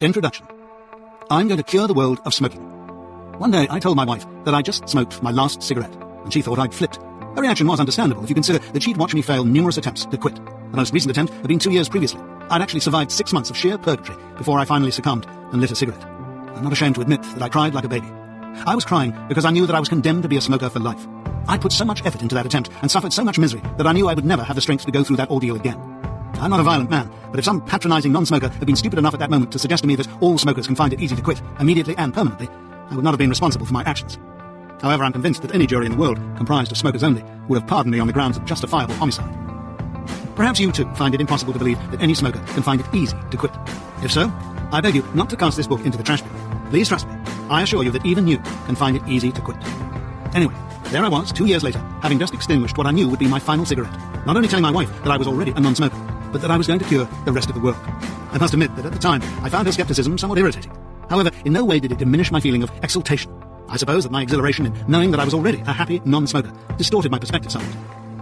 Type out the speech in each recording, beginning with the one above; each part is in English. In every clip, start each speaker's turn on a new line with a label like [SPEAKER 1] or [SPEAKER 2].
[SPEAKER 1] Introduction. I'm going to cure the world of smoking. One day I told my wife that I just smoked my last cigarette, and she thought I'd flipped. Her reaction was understandable if you consider that she'd watched me fail numerous attempts to quit. The most recent attempt had been 2 years previously. I'd actually survived 6 months of sheer purgatory before I finally succumbed and lit a cigarette. I'm not ashamed to admit that I cried like a baby. I was crying because I knew that I was condemned to be a smoker for life. I'd put so much effort into that attempt and suffered so much misery that I knew I would never have the strength to go through that ordeal again. I'm not a violent man, but if some patronizing non-smoker had been stupid enough at that moment to suggest to me that all smokers can find it easy to quit, immediately and permanently, I would not have been responsible for my actions. However, I'm convinced that any jury in the world, comprised of smokers only, would have pardoned me on the grounds of justifiable homicide. Perhaps you too find it impossible to believe that any smoker can find it easy to quit. If so, I beg you not to cast this book into the trash bin. Please trust me, I assure you that even you can find it easy to quit. Anyway, there I was, 2 years later, having just extinguished what I knew would be my final cigarette, not only telling my wife that I was already a non-smoker, but that I was going to cure the rest of the world. I must admit that at the time, I found her skepticism somewhat irritating. However, in no way did it diminish my feeling of exultation. I suppose that my exhilaration in knowing that I was already a happy non-smoker distorted my perspective somewhat.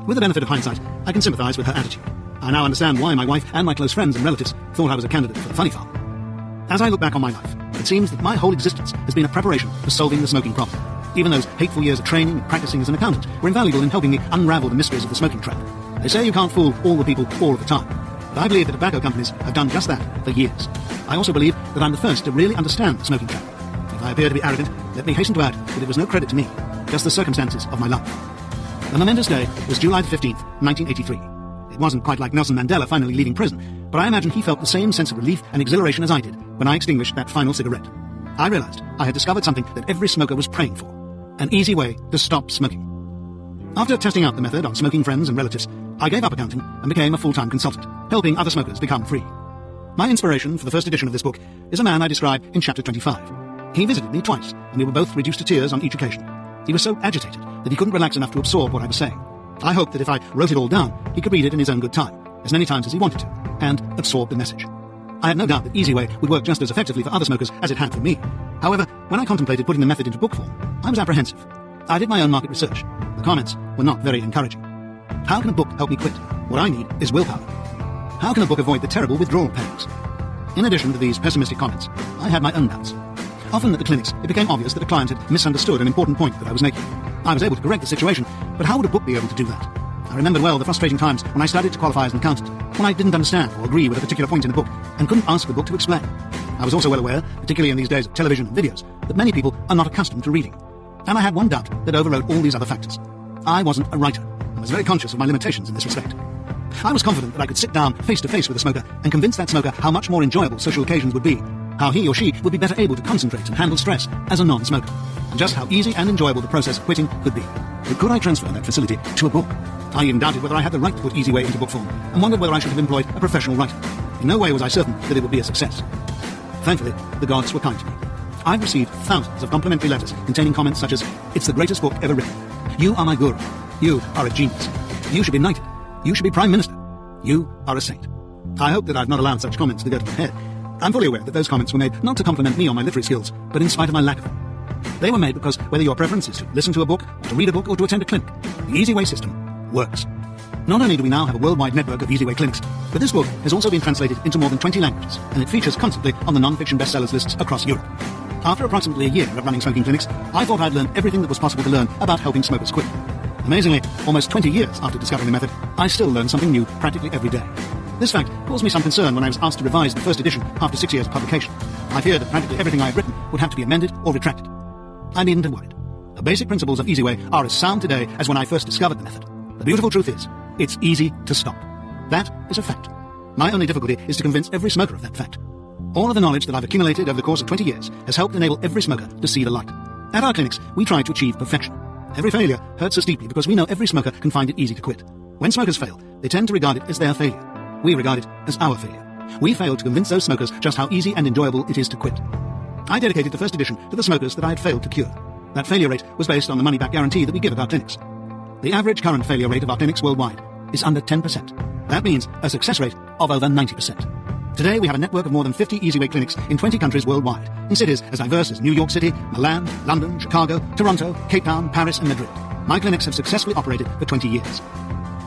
[SPEAKER 1] With the benefit of hindsight, I can sympathize with her attitude. I now understand why my wife and my close friends and relatives thought I was a candidate for the funny farm. As I look back on my life, it seems that my whole existence has been a preparation for solving the smoking problem. Even those hateful years of training and practicing as an accountant were invaluable in helping me unravel the mysteries of the smoking trap. They say you can't fool all the people all of the time, but I believe that tobacco companies have done just that for years. I also believe that I'm the first to really understand the smoking trap. If I appear to be arrogant, let me hasten to add that it was no credit to me, just the circumstances of my life. The momentous day was July the 15th, 1983. It wasn't quite like Nelson Mandela finally leaving prison, but I imagine he felt the same sense of relief and exhilaration as I did when I extinguished that final cigarette. I realized I had discovered something that every smoker was praying for: an easy way to stop smoking. After testing out the method on smoking friends and relatives, I gave up accounting and became a full-time consultant, helping other smokers become free. My inspiration for the first edition of this book is a man I describe in chapter 25. He visited me twice, and we were both reduced to tears on each occasion. He was so agitated that he couldn't relax enough to absorb what I was saying. I hoped that if I wrote it all down, he could read it in his own good time, as many times as he wanted to, and absorb the message. I had no doubt that Easyway would work just as effectively for other smokers as it had for me. However, when I contemplated putting the method into book form, I was apprehensive. I did my own market research. The comments were not very encouraging. How can a book help me quit? What I need is willpower. How can a book avoid the terrible withdrawal pangs? In addition to these pessimistic comments, I had my own doubts. Often at the clinics, it became obvious that a client had misunderstood an important point that I was making. I was able to correct the situation, but how would a book be able to do that? I remembered well the frustrating times when I studied to qualify as an accountant, when I didn't understand or agree with a particular point in a book, and couldn't ask the book to explain. I was also well aware, particularly in these days of television and videos, that many people are not accustomed to reading. And I had one doubt that overrode all these other factors. I wasn't a writer, and was very conscious of my limitations in this respect. I was confident that I could sit down face to face with a smoker and convince that smoker how much more enjoyable social occasions would be, how he or she would be better able to concentrate and handle stress as a non-smoker, and just how easy and enjoyable the process of quitting could be. But could I transfer that facility to a book? I even doubted whether I had the right to put Easyway into book form, and wondered whether I should have employed a professional writer. In no way was I certain that it would be a success. Thankfully, the gods were kind to me. I've received thousands of complimentary letters containing comments such as, "It's the greatest book ever written. You are my guru. You are a genius. You should be knighted. You should be Prime Minister. You are a saint." I hope that I've not allowed such comments to go to my head. I'm fully aware that those comments were made not to compliment me on my literary skills, but in spite of my lack of them. They were made because whether your preference is to listen to a book, to read a book, or to attend a clinic, the Easyway system works. Not only do we now have a worldwide network of Easyway clinics, but this book has also been translated into more than 20 languages, and it features constantly on the non-fiction bestsellers lists across Europe. After approximately a year of running smoking clinics, I thought I'd learned everything that was possible to learn about helping smokers quit. Amazingly, almost 20 years after discovering the method, I still learn something new practically every day. This fact caused me some concern when I was asked to revise the first edition after 6 years of publication. I feared that practically everything I had written would have to be amended or retracted. I needn't have worried. The basic principles of Easyway are as sound today as when I first discovered the method. The beautiful truth is, it's easy to stop. That is a fact. My only difficulty is to convince every smoker of that fact. All of the knowledge that I've accumulated over the course of 20 years has helped enable every smoker to see the light. At our clinics, we try to achieve perfection. Every failure hurts us deeply because we know every smoker can find it easy to quit. When smokers fail, they tend to regard it as their failure. We regard it as our failure. We failed to convince those smokers just how easy and enjoyable it is to quit. I dedicated the first edition to the smokers that I had failed to cure. That failure rate was based on the money-back guarantee that we give at our clinics. The average current failure rate of our clinics worldwide is under 10%. That means a success rate of over 90%. Today we have a network of more than 50 Easyway clinics in 20 countries worldwide, in cities as diverse as New York City, Milan, London, Chicago, Toronto, Cape Town, Paris and Madrid. My clinics have successfully operated for 20 years.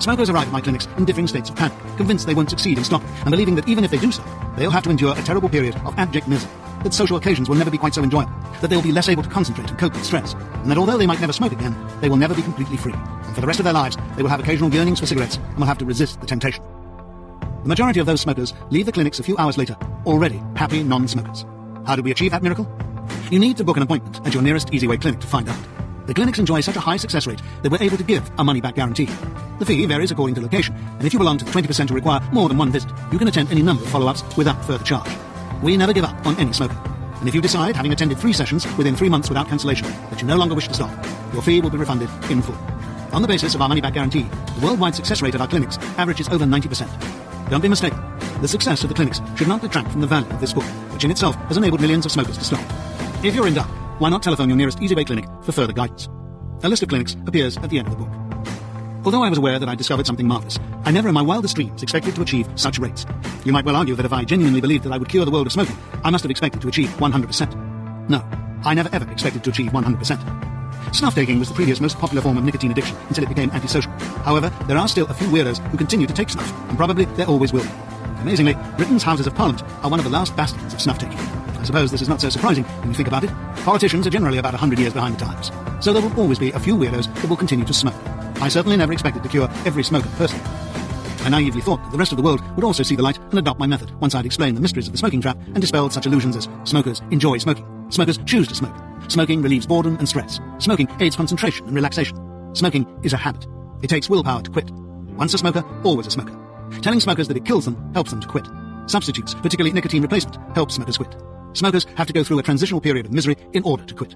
[SPEAKER 1] Smokers arrive at my clinics in differing states of panic, convinced they won't succeed in stopping, and believing that even if they do so, they'll have to endure a terrible period of abject misery, that social occasions will never be quite so enjoyable, that they will be less able to concentrate and cope with stress, and that although they might never smoke again, they will never be completely free, and for the rest of their lives, they will have occasional yearnings for cigarettes and will have to resist the temptation. The majority of those smokers leave the clinics a few hours later, already happy non-smokers. How did we achieve that miracle? You need to book an appointment at your nearest Easyway clinic to find out. The clinics enjoy such a high success rate that we're able to give a money-back guarantee. The fee varies according to location, and if you belong to the 20% who require more than one visit, you can attend any number of follow-ups without further charge. We never give up on any smoker. And if you decide, having attended 3 sessions within 3 months without cancellation, that you no longer wish to stop, your fee will be refunded in full. On the basis of our money-back guarantee, the worldwide success rate at our clinics averages over 90%. Don't be mistaken. The success of the clinics should not detract from the value of this book, which in itself has enabled millions of smokers to stop. If you're in doubt, why not telephone your nearest Easyway clinic for further guidance? A list of clinics appears at the end of the book. Although I was aware that I discovered something marvelous, I never in my wildest dreams expected to achieve such rates. You might well argue that if I genuinely believed that I would cure the world of smoking, I must have expected to achieve 100%. No, I never ever expected to achieve 100%. Snuff taking was the previous most popular form of nicotine addiction until it became antisocial. However, there are still a few weirdos who continue to take snuff, and probably there always will be. Amazingly, Britain's Houses of Parliament are one of the last bastions of snuff taking. I suppose this is not so surprising when you think about it. Politicians are generally about 100 years behind the times, so there will always be a few weirdos that will continue to smoke. I certainly never expected to cure every smoker personally. I naively thought that the rest of the world would also see the light and adopt my method once I'd explained the mysteries of the smoking trap and dispelled such illusions as smokers enjoy smoking, smokers choose to smoke, smoking relieves boredom and stress, smoking aids concentration and relaxation. Smoking is a habit. It takes willpower to quit. Once a smoker, always a smoker. Telling smokers that it kills them helps them to quit. Substitutes, particularly nicotine replacement, help smokers quit. Smokers have to go through a transitional period of misery in order to quit.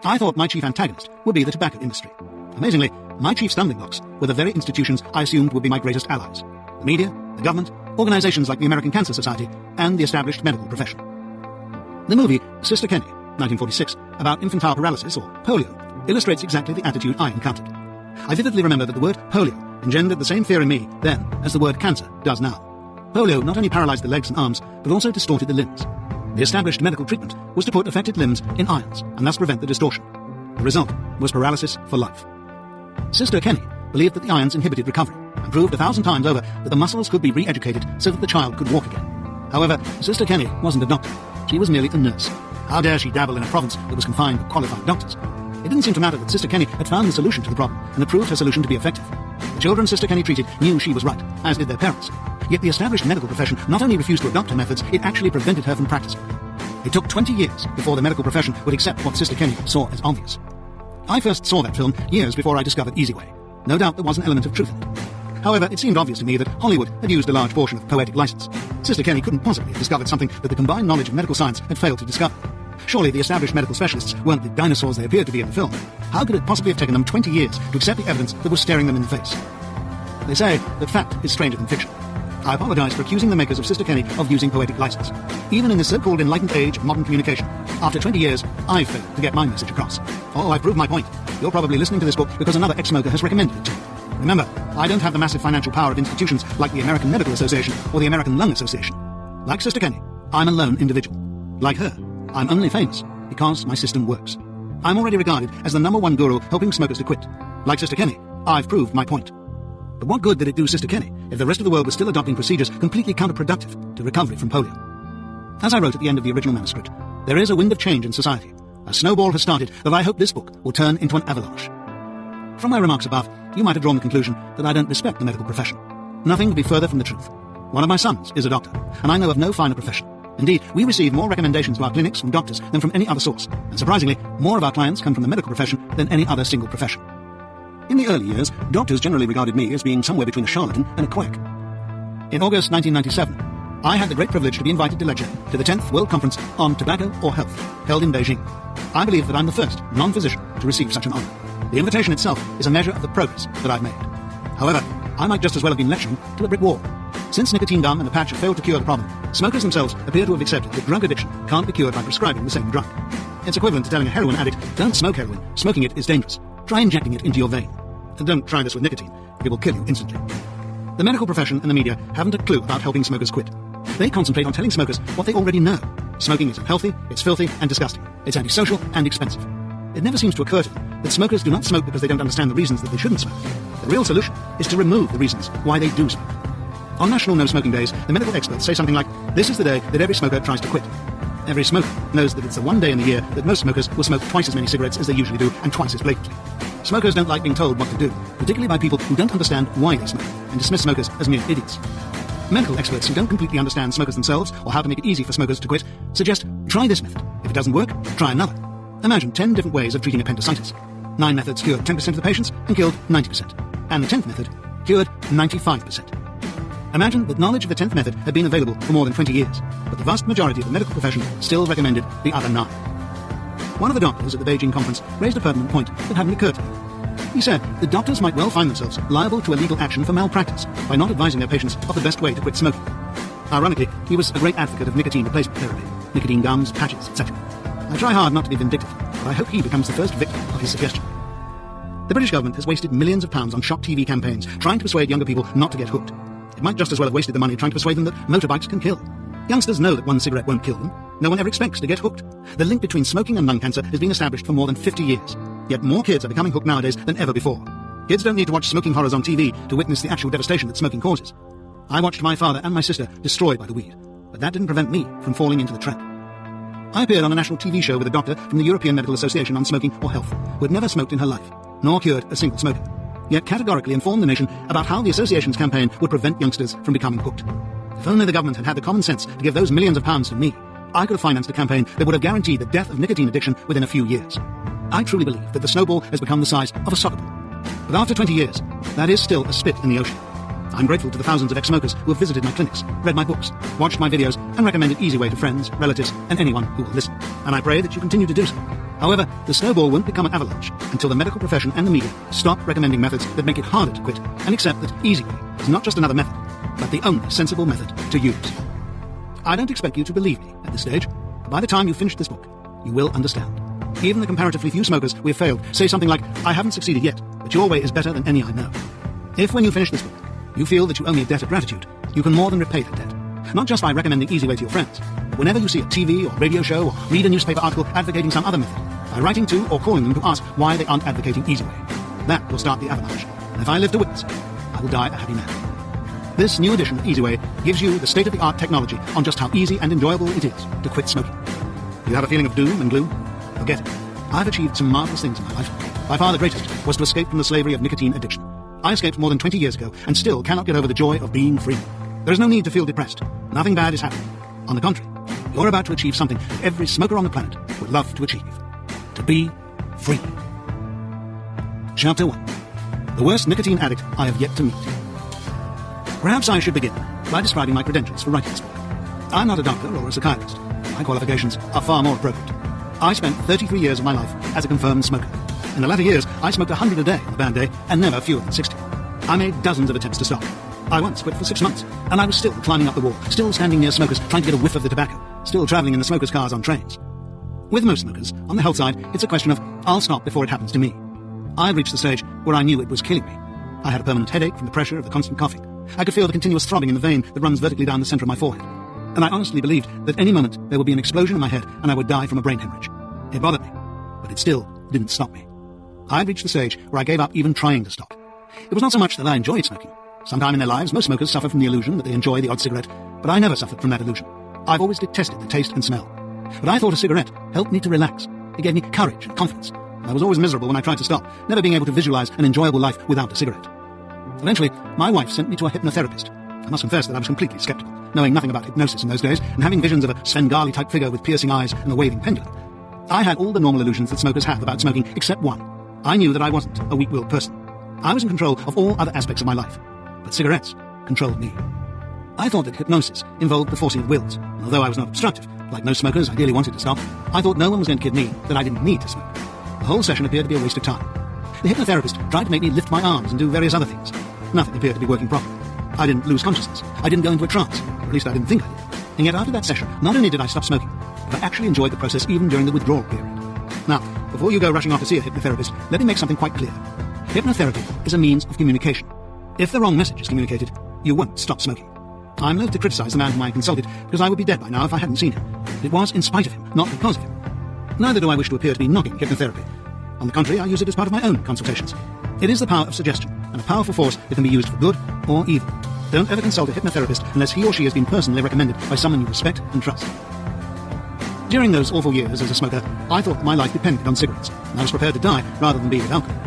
[SPEAKER 1] I thought my chief antagonist would be the tobacco industry. Amazingly, my chief stumbling blocks were the very institutions I assumed would be my greatest allies. The media, the government, organizations like the American Cancer Society, and the established medical profession. The movie Sister Kenny, 1946, about infantile paralysis, or polio, illustrates exactly the attitude I encountered. I vividly remember that the word polio engendered the same fear in me then as the word cancer does now. Polio not only paralyzed the legs and arms, but also distorted the limbs. The established medical treatment was to put affected limbs in irons and thus prevent the distortion. The result was paralysis for life. Sister Kenny believed that the irons inhibited recovery and proved 1,000 times over that the muscles could be re-educated so that the child could walk again. However, Sister Kenny wasn't a doctor. She was merely a nurse. How dare she dabble in a province that was confined to qualified doctors? It didn't seem to matter that Sister Kenny had found the solution to the problem and had proved her solution to be effective. The children Sister Kenny treated knew she was right, as did their parents. Yet the established medical profession not only refused to adopt her methods, it actually prevented her from practicing. It took 20 years before the medical profession would accept what Sister Kenny saw as obvious. I first saw that film years before I discovered Easyway. No doubt there was an element of truth in it. However, it seemed obvious to me that Hollywood had used a large portion of poetic license. Sister Kenny couldn't possibly have discovered something that the combined knowledge of medical science had failed to discover. Surely the established medical specialists weren't the dinosaurs they appeared to be in the film. How could it possibly have taken them 20 years to accept the evidence that was staring them in the face? They say that fact is stranger than fiction. I apologize for accusing the makers of Sister Kenny of using poetic license. Even in this so-called enlightened age of modern communication, after 20 years, I've failed to get my message across. Oh, I've proved my point. You're probably listening to this book because another ex-smoker has recommended it to you. Remember, I don't have the massive financial power of institutions like the American Medical Association or the American Lung Association. Like Sister Kenny, I'm a lone individual. Like her, I'm only famous because my system works. I'm already regarded as the #1 guru helping smokers to quit. Like Sister Kenny, I've proved my point. But what good did it do Sister Kenny if the rest of the world was still adopting procedures completely counterproductive to recovery from polio? As I wrote at the end of the original manuscript, there is a wind of change in society. A snowball has started that I hope this book will turn into an avalanche. From my remarks above, you might have drawn the conclusion that I don't respect the medical profession. Nothing could be further from the truth. One of my sons is a doctor, and I know of no finer profession. Indeed, we receive more recommendations to our clinics from doctors than from any other source, and surprisingly, more of our clients come from the medical profession than any other single profession. In the early years, doctors generally regarded me as being somewhere between a charlatan and a quack. In August 1997, I had the great privilege to be invited to lecture to the 10th World Conference on Tobacco or Health, held in Beijing. I believe that I'm the first non-physician to receive such an honor. The invitation itself is a measure of the progress that I've made. However, I might just as well have been lecturing to a brick wall. Since nicotine gum and the patch have failed to cure the problem, smokers themselves appear to have accepted that drug addiction can't be cured by prescribing the same drug. It's equivalent to telling a heroin addict, don't smoke heroin, smoking it is dangerous. Try injecting it into your vein. And don't try this with nicotine, it will kill you instantly. The medical profession and the media haven't a clue about helping smokers quit. They concentrate on telling smokers what they already know. Smoking is unhealthy, it's filthy and disgusting. It's antisocial and expensive. it never seems to occur to them that smokers do not smoke because they don't understand the reasons that they shouldn't smoke. The real solution is to remove the reasons why they do smoke. On National No Smoking Days, the medical experts say something like, this is the day that every smoker tries to quit. Every smoker knows that it's the one day in the year that most smokers will smoke twice as many cigarettes as they usually do, and twice as blatantly. Smokers don't like being told what to do, particularly by people who don't understand why they smoke, and dismiss smokers as mere idiots. Medical experts who don't completely understand smokers themselves, or how to make it easy for smokers to quit, suggest, try this method. If it doesn't work, try another. Imagine 10 different ways of treating appendicitis. 9 methods cured 10% of the patients and killed 90%. And the 10th method cured 95%. Imagine that knowledge of the 10th method had been available for more than 20 years, but the vast majority of the medical profession still recommended the other 9. One of the doctors at the Beijing conference raised a pertinent point that hadn't occurred to me. He said that doctors might well find themselves liable to a legal action for malpractice by not advising their patients of the best way to quit smoking. Ironically, he was a great advocate of nicotine replacement therapy, nicotine gums, patches, etc. I try hard not to be vindictive, but I hope he becomes the first victim of his suggestion. The British government has wasted millions of pounds on shock TV campaigns trying to persuade younger people not to get hooked. It might just as well have wasted the money trying to persuade them that motorbikes can kill. Youngsters know that one cigarette won't kill them. No one ever expects to get hooked. The link between smoking and lung cancer has been established for more than 50 years. Yet more kids are becoming hooked nowadays than ever before. Kids don't need to watch smoking horrors on TV to witness the actual devastation that smoking causes. I watched my father and my sister destroyed by the weed, but that didn't prevent me from falling into the trap. I appeared on a national TV show with a doctor from the European Medical Association on Smoking or Health, who had never smoked in her life, nor cured a single smoker, yet categorically informed the nation about how the association's campaign would prevent youngsters from becoming hooked. If only the government had had the common sense to give those millions of pounds to me, I could have financed a campaign that would have guaranteed the death of nicotine addiction within a few years. I truly believe that the snowball has become the size of a soccer ball. But after 20 years, that is still a spit in the ocean. I'm grateful to the thousands of ex-smokers who have visited my clinics, read my books, watched my videos, and recommended Easyway to friends, relatives, and anyone who will listen. And I pray that you continue to do so. However, the snowball won't become an avalanche until the medical profession and the media stop recommending methods that make it harder to quit and accept that Easyway is not just another method, but the only sensible method to use. I don't expect you to believe me at this stage, but by the time you finish this book, you will understand. Even the comparatively few smokers we have failed say something like, I haven't succeeded yet, but your way is better than any I know. If when you finish this book, you feel that you owe me a debt of gratitude, you can more than repay that debt. Not just by recommending Easyway to your friends, but whenever you see a TV or radio show or read a newspaper article advocating some other method, by writing to or calling them to ask why they aren't advocating Easyway. That will start the avalanche, and if I live to witness it, I will die a happy man. This new edition of Easyway gives you the state-of-the-art technology on just how easy and enjoyable it is to quit smoking. You have a feeling of doom and gloom? Forget it. I've achieved some marvelous things in my life. By far the greatest was to escape from the slavery of nicotine addiction. I escaped more than 20 years ago and still cannot get over the joy of being free. There is no need to feel depressed. Nothing bad is happening. On the contrary, you're about to achieve something that every smoker on the planet would love to achieve. To be free. Chapter 1. The worst nicotine addict I have yet to meet. Perhaps I should begin by describing my credentials for writing this book. I'm not a doctor or a psychiatrist. My qualifications are far more appropriate. I spent 33 years of my life as a confirmed smoker. In the latter years, I smoked 100 a day on a bad day, and never fewer than 60. I made dozens of attempts to stop. I once quit for 6 months, and I was still climbing up the wall, still standing near smokers, trying to get a whiff of the tobacco, still travelling in the smokers' cars on trains. With most smokers, on the health side, it's a question of, I'll stop before it happens to me. I reached the stage where I knew it was killing me. I had a permanent headache from the pressure of the constant coughing. I could feel the continuous throbbing in the vein that runs vertically down the centre of my forehead. And I honestly believed that any moment there would be an explosion in my head and I would die from a brain hemorrhage. It bothered me, but it still didn't stop me. I had reached the stage where I gave up even trying to stop. It was not so much that I enjoyed smoking. Sometime in their lives, most smokers suffer from the illusion that they enjoy the odd cigarette, but I never suffered from that illusion. I've always detested the taste and smell. But I thought a cigarette helped me to relax. It gave me courage and confidence. I was always miserable when I tried to stop, never being able to visualize an enjoyable life without a cigarette. Eventually, my wife sent me to a hypnotherapist. I must confess that I was completely skeptical, knowing nothing about hypnosis in those days, and having visions of a Svengali-type figure with piercing eyes and a waving pendulum. I had all the normal illusions that smokers have about smoking, except one. I knew that I wasn't a weak-willed person. I was in control of all other aspects of my life, but cigarettes controlled me. I thought that hypnosis involved the forcing of wills, and although I was not obstructive, like most smokers ideally wanted to stop, I thought no one was going to kid me that I didn't need to smoke. The whole session appeared to be a waste of time. The hypnotherapist tried to make me lift my arms and do various other things. Nothing appeared to be working properly. I didn't lose consciousness. I didn't go into a trance, or at least I didn't think I did. And yet after that session, not only did I stop smoking, but I actually enjoyed the process even during the withdrawal period. Now, before you go rushing off to see a hypnotherapist, let me make something quite clear. Hypnotherapy is a means of communication. If the wrong message is communicated, you won't stop smoking. I'm loath to criticize the man whom I consulted, because I would be dead by now if I hadn't seen him. It was in spite of him, not because of him. Neither do I wish to appear to be knocking hypnotherapy. On the contrary, I use it as part of my own consultations. It is the power of suggestion, and a powerful force that can be used for good or evil. Don't ever consult a hypnotherapist unless he or she has been personally recommended by someone you respect and trust. During those awful years as a smoker, I thought my life depended on cigarettes, and I was prepared to die rather than be with alcohol.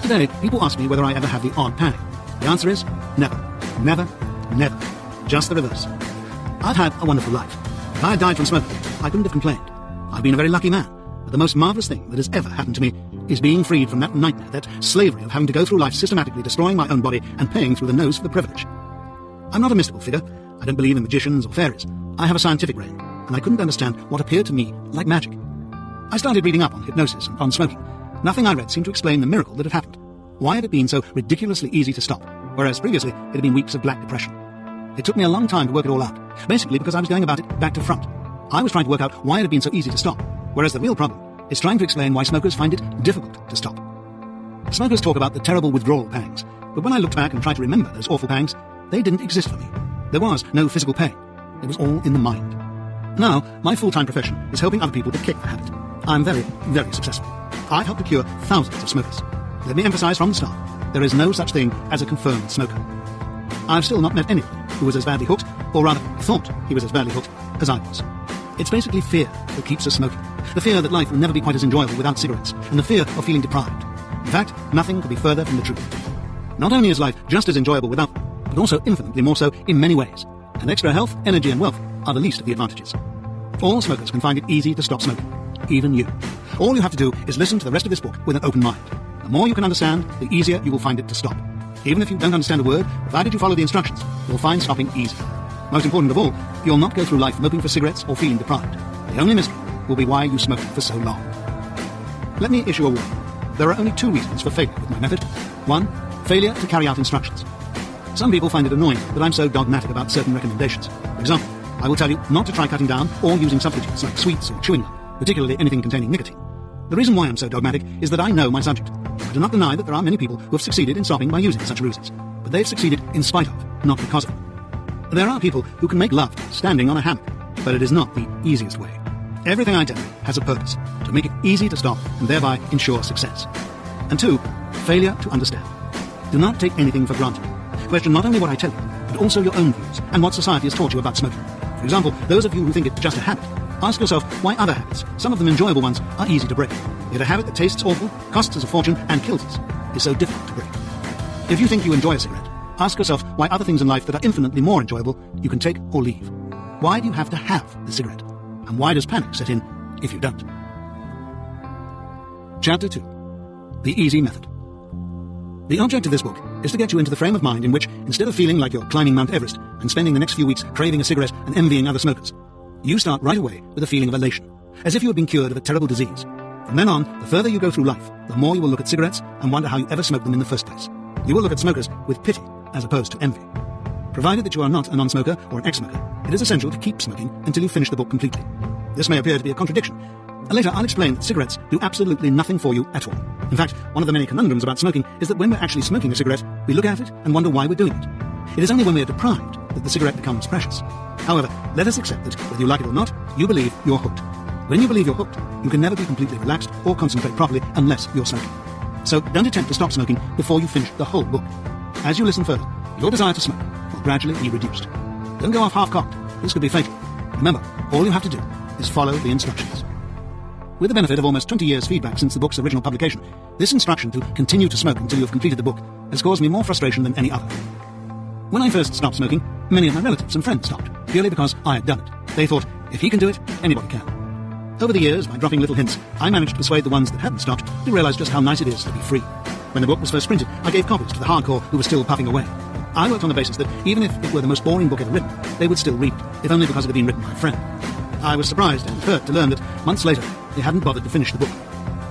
[SPEAKER 1] Today, people ask me whether I ever have the odd pang. The answer is never. Never. Never. Just the reverse. I've had a wonderful life. If I had died from smoking, I couldn't have complained. I've been a very lucky man, but the most marvellous thing that has ever happened to me is being freed from that nightmare, that slavery of having to go through life systematically destroying my own body and paying through the nose for the privilege. I'm not a mystical figure. I don't believe in magicians or fairies. I have a scientific brain, and I couldn't understand what appeared to me like magic. I started reading up on hypnosis and on smoking. Nothing I read seemed to explain the miracle that had happened. Why had it been so ridiculously easy to stop, whereas previously it had been weeks of black depression? It took me a long time to work it all out, basically because I was going about it back to front. I was trying to work out why it had been so easy to stop, whereas the real problem is trying to explain why smokers find it difficult to stop. Smokers talk about the terrible withdrawal pangs, but when I looked back and tried to remember those awful pangs, they didn't exist for me. There was no physical pain. It was all in the mind. Now, my full-time profession is helping other people to kick the habit. I'm very, very successful. I've helped to cure thousands of smokers. Let me emphasize from the start, there is no such thing as a confirmed smoker. I've still not met anyone who was as badly hooked, or rather thought he was as badly hooked, as I was. It's basically fear that keeps us smoking. The fear that life will never be quite as enjoyable without cigarettes, and the fear of feeling deprived. In fact, nothing could be further from the truth. Not only is life just as enjoyable without them, but also infinitely more so in many ways. And extra health, energy and wealth are the least of the advantages. All smokers can find it easy to stop smoking. Even you. All you have to do is listen to the rest of this book with an open mind. The more you can understand, the easier you will find it to stop. Even if you don't understand a word, provided you follow the instructions, you'll find stopping easy. Most important of all, you'll not go through life moping for cigarettes or feeling deprived. The only mystery will be why you smoked for so long. Let me issue a warning. There are only two reasons for failure with my method. One, failure to carry out instructions. Some people find it annoying that I'm so dogmatic about certain recommendations. For example, I will tell you not to try cutting down or using substitutes like sweets or chewing gum, particularly anything containing nicotine. The reason why I'm so dogmatic is that I know my subject. I do not deny that there are many people who have succeeded in stopping by using such ruses, but they've succeeded in spite of, not because of. There are people who can make love standing on a hammock, but it is not the easiest way. Everything I do has a purpose, to make it easy to stop and thereby ensure success. And two, failure to understand. Do not take anything for granted. Question not only what I tell you, but also your own views and what society has taught you about smoking. For example, those of you who think it's just a habit, ask yourself why other habits, some of them enjoyable ones, are easy to break. Yet a habit that tastes awful, costs us a fortune, and kills us is so difficult to break. If you think you enjoy a cigarette, ask yourself why other things in life that are infinitely more enjoyable you can take or leave. Why do you have to have the cigarette? And why does panic set in if you don't? Chapter 2. The Easy Method. The object of this book is to get you into the frame of mind in which, instead of feeling like you're climbing Mount Everest and spending the next few weeks craving a cigarette and envying other smokers, you start right away with a feeling of elation, as if you had been cured of a terrible disease. From then on, the further you go through life, the more you will look at cigarettes and wonder how you ever smoked them in the first place. You will look at smokers with pity as opposed to envy. Provided that you are not a non-smoker or an ex-smoker, it is essential to keep smoking until you finish the book completely. This may appear to be a contradiction. Later, I'll explain that cigarettes do absolutely nothing for you at all. In fact, one of the many conundrums about smoking is that when we're actually smoking a cigarette, we look at it and wonder why we're doing it. It is only when we are deprived that the cigarette becomes precious. However, let us accept that, whether you like it or not, you believe you're hooked. When you believe you're hooked, you can never be completely relaxed or concentrate properly unless you're smoking. So don't attempt to stop smoking before you finish the whole book. As you listen further, your desire to smoke will gradually be reduced. Don't go off half-cocked. This could be fatal. Remember, all you have to do is follow the instructions. With the benefit of almost 20 years' feedback since the book's original publication, this instruction to continue to smoke until you have completed the book has caused me more frustration than any other. When I first stopped smoking, many of my relatives and friends stopped, purely because I had done it. They thought, if he can do it, anybody can. Over the years, by dropping little hints, I managed to persuade the ones that hadn't stopped to realize just how nice it is to be free. When the book was first printed, I gave copies to the hardcore who were still puffing away. I worked on the basis that even if it were the most boring book ever written, they would still read it, if only because it had been written by a friend. I was surprised and hurt to learn that, months later, they hadn't bothered to finish the book.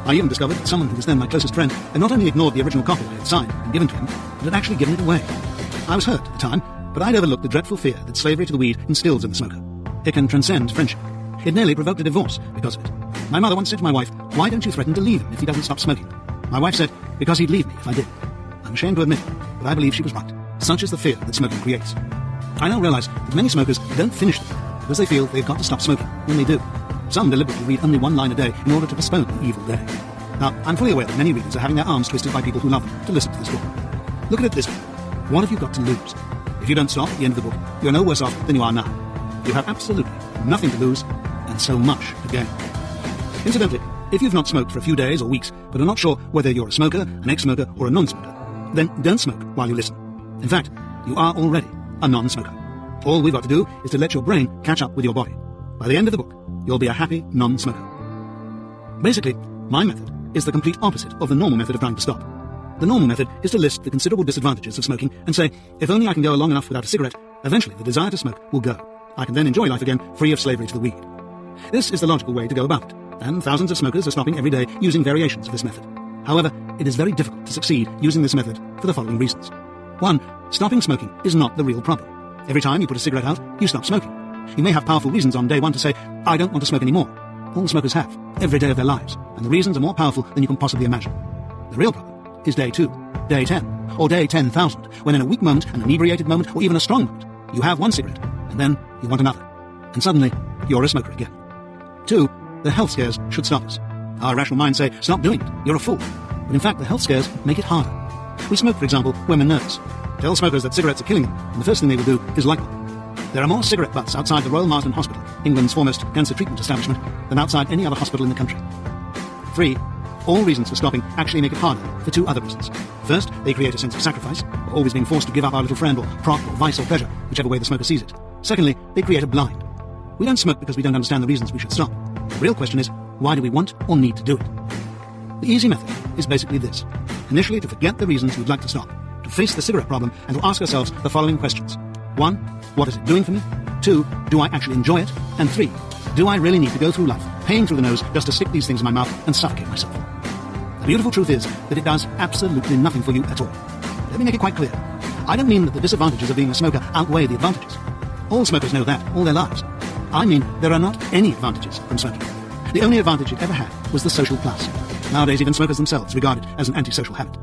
[SPEAKER 1] I even discovered that someone who was then my closest friend had not only ignored the original copy I had signed and given to him, but had actually given it away. I was hurt at the time, but I'd overlooked the dreadful fear that slavery to the weed instills in the smoker. It can transcend friendship. It nearly provoked a divorce because of it. My mother once said to my wife, "Why don't you threaten to leave him if he doesn't stop smoking?" My wife said, "Because he'd leave me if I did." I'm ashamed to admit it, but I believe she was right. Such is the fear that smoking creates. I now realize that many smokers don't finish the book because they feel they've got to stop smoking when they do. Some deliberately read only one line a day in order to postpone the evil day. Now, I'm fully aware that many readers are having their arms twisted by people who love them to listen to this book. Look at it this way. What have you got to lose? If you don't stop at the end of the book, you're no worse off than you are now. You have absolutely nothing to lose and so much to gain. Incidentally, if you've not smoked for a few days or weeks, but are not sure whether you're a smoker, an ex-smoker, or a non-smoker, then don't smoke while you listen. In fact, you are already a non-smoker. All we've got to do is to let your brain catch up with your body. By the end of the book, you'll be a happy non-smoker. Basically, my method is the complete opposite of the normal method of trying to stop. The normal method is to list the considerable disadvantages of smoking and say, if only I can go long enough without a cigarette, eventually the desire to smoke will go. I can then enjoy life again, free of slavery to the weed. This is the logical way to go about it, and thousands of smokers are stopping every day using variations of this method. However, it is very difficult to succeed using this method for the following reasons. 1. Stopping smoking is not the real problem. Every time you put a cigarette out, you stop smoking. You may have powerful reasons on day one to say, I don't want to smoke anymore. All smokers have, every day of their lives, and the reasons are more powerful than you can possibly imagine. The real problem is day 2, day 10, or day 10,000, when in a weak moment, an inebriated moment, or even a strong moment, you have one cigarette, and then you want another, and suddenly you're a smoker again. 2. The health scares should stop us. Our rational minds say, stop doing it, you're a fool. But in fact, the health scares make it harder. We smoke, for example, when we're nervous. Tell smokers that cigarettes are killing them, and the first thing they will do is light one. There are more cigarette butts outside the Royal Marsden Hospital, England's foremost cancer treatment establishment, than outside any other hospital in the country. 3. All reasons for stopping actually make it harder for 2 other reasons. First, they create a sense of sacrifice. We're always being forced to give up our little friend or prop or vice or pleasure, whichever way the smoker sees it. Secondly, they create a blind. We don't smoke because we don't understand the reasons we should stop. The real question is, why do we want or need to do it? The easy method is basically this. Initially, to forget the reasons we'd like to stop, to face the cigarette problem, and to ask ourselves the following questions. 1. What is it doing for me? 2. Do I actually enjoy it? And 3. Do I really need to go through life, paying through the nose, just to stick these things in my mouth and suffocate myself? The beautiful truth is that it does absolutely nothing for you at all. Let me make it quite clear. I don't mean that the disadvantages of being a smoker outweigh the advantages. All smokers know that all their lives. I mean there are not any advantages from smoking. The only advantage it ever had was the social class. Nowadays, even smokers themselves regard it as an antisocial habit.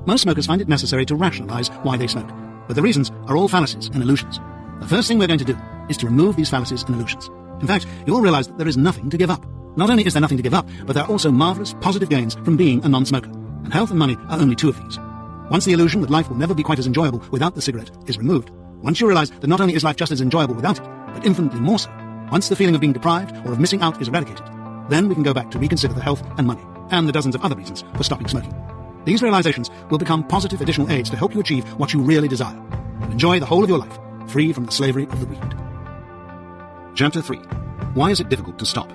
[SPEAKER 1] Most smokers find it necessary to rationalize why they smoke, but the reasons are all fallacies and illusions. The first thing we're going to do is to remove these fallacies and illusions. In fact, you'll realize that there is nothing to give up. Not only is there nothing to give up, but there are also marvelous positive gains from being a non-smoker, and health and money are only 2 of these. Once the illusion that life will never be quite as enjoyable without the cigarette is removed, once you realize that not only is life just as enjoyable without it, but infinitely more so, once the feeling of being deprived or of missing out is eradicated, then we can go back to reconsider the health and money, and the dozens of other reasons for stopping smoking. These realizations will become positive additional aids to help you achieve what you really desire, and enjoy the whole of your life, free from the slavery of the weed. Chapter 3. Why is it difficult to stop?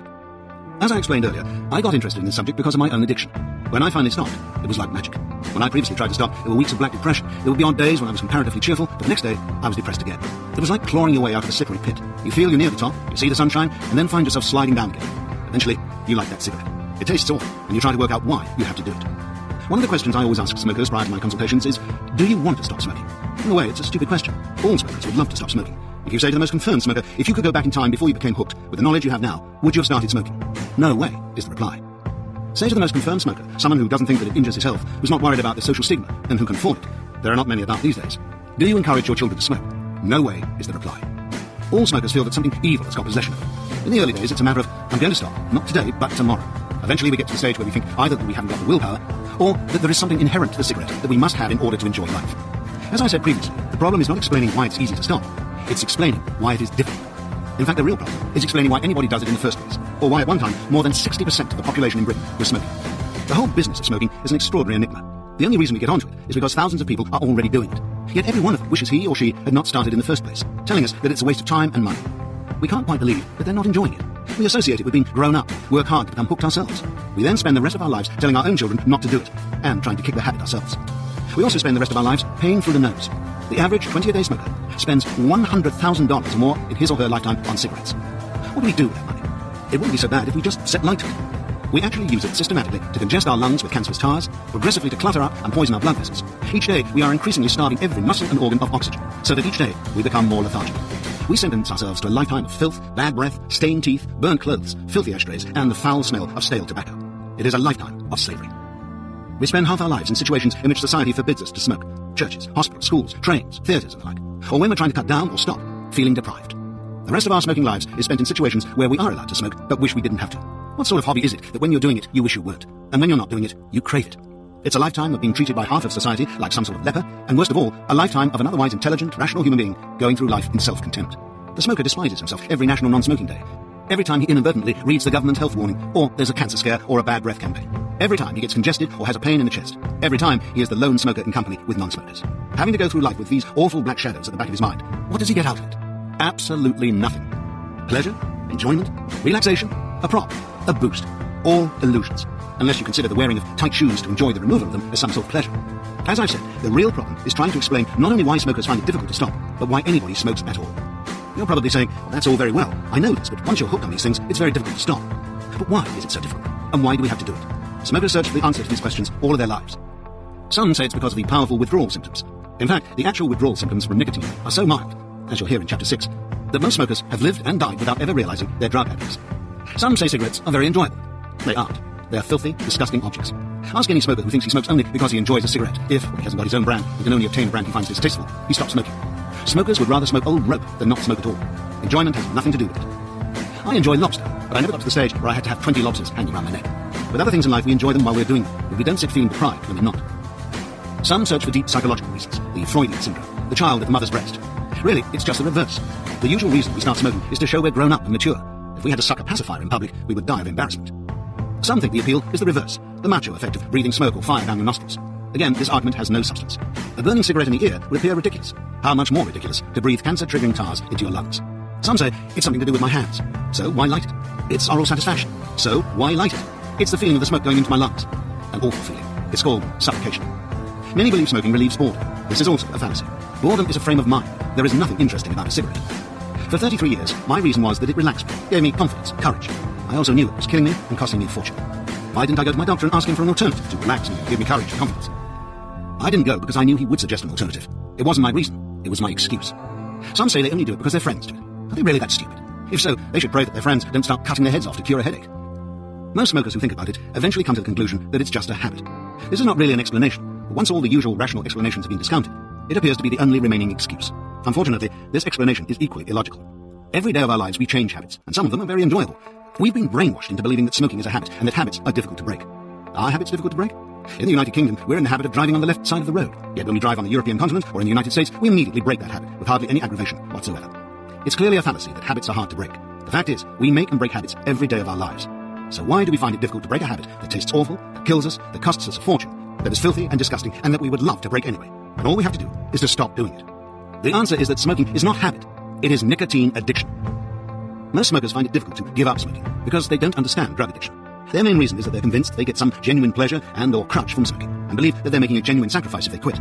[SPEAKER 1] As I explained earlier, I got interested in this subject because of my own addiction. When I finally stopped, it was like magic. When I previously tried to stop, there were weeks of black depression. There would be odd days when I was comparatively cheerful, but the next day, I was depressed again. It was like clawing your way out of a slippery pit. You feel you're near the top, you see the sunshine, and then find yourself sliding down again. Eventually, you light that cigarette. It tastes awful, and you try to work out why you have to do it. One of the questions I always ask smokers prior to my consultations is, do you want to stop smoking? In a way, it's a stupid question. All smokers would love to stop smoking. If you say to the most confirmed smoker, if you could go back in time before you became hooked, with the knowledge you have now, would you have started smoking? No way, is the reply. Say to the most confirmed smoker, someone who doesn't think that it injures his health, who's not worried about the social stigma, and who can afford it. There are not many about these days. Do you encourage your children to smoke? No way, is the reply. All smokers feel that something evil has got possession of them. In the early days, it's a matter of, I'm going to stop, not today, but tomorrow. Eventually we get to the stage where we think either that we haven't got the willpower, or that there is something inherent to the cigarette that we must have in order to enjoy life. As I said previously, the problem is not explaining why it's easy to stop. It's explaining why it is difficult. In fact, the real problem is explaining why anybody does it in the first place, or why at one time more than 60% of the population in Britain was smoking. The whole business of smoking is an extraordinary enigma. The only reason we get onto it is because thousands of people are already doing it. Yet every one of them wishes he or she had not started in the first place, telling us that it's a waste of time and money. We can't quite believe that they're not enjoying it. We associate it with being grown up, work hard to become hooked ourselves. We then spend the rest of our lives telling our own children not to do it, and trying to kick the habit ourselves. We also spend the rest of our lives paying through the nose. The average 20-a-day smoker spends $100,000 or more in his or her lifetime on cigarettes. What do we do with that money? It wouldn't be so bad if we just set light to it. We actually use it systematically to congest our lungs with cancerous tars, progressively to clutter up and poison our blood vessels. Each day, we are increasingly starving every muscle and organ of oxygen, so that each day, we become more lethargic. We sentence ourselves to a lifetime of filth, bad breath, stained teeth, burnt clothes, filthy ashtrays, and the foul smell of stale tobacco. It is a lifetime of slavery. We spend half our lives in situations in which society forbids us to smoke. Churches, hospitals, schools, trains, theatres, and the like. Or when we're trying to cut down or stop, feeling deprived. The rest of our smoking lives is spent in situations where we are allowed to smoke, but wish we didn't have to. What sort of hobby is it that when you're doing it, you wish you weren't? And when you're not doing it, you crave it? It's a lifetime of being treated by half of society like some sort of leper, and worst of all, a lifetime of an otherwise intelligent, rational human being going through life in self-contempt. The smoker despises himself every National Non-Smoking Day. Every time he inadvertently reads the government health warning, or there's a cancer scare or a bad breath campaign. Every time he gets congested or has a pain in the chest. Every time he is the lone smoker in company with non-smokers. Having to go through life with these awful black shadows at the back of his mind, what does he get out of it? Absolutely nothing. Pleasure, enjoyment, relaxation, a prop, a boost. All illusions. Unless you consider the wearing of tight shoes to enjoy the removal of them as some sort of pleasure. As I've said, the real problem is trying to explain not only why smokers find it difficult to stop, but why anybody smokes at all. You're probably saying, well, that's all very well. I know this, but once you're hooked on these things, it's very difficult to stop. But why is it so difficult? And why do we have to do it? Smokers search for the answer to these questions all of their lives. Some say it's because of the powerful withdrawal symptoms. In fact, the actual withdrawal symptoms from nicotine are so mild, as you'll hear in Chapter 6, that most smokers have lived and died without ever realizing their drug addicts. Some say cigarettes are very enjoyable. They aren't. They are filthy, disgusting objects. Ask any smoker who thinks he smokes only because he enjoys a cigarette. If, when he hasn't got his own brand, and can only obtain a brand he finds distasteful, he stops smoking. Smokers would rather smoke old rope than not smoke at all. Enjoyment has nothing to do with it. I enjoy lobster, but I never got to the stage where I had to have 20 lobsters hanging around my neck. With other things in life, we enjoy them while we're doing them, but we don't sit feeling deprived when we're not. Some search for deep psychological reasons, the Freudian syndrome, the child at the mother's breast. Really, it's just the reverse. The usual reason we start smoking is to show we're grown up and mature. If we had to suck a pacifier in public, we would die of embarrassment. Some think the appeal is the reverse, the macho effect of breathing smoke or fire down your nostrils. Again, this argument has no substance. A burning cigarette in the ear would appear ridiculous. How much more ridiculous to breathe cancer-triggering tars into your lungs? Some say it's something to do with my hands. So why light it? It's oral satisfaction. So why light it? It's the feeling of the smoke going into my lungs. An awful feeling. It's called suffocation. Many believe smoking relieves boredom. This is also a fallacy. Boredom is a frame of mind. There is nothing interesting about a cigarette. For 33 years, my reason was that it relaxed me, gave me confidence, courage. I also knew it was killing me and costing me a fortune. Why didn't I go to my doctor and ask him for an alternative to relax and give me courage and confidence? I didn't go because I knew he would suggest an alternative. It wasn't my reason. It was my excuse. Some say they only do it because their friends do it. Are they really that stupid? If so, they should pray that their friends don't start cutting their heads off to cure a headache. Most smokers who think about it eventually come to the conclusion that it's just a habit. This is not really an explanation, but once all the usual rational explanations have been discounted, it appears to be the only remaining excuse. Unfortunately, this explanation is equally illogical. Every day of our lives we change habits, and some of them are very enjoyable. We've been brainwashed into believing that smoking is a habit, and that habits are difficult to break. Are habits difficult to break? In the United Kingdom, we're in the habit of driving on the left side of the road. Yet when we drive on the European continent or in the United States, we immediately break that habit with hardly any aggravation whatsoever. It's clearly a fallacy that habits are hard to break. The fact is, we make and break habits every day of our lives. So why do we find it difficult to break a habit that tastes awful, that kills us, that costs us a fortune, that is filthy and disgusting, and that we would love to break anyway? And all we have to do is to stop doing it. The answer is that smoking is not habit. It is nicotine addiction. Most smokers find it difficult to give up smoking because they don't understand drug addiction. Their main reason is that they're convinced they get some genuine pleasure and or crutch from smoking, and believe that they're making a genuine sacrifice if they quit.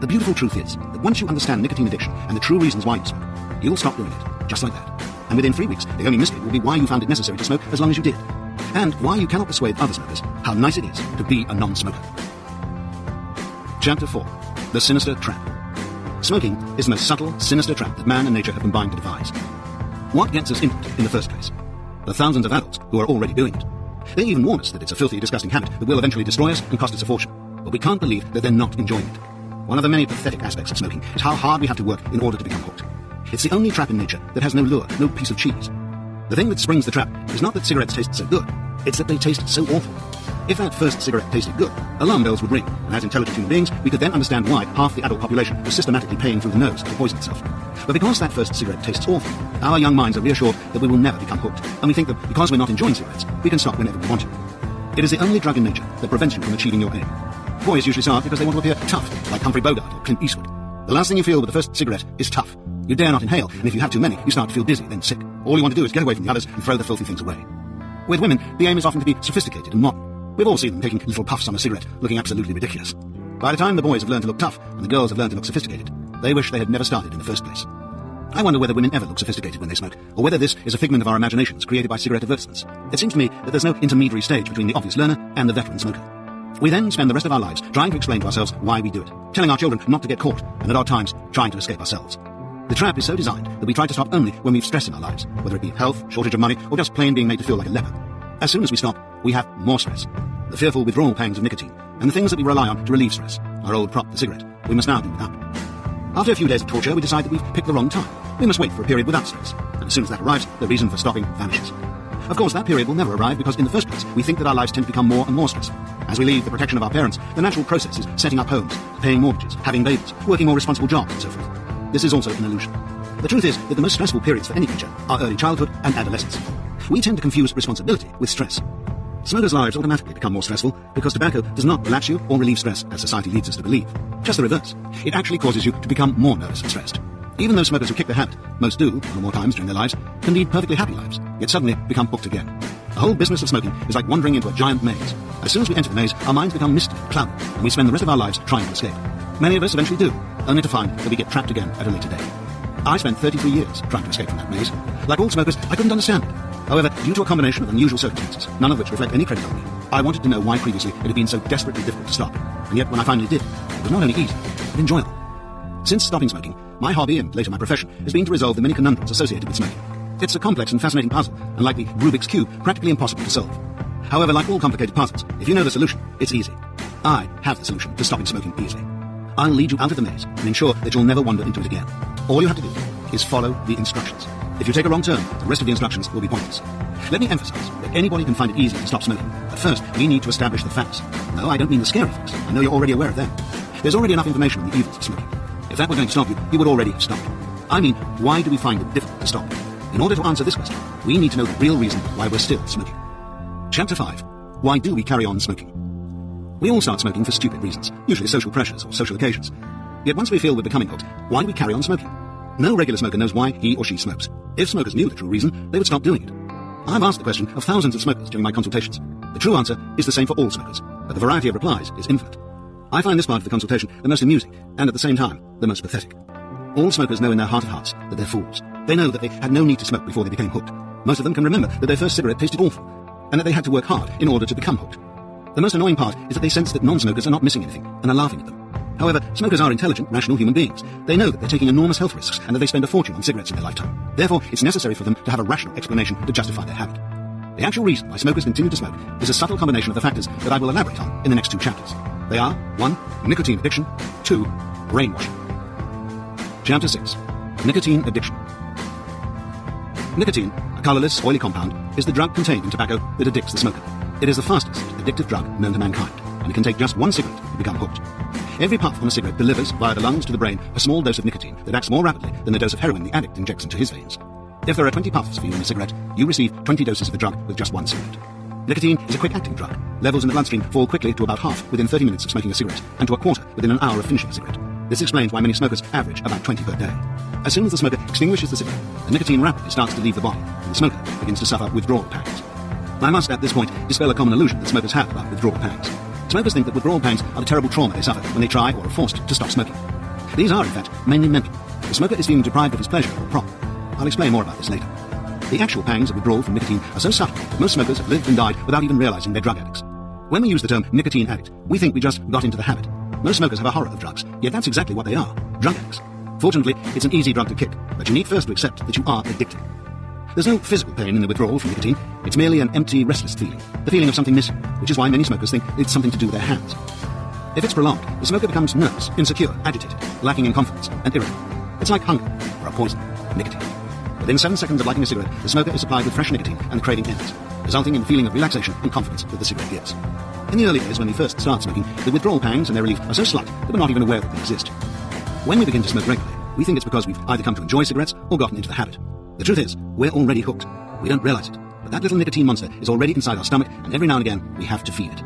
[SPEAKER 1] The beautiful truth is that once you understand nicotine addiction and the true reasons why you smoke, you'll stop doing it, just like that. And within 3 weeks, the only mystery will be why you found it necessary to smoke as long as you did, and why you cannot persuade other smokers how nice it is to be a non-smoker. Chapter 4. The Sinister Trap. Smoking is the most subtle, sinister trap that man and nature have combined to devise. What gets us into it in the first place? The thousands of adults who are already doing it. They even warn us that it's a filthy, disgusting habit that will eventually destroy us and cost us a fortune. But we can't believe that they're not enjoying it. One of the many pathetic aspects of smoking is how hard we have to work in order to become hooked. It's the only trap in nature that has no lure, no piece of cheese. The thing that springs the trap is not that cigarettes taste so good, it's that they taste so awful. If that first cigarette tasted good, alarm bells would ring, and as intelligent human beings, we could then understand why half the adult population was systematically paying through the nose to poison itself. But because that first cigarette tastes awful, our young minds are reassured that we will never become hooked, and we think that because we're not enjoying cigarettes, we can stop whenever we want to. It is the only drug in nature that prevents you from achieving your aim. Boys usually start because they want to appear tough, like Humphrey Bogart or Clint Eastwood. The last thing you feel with the first cigarette is tough. You dare not inhale, and if you have too many, you start to feel dizzy, then sick. All you want to do is get away from the others and throw the filthy things away. With women, the aim is often to be sophisticated and modern. We've all seen them taking little puffs on a cigarette, looking absolutely ridiculous. By the time the boys have learned to look tough, and the girls have learned to look sophisticated, they wish they had never started in the first place. I wonder whether women ever look sophisticated when they smoke, or whether this is a figment of our imaginations created by cigarette advertisements. It seems to me that there's no intermediary stage between the obvious learner and the veteran smoker. We then spend the rest of our lives trying to explain to ourselves why we do it, telling our children not to get caught, and at odd times, trying to escape ourselves. The trap is so designed that we try to stop only when we've stress in our lives, whether it be health, shortage of money, or just plain being made to feel like a leper. As soon as we stop, we have more stress. The fearful withdrawal pangs of nicotine, and the things that we rely on to relieve stress. Our old prop, the cigarette, we must now do without. After a few days of torture, we decide that we've picked the wrong time. We must wait for a period without stress. And As soon as that arrives, the reason for stopping vanishes. Of course, that period will never arrive because, in the first place, we think that our lives tend to become more and more stressful. As we leave the protection of our parents, the natural process is setting up homes, paying mortgages, having babies, working more responsible jobs, and so forth. This is also an illusion. The truth is that the most stressful periods for any creature are early childhood and adolescence. We tend to confuse responsibility with stress. Smokers' lives automatically become more stressful because tobacco does not relax you or relieve stress as society leads us to believe. Just the reverse. It actually causes you to become more nervous and stressed. Even those smokers who kick the habit, most do, one or more times during their lives, can lead perfectly happy lives, yet suddenly become hooked again. The whole business of smoking is like wandering into a giant maze. As soon as we enter the maze, our minds become misty and cloudy, and we spend the rest of our lives trying to escape. Many of us eventually do, only to find that we get trapped again at a later date. I spent 33 years trying to escape from that maze. Like all smokers, I couldn't understand it. However, due to a combination of unusual circumstances, none of which reflect any credit on me, I wanted to know why previously it had been so desperately difficult to stop. And yet, when I finally did, it was not only easy, but enjoyable. Since stopping smoking, my hobby, and later my profession, has been to resolve the many conundrums associated with smoking. It's a complex and fascinating puzzle, and like the Rubik's Cube, practically impossible to solve. However, like all complicated puzzles, if you know the solution, it's easy. I have the solution to stopping smoking easily. I'll lead you out of the maze and ensure that you'll never wander into it again. All you have to do is follow the instructions. If you take a wrong turn, the rest of the instructions will be pointless. Let me emphasize that anybody can find it easy to stop smoking. But first, we need to establish the facts. No, I don't mean the scary facts. I know you're already aware of them. There's already enough information on the evils of smoking. If that were going to stop you, you would already have stopped. I mean, why do we find it difficult to stop? In order to answer this question, we need to know the real reason why we're still smoking. Chapter 5. Why do we carry on smoking? We all start smoking for stupid reasons, usually social pressures or social occasions. Yet once we feel we're becoming hooked, why do we carry on smoking? No regular smoker knows why he or she smokes. If smokers knew the true reason, they would stop doing it. I've asked the question of thousands of smokers during my consultations. The true answer is the same for all smokers, but the variety of replies is infinite. I find this part of the consultation the most amusing, and at the same time, the most pathetic. All smokers know in their heart of hearts that they're fools. They know that they had no need to smoke before they became hooked. Most of them can remember that their first cigarette tasted awful, and that they had to work hard in order to become hooked. The most annoying part is that they sense that non-smokers are not missing anything, and are laughing at them. However, smokers are intelligent, rational human beings. They know that they're taking enormous health risks, and that they spend a fortune on cigarettes in their lifetime. Therefore, it's necessary for them to have a rational explanation to justify their habit. The actual reason why smokers continue to smoke is a subtle combination of the factors that I will elaborate on in the next two chapters. They are 1. Nicotine addiction, 2. Brainwashing. Chapter 6. Nicotine addiction. Nicotine, a colorless, oily compound, is the drug contained in tobacco that addicts the smoker. It is the fastest addictive drug known to mankind, and it can take just one cigarette to become hooked. Every puff on a cigarette delivers, via the lungs to the brain, a small dose of nicotine that acts more rapidly than the dose of heroin the addict injects into his veins. If there are 20 puffs for you in a cigarette, you receive 20 doses of the drug with just one cigarette. Nicotine is a quick-acting drug. Levels in the bloodstream fall quickly to about half within 30 minutes of smoking a cigarette, and to a quarter within an hour of finishing a cigarette. This explains why many smokers average about 20 per day. As soon as the smoker extinguishes the cigarette, the nicotine rapidly starts to leave the body, and the smoker begins to suffer withdrawal pangs. I must at this point dispel a common illusion that smokers have about withdrawal pangs. Smokers think that withdrawal pangs are the terrible trauma they suffer when they try or are forced to stop smoking. These are, in fact, mainly mental. The smoker is feeling deprived of his pleasure or a problem. I'll explain more about this later. The actual pangs of withdrawal from nicotine are so subtle that most smokers have lived and died without even realizing they're drug addicts. When we use the term nicotine addict, we think we just got into the habit. Most smokers have a horror of drugs, yet that's exactly what they are, drug addicts. Fortunately, it's an easy drug to kick, but you need first to accept that you are addicted. There's no physical pain in the withdrawal from nicotine. It's merely an empty, restless feeling, the feeling of something missing, which is why many smokers think it's something to do with their hands. If it's prolonged, the smoker becomes nervous, insecure, agitated, lacking in confidence, and irritable. It's like hunger, or a poison, nicotine. Within 7 seconds of lighting a cigarette, the smoker is supplied with fresh nicotine and the craving ends, resulting in a feeling of relaxation and confidence that the cigarette gives. In the early days when we first start smoking, the withdrawal pangs and their relief are so slight that we're not even aware that they exist. When we begin to smoke regularly, we think it's because we've either come to enjoy cigarettes or gotten into the habit. The truth is, we're already hooked. We don't realize it, but that little nicotine monster is already inside our stomach, and every now and again, we have to feed it.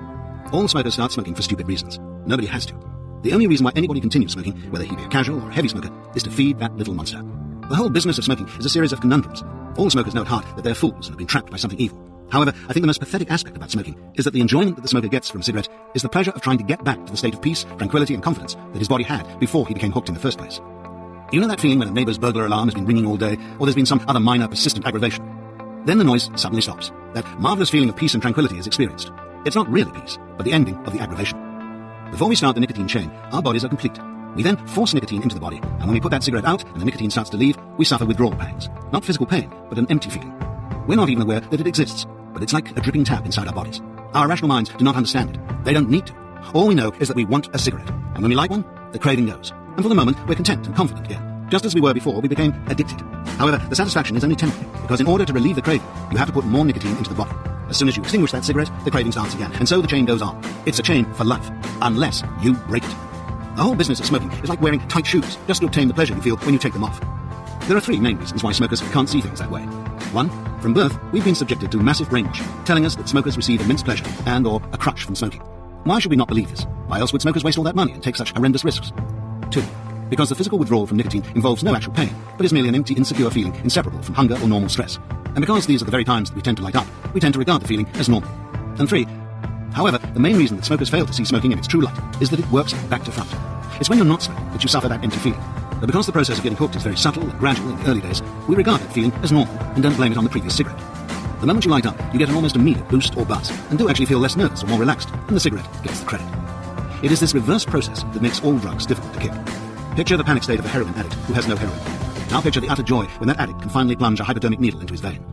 [SPEAKER 1] All smokers start smoking for stupid reasons. Nobody has to. The only reason why anybody continues smoking, whether he be a casual or a heavy smoker, is to feed that little monster. The whole business of smoking is a series of conundrums. All smokers know at heart that they're fools and have been trapped by something evil. However, I think the most pathetic aspect about smoking is that the enjoyment that the smoker gets from a cigarette is the pleasure of trying to get back to the state of peace, tranquility, and confidence that his body had before he became hooked in the first place. You know that feeling when a neighbor's burglar alarm has been ringing all day, or there's been some other minor persistent aggravation? Then the noise suddenly stops. That marvelous feeling of peace and tranquility is experienced. It's not really peace, but the ending of the aggravation. Before we start the nicotine chain, our bodies are complete. We then force nicotine into the body, and when we put that cigarette out and the nicotine starts to leave, we suffer withdrawal pangs. Not physical pain, but an empty feeling. We're not even aware that it exists, but it's like a dripping tap inside our bodies. Our rational minds do not understand it. They don't need to. All we know is that we want a cigarette, and when we light one, the craving goes. And for the moment, we're content and confident again, Just as we were before, we became addicted. However, the satisfaction is only temporary, because in order to relieve the craving, you have to put more nicotine into the body. As soon as you extinguish that cigarette, the craving starts again, and so the chain goes on. It's a chain for life, unless you break it. The whole business of smoking is like wearing tight shoes, just to obtain the pleasure you feel when you take them off. There are three main reasons why smokers can't see things that way. 1. From birth, we've been subjected to massive brainwashing, telling us that smokers receive immense pleasure and or a crutch from smoking. Why should we not believe this? Why else would smokers waste all that money and take such horrendous risks? 2. Because the physical withdrawal from nicotine involves no actual pain, but is merely an empty, insecure feeling inseparable from hunger or normal stress. And because these are the very times that we tend to light up, we tend to regard the feeling as normal. And 3. However, the main reason that smokers fail to see smoking in its true light is that it works back to front. It's when you're not smoking that you suffer that empty feeling. But because the process of getting hooked is very subtle and gradual in the early days, we regard that feeling as normal and don't blame it on the previous cigarette. The moment you light up, you get an almost immediate boost or buzz, and do actually feel less nervous or more relaxed, and the cigarette gets the credit. It is this reverse process that makes all drugs difficult to kick. Picture the panic state of a heroin addict who has no heroin. Now picture the utter joy when that addict can finally plunge a hypodermic needle into his vein.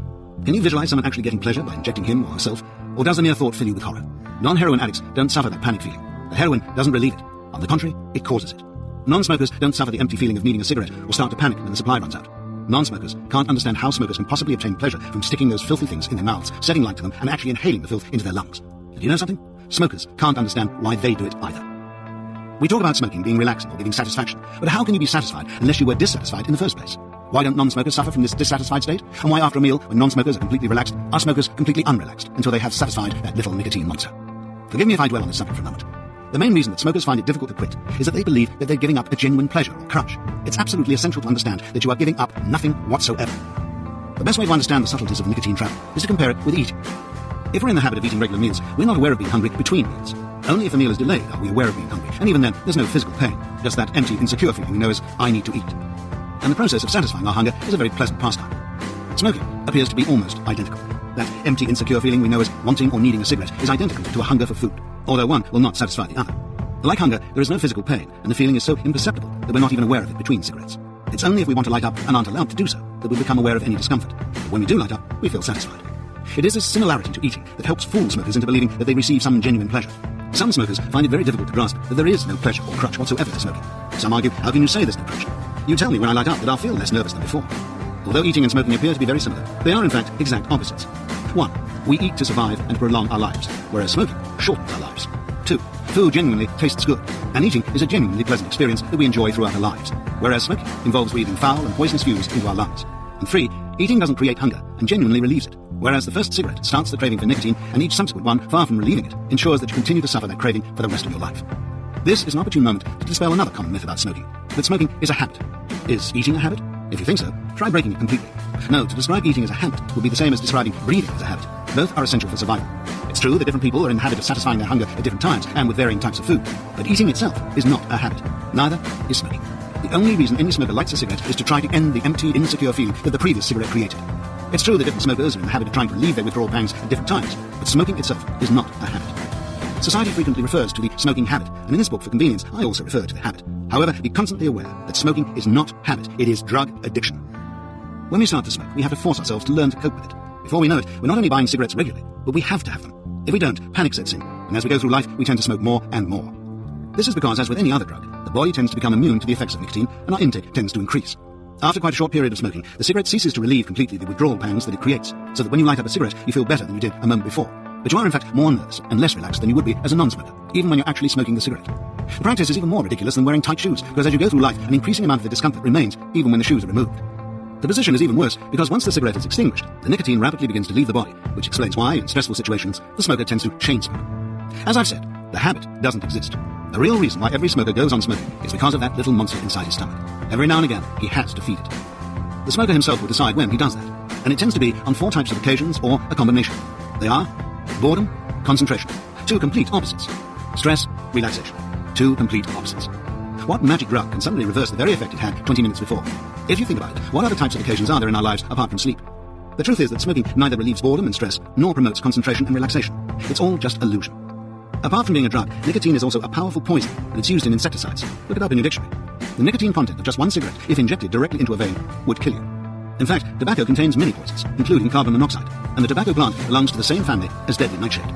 [SPEAKER 1] Can you visualize someone actually getting pleasure by injecting him or herself, or does the mere thought fill you with horror? Non-heroin addicts don't suffer that panic feeling. The heroin doesn't relieve it. On the contrary, it causes it. Non-smokers don't suffer the empty feeling of needing a cigarette or start to panic when the supply runs out. Non-smokers can't understand how smokers can possibly obtain pleasure from sticking those filthy things in their mouths, setting light to them, and actually inhaling the filth into their lungs. And you know something? Smokers can't understand why they do it either. We talk about smoking being relaxing or giving satisfaction, but how can you be satisfied unless you were dissatisfied in the first place? Why don't non-smokers suffer from this dissatisfied state? And why after a meal, when non-smokers are completely relaxed, are smokers completely unrelaxed until they have satisfied that little nicotine monster? Forgive me if I dwell on this subject for a moment. The main reason that smokers find it difficult to quit is that they believe that they're giving up a genuine pleasure or crutch. It's absolutely essential to understand that you are giving up nothing whatsoever. The best way to understand the subtleties of the nicotine trap is to compare it with eating. If we're in the habit of eating regular meals, we're not aware of being hungry between meals. Only if a meal is delayed are we aware of being hungry, and even then, there's no physical pain, just that empty, insecure feeling we know as, I need to eat. And the process of satisfying our hunger is a very pleasant pastime. Smoking appears to be almost identical. That empty, insecure feeling we know as wanting or needing a cigarette is identical to a hunger for food, although one will not satisfy the other. Like hunger, there is no physical pain, and the feeling is so imperceptible that we're not even aware of it between cigarettes. It's only if we want to light up and aren't allowed to do so that we become aware of any discomfort. But when we do light up, we feel satisfied. It is this similarity to eating that helps fool smokers into believing that they receive some genuine pleasure. Some smokers find it very difficult to grasp that there is no pleasure or crutch whatsoever to smoking. Some argue, how can you say there's no crutch? You tell me when I light up that I'll feel less nervous than before. Although eating and smoking appear to be very similar, they are in fact exact opposites. 1. We eat to survive and prolong our lives, whereas smoking shortens our lives. 2. Food genuinely tastes good, and eating is a genuinely pleasant experience that we enjoy throughout our lives, whereas smoking involves breathing foul and poisonous fumes into our lungs. And 3. Eating doesn't create hunger and genuinely relieves it, whereas the first cigarette starts the craving for nicotine, and each subsequent one, far from relieving it, ensures that you continue to suffer that craving for the rest of your life. This is an opportune moment to dispel another common myth about smoking, that smoking is a habit. Is eating a habit? If you think so, try breaking it completely. No, to describe eating as a habit would be the same as describing breathing as a habit. Both are essential for survival. It's true that different people are in the habit of satisfying their hunger at different times and with varying types of food, but eating itself is not a habit. Neither is smoking. The only reason any smoker lights a cigarette is to try to end the empty, insecure feeling that the previous cigarette created. It's true that different smokers are in the habit of trying to relieve their withdrawal pangs at different times, but smoking itself is not a habit. Society frequently refers to the smoking habit, and in this book, for convenience, I also refer to the habit. However, be constantly aware that smoking is not habit, it is drug addiction. When we start to smoke, we have to force ourselves to learn to cope with it. Before we know it, we're not only buying cigarettes regularly, but we have to have them. If we don't, panic sets in, and as we go through life, we tend to smoke more and more. This is because, as with any other drug, the body tends to become immune to the effects of nicotine, and our intake tends to increase. After quite a short period of smoking, the cigarette ceases to relieve completely the withdrawal pangs that it creates, so that when you light up a cigarette, you feel better than you did a moment before. But you are in fact more nervous and less relaxed than you would be as a non-smoker, even when you're actually smoking the cigarette. The practice is even more ridiculous than wearing tight shoes, because as you go through life, an increasing amount of the discomfort remains, even when the shoes are removed. The position is even worse, because once the cigarette is extinguished, the nicotine rapidly begins to leave the body, which explains why, in stressful situations, the smoker tends to chain smoke. As I've said, the habit doesn't exist. The real reason why every smoker goes on smoking is because of that little monster inside his stomach. Every now and again, he has to feed it. The smoker himself will decide when he does that, and it tends to be on 4 types of occasions or a combination. They are boredom, concentration, 2 complete opposites. Stress, relaxation, 2 complete opposites. What magic drug can suddenly reverse the very effect it had 20 minutes before? If you think about it, what other types of occasions are there in our lives apart from sleep? The truth is that smoking neither relieves boredom and stress, nor promotes concentration and relaxation. It's all just illusion. Apart from being a drug, nicotine is also a powerful poison, and it's used in insecticides. Look it up in your dictionary. The nicotine content of just one cigarette, if injected directly into a vein, would kill you. In fact, tobacco contains many poisons, including carbon monoxide, and the tobacco plant belongs to the same family as deadly nightshade.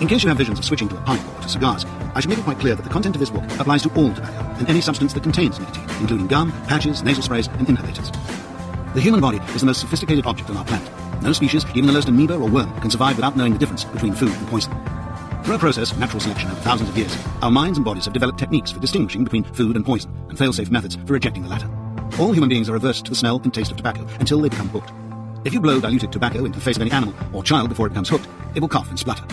[SPEAKER 1] In case you have visions of switching to a pipe or to cigars, I should make it quite clear that the content of this book applies to all tobacco and any substance that contains nicotine, including gum, patches, nasal sprays, and inhalators. The human body is the most sophisticated object on our planet. No species, even the lowest amoeba or worm, can survive without knowing the difference between food and poison. Through a process of natural selection over thousands of years, our minds and bodies have developed techniques for distinguishing between food and poison, and fail-safe methods for rejecting the latter. All human beings are averse to the smell and taste of tobacco until they become hooked. If you blow diluted tobacco into the face of any animal or child before it becomes hooked, it will cough and splutter.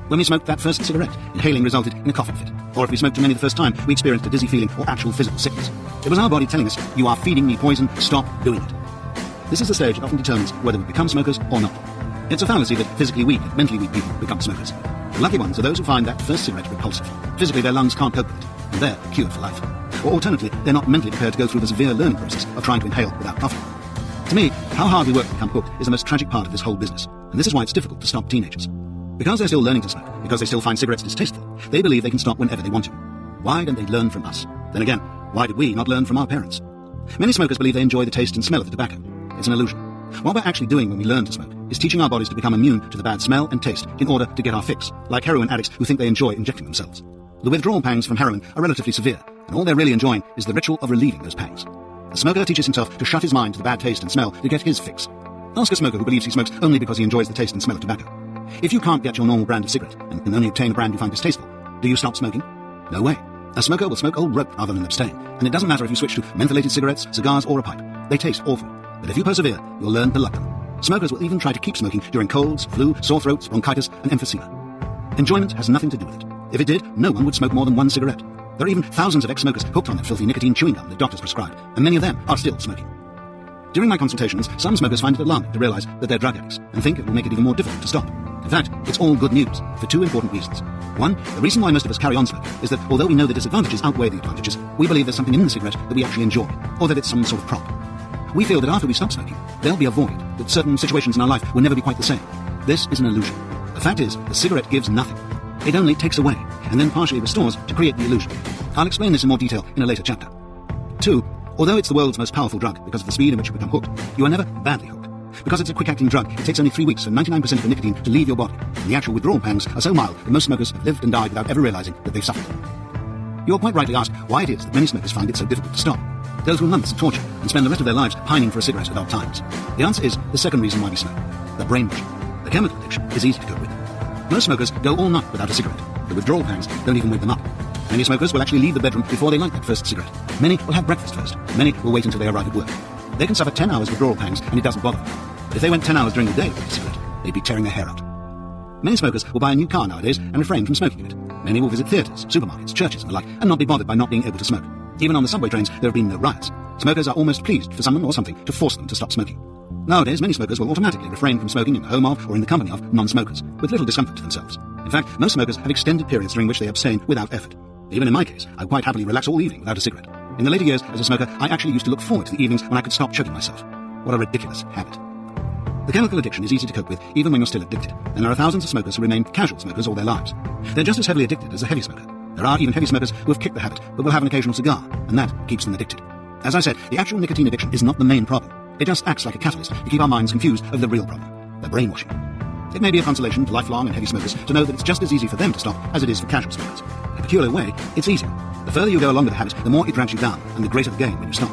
[SPEAKER 1] When we smoked that first cigarette, inhaling resulted in a coughing fit. Or if we smoked too many the first time, we experienced a dizzy feeling or actual physical sickness. It was our body telling us, "You are feeding me poison, stop doing it." This is the stage that often determines whether we become smokers or not. It's a fallacy that physically weak and mentally weak people become smokers. The lucky ones are those who find that first cigarette repulsive. Physically, their lungs can't cope with it, and they're cured for life. Or alternatively, they're not mentally prepared to go through the severe learning process of trying to inhale without coughing. To me, how hard we work to become hooked is the most tragic part of this whole business, and this is why it's difficult to stop teenagers. Because they're still learning to smoke, because they still find cigarettes distasteful, they believe they can stop whenever they want to. Why don't they learn from us? Then again, why did we not learn from our parents? Many smokers believe they enjoy the taste and smell of the tobacco. It's an illusion. What we're actually doing when we learn to smoke is teaching our bodies to become immune to the bad smell and taste in order to get our fix, like heroin addicts who think they enjoy injecting themselves. The withdrawal pangs from heroin are relatively severe, and all they're really enjoying is the ritual of relieving those pangs. The smoker teaches himself to shut his mind to the bad taste and smell to get his fix. Ask a smoker who believes he smokes only because he enjoys the taste and smell of tobacco. If you can't get your normal brand of cigarette and can only obtain a brand you find distasteful, do you stop smoking? No way. A smoker will smoke old rope rather than abstain, and it doesn't matter if you switch to mentholated cigarettes, cigars, or a pipe. They taste awful, but if you persevere, you'll learn to love them. Smokers will even try to keep smoking during colds, flu, sore throats, bronchitis, and emphysema. Enjoyment has nothing to do with it. If it did, no one would smoke more than one cigarette. There are even thousands of ex-smokers hooked on that filthy nicotine chewing gum that doctors prescribe, and many of them are still smoking. During my consultations, some smokers find it alarming to realize that they're drug addicts and think it will make it even more difficult to stop. In fact, it's all good news for two important reasons. One, the reason why most of us carry on smoking is that although we know the disadvantages outweigh the advantages, we believe there's something in the cigarette that we actually enjoy, or that it's some sort of prop. We feel that after we stop smoking, there'll be a void, that certain situations in our life will never be quite the same. This is an illusion. The fact is, the cigarette gives nothing. It only takes away, and then partially restores to create the illusion. I'll explain this in more detail in a later chapter. 2. Although it's the world's most powerful drug because of the speed in which you become hooked, you are never badly hooked. Because it's a quick-acting drug, it takes only 3 weeks for 99% of the nicotine to leave your body, and the actual withdrawal pangs are so mild that most smokers have lived and died without ever realizing that they've suffered. You'll quite rightly ask why it is that many smokers find it so difficult to stop. Go through months of torture and spend the rest of their lives pining for a cigarette at odd times. The answer is the second reason why we smoke: the brainwashing. The chemical addiction is easy to cope with. Most smokers go all night without a cigarette. The withdrawal pangs don't even wake them up. Many smokers will actually leave the bedroom before they light that first cigarette. Many will have breakfast first. Many will wait until they arrive at work. They can suffer 10 hours withdrawal pangs and it doesn't bother them. But if they went 10 hours during the day with a cigarette, they'd be tearing their hair out. Many smokers will buy a new car nowadays and refrain from smoking in it. Many will visit theatres, supermarkets, churches and the like, and not be bothered by not being able to smoke. Even on the subway trains, there have been no riots. Smokers are almost pleased for someone or something to force them to stop smoking. Nowadays, many smokers will automatically refrain from smoking in the home of or in the company of non-smokers, with little discomfort to themselves. In fact, most smokers have extended periods during which they abstain without effort. Even in my case, I quite happily relax all evening without a cigarette. In the later years, as a smoker, I actually used to look forward to the evenings when I could stop choking myself. What a ridiculous habit. The chemical addiction is easy to cope with, even when you're still addicted, and there are thousands of smokers who remain casual smokers all their lives. They're just as heavily addicted as a heavy smoker. There are even heavy smokers who have kicked the habit, but will have an occasional cigar, and that keeps them addicted. As I said, the actual nicotine addiction is not the main problem. It just acts like a catalyst to keep our minds confused over the real problem: the brainwashing. It may be a consolation to lifelong and heavy smokers to know that it's just as easy for them to stop as it is for casual smokers. In a peculiar way, it's easier. The further you go along with the habit, the more it drags you down, and the greater the gain when you stop.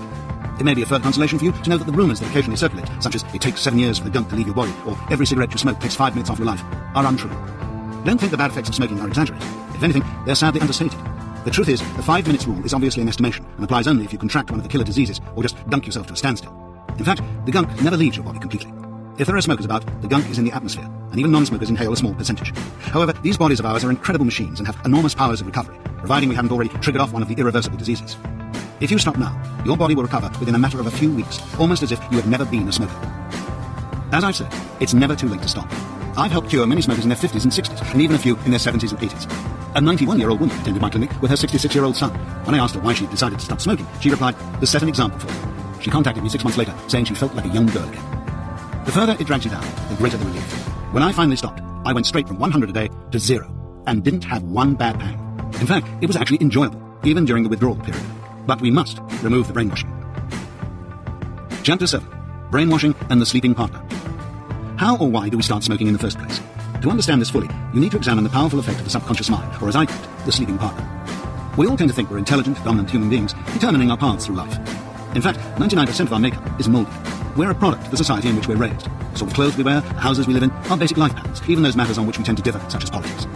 [SPEAKER 1] It may be a further consolation for you to know that the rumours that occasionally circulate, such as it takes 7 years for the gunk to leave your body, or every cigarette you smoke takes 5 minutes off your life, are untrue. Don't think the bad effects of smoking are exaggerated. If anything, they're sadly understated. The truth is, the 5 minutes rule is obviously an estimation, and applies only if you contract one of the killer diseases, or just dunk yourself to a standstill. In fact, the gunk never leaves your body completely. If there are smokers about, the gunk is in the atmosphere, and even non-smokers inhale a small percentage. However, these bodies of ours are incredible machines and have enormous powers of recovery, providing we haven't already triggered off one of the irreversible diseases. If you stop now, your body will recover within a matter of a few weeks, almost as if you had never been a smoker. As I've said, it's never too late to stop. I've helped cure many smokers in their 50s and 60s, and even a few in their 70s and 80s. A 91-year-old woman attended my clinic with her 66-year-old son. When I asked her why she decided to stop smoking, she replied, "To set an example for me." She contacted me 6 months later, saying she felt like a young girl again. The further it drags you down, the greater the relief. When I finally stopped, I went straight from 100 a day to 0, and didn't have one bad pang. In fact, it was actually enjoyable, even during the withdrawal period. But we must remove the brainwashing. Chapter 7. Brainwashing and the Sleeping Partner. How or why do we start smoking in the first place? To understand this fully, you need to examine the powerful effect of the subconscious mind, or as I call it, the sleeping partner. We all tend to think we're intelligent, dominant human beings, determining our paths through life. In fact, 99% of our makeup is molded. We're a product of the society in which we're raised. The sort of clothes we wear, the houses we live in, our basic life patterns, even those matters on which we tend to differ, such as politics.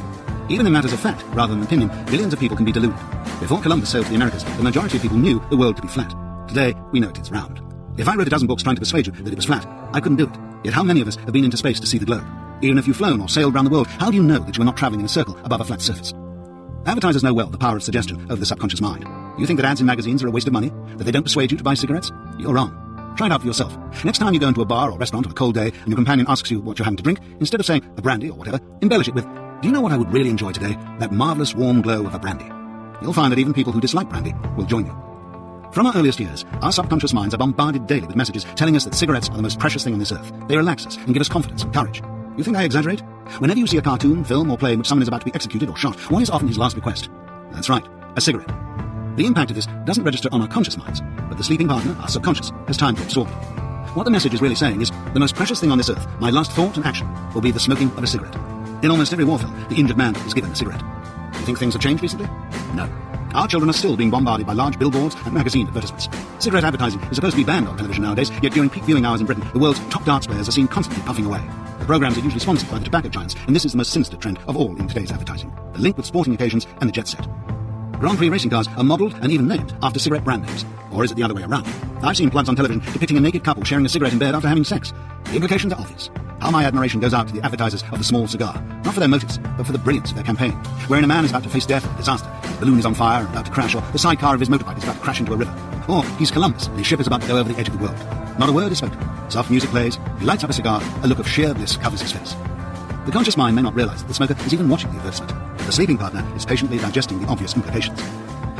[SPEAKER 1] Even in matters of fact, rather than opinion, billions of people can be deluded. Before Columbus sailed to the Americas, the majority of people knew the world to be flat. Today, we know it's round. If I wrote a dozen books trying to persuade you that it was flat, I couldn't do it. Yet how many of us have been into space to see the globe? Even if you've flown or sailed around the world, how do you know that you are not travelling in a circle above a flat surface? Advertisers know well the power of suggestion over the subconscious mind. You think that ads in magazines are a waste of money? That they don't persuade you to buy cigarettes? You're wrong. Try it out for yourself. Next time you go into a bar or restaurant on a cold day and your companion asks you what you're having to drink, instead of saying a brandy or whatever, embellish it with, do you know what I would really enjoy today? That marvellous warm glow of a brandy. You'll find that even people who dislike brandy will join you. From our earliest years, our subconscious minds are bombarded daily with messages telling us that cigarettes are the most precious thing on this earth. They relax us and give us confidence and courage. You think I exaggerate? Whenever you see a cartoon, film, or play in which someone is about to be executed or shot, what is often his last request? That's right, a cigarette. The impact of this doesn't register on our conscious minds, but the sleeping partner, our subconscious, has time to absorb it. What the message is really saying is, the most precious thing on this earth, my last thought and action, will be the smoking of a cigarette. In almost every war film, the injured man is given a cigarette. Do you think things have changed recently? No. Our children are still being bombarded by large billboards and magazine advertisements. Cigarette advertising is supposed to be banned on television nowadays, yet during peak viewing hours in Britain, the world's top darts players are seen constantly puffing away. The programs are usually sponsored by the tobacco giants, and this is the most sinister trend of all in today's advertising. The link with sporting occasions and the jet set. Grand Prix racing cars are modelled and even named after cigarette brand names. Or is it the other way around? I've seen plugs on television depicting a naked couple sharing a cigarette in bed after having sex. The implications are obvious. How my admiration goes out to the advertisers of the small cigar, not for their motives, but for the brilliance of their campaign. Wherein a man is about to face death or disaster, his balloon is on fire and about to crash, or the sidecar of his motorbike is about to crash into a river. Or he's Columbus and his ship is about to go over the edge of the world. Not a word is spoken. Soft music plays, he lights up a cigar, a look of sheer bliss covers his face. The conscious mind may not realise that the smoker is even watching the advertisement, but the sleeping partner is patiently digesting the obvious implications.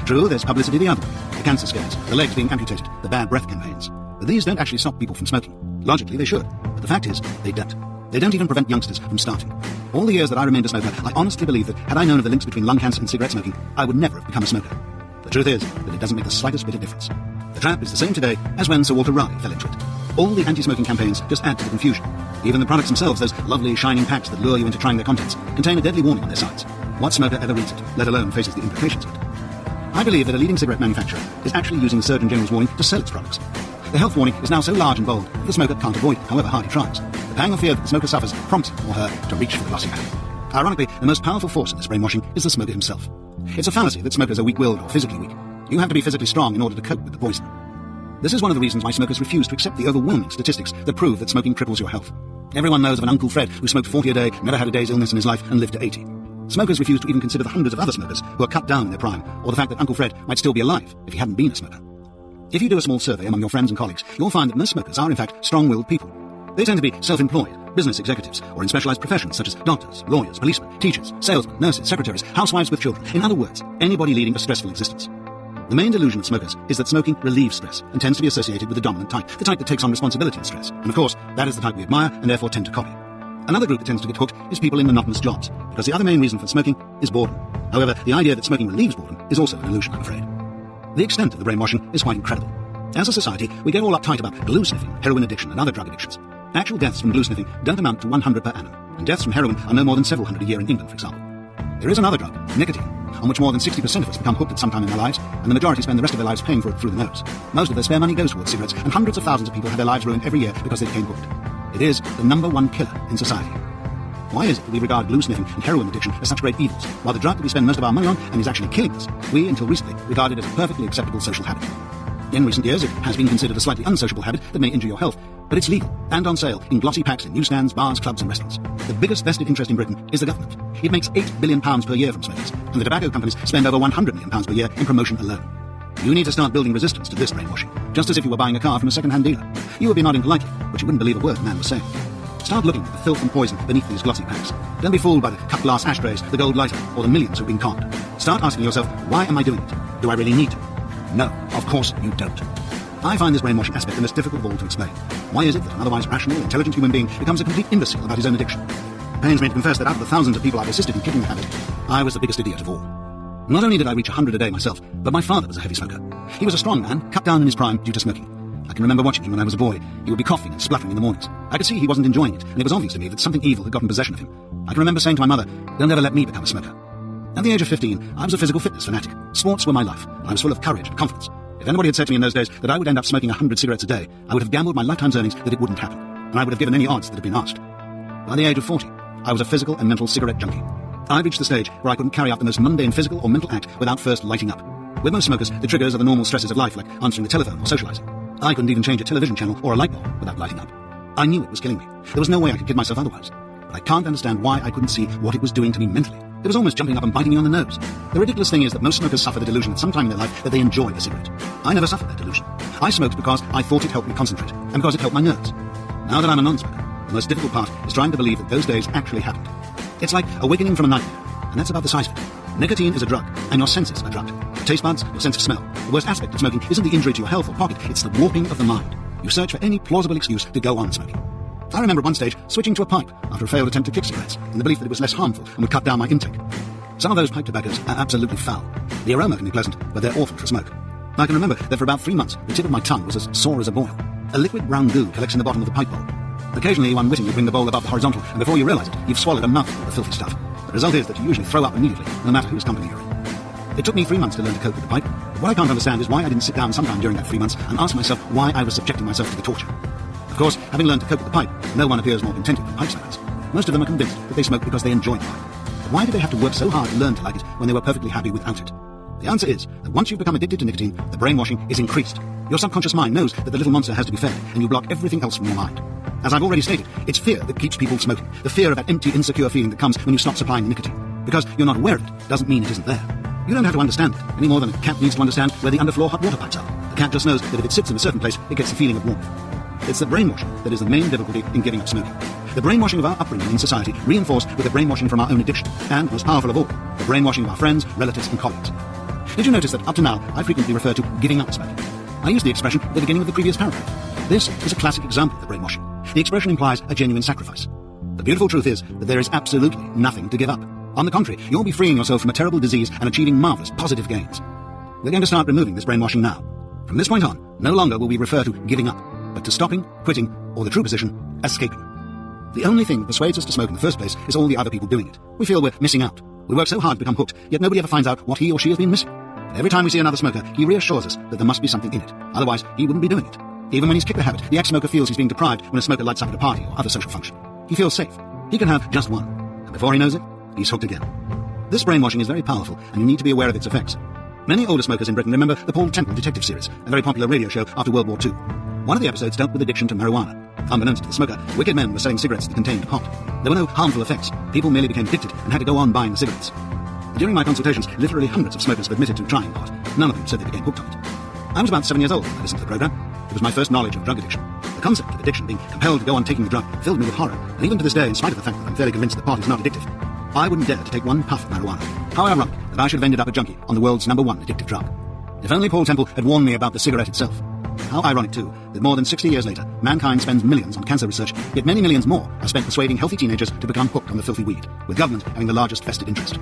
[SPEAKER 1] True, there's publicity the other way, the cancer scares, the legs being amputated, the bad breath campaigns. But these don't actually stop people from smoking. Logically, they should. But the fact is, they don't. They don't even prevent youngsters from starting. All the years that I remained a smoker, I honestly believe that had I known of the links between lung cancer and cigarette smoking, I would never have become a smoker. The truth is that it doesn't make the slightest bit of difference. The trap is the same today as when Sir Walter Raleigh fell into it. All the anti-smoking campaigns just add to the confusion. Even the products themselves, those lovely shining packs that lure you into trying their contents, contain a deadly warning on their sides. What smoker ever reads it, let alone faces the implications of it? I believe that a leading cigarette manufacturer is actually using the Surgeon General's warning to sell its products. The health warning is now so large and bold that the smoker can't avoid it, however hard he tries. The pang of fear that the smoker suffers prompts him or her to reach for the glossy pack. Ironically, the most powerful force in this brainwashing is the smoker himself. It's a fallacy that smokers are weak-willed or physically weak. You have to be physically strong in order to cope with the poison. This is one of the reasons why smokers refuse to accept the overwhelming statistics that prove that smoking cripples your health. Everyone knows of an Uncle Fred who smoked 40 a day, never had a day's illness in his life, and lived to 80. Smokers refuse to even consider the hundreds of other smokers who are cut down in their prime, or the fact that Uncle Fred might still be alive if he hadn't been a smoker. If you do a small survey among your friends and colleagues, you'll find that most smokers are in fact strong-willed people. They tend to be self-employed, business executives, or in specialized professions such as doctors, lawyers, policemen, teachers, salesmen, nurses, secretaries, housewives with children. In other words, anybody leading a stressful existence. The main delusion of smokers is that smoking relieves stress and tends to be associated with the dominant type, the type that takes on responsibility and stress. And of course, that is the type we admire and therefore tend to copy. Another group that tends to get hooked is people in monotonous jobs, because the other main reason for smoking is boredom. However, the idea that smoking relieves boredom is also an illusion, I'm afraid. The extent of the brainwashing is quite incredible. As a society, we get all uptight about glue sniffing, heroin addiction, and other drug addictions. Actual deaths from glue sniffing don't amount to 100 per annum, and deaths from heroin are no more than several hundred a year in England, for example. There is another drug, nicotine, on which more than 60% of us become hooked at some time in their lives, and the majority spend the rest of their lives paying for it through the nose. Most of their spare money goes towards cigarettes, and hundreds of thousands of people have their lives ruined every year because they became hooked. It is the #1 killer in society. Why is it that we regard glue sniffing and heroin addiction as such great evils, while the drug that we spend most of our money on and is actually killing us, we, until recently, regarded as a perfectly acceptable social habit? In recent years, it has been considered a slightly unsociable habit that may injure your health, but it's legal and on sale in glossy packs in newsstands, bars, clubs and restaurants. The biggest vested interest in Britain is the government. It makes £8 billion per year from smokers, and the tobacco companies spend over £100 million per year in promotion alone. You need to start building resistance to this brainwashing, just as if you were buying a car from a second-hand dealer. You would be nodding politely, but you wouldn't believe a word the man was saying. Start looking at the filth and poison beneath these glossy packs. Don't be fooled by the cut glass ashtrays, the gold lighter, or the millions who've been conned. Start asking yourself, why am I doing it? Do I really need to? No, of course you don't. I find this brainwashing aspect the most difficult of all to explain. Why is it that an otherwise rational, intelligent human being becomes a complete imbecile about his own addiction? It pains me to confess that out of the thousands of people I've assisted in kicking the habit, I was the biggest idiot of all. Not only did I reach 100 a day myself, but my father was a heavy smoker. He was a strong man, cut down in his prime due to smoking. I can remember watching him when I was a boy. He would be coughing and spluttering in the mornings. I could see he wasn't enjoying it, and it was obvious to me that something evil had gotten possession of him. I can remember saying to my mother, "Don't ever let me become a smoker." At the age of 15, I was a physical fitness fanatic. Sports were my life, and I was full of courage and confidence. If anybody had said to me in those days that I would end up smoking 100 cigarettes a day, I would have gambled my lifetime's earnings that it wouldn't happen, and I would have given any odds that had been asked. By the age of 40, I was a physical and mental cigarette junkie. I reached the stage where I couldn't carry out the most mundane physical or mental act without first lighting up. With most smokers, the triggers are the normal stresses of life, like answering the telephone or socializing. I couldn't even change a television channel or a light bulb without lighting up. I knew it was killing me. There was no way I could kid myself otherwise. But I can't understand why I couldn't see what it was doing to me mentally. It was almost jumping up and biting me on the nose. The ridiculous thing is that most smokers suffer the delusion at some time in their life that they enjoy a cigarette. I never suffered that delusion. I smoked because I thought it helped me concentrate, and because it helped my nerves. Now that I'm a non-smoker, the most difficult part is trying to believe that those days actually happened. It's like awakening from a nightmare, and that's about the size of it. Nicotine is a drug, and your senses are drugged. Your taste buds, your sense of smell. The worst aspect of smoking isn't the injury to your health or pocket, it's the warping of the mind. You search for any plausible excuse to go on smoking. I remember at one stage switching to a pipe after a failed attempt to kick cigarettes, in the belief that it was less harmful and would cut down my intake. Some of those pipe tobaccos are absolutely foul. The aroma can be pleasant, but they're awful for smoke. I can remember that for about 3 months, the tip of my tongue was as sore as a boil. A liquid brown goo collects in the bottom of the pipe bowl. Occasionally you unwittingly bring the bowl above the horizontal, and before you realise it, you've swallowed a mouthful of the filthy stuff. The result is that you usually throw up immediately, no matter whose company you're in. It took me 3 months to learn to cope with the pipe, but what I can't understand is why I didn't sit down sometime during that 3 months and ask myself why I was subjecting myself to the torture. Of course, having learned to cope with the pipe, no one appears more contented than pipe smokers. Most of them are convinced that they smoke because they enjoy the pipe. But why did they have to work so hard to learn to like it when they were perfectly happy without it? The answer is that once you've become addicted to nicotine, the brainwashing is increased. Your subconscious mind knows that the little monster has to be fed, and you block everything else from your mind. As I've already stated, it's fear that keeps people smoking. The fear of that empty, insecure feeling that comes when you stop supplying nicotine. Because you're not aware of it doesn't mean it isn't there. You don't have to understand it, any more than a cat needs to understand where the underfloor hot water pipes are. The cat just knows that if it sits in a certain place, it gets a feeling of warmth. It's the brainwashing that is the main difficulty in giving up smoking. The brainwashing of our upbringing in society reinforced with the brainwashing from our own addiction, and, most powerful of all, the brainwashing of our friends, relatives and colleagues. Did you notice that up to now, I frequently refer to giving up smoking? I use the expression at the beginning of the previous paragraph. This is a classic example of the brainwashing. The expression implies a genuine sacrifice. The beautiful truth is that there is absolutely nothing to give up. On the contrary, you'll be freeing yourself from a terrible disease and achieving marvellous positive gains. We're going to start removing this brainwashing now. From this point on, no longer will we refer to giving up, but to stopping, quitting, or the true position, escaping. The only thing that persuades us to smoke in the first place is all the other people doing it. We feel we're missing out. We work so hard to become hooked, yet nobody ever finds out what he or she has been missing. But every time we see another smoker, he reassures us that there must be something in it. Otherwise, he wouldn't be doing it. Even when he's kicked the habit, the ex-smoker feels he's being deprived when a smoker lights up at a party or other social function. He feels safe. He can have just one. And before he knows it, he's hooked again. This brainwashing is very powerful, and you need to be aware of its effects. Many older smokers in Britain remember the Paul Temple detective series, a very popular radio show after World War II. One of the episodes dealt with addiction to marijuana. Unbeknownst to the smoker, wicked men were selling cigarettes that contained pot. There were no harmful effects. People merely became addicted and had to go on buying the cigarettes. During my consultations, literally hundreds of smokers have admitted to trying pot. None of them said they became hooked on it. I was about 7 years old when I listened to the program. It was my first knowledge of drug addiction. The concept of addiction, being compelled to go on taking the drug, filled me with horror, and even to this day, in spite of the fact that I'm fairly convinced that pot is not addictive, I wouldn't dare to take one puff of marijuana. How ironic that I should have ended up a junkie on the world's #1 addictive drug. If only Paul Temple had warned me about the cigarette itself. How ironic, too, that more than 60 years later, mankind spends millions on cancer research, yet many millions more are spent persuading healthy teenagers to become hooked on the filthy weed, with government having the largest vested interest.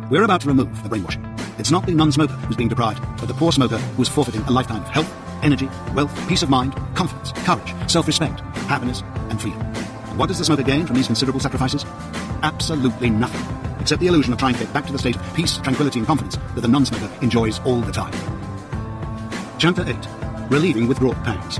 [SPEAKER 1] We're about to remove the brainwashing. It's not the non-smoker who's being deprived, but the poor smoker who's forfeiting a lifetime of health, energy, wealth, peace of mind, confidence, courage, self-respect, happiness, and freedom. And what does the smoker gain from these considerable sacrifices? Absolutely nothing, except the illusion of trying to get back to the state of peace, tranquility, and confidence that the non-smoker enjoys all the time. Chapter 8. Relieving withdrawal pangs.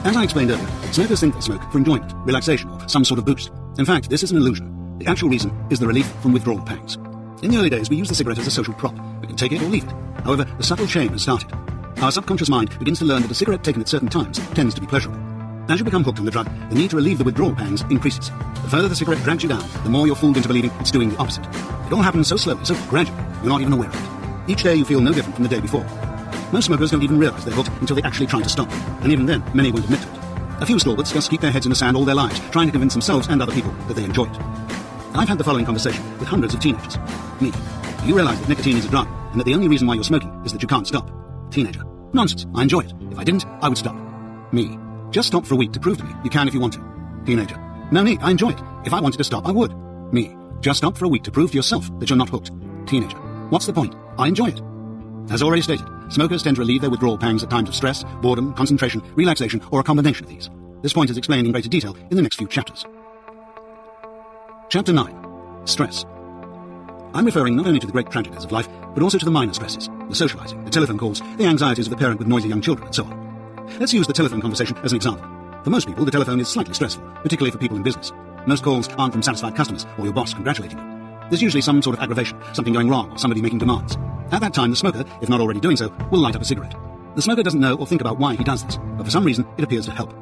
[SPEAKER 1] As I explained earlier, smokers think they smoke for enjoyment, relaxation, or some sort of boost. In fact, this is an illusion. The actual reason is the relief from withdrawal pangs. In the early days, we used the cigarette as a social prop. We can take it or leave it. However, the subtle shame has started. Our subconscious mind begins to learn that a cigarette taken at certain times tends to be pleasurable. As you become hooked on the drug, the need to relieve the withdrawal pangs increases. The further the cigarette drags you down, the more you're fooled into believing it's doing the opposite. It all happens so slowly, so gradually, you're not even aware of it. Each day you feel no different from the day before. Most smokers don't even realize they're hooked until they actually try to stop, and even then, many won't admit to it. A few stalwarts just keep their heads in the sand all their lives, trying to convince themselves and other people that they enjoy it. I've had the following conversation with hundreds of teenagers. Me. Do you realize that nicotine is a drug, and that the only reason why you're smoking is that you can't stop? Teenager. Nonsense. I enjoy it. If I didn't, I would stop. Me. Just stop for a week to prove to me you can if you want to. Teenager. No need. I enjoy it. If I wanted to stop, I would. Me. Just stop for a week to prove to yourself that you're not hooked. Teenager. What's the point? I enjoy it. As already stated, Smokers tend to relieve their withdrawal pangs at times of stress, boredom, concentration, relaxation, or a combination of these. This point is explained in greater detail in the next few chapters. Chapter 9. Stress. I'm referring not only to the great tragedies of life, but also to the minor stresses, the socializing, the telephone calls, the anxieties of the parent with noisy young children, and so on. Let's use the telephone conversation as an example. For most people, the telephone is slightly stressful, particularly for people in business. Most calls aren't from satisfied customers or your boss congratulating you. There's usually some sort of aggravation, something going wrong, or somebody making demands. At that time, the smoker, if not already doing so, will light up a cigarette. The smoker doesn't know or think about why he does this, but for some reason, it appears to help.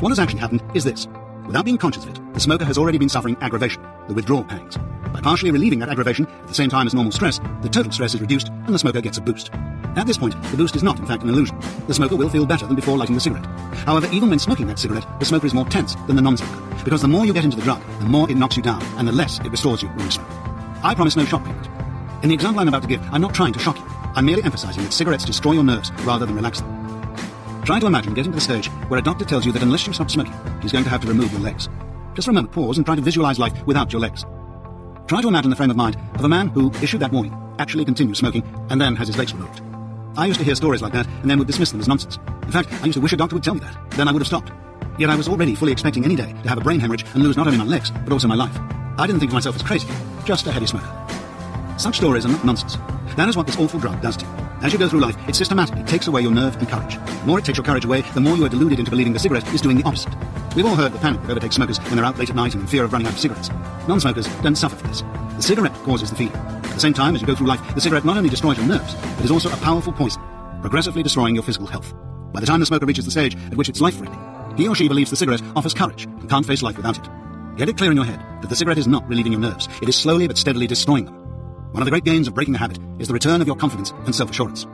[SPEAKER 1] What has actually happened is this. Without being conscious of it, the smoker has already been suffering aggravation, the withdrawal pangs. By partially relieving that aggravation at the same time as normal stress, the total stress is reduced and the smoker gets a boost. At this point, the boost is not in fact an illusion. The smoker will feel better than before lighting the cigarette. However, even when smoking that cigarette, the smoker is more tense than the non-smoker, because the more you get into the drug, the more it knocks you down, and the less it restores you when you smoke. I promise no shock treatment. In the example I'm about to give, I'm not trying to shock you. I'm merely emphasizing that cigarettes destroy your nerves rather than relax them. Try to imagine getting to the stage where a doctor tells you that unless you stop smoking, he's going to have to remove your legs. Just for a moment, pause and try to visualize life without your legs. Try to imagine the frame of mind of a man who, issued that warning, actually continues smoking and then has his legs removed. I used to hear stories like that and then would dismiss them as nonsense. In fact, I used to wish a doctor would tell me that. Then I would have stopped. Yet I was already fully expecting any day to have a brain hemorrhage and lose not only my legs, but also my life. I didn't think of myself as crazy, just a heavy smoker. Such stories are not nonsense. That is what this awful drug does to you. As you go through life, it systematically takes away your nerve and courage. The more it takes your courage away, the more you are deluded into believing the cigarette is doing the opposite. We've all heard the panic that overtakes smokers when they're out late at night and in fear of running out of cigarettes. Non-smokers don't suffer from this. The cigarette causes the feeling. At the same time, as you go through life, the cigarette not only destroys your nerves, but is also a powerful poison, progressively destroying your physical health. By the time the smoker reaches the stage at which it's life-threatening, he or she believes the cigarette offers courage and can't face life without it. Get it clear in your head that the cigarette is not relieving your nerves. It is slowly but steadily destroying them. One of the great gains of breaking the habit is the return of your confidence and self-assurance.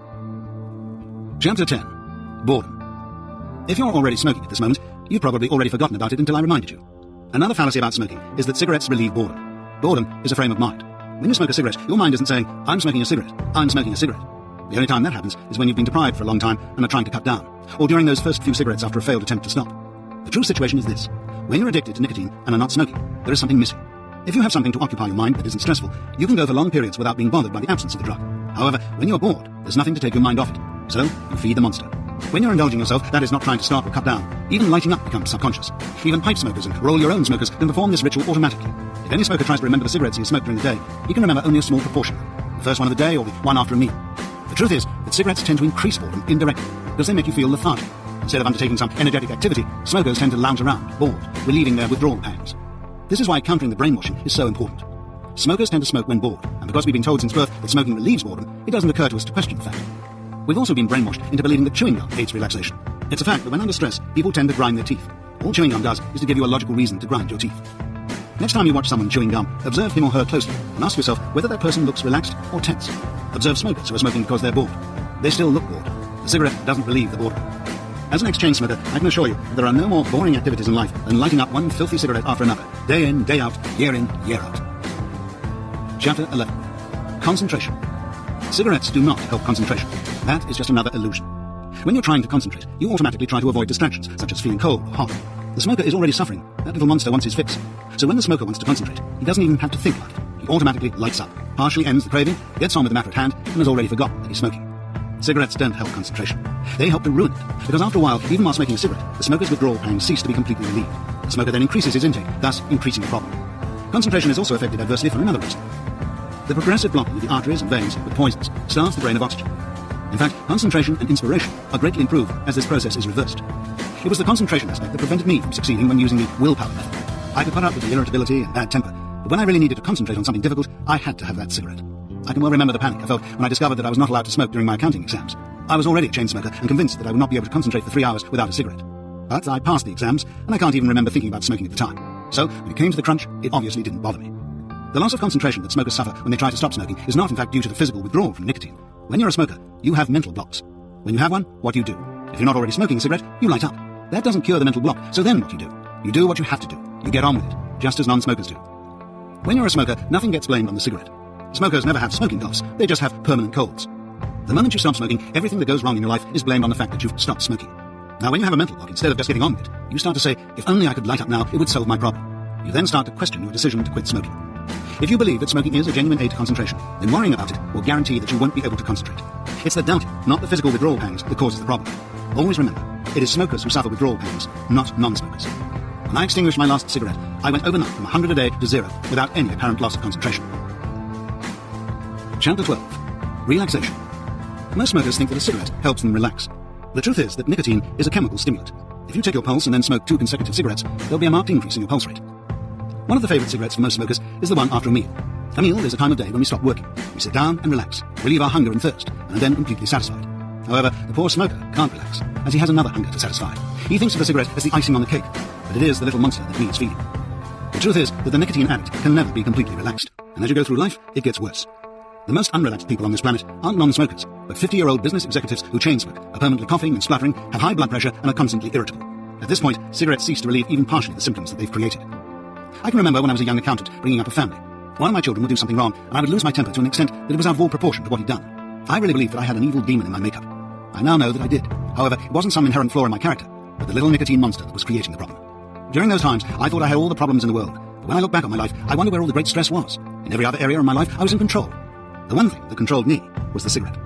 [SPEAKER 1] Chapter 10. Boredom. If you're already smoking at this moment, you've probably already forgotten about it until I reminded you. Another fallacy about smoking is that cigarettes relieve boredom. Boredom is a frame of mind. When you smoke a cigarette, your mind isn't saying, I'm smoking a cigarette, I'm smoking a cigarette. The only time that happens is when you've been deprived for a long time and are trying to cut down, or during those first few cigarettes after a failed attempt to stop. The true situation is this. When you're addicted to nicotine and are not smoking, there is something missing. If you have something to occupy your mind that isn't stressful, you can go for long periods without being bothered by the absence of the drug. However, when you're bored, there's nothing to take your mind off it. So, you feed the monster. When you're indulging yourself, that is not trying to stop or cut down. Even lighting up becomes subconscious. Even pipe smokers and roll-your-own smokers can perform this ritual automatically. If any smoker tries to remember the cigarettes he has smoked during the day, he can remember only a small proportion. The first one of the day or the one after a meal. The truth is that cigarettes tend to increase boredom indirectly because they make you feel lethargic. Instead of undertaking some energetic activity, smokers tend to lounge around, bored, relieving their withdrawal pangs. This is why countering the brainwashing is so important. Smokers tend to smoke when bored, and because we've been told since birth that smoking relieves boredom, it doesn't occur to us to question the fact. We've also been brainwashed into believing that chewing gum aids relaxation. It's a fact that when under stress, people tend to grind their teeth. All chewing gum does is to give you a logical reason to grind your teeth. Next time you watch someone chewing gum, observe him or her closely and ask yourself whether that person looks relaxed or tense. Observe smokers who are smoking because they're bored. They still look bored. The cigarette doesn't relieve the boredom. As an ex-chain smoker, I can assure you that there are no more boring activities in life than lighting up one filthy cigarette after another, day in, day out, year in, year out. Chapter 11. Concentration. Cigarettes do not help concentration. That is just another illusion. When you're trying to concentrate, you automatically try to avoid distractions, such as feeling cold or hot. The smoker is already suffering. That little monster wants his fix. So when the smoker wants to concentrate, he doesn't even have to think about it. He automatically lights up, partially ends the craving, gets on with the matter at hand, and has already forgotten that he's smoking. Cigarettes don't help concentration. They help to ruin it, because after a while, even while smoking a cigarette, the smoker's withdrawal pangs cease to be completely relieved. The smoker then increases his intake, thus increasing the problem. Concentration is also affected adversely for another reason. The progressive blocking of the arteries and veins with poisons starves the brain of oxygen. In fact, concentration and inspiration are greatly improved as this process is reversed. It was the concentration aspect that prevented me from succeeding when using the willpower method. I could put up with the irritability and bad temper, but when I really needed to concentrate on something difficult, I had to have that cigarette. I can well remember the panic I felt when I discovered that I was not allowed to smoke during my accounting exams. I was already a chain smoker and convinced that I would not be able to concentrate for 3 hours without a cigarette. But I passed the exams, and I can't even remember thinking about smoking at the time. So, when it came to the crunch, it obviously didn't bother me. The loss of concentration that smokers suffer when they try to stop smoking is not in fact due to the physical withdrawal from nicotine. When you're a smoker, you have mental blocks. When you have one, what do you do? If you're not already smoking a cigarette, you light up. That doesn't cure the mental block, so then what do? You do what you have to do. You get on with it, just as non-smokers do. When you're a smoker, nothing gets blamed on the cigarette. Smokers never have smoking coughs, they just have permanent colds. The moment you stop smoking, everything that goes wrong in your life is blamed on the fact that you've stopped smoking. Now when you have a mental block, instead of just getting on with it, you start to say, if only I could light up now, it would solve my problem. You then start to question your decision to quit smoking. If you believe that smoking is a genuine aid to concentration, then worrying about it will guarantee that you won't be able to concentrate. It's the doubting, not the physical withdrawal pangs, that causes the problem. Always remember, it is smokers who suffer withdrawal pangs, not non-smokers. When I extinguished my last cigarette, I went overnight from 100 a day to 0 without any apparent loss of concentration. Chapter 12. Relaxation. Most smokers think that a cigarette helps them relax. The truth is that nicotine is a chemical stimulant. If you take your pulse and then smoke 2 consecutive cigarettes, there'll be a marked increase in your pulse rate. One of the favourite cigarettes for most smokers is the one after a meal. A meal is a time of day when we stop working. We sit down and relax, relieve our hunger and thirst, and are then completely satisfied. However, the poor smoker can't relax, as he has another hunger to satisfy. He thinks of the cigarette as the icing on the cake, but it is the little monster that needs feeding. The truth is that the nicotine addict can never be completely relaxed, and as you go through life, it gets worse. The most unrelaxed people on this planet aren't non-smokers, but 50-year-old business executives who chain smoke, are permanently coughing and spluttering, have high blood pressure, and are constantly irritable. At this point, cigarettes cease to relieve even partially the symptoms that they've created. I can remember when I was a young accountant bringing up a family. One of my children would do something wrong, and I would lose my temper to an extent that it was out of all proportion to what he'd done. I really believed that I had an evil demon in my makeup. I now know that I did. However, it wasn't some inherent flaw in my character, but the little nicotine monster that was creating the problem. During those times, I thought I had all the problems in the world, but when I look back on my life, I wonder where all the great stress was. In every other area of my life, I was in control. The one thing that controlled me was the cigarette.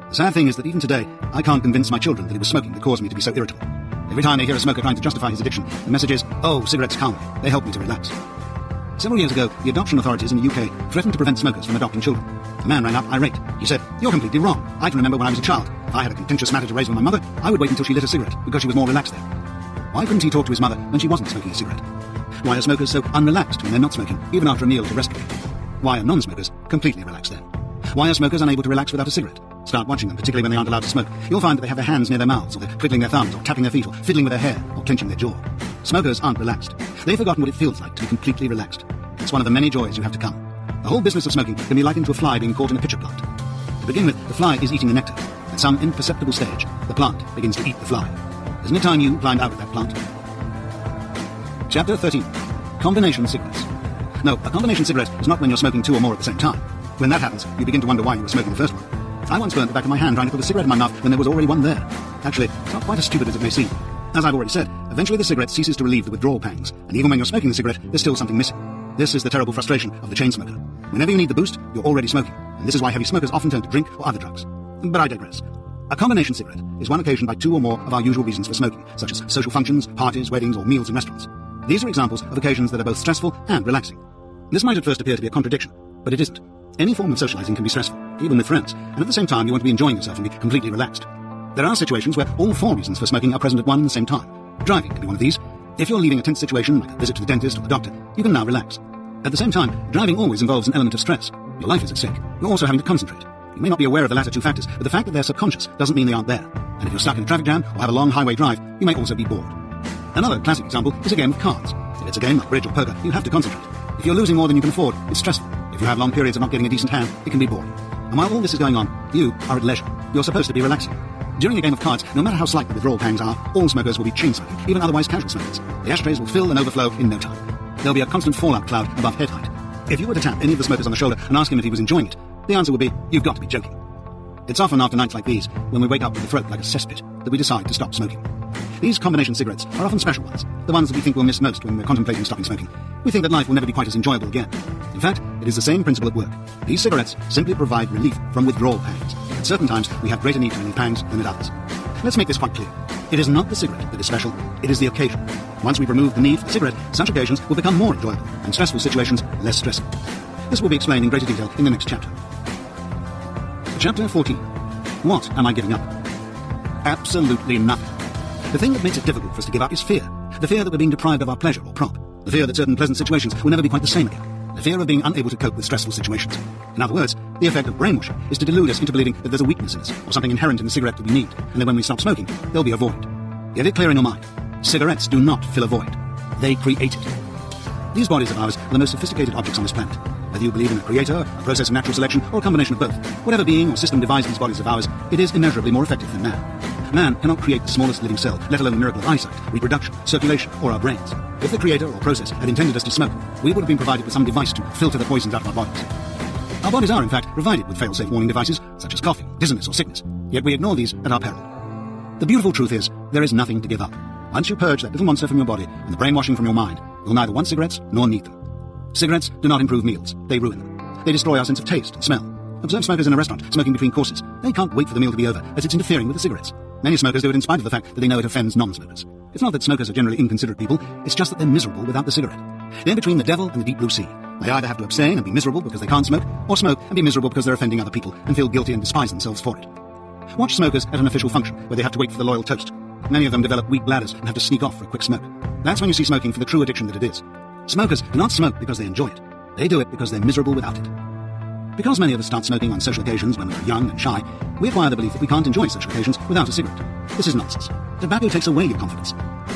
[SPEAKER 1] The sad thing is that even today, I can't convince my children that it was smoking that caused me to be so irritable. Every time they hear a smoker trying to justify his addiction, the message is, oh, cigarettes calm me. They help me to relax. Several years ago, the adoption authorities in the UK threatened to prevent smokers from adopting children. A man rang up irate. He said, "You're completely wrong. I can remember when I was a child. If I had a contentious matter to raise with my mother, I would wait until she lit a cigarette, because she was more relaxed then." Why couldn't he talk to his mother when she wasn't smoking a cigarette? Why are smokers so unrelaxed when they're not smoking, even after a meal to rescue? Why are non-smokers completely relaxed then? Why are smokers unable to relax without a cigarette? Start watching them, particularly when they aren't allowed to smoke. You'll find that they have their hands near their mouths, or they're twiddling their thumbs, or tapping their feet, or fiddling with their hair, or clenching their jaw. Smokers aren't relaxed. They've forgotten what it feels like to be completely relaxed. It's one of the many joys you have to come. The whole business of smoking can be likened to a fly being caught in a pitcher plant. To begin with, the fly is eating the nectar. At some imperceptible stage, the plant begins to eat the fly. Isn't it time you climbed out of that plant? Chapter 13. Combination cigarettes. No, a combination cigarette is not when you're smoking 2 or more at the same time. When that happens, you begin to wonder why you were smoking the first one. I once burnt the back of my hand trying to put a cigarette in my mouth when there was already one there. Actually, it's not quite as stupid as it may seem. As I've already said, eventually the cigarette ceases to relieve the withdrawal pangs, and even when you're smoking the cigarette, there's still something missing. This is the terrible frustration of the chain smoker. Whenever you need the boost, you're already smoking, and this is why heavy smokers often turn to drink or other drugs. But I digress. A combination cigarette is one occasioned by 2 or more of our usual reasons for smoking, such as social functions, parties, weddings, or meals in restaurants. These are examples of occasions that are both stressful and relaxing. This might at first appear to be a contradiction, but it isn't. Any form of socializing can be stressful, even with friends, and at the same time you want to be enjoying yourself and be completely relaxed. There are situations where all 4 reasons for smoking are present at one and the same time. Driving can be one of these. If you're leaving a tense situation, like a visit to the dentist or the doctor, you can now relax. At the same time, driving always involves an element of stress. Your life is at stake. You're also having to concentrate. You may not be aware of the latter 2 factors, but the fact that they're subconscious doesn't mean they aren't there. And if you're stuck in a traffic jam or have a long highway drive, you may also be bored. Another classic example is a game of cards. If it's a game like bridge or poker, you have to concentrate. If you're losing more than you can afford, it's stressful. If you have long periods of not getting a decent hand, it can be boring. And while all this is going on, you are at leisure. You're supposed to be relaxing. During a game of cards, no matter how slight the withdrawal pangs are, all smokers will be chain smoking, even otherwise casual smokers. The ashtrays will fill and overflow in no time. There'll be a constant fallout cloud above head height. If you were to tap any of the smokers on the shoulder and ask him if he was enjoying it, the answer would be, you've got to be joking. It's often after nights like these, when we wake up with the throat like a cesspit, that we decide to stop smoking. These combination cigarettes are often special ones, the ones that we think we'll miss most when we're contemplating stopping smoking. We think that life will never be quite as enjoyable again. In fact, it is the same principle at work. These cigarettes simply provide relief from withdrawal pangs. At certain times, we have greater need to relieve pangs than at others. Let's make this quite clear. It is not the cigarette that is special, it is the occasion. Once we've removed the need for the cigarette, such occasions will become more enjoyable, and stressful situations less stressful. This will be explained in greater detail in the next chapter. Chapter 14. What am I giving up? Absolutely nothing. The thing that makes it difficult for us to give up is fear. The fear that we're being deprived of our pleasure or prop. The fear that certain pleasant situations will never be quite the same again. The fear of being unable to cope with stressful situations. In other words, the effect of brainwashing is to delude us into believing that there's a weakness in us, or something inherent in the cigarette that we need, and that when we stop smoking, there'll be a void. Get it clear in your mind. Cigarettes do not fill a void. They create it. These bodies of ours are the most sophisticated objects on this planet. Whether you believe in a creator, a process of natural selection, or a combination of both, whatever being or system devised these bodies of ours, it is immeasurably more effective than man. Man cannot create the smallest living cell, let alone the miracle of eyesight, reproduction, circulation, or our brains. If the creator or process had intended us to smoke, we would have been provided with some device to filter the poisons out of our bodies. Our bodies are, in fact, provided with fail-safe warning devices, such as coughing, dizziness, or sickness, yet we ignore these at our peril. The beautiful truth is, there is nothing to give up. Once you purge that little monster from your body and the brainwashing from your mind, you'll neither want cigarettes nor need them. Cigarettes do not improve meals, they ruin them. They destroy our sense of taste and smell. Observe smokers in a restaurant smoking between courses. They can't wait for the meal to be over, as it's interfering with the cigarettes. Many smokers do it in spite of the fact that they know it offends non-smokers. It's not that smokers are generally inconsiderate people, it's just that they're miserable without the cigarette. They're between the devil and the deep blue sea. They either have to abstain and be miserable because they can't smoke, or smoke and be miserable because they're offending other people and feel guilty and despise themselves for it. Watch smokers at an official function where they have to wait for the loyal toast. Many of them develop weak bladders and have to sneak off for a quick smoke. That's when you see smoking for the true addiction that it is. Smokers do not smoke because they enjoy it. They do it because they're miserable without it. Because many of us start smoking on social occasions when we're young and shy, we acquire the belief that we can't enjoy social occasions without a cigarette. This is nonsense. Tobacco takes away your confidence.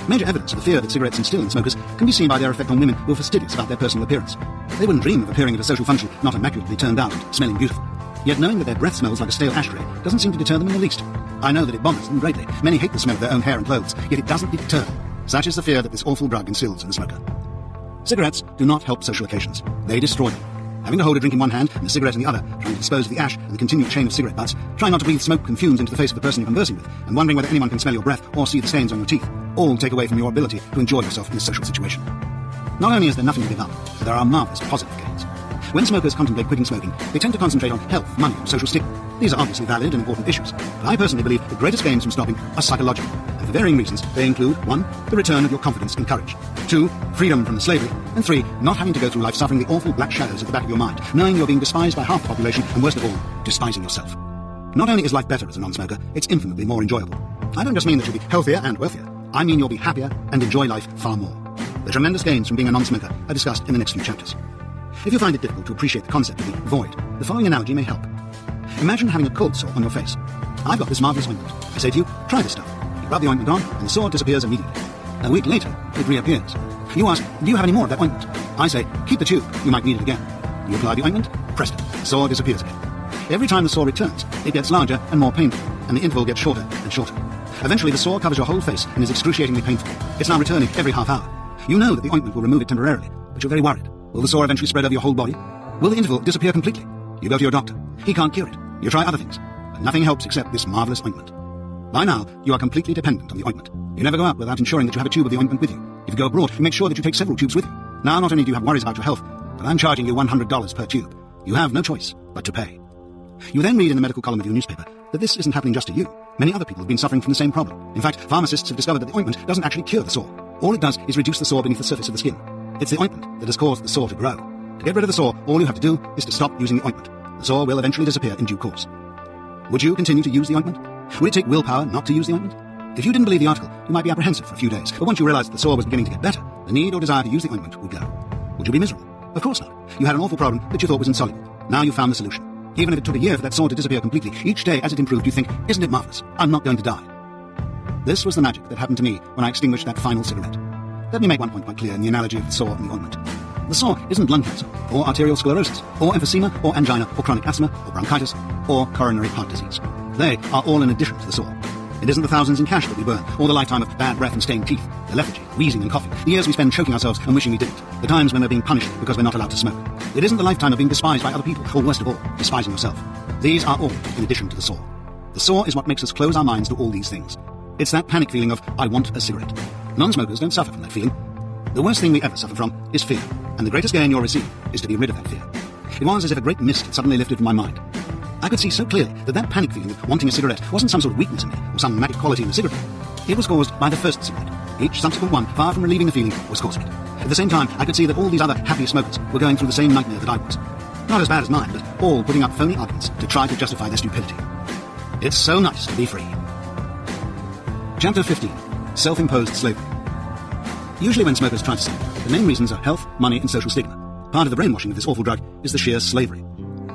[SPEAKER 1] Major evidence of the fear that cigarettes instill in smokers can be seen by their effect on women who are fastidious about their personal appearance. They wouldn't dream of appearing at a social function not immaculately turned out and smelling beautiful. Yet knowing that their breath smells like a stale ashtray doesn't seem to deter them in the least. I know that it bothers them greatly. Many hate the smell of their own hair and clothes, yet it doesn't deter. Such is the fear that this awful drug instills in the smoker. Cigarettes do not help social occasions. They destroy them. Having to hold a drink in one hand and a cigarette in the other, trying to dispose of the ash and the continued chain of cigarette butts, trying not to breathe smoke and fumes into the face of the person you're conversing with, and wondering whether anyone can smell your breath or see the stains on your teeth, all take away from your ability to enjoy yourself in a social situation. Not only is there nothing to give up, but there are marvellous positive gains. When smokers contemplate quitting smoking, they tend to concentrate on health, money, and social stigma. These are obviously valid and important issues, but I personally believe the greatest gains from stopping are psychological, and for varying reasons they include 1. The return of your confidence and courage, 2. Freedom from the slavery, and 3. Not having to go through life suffering the awful black shadows at the back of your mind, knowing you're being despised by half the population, and worst of all, despising yourself. Not only is life better as a non-smoker, it's infinitely more enjoyable. I don't just mean that you'll be healthier and wealthier, I mean you'll be happier and enjoy life far more. The tremendous gains from being a non-smoker are discussed in the next few chapters. If you find it difficult to appreciate the concept of the void, the following analogy may help. Imagine having a cold sore on your face. I've got this marvellous ointment. I say to you, try this stuff. You rub the ointment on, and the sore disappears immediately. A week later, it reappears. You ask, do you have any more of that ointment? I say, keep the tube, you might need it again. You apply the ointment, presto, the sore disappears again. Every time the sore returns, it gets larger and more painful, and the interval gets shorter and shorter. Eventually, the sore covers your whole face and is excruciatingly painful. It's now returning every half hour. You know that the ointment will remove it temporarily, but you're very worried. Will the sore eventually spread over your whole body? Will the interval disappear completely? You go to your doctor. He can't cure it. You try other things, but nothing helps except this marvellous ointment. By now, you are completely dependent on the ointment. You never go out without ensuring that you have a tube of the ointment with you. If you go abroad, you make sure that you take several tubes with you. Now, not only do you have worries about your health, but I'm charging you $100 per tube. You have no choice but to pay. You then read in the medical column of your newspaper that this isn't happening just to you. Many other people have been suffering from the same problem. In fact, pharmacists have discovered that the ointment doesn't actually cure the sore. All it does is reduce the sore beneath the surface of the skin. It's the ointment that has caused the sore to grow. To get rid of the sore, all you have to do is to stop using the ointment. The sore will eventually disappear in due course. Would you continue to use the ointment? Would it take willpower not to use the ointment? If you didn't believe the article, you might be apprehensive for a few days, but once you realized that the sore was beginning to get better, the need or desire to use the ointment would go. Would you be miserable? Of course not. You had an awful problem that you thought was insoluble. Now you've found the solution. Even if it took a year for that sore to disappear completely, each day as it improved you think, isn't it marvellous? I'm not going to die. This was the magic that happened to me when I extinguished that final cigarette. Let me make one point quite clear in the analogy of the sore and the ointment. The sore isn't lung cancer, or arterial sclerosis, or emphysema, or angina, or chronic asthma, or bronchitis, or coronary heart disease. They are all in addition to the sore. It isn't the thousands in cash that we burn, or the lifetime of bad breath and stained teeth, the lethargy, wheezing and coughing, the years we spend choking ourselves and wishing we didn't, the times when we're being punished because we're not allowed to smoke. It isn't the lifetime of being despised by other people, or worst of all, despising yourself. These are all in addition to the sore. The sore is what makes us close our minds to all these things. It's that panic feeling of, I want a cigarette. Non-smokers don't suffer from that feeling. The worst thing we ever suffer from is fear, and the greatest gain you'll receive is to be rid of that fear. It was as if a great mist had suddenly lifted from my mind. I could see so clearly that panic feeling of wanting a cigarette wasn't some sort of weakness in me, or some magic quality in the cigarette. It was caused by the first cigarette. Each subsequent one, far from relieving the feeling, was causing it. At the same time, I could see that all these other happy smokers were going through the same nightmare that I was. Not as bad as mine, but all putting up phony arguments to try to justify their stupidity. It's so nice to be free. Chapter 15. Self-imposed slavery. Usually when smokers try to stop, the main reasons are health, money, and social stigma. Part of the brainwashing of this awful drug is the sheer slavery.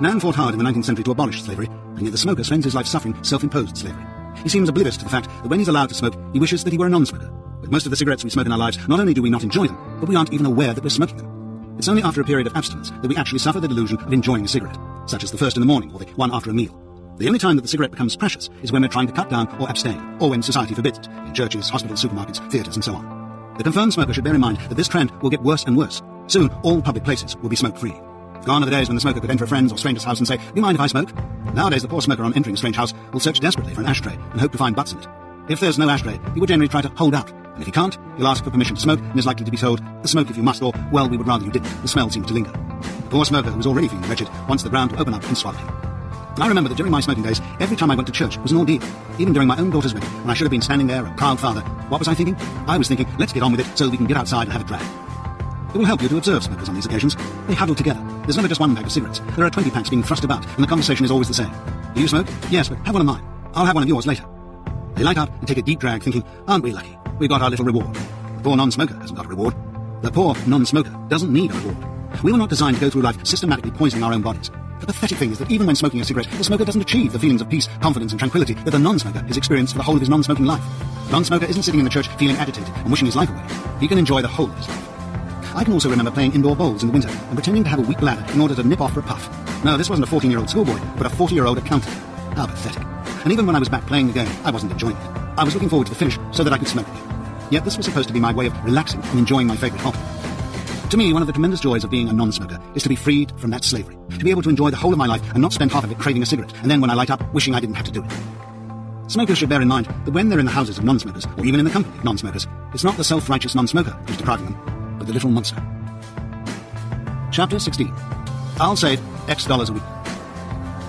[SPEAKER 1] Man fought hard in the 19th century to abolish slavery, and yet the smoker spends his life suffering self-imposed slavery. He seems oblivious to the fact that when he's allowed to smoke, he wishes that he were a non-smoker. With most of the cigarettes we smoke in our lives, not only do we not enjoy them, but we aren't even aware that we're smoking them. It's only after a period of abstinence that we actually suffer the delusion of enjoying a cigarette, such as the first in the morning or the one after a meal. The only time that the cigarette becomes precious is when we're trying to cut down or abstain, or when society forbids it, in churches, hospitals, supermarkets, theatres, and so on. The confirmed smoker should bear in mind that this trend will get worse and worse. Soon, all public places will be smoke-free. Gone are the days when the smoker could enter a friend's or stranger's house and say, "Do you mind if I smoke?" Nowadays, the poor smoker on entering a strange house will search desperately for an ashtray and hope to find butts in it. If there's no ashtray, he will generally try to hold out, and if he can't, he'll ask for permission to smoke and is likely to be told, "Smoke if you must," or, "Well, we would rather you didn't. The smell seems to linger." The poor smoker, who was already feeling wretched, wants the ground to open up and swallow him. I remember that during my smoking days, every time I went to church was an ordeal. Even during my own daughter's wedding, when I should have been standing there, a proud father, what was I thinking? I was thinking, let's get on with it so we can get outside and have a drag. It will help you to observe smokers on these occasions. They huddle together. There's never just one pack of cigarettes. There are 20 packs being thrust about, and the conversation is always the same. Do you smoke? Yes, but have one of mine. I'll have one of yours later. They light up and take a deep drag, thinking, aren't we lucky? We've got our little reward. The poor non-smoker hasn't got a reward. The poor non-smoker doesn't need a reward. We were not designed to go through life systematically poisoning our own bodies. The pathetic thing is that even when smoking a cigarette, the smoker doesn't achieve the feelings of peace, confidence and tranquility that the non-smoker has experienced for the whole of his non-smoking life. The non-smoker isn't sitting in the church feeling agitated and wishing his life away. He can enjoy the whole of his life. I can also remember playing indoor bowls in the winter and pretending to have a weak bladder in order to nip off for a puff. No, this wasn't a 14-year-old schoolboy, but a 40-year-old accountant. How pathetic. And even when I was back playing the game, I wasn't enjoying it. I was looking forward to the finish so that I could smoke again. Yet this was supposed to be my way of relaxing and enjoying my favourite hobby. To me, one of the tremendous joys of being a non-smoker is to be freed from that slavery, to be able to enjoy the whole of my life and not spend half of it craving a cigarette, and then when I light up, wishing I didn't have to do it. Smokers should bear in mind that when they're in the houses of non-smokers, or even in the company of non-smokers, it's not the self-righteous non-smoker who's depriving them, but the little monster. Chapter 16. I'll save X dollars a week.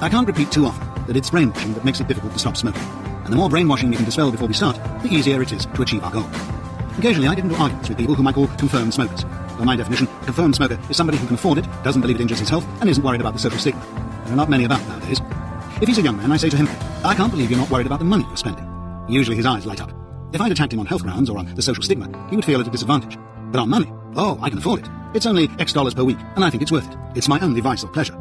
[SPEAKER 1] I can't repeat too often that it's brainwashing that makes it difficult to stop smoking, and the more brainwashing we can dispel before we start, the easier it is to achieve our goal. Occasionally I get into arguments with people whom I call confirmed smokers. By my definition, a confirmed smoker is somebody who can afford it, doesn't believe it injures his health, and isn't worried about the social stigma. There are not many about nowadays. If he's a young man, I say to him, I can't believe you're not worried about the money you're spending. Usually his eyes light up. If I'd attacked him on health grounds or on the social stigma, he would feel at a disadvantage. But on money, oh, I can afford it. It's only X dollars per week, and I think it's worth it. It's my only vice or pleasure.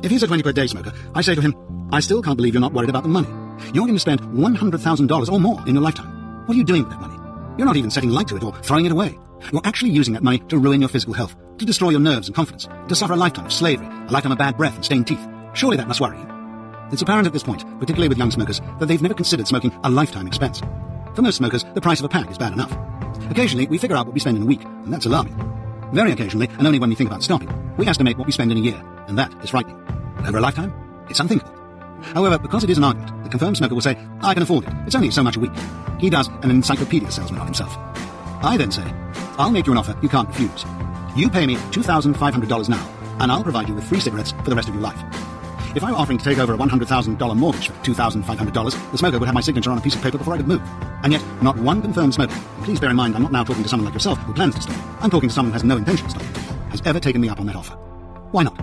[SPEAKER 1] If he's a 20 per day smoker, I say to him, I still can't believe you're not worried about the money. You're going to spend $100,000 or more in your lifetime. What are you doing with that money? You're not even setting light to it or throwing it away. You're actually using that money to ruin your physical health, to destroy your nerves and confidence, to suffer a lifetime of slavery, a lifetime of bad breath and stained teeth. Surely that must worry you. It's apparent at this point, particularly with young smokers, that they've never considered smoking a lifetime expense. For most smokers, the price of a pack is bad enough. Occasionally, we figure out what we spend in a week, and that's alarming. Very occasionally, and only when we think about stopping, we estimate what we spend in a year, and that is frightening. But over a lifetime, it's unthinkable. However, because it is an argument, the confirmed smoker will say, I can afford it. It's only so much a week. He does an encyclopedia salesman on himself. I then say, I'll make you an offer you can't refuse. You pay me $2,500 now, and I'll provide you with free cigarettes for the rest of your life. If I were offering to take over a $100,000 mortgage for $2,500, the smoker would have my signature on a piece of paper before I could move. And yet, not one confirmed smoker, and please bear in mind I'm not now talking to someone like yourself who plans to stop. I'm talking to someone who has no intention of stopping, has ever taken me up on that offer. Why not?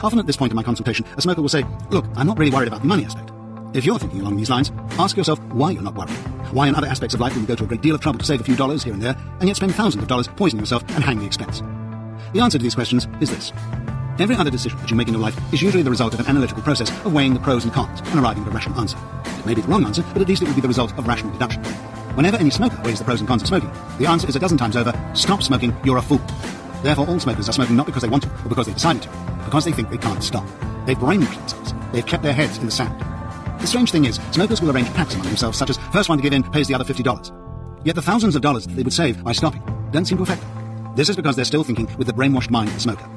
[SPEAKER 1] Often at this point in my consultation, a smoker will say, look, I'm not really worried about the money aspect. If you're thinking along these lines, ask yourself why you're not worried. Why in other aspects of life will you go to a great deal of trouble to save a few dollars here and there, and yet spend thousands of dollars poisoning yourself and hang the expense? The answer to these questions is this. Every other decision that you make in your life is usually the result of an analytical process of weighing the pros and cons and arriving at a rational answer. It may be the wrong answer, but at least it will be the result of rational deduction. Whenever any smoker weighs the pros and cons of smoking, the answer is a dozen times over, stop smoking, you're a fool. Therefore, all smokers are smoking not because they want to, or because they decided to, but because they think they can't stop. They've brainwashed themselves. They've kept their heads in the sand. The strange thing is, smokers will arrange pacts among themselves, such as first one to give in pays the other $50. Yet the thousands of dollars that they would save by stopping don't seem to affect them. This is because they're still thinking with the brainwashed mind of the smoker.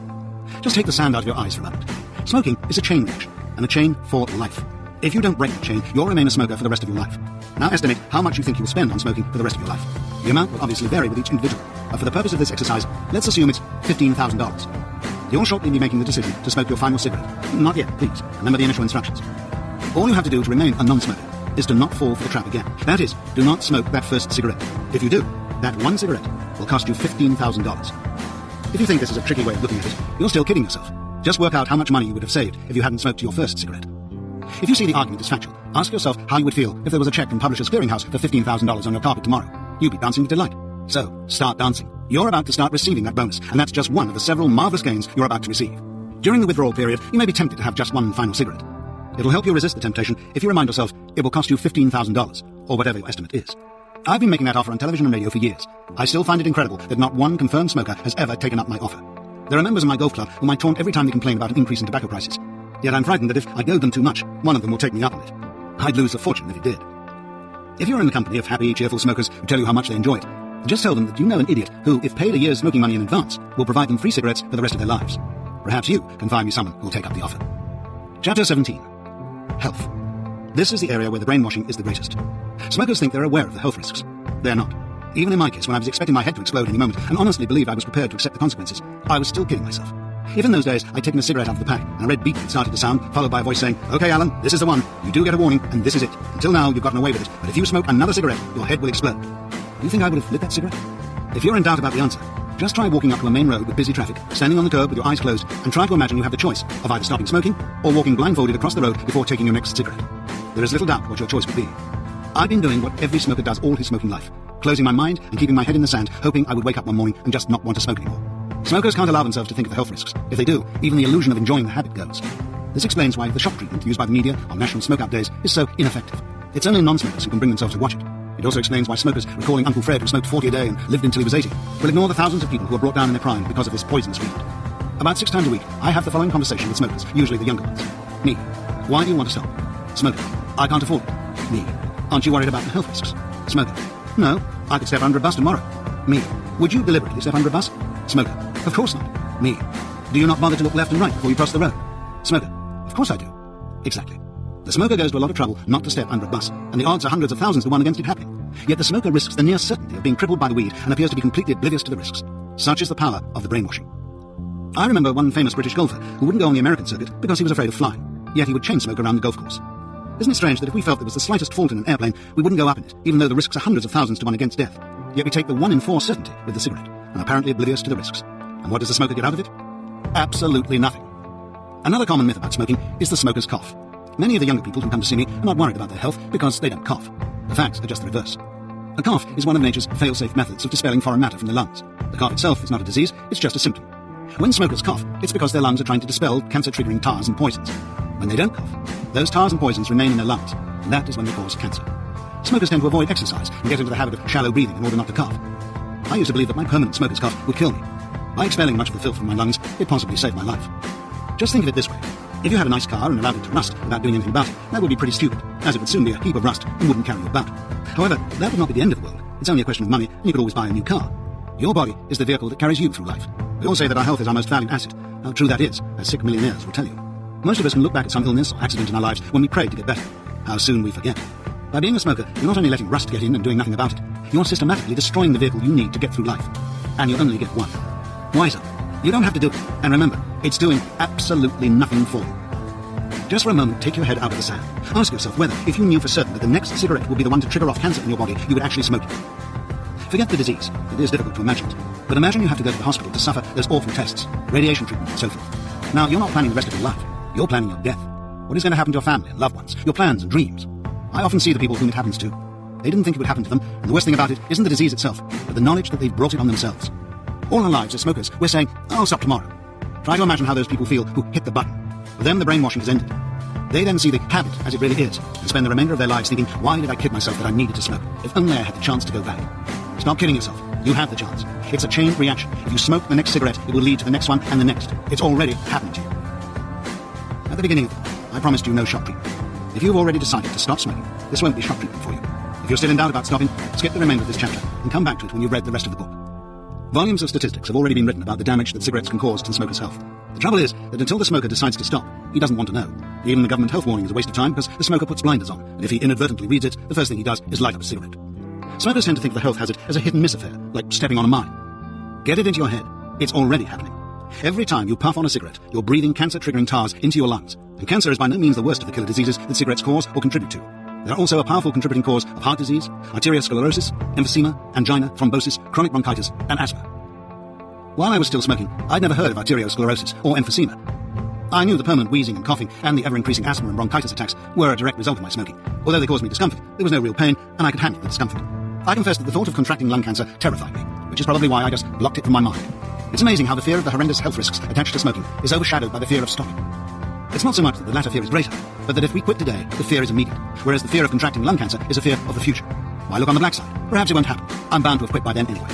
[SPEAKER 1] Just take the sand out of your eyes for a moment. Smoking is a chain reaction, and a chain for life. If you don't break the chain, you'll remain a smoker for the rest of your life. Now estimate how much you think you will spend on smoking for the rest of your life. The amount will obviously vary with each individual, but for the purpose of this exercise, let's assume it's $15,000. You'll shortly be making the decision to smoke your final cigarette. Not yet, please. Remember the initial instructions. All you have to do to remain a non-smoker is to not fall for the trap again. That is, do not smoke that first cigarette. If you do, that one cigarette will cost you $15,000. If you think this is a tricky way of looking at it, you're still kidding yourself. Just work out how much money you would have saved if you hadn't smoked your first cigarette. If you see the argument is factual, ask yourself how you would feel if there was a check from Publishers Clearinghouse for $15,000 on your carpet tomorrow. You'd be dancing with delight. So, start dancing. You're about to start receiving that bonus, and that's just one of the several marvelous gains you're about to receive. During the withdrawal period, you may be tempted to have just one final cigarette. It'll help you resist the temptation if you remind yourself it will cost you $15,000, or whatever your estimate is. I've been making that offer on television and radio for years. I still find it incredible that not one confirmed smoker has ever taken up my offer. There are members of my golf club whom I taunt every time they complain about an increase in tobacco prices. Yet I'm frightened that if I goad them too much, one of them will take me up on it. I'd lose a fortune if it did. If you're in the company of happy, cheerful smokers who tell you how much they enjoy it, just tell them that you know an idiot who, if paid a year's smoking money in advance, will provide them free cigarettes for the rest of their lives. Perhaps you can find me someone who will take up the offer. Chapter 17. Health. This is the area where the brainwashing is the greatest. Smokers think they're aware of the health risks. They're not. Even in my case, when I was expecting my head to explode any moment and honestly believed I was prepared to accept the consequences, I was still kidding myself. If in those days I'd taken a cigarette out of the pack and a red beep had started to sound, followed by a voice saying, "Okay, Alan, this is the one. You do get a warning, and this is it. Until now, you've gotten away with it, but if you smoke another cigarette, your head will explode." Do you think I would have lit that cigarette? If you're in doubt about the answer, just try walking up to a main road with busy traffic, standing on the curb with your eyes closed, and try to imagine you have the choice of either stopping smoking or walking blindfolded across the road before taking your next cigarette. There is little doubt what your choice would be. I've been doing what every smoker does all his smoking life, closing my mind and keeping my head in the sand, hoping I would wake up one morning and just not want to smoke anymore. Smokers can't allow themselves to think of the health risks. If they do, even the illusion of enjoying the habit goes. This explains why the shock treatment used by the media on National Smoke Out days is so ineffective. It's only non-smokers who can bring themselves to watch it. It also explains why smokers recalling Uncle Fred, who smoked 40 a day and lived until he was 80, will ignore the thousands of people who are brought down in their prime because of this poisonous weed. About 6 times a week, I have the following conversation with smokers, usually the younger ones. Me: why do you want to stop? Smoker: I can't afford it. Me: aren't you worried about the health risks? Smoker: no, I could step under a bus tomorrow. Me: would you deliberately step under a bus? Smoker: of course not. Me: do you not bother to look left and right before you cross the road? Smoker: of course I do. Exactly. The smoker goes to a lot of trouble not to step under a bus, and the odds are hundreds of thousands to one against it happening. Yet the smoker risks the near certainty of being crippled by the weed and appears to be completely oblivious to the risks. Such is the power of the brainwashing. I remember one famous British golfer who wouldn't go on the American circuit because he was afraid of flying, yet he would chain smoke around the golf course. Isn't it strange that if we felt there was the slightest fault in an airplane, we wouldn't go up in it, even though the risks are hundreds of thousands to one against death? Yet we take the 1 in 4 certainty with the cigarette, and apparently oblivious to the risks. And what does the smoker get out of it? Absolutely nothing. Another common myth about smoking is the smoker's cough. Many of the younger people who come to see me are not worried about their health because they don't cough. The facts are just the reverse. A cough is one of nature's fail-safe methods of dispelling foreign matter from the lungs. The cough itself is not a disease, it's just a symptom. When smokers cough, it's because their lungs are trying to dispel cancer-triggering tars and poisons. When they don't cough, those tars and poisons remain in their lungs, and that is when they cause cancer. Smokers tend to avoid exercise and get into the habit of shallow breathing in order not to cough. I used to believe that my permanent smoker's cough would kill me. By expelling much of the filth from my lungs, it possibly saved my life. Just think of it this way. If you had a nice car and allowed it to rust without doing anything about it, that would be pretty stupid, as it would soon be a heap of rust and wouldn't carry you about. However, that would not be the end of the world. It's only a question of money, and you could always buy a new car. Your body is the vehicle that carries you through life. We all say that our health is our most valued asset. How true that is, as sick millionaires will tell you. Most of us can look back at some illness or accident in our lives when we prayed to get better. How soon we forget. By being a smoker, you're not only letting rust get in and doing nothing about it, you're systematically destroying the vehicle you need to get through life. And you only get one. Wiser. You don't have to do it. And remember, it's doing absolutely nothing for you. Just for a moment, take your head out of the sand. Ask yourself whether, if you knew for certain that the next cigarette would be the one to trigger off cancer in your body, you would actually smoke it. Forget the disease. It is difficult to imagine it. But imagine you have to go to the hospital to suffer those awful tests, radiation treatment and so forth. Now, you're not planning the rest of your life. You're planning your death. What is going to happen to your family and loved ones, your plans and dreams? I often see the people whom it happens to. They didn't think it would happen to them, and the worst thing about it isn't the disease itself, but the knowledge that they've brought it on themselves. All our lives as smokers, we're saying, I'll stop tomorrow. Try to imagine how those people feel who hit the button. For them, the brainwashing has ended. They then see the habit as it really is, and spend the remainder of their lives thinking, why did I kid myself that I needed to smoke? If only I had the chance to go back. Stop kidding yourself. You have the chance. It's a chain reaction. If you smoke the next cigarette, it will lead to the next one and the next. It's already happened to you. At the beginning of it, I promised you no shock treatment. If you've already decided to stop smoking, this won't be shock treatment for you. If you're still in doubt about stopping, skip the remainder of this chapter and come back to it when you've read the rest of the book. Volumes of statistics have already been written about the damage that cigarettes can cause to the smoker's health. The trouble is that until the smoker decides to stop, he doesn't want to know. Even the government health warning is a waste of time because the smoker puts blinders on, and if he inadvertently reads it, the first thing he does is light up a cigarette. Smokers tend to think of the health hazard as a hit-and-miss affair, like stepping on a mine. Get it into your head. It's already happening. Every time you puff on a cigarette, you're breathing cancer-triggering tars into your lungs, and cancer is by no means the worst of the killer diseases that cigarettes cause or contribute to. They're also a powerful contributing cause of heart disease, arteriosclerosis, emphysema, angina, thrombosis, chronic bronchitis, and asthma. While I was still smoking, I'd never heard of arteriosclerosis or emphysema. I knew the permanent wheezing and coughing and the ever-increasing asthma and bronchitis attacks were a direct result of my smoking. Although they caused me discomfort, there was no real pain, and I could handle the discomfort. I confess that the thought of contracting lung cancer terrified me, which is probably why I just blocked it from my mind. It's amazing how the fear of the horrendous health risks attached to smoking is overshadowed by the fear of stopping. It's not so much that the latter fear is greater, but that if we quit today, the fear is immediate, whereas the fear of contracting lung cancer is a fear of the future. Why look on the black side? Perhaps it won't happen. I'm bound to have quit by then anyway.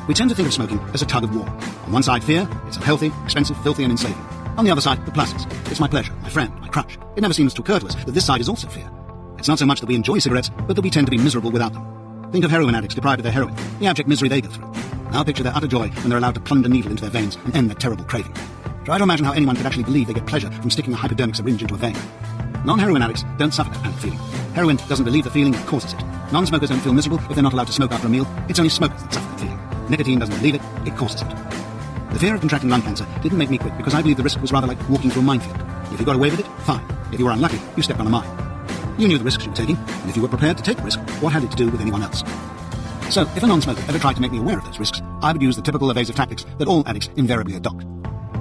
[SPEAKER 1] We tend to think of smoking as a tug of war. On one side, fear. It's unhealthy, expensive, filthy, and enslaving. On the other side, the pluses. It's my pleasure, my friend, my crutch. It never seems to occur to us that this side is also fear. It's not so much that we enjoy cigarettes, but that we tend to be miserable without them. Think of heroin addicts deprived of their heroin, the abject misery they go through. Now picture their utter joy when they're allowed to plunge a needle into their veins and end their terrible craving. Try to imagine how anyone could actually believe they get pleasure from sticking a hypodermic syringe into a vein. Non-heroin addicts don't suffer that panic feeling. Heroin doesn't relieve the feeling, it causes it. Non-smokers don't feel miserable if they're not allowed to smoke after a meal. It's only smokers that suffer that feeling. Nicotine doesn't relieve it, it causes it. The fear of contracting lung cancer didn't make me quit because I believed the risk was rather like walking through a minefield. If you got away with it, fine. If you were unlucky, you stepped on a mine. You knew the risks you were taking, and if you were prepared to take the risk, what had it to do with anyone else? So, if a non-smoker ever tried to make me aware of those risks, I would use the typical evasive tactics that all addicts invariably adopt.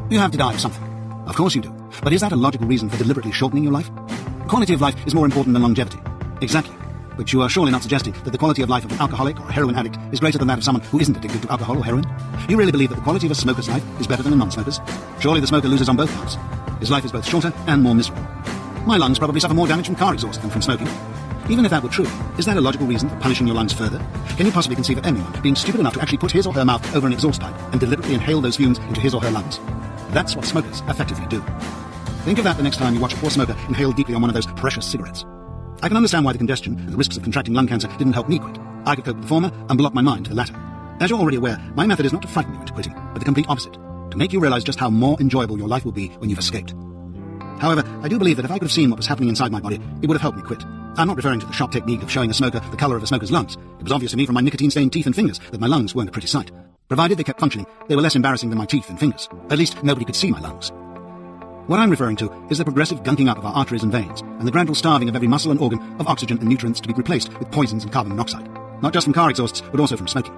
[SPEAKER 1] You have to die of something. Of course you do. But is that a logical reason for deliberately shortening your life? Quality of life is more important than longevity. Exactly. But you are surely not suggesting that the quality of life of an alcoholic or a heroin addict is greater than that of someone who isn't addicted to alcohol or heroin? You really believe that the quality of a smoker's life is better than a non-smoker's? Surely the smoker loses on both parts. His life is both shorter and more miserable. My lungs probably suffer more damage from car exhaust than from smoking. Even if that were true, is that a logical reason for punishing your lungs further? Can you possibly conceive of anyone being stupid enough to actually put his or her mouth over an exhaust pipe and deliberately inhale those fumes into his or her lungs? That's what smokers effectively do. Think of that the next time you watch a poor smoker inhale deeply on one of those precious cigarettes. I can understand why the congestion and the risks of contracting lung cancer didn't help me quit. I could cope with the former and block my mind to the latter. As you're already aware, my method is not to frighten you into quitting, but the complete opposite, to make you realize just how more enjoyable your life will be when you've escaped. However, I do believe that if I could have seen what was happening inside my body, it would have helped me quit. I'm not referring to the shop technique of showing a smoker the color of a smoker's lungs. It was obvious to me from my nicotine-stained teeth and fingers that my lungs weren't a pretty sight. Provided they kept functioning, they were less embarrassing than my teeth and fingers. At least nobody could see my lungs. What I'm referring to is the progressive gunking up of our arteries and veins, and the gradual starving of every muscle and organ of oxygen and nutrients to be replaced with poisons and carbon monoxide. Not just from car exhausts, but also from smoking.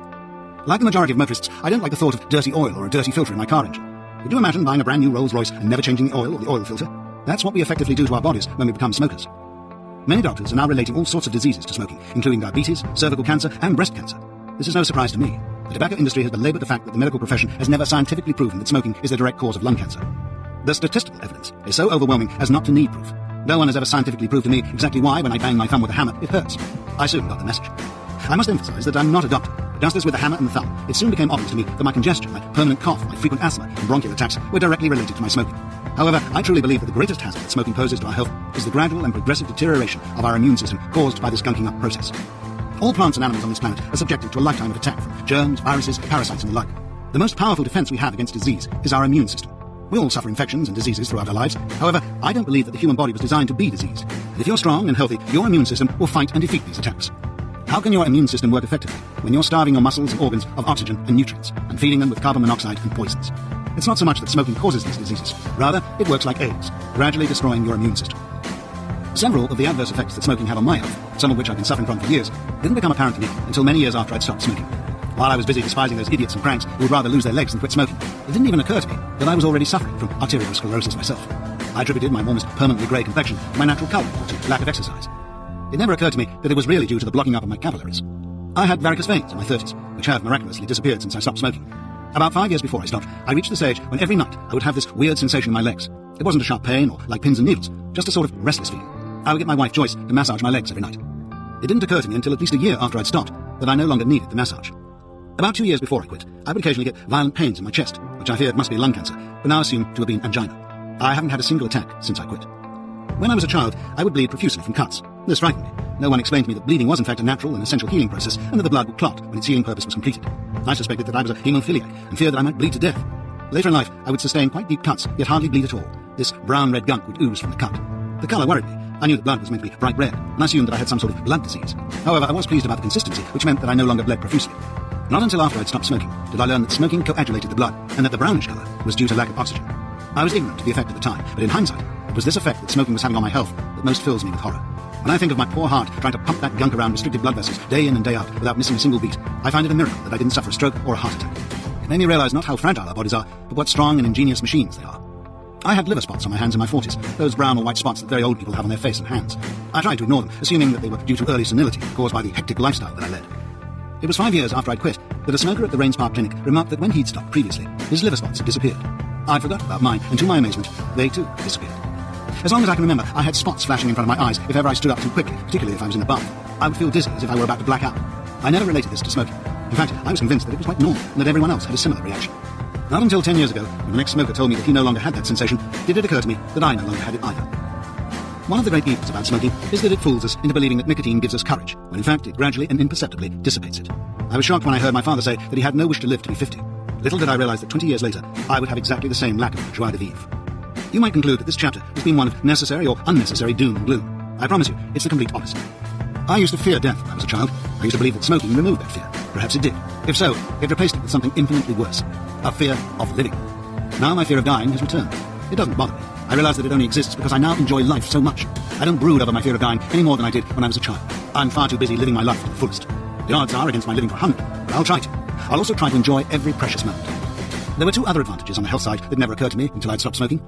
[SPEAKER 1] Like the majority of motorists, I don't like the thought of dirty oil or a dirty filter in my car engine. Could you imagine buying a brand new Rolls Royce and never changing the oil or the oil filter? That's what we effectively do to our bodies when we become smokers. Many doctors are now relating all sorts of diseases to smoking, including diabetes, cervical cancer, and breast cancer. This is no surprise to me. The tobacco industry has belaboured the fact that the medical profession has never scientifically proven that smoking is the direct cause of lung cancer. The statistical evidence is so overwhelming as not to need proof. No one has ever scientifically proved to me exactly why, when I bang my thumb with a hammer, it hurts. I soon got the message. I must emphasize that I'm not a doctor. Just as with the hammer and the thumb, it soon became obvious to me that my congestion, my permanent cough, my frequent asthma, and bronchial attacks were directly related to my smoking. However, I truly believe that the greatest hazard that smoking poses to our health is the gradual and progressive deterioration of our immune system caused by this gunking up process. All plants and animals on this planet are subjected to a lifetime of attack from germs, viruses, parasites, and the like. The most powerful defense we have against disease is our immune system. We all suffer infections and diseases throughout our lives. However, I don't believe that the human body was designed to be diseased. And if you're strong and healthy, your immune system will fight and defeat these attacks. How can your immune system work effectively when you're starving your muscles and organs of oxygen and nutrients and feeding them with carbon monoxide and poisons? It's not so much that smoking causes these diseases. Rather, it works like AIDS, gradually destroying your immune system. Several of the adverse effects that smoking had on my health, some of which I've been suffering from for years, didn't become apparent to me until many years after I'd stopped smoking. While I was busy despising those idiots and cranks who would rather lose their legs than quit smoking, it didn't even occur to me that I was already suffering from arteriosclerosis myself. I attributed my almost permanently grey complexion to my natural colour or to lack of exercise. It never occurred to me that it was really due to the blocking up of my capillaries. I had varicose veins in my 30s, which have miraculously disappeared since I stopped smoking. About 5 years before I stopped, I reached the stage when every night I would have this weird sensation in my legs. It wasn't a sharp pain or like pins and needles, just a sort of restless feeling. I would get my wife Joyce to massage my legs every night. It didn't occur to me until at least a year after I'd stopped that I no longer needed the massage. About 2 years before I quit, I would occasionally get violent pains in my chest, which I feared must be lung cancer, but now assume to have been angina. I haven't had a single attack since I quit. When I was a child, I would bleed profusely from cuts. This frightened me. No one explained to me that bleeding was in fact a natural and essential healing process, and that the blood would clot when its healing purpose was completed. I suspected that I was a hemophiliac, and feared that I might bleed to death. Later in life, I would sustain quite deep cuts, yet hardly bleed at all. This brown-red gunk would ooze from the cut. The colour worried me. I knew that blood was meant to be bright red, and I assumed that I had some sort of blood disease. However, I was pleased about the consistency, which meant that I no longer bled profusely. Not until after I'd stopped smoking did I learn that smoking coagulated the blood, and that the brownish colour was due to lack of oxygen. I was ignorant of the effect at the time, but in hindsight, it was this effect that smoking was having on my health that most fills me with horror. When I think of my poor heart trying to pump that gunk around restricted blood vessels day in and day out without missing a single beat, I find it a miracle that I didn't suffer a stroke or a heart attack. It made me realize not how fragile our bodies are, but what strong and ingenious machines they are. I had liver spots on my hands in my 40s, those brown or white spots that very old people have on their face and hands. I tried to ignore them, assuming that they were due to early senility caused by the hectic lifestyle that I led. It was 5 years after I'd quit that a smoker at the Rains Park Clinic remarked that when he'd stopped previously, his liver spots had disappeared. I'd forgotten about mine, and to my amazement, they too disappeared. As long as I can remember, I had spots flashing in front of my eyes if ever I stood up too quickly, particularly if I was in the bath. I would feel dizzy as if I were about to black out. I never related this to smoking. In fact, I was convinced that it was quite normal and that everyone else had a similar reaction. Not until 10 years ago, when the next smoker told me that he no longer had that sensation, did it occur to me that I no longer had it either. One of the great evils about smoking is that it fools us into believing that nicotine gives us courage, when in fact it gradually and imperceptibly dissipates it. I was shocked when I heard my father say that he had no wish to live to be 50. Little did I realize that 20 years later, I would have exactly the same lack of joie de vivre. You might conclude that this chapter has been one of necessary or unnecessary doom and gloom. I promise you, it's the complete opposite. I used to fear death when I was a child. I used to believe that smoking removed that fear. Perhaps it did. If so, it replaced it with something infinitely worse. a fear of living. Now my fear of dying has returned. It doesn't bother me. I realize that it only exists because I now enjoy life so much. I don't brood over my fear of dying any more than I did when I was a child. I'm far too busy living my life to the fullest. The odds are against my living for 100, but I'll try to. I'll also try to enjoy every precious moment. There were two other advantages on the health side that never occurred to me until I'd stopped smoking.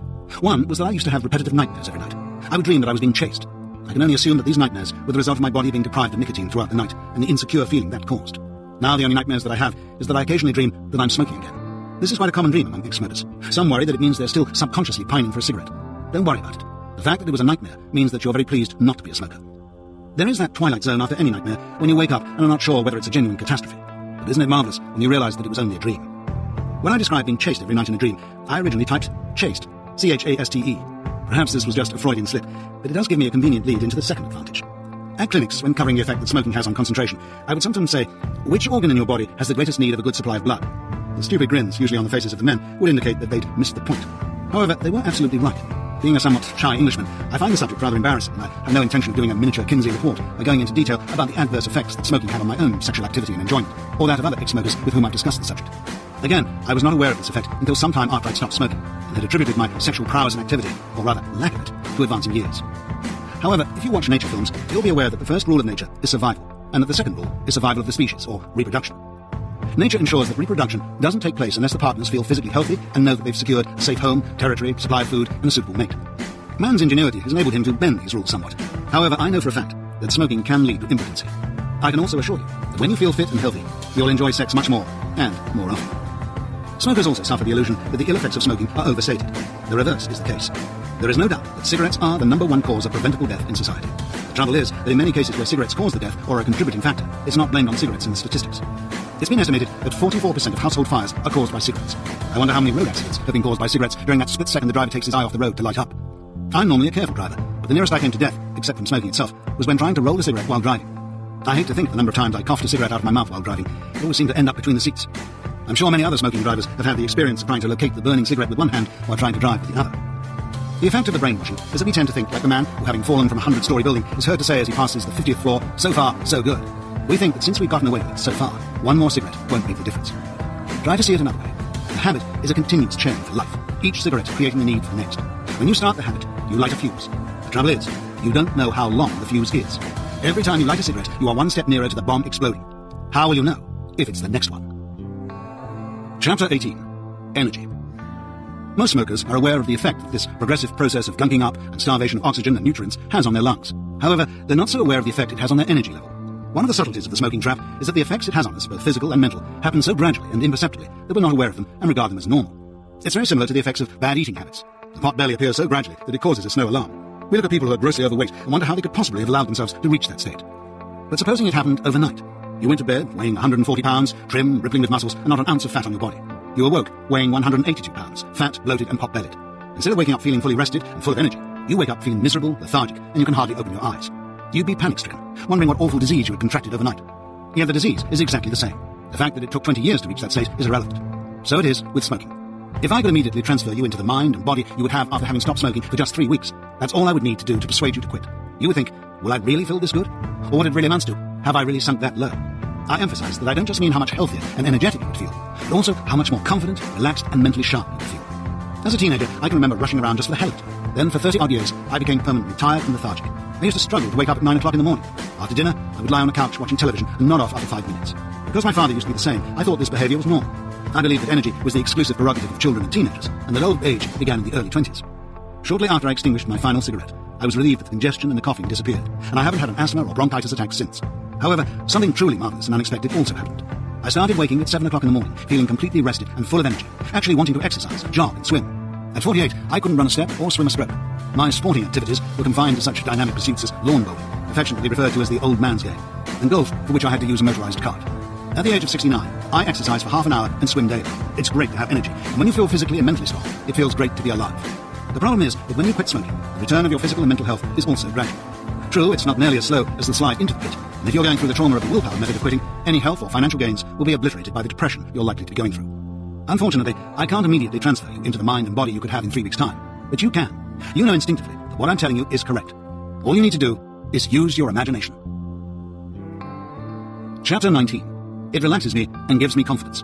[SPEAKER 1] One was that I used to have repetitive nightmares every night. I would dream that I was being chased. I can only assume that these nightmares were the result of my body being deprived of nicotine throughout the night and the insecure feeling that caused. Now the only nightmares that I have is that I occasionally dream that I'm smoking again. This is quite a common dream among ex-smokers. Some worry that it means they're still subconsciously pining for a cigarette. Don't worry about it. The fact that it was a nightmare means that you're very pleased not to be a smoker. There is that twilight zone after any nightmare when you wake up and are not sure whether it's a genuine catastrophe. But isn't it marvellous when you realise that it was only a dream? When I described being chased every night in a dream, I originally typed chased, C-H-A-S-T-E. Perhaps this was just a Freudian slip, but it does give me a convenient lead into the second advantage. At clinics, when covering the effect that smoking has on concentration, I would sometimes say, which organ in your body has the greatest need of a good supply of blood? The stupid grins, usually on the faces of the men, would indicate that they'd missed the point. However, they were absolutely right. Being a somewhat shy Englishman, I find the subject rather embarrassing, and I have no intention of doing a miniature Kinsey report by going into detail about the adverse effects that smoking had on my own sexual activity and enjoyment, or that of other ex-smokers with whom I've discussed the subject. Again, I was not aware of this effect until some time after I'd stopped smoking, and had attributed my sexual prowess and activity, or rather lack of it, to advancing years. However, if you watch nature films, you'll be aware that the first rule of nature is survival, and that the second rule is survival of the species, or reproduction. Nature ensures that reproduction doesn't take place unless the partners feel physically healthy and know that they've secured a safe home, territory, supply of food, and a suitable mate. Man's ingenuity has enabled him to bend these rules somewhat. However, I know for a fact that smoking can lead to impotency. I can also assure you that when you feel fit and healthy, you'll enjoy sex much more, and more often. Smokers also suffer the illusion that the ill effects of smoking are overstated. The reverse is the case. There is no doubt that cigarettes are the #1 cause of preventable death in society. The trouble is that in many cases where cigarettes cause the death or are a contributing factor, it's not blamed on cigarettes in the statistics. It's been estimated that 44% of household fires are caused by cigarettes. I wonder how many road accidents have been caused by cigarettes during that split second the driver takes his eye off the road to light up. I'm normally a careful driver, but the nearest I came to death, except from smoking itself, was when trying to roll a cigarette while driving. I hate to think of the number of times I coughed a cigarette out of my mouth while driving. It always seemed to end up between the seats. I'm sure many other smoking drivers have had the experience of trying to locate the burning cigarette with one hand while trying to drive with the other. The effect of the brainwashing is that we tend to think like the man who, having fallen from a 100-story building, is heard to say as he passes the 50th floor, "So far, so good." We think that since we've gotten away with it so far, one more cigarette won't make the difference. Try to see it another way. The habit is a continuous chain for life, each cigarette creating the need for the next. When you start the habit, you light a fuse. The trouble is, you don't know how long the fuse is. Every time you light a cigarette, you are one step nearer to the bomb exploding. How will you know if it's the next one? Chapter 18. Energy. Most smokers are aware of the effect that this progressive process of gunking up and starvation of oxygen and nutrients has on their lungs. However, they're not so aware of the effect it has on their energy level. One of the subtleties of the smoking trap is that the effects it has on us, both physical and mental, happen so gradually and imperceptibly that we're not aware of them and regard them as normal. It's very similar to the effects of bad eating habits. The pot belly appears so gradually that it causes a slow alarm. We look at people who are grossly overweight and wonder how they could possibly have allowed themselves to reach that state. But supposing it happened overnight. You went to bed weighing 140 pounds, trim, rippling with muscles, and not an ounce of fat on your body. You awoke weighing 182 pounds, fat, bloated, and pot-bellied. Instead of waking up feeling fully rested and full of energy, you wake up feeling miserable, lethargic, and you can hardly open your eyes. You'd be panic-stricken, wondering what awful disease you had contracted overnight. Yet the disease is exactly the same. The fact that it took 20 years to reach that state is irrelevant. So it is with smoking. If I could immediately transfer you into the mind and body you would have after having stopped smoking for just 3 weeks, that's all I would need to do to persuade you to quit. You would think, will I really feel this good? Or what it really amounts to, have I really sunk that low? I emphasize that I don't just mean how much healthier and energetic you would feel, but also how much more confident, relaxed, and mentally sharp you would feel. As a teenager, I can remember rushing around just for the hell of it. Then for 30-odd years, I became permanently tired and lethargic. I used to struggle to wake up at 9 o'clock in the morning. After dinner, I would lie on a couch watching television and nod off after 5 minutes. Because my father used to be the same, I thought this behaviour was normal. I believed that energy was the exclusive prerogative of children and teenagers, and that old age began in the early 20s. Shortly after I extinguished my final cigarette, I was relieved that the congestion and the coughing disappeared, and I haven't had an asthma or bronchitis attack since. However, something truly marvellous and unexpected also happened. I started waking at 7 o'clock in the morning, feeling completely rested and full of energy, actually wanting to exercise, jog and swim. At 48, I couldn't run a step or swim a stroke. My sporting activities were confined to such dynamic pursuits as lawn bowling, affectionately referred to as the old man's game, and golf, for which I had to use a motorised cart. At the age of 69, I exercise for half an hour and swim daily. It's great to have energy, and when you feel physically and mentally strong, it feels great to be alive. The problem is that when you quit smoking, the return of your physical and mental health is also gradual. True, it's not nearly as slow as the slide into the pit, and if you're going through the trauma of the willpower method of quitting, any health or financial gains will be obliterated by the depression you're likely to be going through. Unfortunately, I can't immediately transfer you into the mind and body you could have in 3 weeks' time, but you can. You know instinctively that what I'm telling you is correct. All you need to do is use your imagination. Chapter 19. It relaxes me and gives me confidence.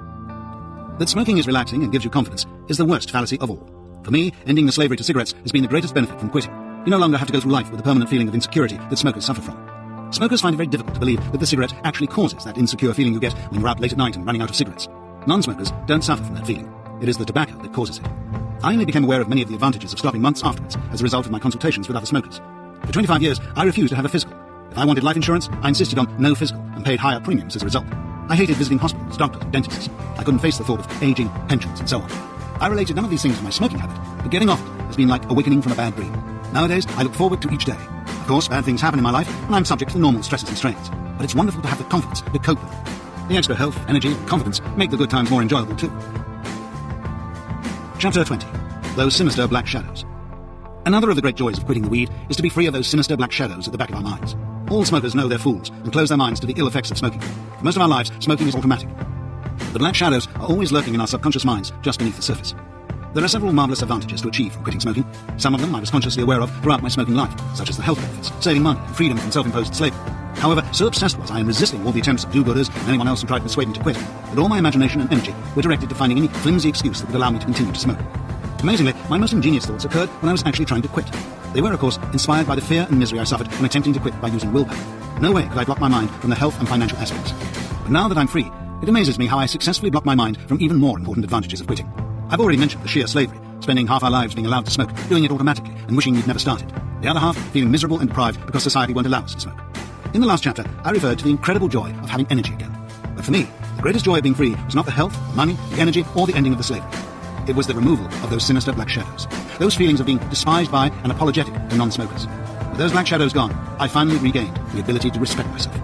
[SPEAKER 1] That smoking is relaxing and gives you confidence is the worst fallacy of all. For me, ending the slavery to cigarettes has been the greatest benefit from quitting. You no longer have to go through life with the permanent feeling of insecurity that smokers suffer from. Smokers find it very difficult to believe that the cigarette actually causes that insecure feeling you get when you're out late at night and running out of cigarettes. Non-smokers don't suffer from that feeling. It is the tobacco that causes it. I only became aware of many of the advantages of stopping months afterwards as a result of my consultations with other smokers. For 25 years, I refused to have a physical. If I wanted life insurance, I insisted on no physical and paid higher premiums as a result. I hated visiting hospitals, doctors, and dentists. I couldn't face the thought of aging, pensions, and so on. I related none of these things to my smoking habit, but getting off it has been like awakening from a bad dream. Nowadays, I look forward to each day. Of course, bad things happen in my life, and I'm subject to the normal stresses and strains. But it's wonderful to have the confidence to cope with them. The extra health, energy, and confidence make the good times more enjoyable too. Chapter 20. Those sinister black shadows. Another of the great joys of quitting the weed is to be free of those sinister black shadows at the back of our minds. All smokers know they're fools and close their minds to the ill effects of smoking. For most of our lives, smoking is automatic. The black shadows are always lurking in our subconscious minds just beneath the surface. There are several marvellous advantages to achieve from quitting smoking. Some of them I was consciously aware of throughout my smoking life, such as the health benefits, saving money, and freedom from self-imposed slavery. However, so obsessed was I in resisting all the attempts of do-gooders and anyone else who tried to persuade me to quit, that all my imagination and energy were directed to finding any flimsy excuse that would allow me to continue to smoke. Amazingly, my most ingenious thoughts occurred when I was actually trying to quit. They were, of course, inspired by the fear and misery I suffered when attempting to quit by using willpower. No way could I block my mind from the health and financial aspects. But now that I'm free, it amazes me how I successfully block my mind from even more important advantages of quitting. I've already mentioned the sheer slavery, spending half our lives being allowed to smoke, doing it automatically, and wishing we'd never started. The other half feeling miserable and deprived because society won't allow us to smoke. In the last chapter, I referred to the incredible joy of having energy again. But for me, the greatest joy of being free was not the health, the money, the energy, or the ending of the slavery. It was the removal of those sinister black shadows. Those feelings of being despised by and apologetic to non-smokers. With those black shadows gone, I finally regained the ability to respect myself.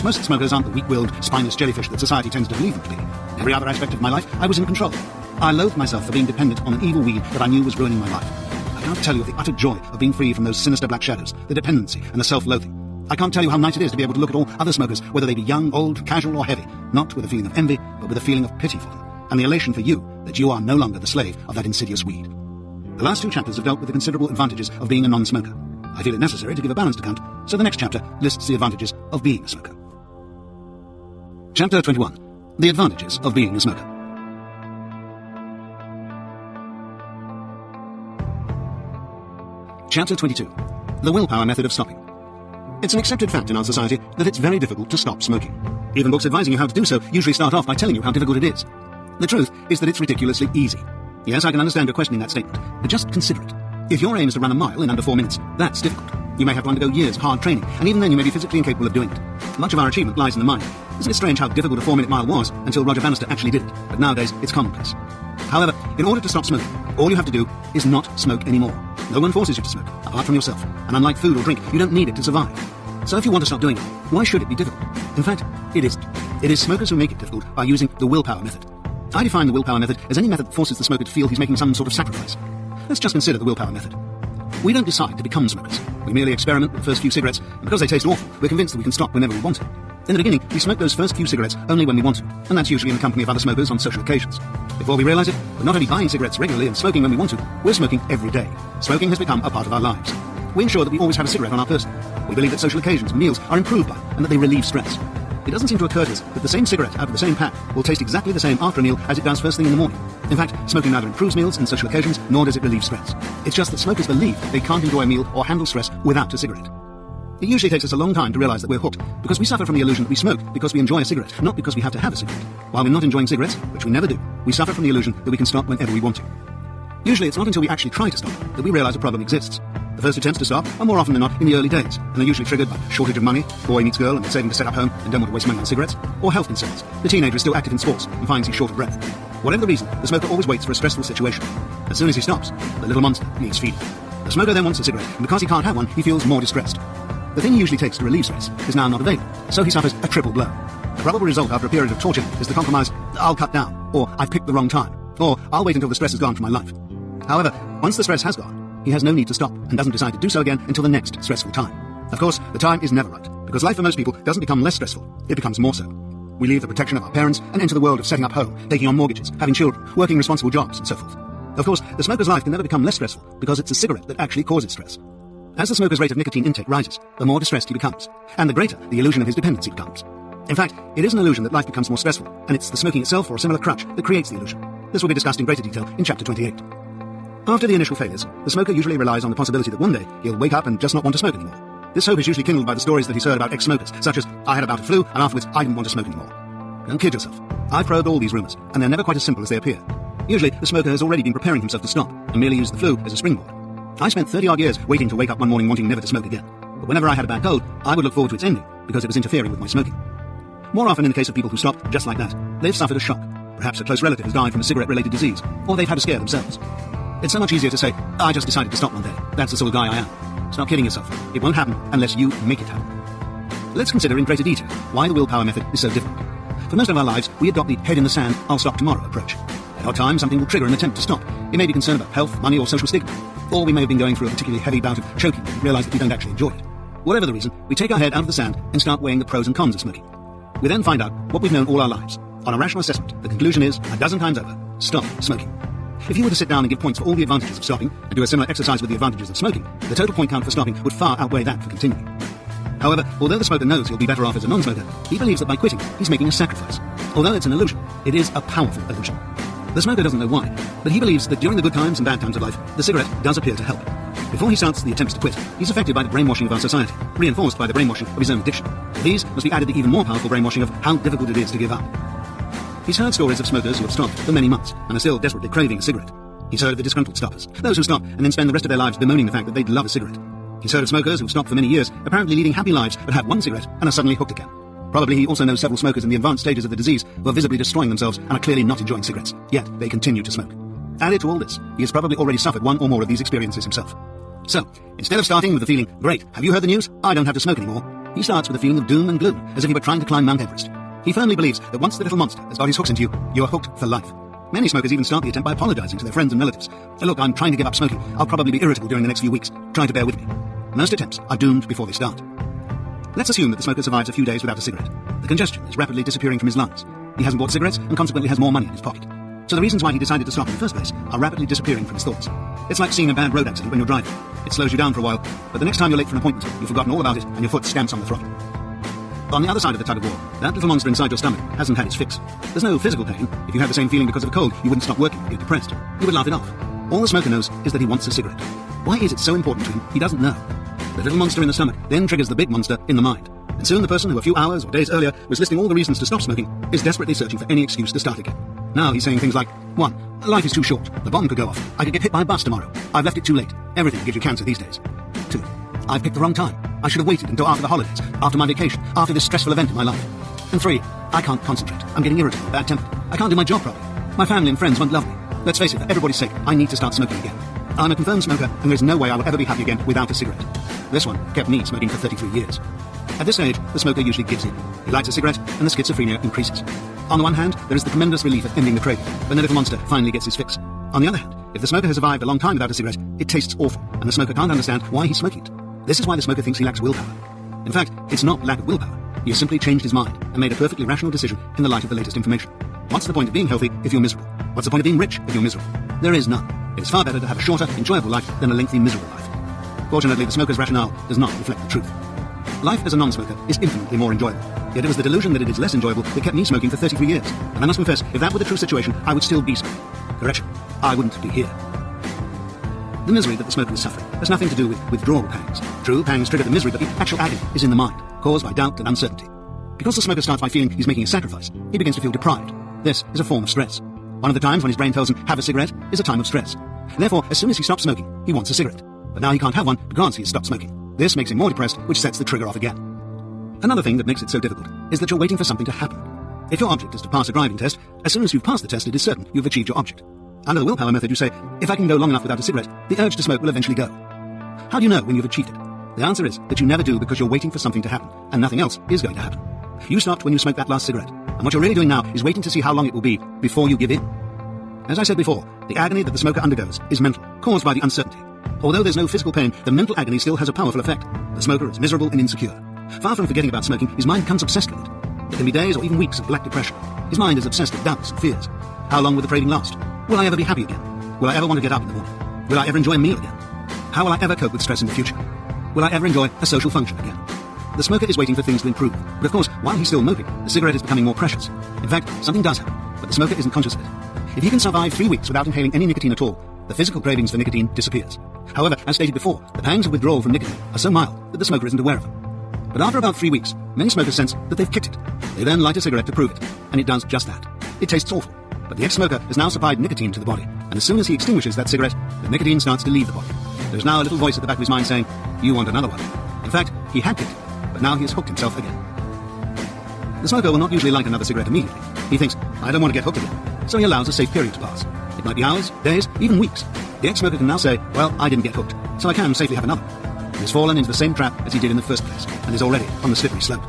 [SPEAKER 1] Most smokers aren't the weak-willed, spineless jellyfish that society tends to believe them to be. In every other aspect of my life, I was in control. I loathed myself for being dependent on an evil weed that I knew was ruining my life. I can't tell you of the utter joy of being free from those sinister black shadows, the dependency and the self-loathing. I can't tell you how nice it is to be able to look at all other smokers, whether they be young, old, casual, or heavy, not with a feeling of envy, but with a feeling of pity for them, and the elation for you that you are no longer the slave of that insidious weed. The last two chapters have dealt with the considerable advantages of being a non-smoker. I feel it necessary to give a balanced account, so the next chapter lists the advantages of being a smoker. Chapter 21. The advantages of being a smoker. Chapter 22. The willpower method of stopping. It's an accepted fact in our society that it's very difficult to stop smoking. Even books advising you how to do so usually start off by telling you how difficult it is. The truth is that it's ridiculously easy. Yes, I can understand your questioning that statement, but just consider it. If your aim is to run a mile in under 4 minutes, that's difficult. You may have to undergo years of hard training, and even then you may be physically incapable of doing it. Much of our achievement lies in the mind. Isn't it strange how difficult a 4-minute mile was until Roger Bannister actually did it? But nowadays, it's commonplace. However, in order to stop smoking, all you have to do is not smoke anymore. No one forces you to smoke, apart from yourself. And unlike food or drink, you don't need it to survive. So if you want to stop doing it, why should it be difficult? In fact, it isn't. It is smokers who make it difficult by using the willpower method. I define the willpower method as any method that forces the smoker to feel he's making some sort of sacrifice. Let's just consider the willpower method. We don't decide to become smokers. We merely experiment with the first few cigarettes, and because they taste awful, we're convinced that we can stop whenever we want to. In the beginning, we smoke those first few cigarettes only when we want to, and that's usually in the company of other smokers on social occasions. Before we realize it, we're not only buying cigarettes regularly and smoking when we want to, we're smoking every day. Smoking has become a part of our lives. We ensure that we always have a cigarette on our person. We believe that social occasions and meals are improved by, and that they relieve stress. It doesn't seem to occur to us that the same cigarette out of the same pack will taste exactly the same after a meal as it does first thing in the morning. In fact, smoking neither improves meals and social occasions, nor does it relieve stress. It's just that smokers believe they can't enjoy a meal or handle stress without a cigarette. It usually takes us a long time to realize that we're hooked, because we suffer from the illusion that we smoke because we enjoy a cigarette, not because we have to have a cigarette. While we're not enjoying cigarettes, which we never do, we suffer from the illusion that we can stop whenever we want to. Usually it's not until we actually try to stop that we realize a problem exists. The first attempts to stop are more often than not in the early days, and they're usually triggered by shortage of money, boy meets girl and they're saving to set up home and don't want to waste money on cigarettes, or health concerns. The teenager is still active in sports and finds he's short of breath. Whatever the reason, the smoker always waits for a stressful situation. As soon as he stops, the little monster needs feeding. The smoker then wants a cigarette, and because he can't have one, he feels more distressed. The thing he usually takes to relieve stress is now not available, so he suffers a triple blow. The probable result after a period of torture is the compromise, I'll cut down, or I've picked the wrong time, or I'll wait until the stress is gone from my life. However, once the stress has gone, he has no need to stop and doesn't decide to do so again until the next stressful time. Of course, the time is never right, because life for most people doesn't become less stressful, it becomes more so. We leave the protection of our parents and enter the world of setting up home, taking on mortgages, having children, working responsible jobs, and so forth. Of course, the smoker's life can never become less stressful because it's a cigarette that actually causes stress. As the smoker's rate of nicotine intake rises, the more distressed he becomes, and the greater the illusion of his dependency becomes. In fact, it is an illusion that life becomes more stressful, and it's the smoking itself or a similar crutch that creates the illusion. This will be discussed in greater detail in Chapter 28. After the initial failures, the smoker usually relies on the possibility that one day he'll wake up and just not want to smoke anymore. This hope is usually kindled by the stories that he's heard about ex-smokers, such as, I had a bout of flu, and afterwards I didn't want to smoke anymore. Don't kid yourself. I've probed all these rumours, and they're never quite as simple as they appear. Usually, the smoker has already been preparing himself to stop, and merely used the flu as a springboard. I spent 30-odd years waiting to wake up one morning wanting never to smoke again. But whenever I had a bad cold, I would look forward to its ending, because it was interfering with my smoking. More often in the case of people who stopped just like that, they've suffered a shock. Perhaps a close relative has died from a cigarette-related disease, or they've had a scare themselves. It's so much easier to say, I just decided to stop one day. That's the sort of guy I am. Stop kidding yourself. It won't happen unless you make it happen. Let's consider in greater detail why the willpower method is so difficult. For most of our lives, we adopt the head in the sand, I'll stop tomorrow approach. At odd times, something will trigger an attempt to stop. It may be concern about health, money, or social stigma. Or we may have been going through a particularly heavy bout of choking and realise that we don't actually enjoy it. Whatever the reason, we take our head out of the sand and start weighing the pros and cons of smoking. We then find out what we've known all our lives. On a rational assessment, the conclusion is, a dozen times over, stop smoking. If you were to sit down and give points for all the advantages of stopping, and do a similar exercise with the advantages of smoking, the total point count for stopping would far outweigh that for continuing. However, although the smoker knows he'll be better off as a non-smoker, he believes that by quitting, he's making a sacrifice. Although it's an illusion, it is a powerful illusion. The smoker doesn't know why, but he believes that during the good times and bad times of life, the cigarette does appear to help. Before he starts the attempts to quit, he's affected by the brainwashing of our society, reinforced by the brainwashing of his own addiction. To these must be added the even more powerful brainwashing of how difficult it is to give up. He's heard stories of smokers who have stopped for many months and are still desperately craving a cigarette. He's heard of the disgruntled stoppers, those who stop and then spend the rest of their lives bemoaning the fact that they'd love a cigarette. He's heard of smokers who've stopped for many years, apparently leading happy lives, but have one cigarette and are suddenly hooked again. Probably he also knows several smokers in the advanced stages of the disease who are visibly destroying themselves and are clearly not enjoying cigarettes, yet they continue to smoke. Added to all this, he has probably already suffered one or more of these experiences himself. So, instead of starting with the feeling, great, have you heard the news? I don't have to smoke anymore, he starts with a feeling of doom and gloom, as if he were trying to climb Mount Everest. He firmly believes that once the little monster has got his hooks into you, you are hooked for life. Many smokers even start the attempt by apologizing to their friends and relatives. Look, I'm trying to give up smoking. I'll probably be irritable during the next few weeks. Try to bear with me. Most attempts are doomed before they start. Let's assume that the smoker survives a few days without a cigarette. The congestion is rapidly disappearing from his lungs. He hasn't bought cigarettes and consequently has more money in his pocket. So the reasons why he decided to stop in the first place are rapidly disappearing from his thoughts. It's like seeing a bad road accident when you're driving. It slows you down for a while, but the next time you're late for an appointment, you've forgotten all about it and your foot stamps on the throttle. On the other side of the tug of war, that little monster inside your stomach hasn't had its fix. There's no physical pain. If you had the same feeling because of a cold, you wouldn't stop working, you're depressed. You would laugh it off. All the smoker knows is that he wants a cigarette. Why is it so important to him? He doesn't know. The little monster in the stomach then triggers the big monster in the mind. And soon the person who a few hours or days earlier was listing all the reasons to stop smoking is desperately searching for any excuse to start again. Now he's saying things like, 1. Life is too short. The bomb could go off. I could get hit by a bus tomorrow. I've left it too late. Everything gives you cancer these days. 2. I've picked the wrong time. I should have waited until after the holidays, after my vacation, after this stressful event in my life. And 3. I can't concentrate. I'm getting irritable, bad-tempered. I can't do my job properly. My family and friends won't love me. Let's face it, for everybody's sake, I need to start smoking again. I'm a confirmed smoker, and there's no way I will ever be happy again without a cigarette. This one kept me smoking for 33 years. At this stage, the smoker usually gives in. He lights a cigarette, and the schizophrenia increases. On the one hand, there is the tremendous relief of ending the craving, when the little monster finally gets his fix. On the other hand, if the smoker has survived a long time without a cigarette, it tastes awful, and the smoker can't understand why he's smoking it. This is why the smoker thinks he lacks willpower. In fact, it's not lack of willpower. He has simply changed his mind and made a perfectly rational decision in the light of the latest information. What's the point of being healthy if you're miserable? What's the point of being rich if you're miserable? There is none. It is far better to have a shorter, enjoyable life than a lengthy, miserable life. Fortunately, the smoker's rationale does not reflect the truth. Life as a non-smoker is infinitely more enjoyable. Yet it was the delusion that it is less enjoyable that kept me smoking for 33 years. And I must confess, if that were the true situation, I would still be smoking. Correction, I wouldn't be here. The misery that the smoker is suffering has nothing to do with withdrawal pangs. True, pangs trigger the misery, but the actual agony is in the mind, caused by doubt and uncertainty. Because the smoker starts by feeling he's making a sacrifice, he begins to feel deprived. This is a form of stress. One of the times when his brain tells him, have a cigarette, is a time of stress. Therefore, as soon as he stops smoking, he wants a cigarette. But now he can't have one because he has stopped smoking. This makes him more depressed, which sets the trigger off again. Another thing that makes it so difficult is that you're waiting for something to happen. If your object is to pass a driving test, as soon as you've passed the test, it is certain you've achieved your object. Under the willpower method, you say, if I can go long enough without a cigarette, the urge to smoke will eventually go. How do you know when you've achieved it? The answer is that you never do because you're waiting for something to happen, and nothing else is going to happen. You stopped when you smoked that last cigarette, and what you're really doing now is waiting to see how long it will be before you give in. As I said before, the agony that the smoker undergoes is mental, caused by the uncertainty. Although there's no physical pain, the mental agony still has a powerful effect. The smoker is miserable and insecure. Far from forgetting about smoking, his mind becomes obsessed with it. There can be days or even weeks of black depression. His mind is obsessed with doubts and fears. How long will the craving last? Will I ever be happy again? Will I ever want to get up in the morning? Will I ever enjoy a meal again? How will I ever cope with stress in the future? Will I ever enjoy a social function again? the smoker is waiting for things to improve. But of course, while he's still smoking, the cigarette is becoming more precious. In fact, something does happen, but the smoker isn't conscious of it. If he can survive 3 weeks without inhaling any nicotine at all, the physical cravings for nicotine disappears. However, as stated before, the pangs of withdrawal from nicotine are so mild that the smoker isn't aware of them. But after about 3 weeks, many smokers sense that they've kicked it. They then light a cigarette to prove it, and it does just that. It tastes awful, but the ex-smoker has now supplied nicotine to the body, and as soon as he extinguishes that cigarette, the nicotine starts to leave the body. There's now a little voice at the back of his mind saying, "You want another one." In fact, he had kicked it, but now he has hooked himself again. The smoker will not usually light another cigarette immediately. He thinks, "I don't want to get hooked again," so he allows a safe period to pass. It might be hours, days, even weeks. The ex-smoker can now say, "Well, I didn't get hooked, so I can safely have another." He has fallen into the same trap as he did in the first place, and is already on the slippery slope.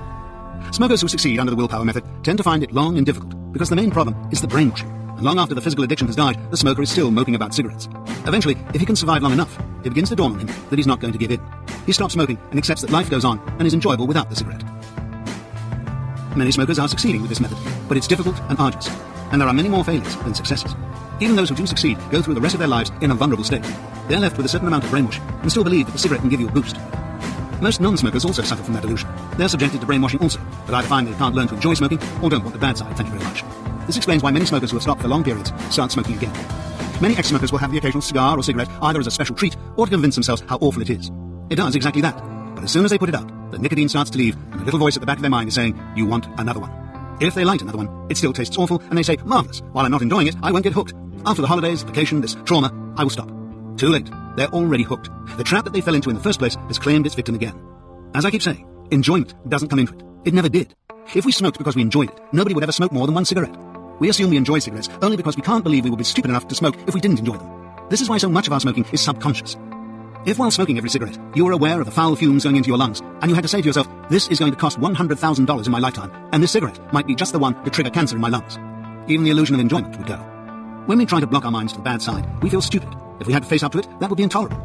[SPEAKER 1] Smokers who succeed under the willpower method tend to find it long and difficult, because the main problem is the brainwashing. And long after the physical addiction has died, the smoker is still moping about cigarettes. Eventually, if he can survive long enough, it begins to dawn on him that he's not going to give in. He stops smoking and accepts that life goes on and is enjoyable without the cigarette. Many smokers are succeeding with this method, but it's difficult and arduous, and there are many more failures than successes. Even those who do succeed go through the rest of their lives in a vulnerable state. They're left with a certain amount of brainwashing and still believe that the cigarette can give you a boost. Most non-smokers also suffer from that illusion. They're subjected to brainwashing also, but either find they can't learn to enjoy smoking or don't want the bad side, thank you very much. This explains why many smokers who have stopped for long periods start smoking again. Many ex-smokers will have the occasional cigar or cigarette either as a special treat or to convince themselves how awful it is. It does exactly that, but as soon as they put it out, the nicotine starts to leave and a little voice at the back of their mind is saying, "You want another one." If they light another one, it still tastes awful and they say, "Marvellous, while I'm not enjoying it, I won't get hooked. After the holidays, vacation, this trauma, I will stop." Too late. They're already hooked. The trap that they fell into in the first place has claimed its victim again. As I keep saying, enjoyment doesn't come into it. It never did. If we smoked because we enjoyed it, nobody would ever smoke more than one cigarette. We assume we enjoy cigarettes only because we can't believe we would be stupid enough to smoke if we didn't enjoy them. This is why so much of our smoking is subconscious. If while smoking every cigarette, you were aware of the foul fumes going into your lungs, and you had to say to yourself, "This is going to cost $100,000 in my lifetime, and this cigarette might be just the one to trigger cancer in my lungs," even the illusion of enjoyment would go. When we try to block our minds to the bad side, we feel stupid. If we had to face up to it, that would be intolerable.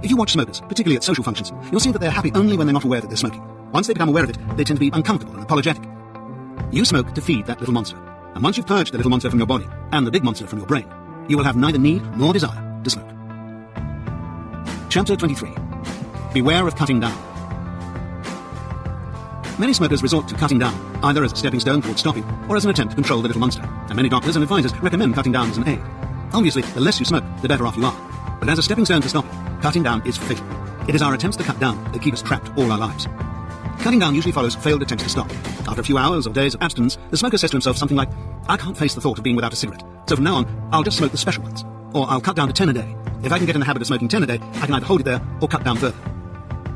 [SPEAKER 1] If you watch smokers, particularly at social functions, you'll see that they're happy only when they're not aware that they're smoking. Once they become aware of it, they tend to be uncomfortable and apologetic. You smoke to feed that little monster, and once you've purged the little monster from your body, and the big monster from your brain, you will have neither need nor desire to smoke. Chapter 23. Beware of cutting down. Many smokers resort to cutting down, either as a stepping stone towards stopping, or as an attempt to control the little monster, and many doctors and advisors recommend cutting down as an aid. Obviously, the less you smoke, the better off you are. But as a stepping stone to stopping, cutting down is fatal. It is our attempts to cut down that keep us trapped all our lives. Cutting down usually follows failed attempts to stop. After a few hours or days of abstinence, the smoker says to himself something like, "I can't face the thought of being without a cigarette, so from now on, I'll just smoke the special ones. Or I'll cut down to 10 a day. If I can get in the habit of smoking 10 a day, I can either hold it there or cut down further."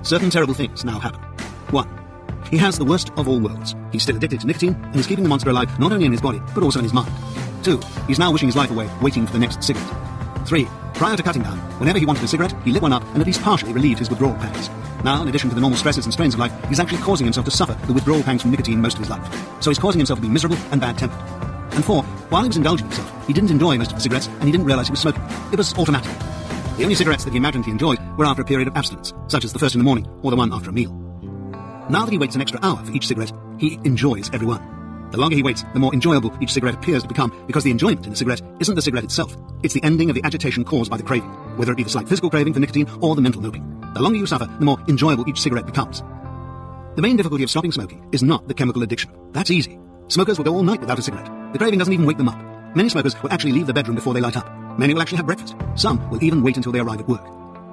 [SPEAKER 1] Certain terrible things now happen. 1. He has the worst of all worlds. He's still addicted to nicotine and is keeping the monster alive not only in his body, but also in his mind. 2. He's now wishing his life away, waiting for the next cigarette. 3. Prior to cutting down, whenever he wanted a cigarette, he lit one up and at least partially relieved his withdrawal pangs. Now, in addition to the normal stresses and strains of life, he's actually causing himself to suffer the withdrawal pangs from nicotine most of his life. So he's causing himself to be miserable and bad-tempered. And 4. While he was indulging himself, he didn't enjoy most of the cigarettes and he didn't realize he was smoking. It was automatic. The only cigarettes that he imagined he enjoyed were after a period of abstinence, such as the first in the morning or the one after a meal. Now that he waits an extra hour for each cigarette, he enjoys every one. The longer he waits, the more enjoyable each cigarette appears to become, because the enjoyment in the cigarette isn't the cigarette itself. It's the ending of the agitation caused by the craving, whether it be the slight physical craving for nicotine or the mental moping. The longer you suffer, the more enjoyable each cigarette becomes. The main difficulty of stopping smoking is not the chemical addiction. That's easy. Smokers will go all night without a cigarette. The craving doesn't even wake them up. Many smokers will actually leave the bedroom before they light up. Many will actually have breakfast. Some will even wait until they arrive at work.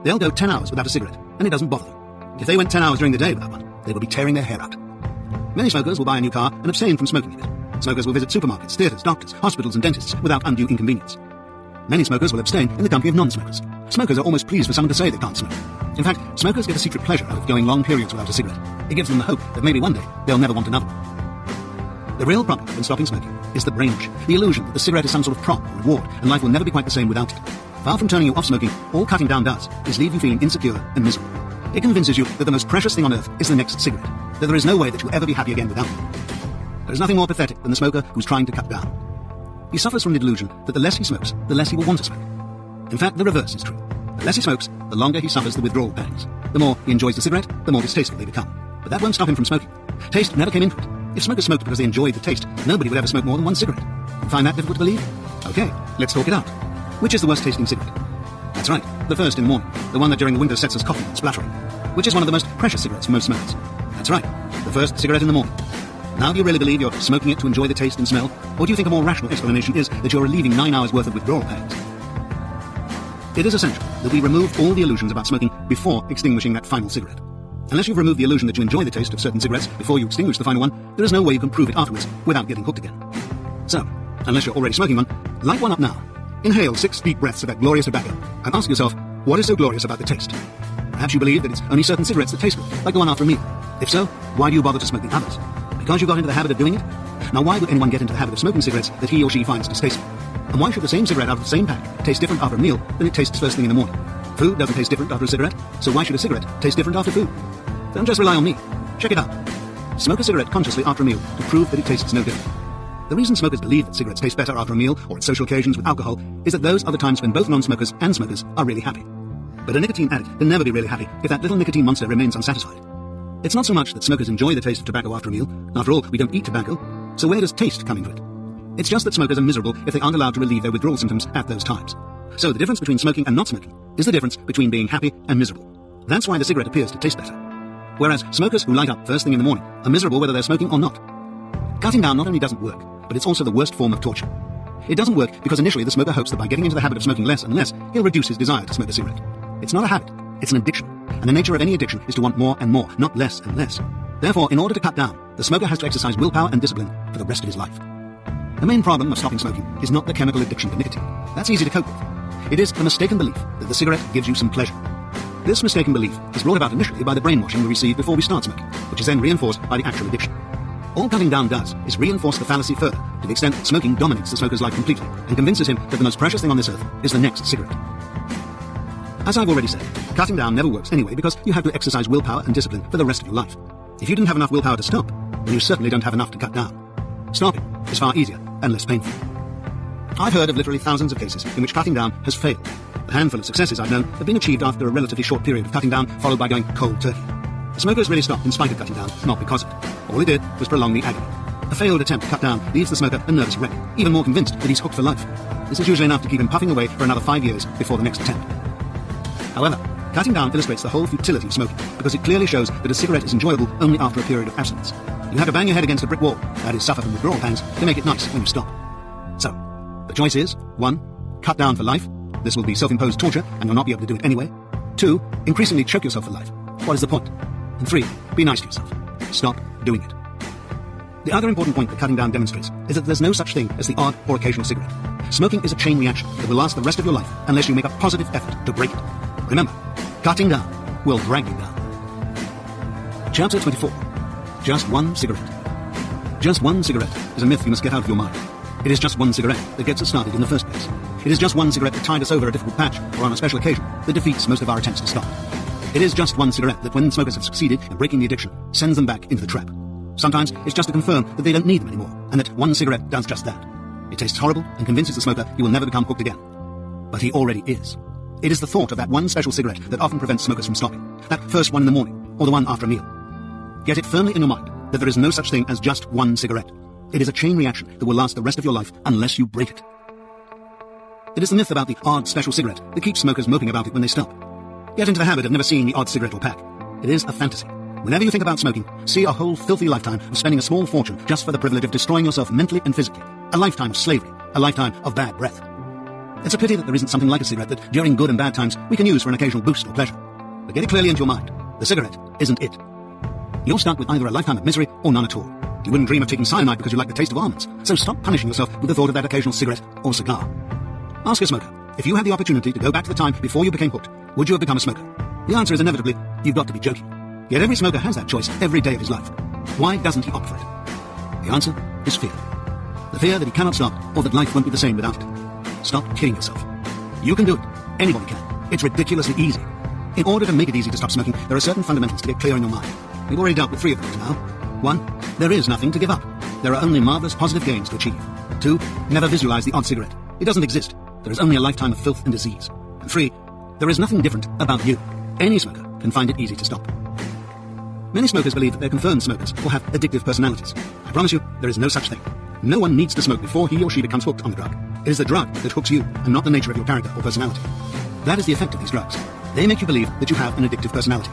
[SPEAKER 1] They'll go 10 hours without a cigarette, and it doesn't bother them. If they went 10 hours during the day without one, they would be tearing their hair out. Many smokers will buy a new car and abstain from smoking in it. Smokers will visit supermarkets, theatres, doctors, hospitals and dentists without undue inconvenience. Many smokers will abstain in the company of non-smokers. Smokers are almost pleased for someone to say they can't smoke. In fact, smokers get a secret pleasure out of going long periods without a cigarette. It gives them the hope that maybe one day they'll never want another one. The real problem in stopping smoking is the brainwash, the illusion that the cigarette is some sort of prop or reward, and life will never be quite the same without it. Far from turning you off smoking, all cutting down does is leave you feeling insecure and miserable. It convinces you that the most precious thing on earth is the next cigarette, that there is no way that you'll ever be happy again without it. There is nothing more pathetic than the smoker who's trying to cut down. He suffers from the delusion that the less he smokes, the less he will want to smoke. In fact, the reverse is true. The less he smokes, the longer he suffers the withdrawal pangs. The more he enjoys the cigarette, the more distasteful they become. But that won't stop him from smoking. Taste never came into it. If smokers smoked because they enjoyed the taste, nobody would ever smoke more than one cigarette. You find that difficult to believe? Okay, let's talk it out. Which is the worst tasting cigarette? That's right, the first in the morning, the one that during the winter sets us coughing and spluttering, which is one of the most precious cigarettes for most smokers. That's right, the first cigarette in the morning. Now do you really believe you're smoking it to enjoy the taste and smell? Or do you think a more rational explanation is that you're relieving 9 hours worth of withdrawal pangs? It is essential that we remove all the illusions about smoking before extinguishing that final cigarette. Unless you've removed the illusion that you enjoy the taste of certain cigarettes before you extinguish the final one, there is no way you can prove it afterwards without getting hooked again. So, unless you're already smoking one, light one up now. Inhale 6 deep breaths of that glorious tobacco and ask yourself, what is so glorious about the taste? Perhaps you believe that it's only certain cigarettes that taste good, like the one after a meal. If so, why do you bother to smoke the others? Because you got into the habit of doing it? Now why would anyone get into the habit of smoking cigarettes that he or she finds distasteful? And why should the same cigarette out of the same pack taste different after a meal than it tastes first thing in the morning? Food doesn't taste different after a cigarette, so why should a cigarette taste different after food? Don't just rely on me. Check it out. Smoke a cigarette consciously after a meal to prove that it tastes no different. The reason smokers believe that cigarettes taste better after a meal or at social occasions with alcohol is that those are the times when both non-smokers and smokers are really happy. But a nicotine addict can never be really happy if that little nicotine monster remains unsatisfied. It's not so much that smokers enjoy the taste of tobacco after a meal. After all, we don't eat tobacco. So where does taste come into it? It's just that smokers are miserable if they aren't allowed to relieve their withdrawal symptoms at those times. So the difference between smoking and not smoking is the difference between being happy and miserable. That's why the cigarette appears to taste better. Whereas smokers who light up first thing in the morning are miserable whether they're smoking or not. Cutting down not only doesn't work, but it's also the worst form of torture. It doesn't work because initially the smoker hopes that by getting into the habit of smoking less and less, he'll reduce his desire to smoke a cigarette. It's not a habit, it's an addiction. And the nature of any addiction is to want more and more, not less and less. Therefore, in order to cut down, the smoker has to exercise willpower and discipline for the rest of his life. The main problem of stopping smoking is not the chemical addiction to nicotine. That's easy to cope with. It is the mistaken belief that the cigarette gives you some pleasure. This mistaken belief is brought about initially by the brainwashing we receive before we start smoking, which is then reinforced by the actual addiction. All cutting down does is reinforce the fallacy further to the extent that smoking dominates the smoker's life completely and convinces him that the most precious thing on this earth is the next cigarette. As I've already said, cutting down never works anyway because you have to exercise willpower and discipline for the rest of your life. If you didn't have enough willpower to stop, then you certainly don't have enough to cut down. Stopping is far easier and less painful. I've heard of literally thousands of cases in which cutting down has failed. The handful of successes I've known have been achieved after a relatively short period of cutting down, followed by going cold turkey. The smokers really stopped in spite of cutting down, not because of it. All it did was prolong the agony. A failed attempt to cut down leaves the smoker a nervous wreck, even more convinced that he's hooked for life. This is usually enough to keep him puffing away for another 5 years before the next attempt. However, cutting down illustrates the whole futility of smoking, because it clearly shows that a cigarette is enjoyable only after a period of abstinence. You have to bang your head against a brick wall, that is, suffer from withdrawal pangs, to make it nice when you stop. So, the choice is, 1. Cut down for life. This will be self-imposed torture, and you'll not be able to do it anyway. 2. Increasingly choke yourself for life. What is the point? And 3. Be nice to yourself. Stop doing it. The other important point that cutting down demonstrates is that there's no such thing as the odd or occasional cigarette. Smoking is a chain reaction that will last the rest of your life unless you make a positive effort to break it. Remember, cutting down will drag you down. Chapter 24. Just one cigarette. Just one cigarette is a myth you must get out of your mind. It is just one cigarette that gets us started in the first place. It is just one cigarette that tied us over a difficult patch or on a special occasion that defeats most of our attempts to stop. It is just one cigarette that, when smokers have succeeded in breaking the addiction, sends them back into the trap. Sometimes it's just to confirm that they don't need them anymore, and that one cigarette does just that. It tastes horrible and convinces the smoker he will never become hooked again. But he already is. It is the thought of that one special cigarette that often prevents smokers from stopping. That first one in the morning, or the one after a meal. Get it firmly in your mind that there is no such thing as just one cigarette. It is a chain reaction that will last the rest of your life unless you break it. It is the myth about the odd special cigarette that keeps smokers moping about it when they stop. Get into the habit of never seeing the odd cigarette or pack. It is a fantasy. Whenever you think about smoking, see a whole filthy lifetime of spending a small fortune just for the privilege of destroying yourself mentally and physically. A lifetime of slavery. A lifetime of bad breath. It's a pity that there isn't something like a cigarette that, during good and bad times, we can use for an occasional boost or pleasure. But get it clearly into your mind. The cigarette isn't it. You're stuck with either a lifetime of misery or none at all. You wouldn't dream of taking cyanide because you like the taste of almonds, so stop punishing yourself with the thought of that occasional cigarette or cigar. Ask a smoker, if you had the opportunity to go back to the time before you became hooked, would you have become a smoker? The answer is inevitably, you've got to be joking. Yet every smoker has that choice every day of his life. Why doesn't he opt for it? The answer is fear. The fear that he cannot stop, or that life won't be the same without it. Stop kidding yourself. You can do it. Anybody can. It's ridiculously easy. In order to make it easy to stop smoking, there are certain fundamentals to get clear in your mind. We've already dealt with 3 of them now. 1. There is nothing to give up. There are only marvelous positive gains to achieve. 2. Never visualize the odd cigarette. It doesn't exist. There is only a lifetime of filth and disease. And 3. There is nothing different about you. Any smoker can find it easy to stop. Many smokers believe that they're confirmed smokers or have addictive personalities. I promise you, there is no such thing. No one needs to smoke before he or she becomes hooked on the drug. It is the drug that hooks you, and not the nature of your character or personality. That is the effect of these drugs. They make you believe that you have an addictive personality.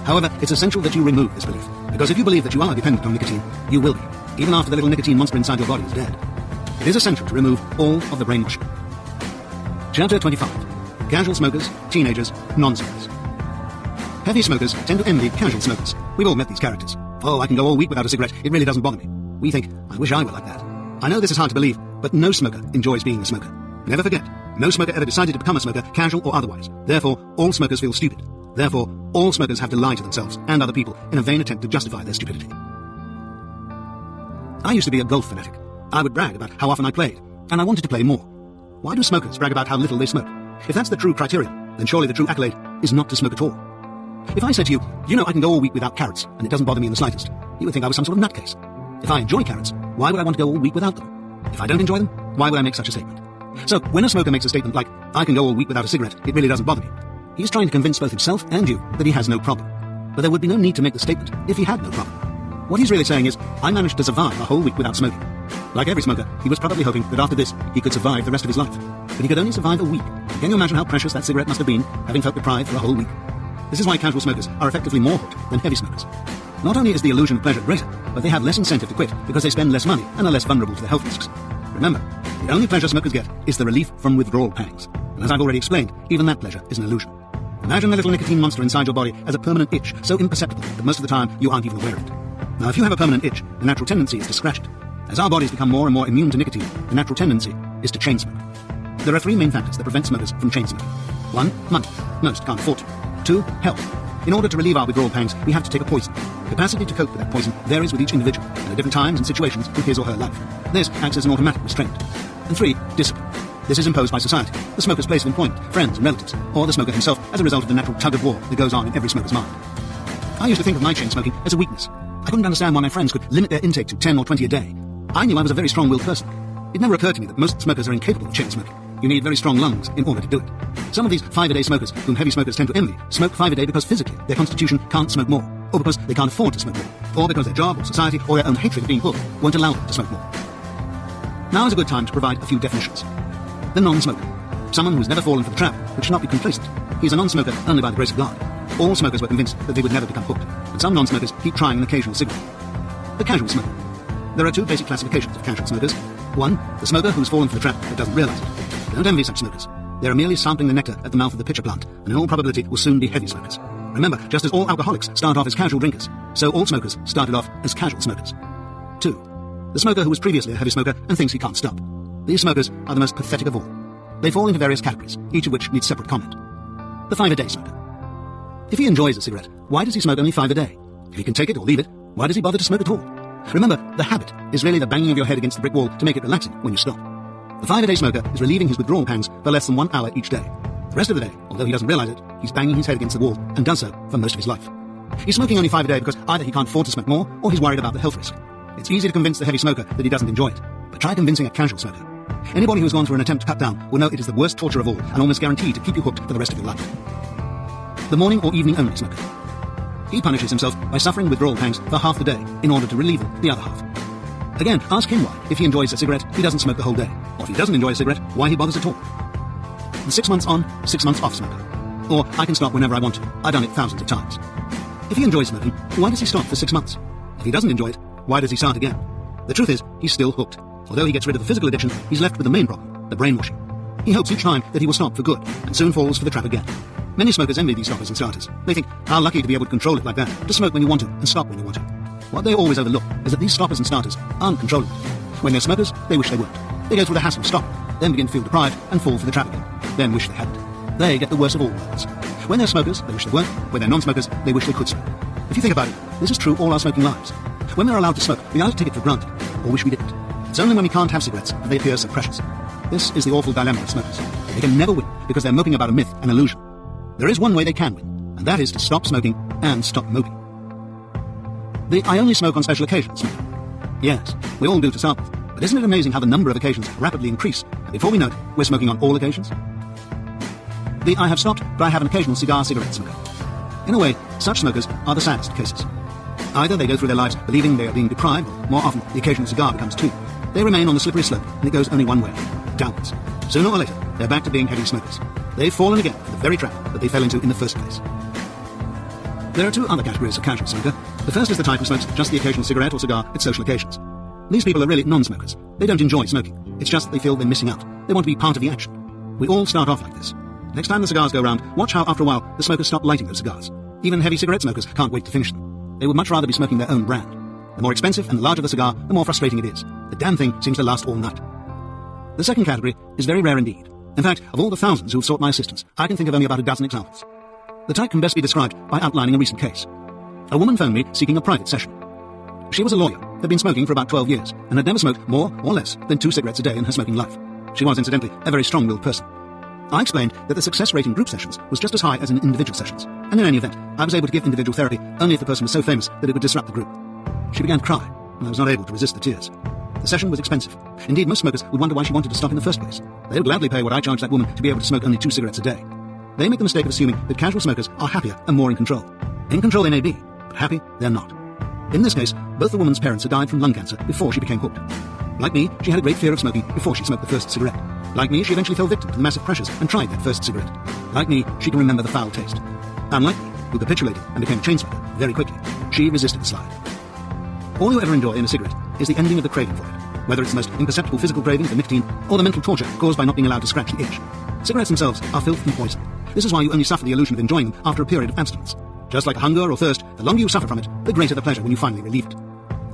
[SPEAKER 1] However, it's essential that you remove this belief, because if you believe that you are dependent on nicotine, you will be, even after the little nicotine monster inside your body is dead. It is essential to remove all of the brainwashing. Chapter 25. Casual smokers, teenagers, non-smokers. Heavy smokers tend to envy casual smokers. We've all met these characters. Oh, I can go all week without a cigarette, it really doesn't bother me. We think, I wish I were like that. I know this is hard to believe, but no smoker enjoys being a smoker. Never forget, no smoker ever decided to become a smoker, casual or otherwise. Therefore, all smokers feel stupid. Therefore, all smokers have to lie to themselves and other people in a vain attempt to justify their stupidity. I used to be a golf fanatic. I would brag about how often I played, and I wanted to play more. Why do smokers brag about how little they smoke? If that's the true criterion, then surely the true accolade is not to smoke at all. If I said to you, you know I can go all week without carrots, and it doesn't bother me in the slightest, you would think I was some sort of nutcase. If I enjoy carrots, why would I want to go all week without them? If I don't enjoy them, why would I make such a statement? So, when a smoker makes a statement like, I can go all week without a cigarette, it really doesn't bother me, he's trying to convince both himself and you that he has no problem. But there would be no need to make the statement if he had no problem. What he's really saying is, I managed to survive a whole week without smoking. Like every smoker, he was probably hoping that after this, he could survive the rest of his life. But he could only survive a week. Can you imagine how precious that cigarette must have been, having felt deprived for a whole week? This is why casual smokers are effectively more hooked than heavy smokers. Not only is the illusion of pleasure greater, but they have less incentive to quit because they spend less money and are less vulnerable to the health risks. Remember, the only pleasure smokers get is the relief from withdrawal pangs. And as I've already explained, even that pleasure is an illusion. Imagine the little nicotine monster inside your body as a permanent itch, so imperceptible that most of the time you aren't even aware of it. Now, if you have a permanent itch, the natural tendency is to scratch it. As our bodies become more and more immune to nicotine, the natural tendency is to chain smoke. There are three main factors that prevent smokers from chain smoking. 1. Money. Most can't afford to. 2. Health. In order to relieve our withdrawal pangs, we have to take a poison. The capacity to cope with that poison varies with each individual, and at different times and situations in his or her life. This acts as an automatic restraint. And 3. Discipline. This is imposed by society, the smoker's place of employment, friends and relatives, or the smoker himself as a result of the natural tug-of-war that goes on in every smoker's mind. I used to think of my chain smoking as a weakness. I couldn't understand why my friends could limit their intake to 10 or 20 a day. I knew I was a very strong-willed person. It never occurred to me that most smokers are incapable of chain smoking. You need very strong lungs in order to do it. Some of these 5-a-day smokers, whom heavy smokers tend to envy, smoke 5 a day because physically their constitution can't smoke more, or because they can't afford to smoke more, or because their job or society or their own hatred of being hooked won't allow them to smoke more. Now is a good time to provide a few definitions. The non-smoker. Someone who's never fallen for the trap, but should not be complacent. He's a non-smoker only by the grace of God. All smokers were convinced that they would never become hooked, but some non-smokers keep trying an occasional cigarette. The casual smoker. There are two basic classifications of casual smokers. 1, the smoker who's fallen for the trap but doesn't realize it. Don't envy such smokers. They are merely sampling the nectar at the mouth of the pitcher plant, and in all probability will soon be heavy smokers. Remember, just as all alcoholics start off as casual drinkers, so all smokers started off as casual smokers. 2, the smoker who was previously a heavy smoker and thinks he can't stop. These smokers are the most pathetic of all. They fall into various categories, each of which needs separate comment. The 5-a-day smoker. If he enjoys a cigarette, why does he smoke only 5 a day? If he can take it or leave it, why does he bother to smoke at all? Remember, the habit is really the banging of your head against the brick wall to make it relaxing when you stop. The 5-a-day smoker is relieving his withdrawal pangs for less than 1 hour each day. The rest of the day, although he doesn't realize it, he's banging his head against the wall and does so for most of his life. He's smoking only 5 a day because either he can't afford to smoke more or he's worried about the health risk. It's easy to convince the heavy smoker that he doesn't enjoy it, but try convincing a casual smoker. Anybody who's gone through an attempt to cut down will know it is the worst torture of all and almost guaranteed to keep you hooked for the rest of your life. The morning or evening only smoker. He punishes himself by suffering withdrawal pangs for half the day in order to relieve the other half. Again, ask him why, if he enjoys a cigarette, he doesn't smoke the whole day. Or if he doesn't enjoy a cigarette, why he bothers at all. The 6 months on, 6 months off smoker. Or, I can stop whenever I want to. I've done it thousands of times. If he enjoys smoking, why does he stop for 6 months? If he doesn't enjoy it, why does he start again? The truth is, he's still hooked. Although he gets rid of the physical addiction, he's left with the main problem, the brainwashing. He hopes each time that he will stop for good, and soon falls for the trap again. Many smokers envy these stoppers and starters. They think, how lucky to be able to control it like that, to smoke when you want to, and stop when you want to. What they always overlook is that these stoppers and starters aren't controllable. When they're smokers, they wish they weren't. They go through the hassle of stopping, then begin to feel deprived and fall for the trap again, then wish they hadn't. They get the worst of all worlds. When they're smokers, they wish they weren't. When they're non-smokers, they wish they could smoke. If you think about it, this is true all our smoking lives. When we're allowed to smoke, we either take it for granted, or wish we didn't. It's only when we can't have cigarettes that they appear so precious. This is the awful dilemma of smokers. They can never win because they're moping about a myth, an illusion. There is one way they can win, and that is to stop smoking and stop moping. I only smoke on special occasions smoking. Yes, we all do to start with, but isn't it amazing how the number of occasions rapidly increase, and before we know it, we're smoking on all occasions? I have stopped, but I have an occasional cigarette smoker. In a way, such smokers are the saddest cases. Either they go through their lives believing they are being deprived, or more often, the occasional cigar becomes two. They remain on the slippery slope, and it goes only one way, downwards. Sooner or later, they're back to being heavy smokers. They've fallen again for the very trap that they fell into in the first place. There are two other categories of casual smoker. The first is the type who smokes just the occasional cigarette or cigar at social occasions. These people are really non-smokers. They don't enjoy smoking. It's just that they feel they're missing out. They want to be part of the action. We all start off like this. Next time the cigars go round, watch how after a while the smokers stop lighting those cigars. Even heavy cigarette smokers can't wait to finish them. They would much rather be smoking their own brand. The more expensive and the larger the cigar, the more frustrating it is. The damn thing seems to last all night. The second category is very rare indeed. In fact, of all the thousands who've sought my assistance, I can think of only about a dozen examples. The type can best be described by outlining a recent case. A woman phoned me seeking a private session. She was a lawyer, had been smoking for about 12 years, and had never smoked more or less than 2 cigarettes a day in her smoking life. She was, incidentally, a very strong-willed person. I explained that the success rate in group sessions was just as high as in individual sessions, and in any event, I was able to give individual therapy only if the person was so famous that it would disrupt the group. She began to cry, and I was not able to resist the tears. The session was expensive. Indeed, most smokers would wonder why she wanted to stop in the first place. They would gladly pay what I charged that woman to be able to smoke only 2 cigarettes a day. They make the mistake of assuming that casual smokers are happier and more in control. In control they may be, but happy they're not. In this case, both the woman's parents had died from lung cancer before she became hooked. Like me, she had a great fear of smoking before she smoked the first cigarette. Like me, she eventually fell victim to the massive pressures and tried that first cigarette. Like me, she can remember the foul taste. Unlike me, who capitulated and became a chain smoker very quickly, she resisted the slide. All you ever enjoy in a cigarette is the ending of the craving for it, whether it's the most imperceptible physical craving for nicotine or the mental torture caused by not being allowed to scratch the itch. Cigarettes themselves are filth and poison. This is why you only suffer the illusion of enjoying them after a period of abstinence. Just like hunger or thirst, the longer you suffer from it, the greater the pleasure when you finally relieve it.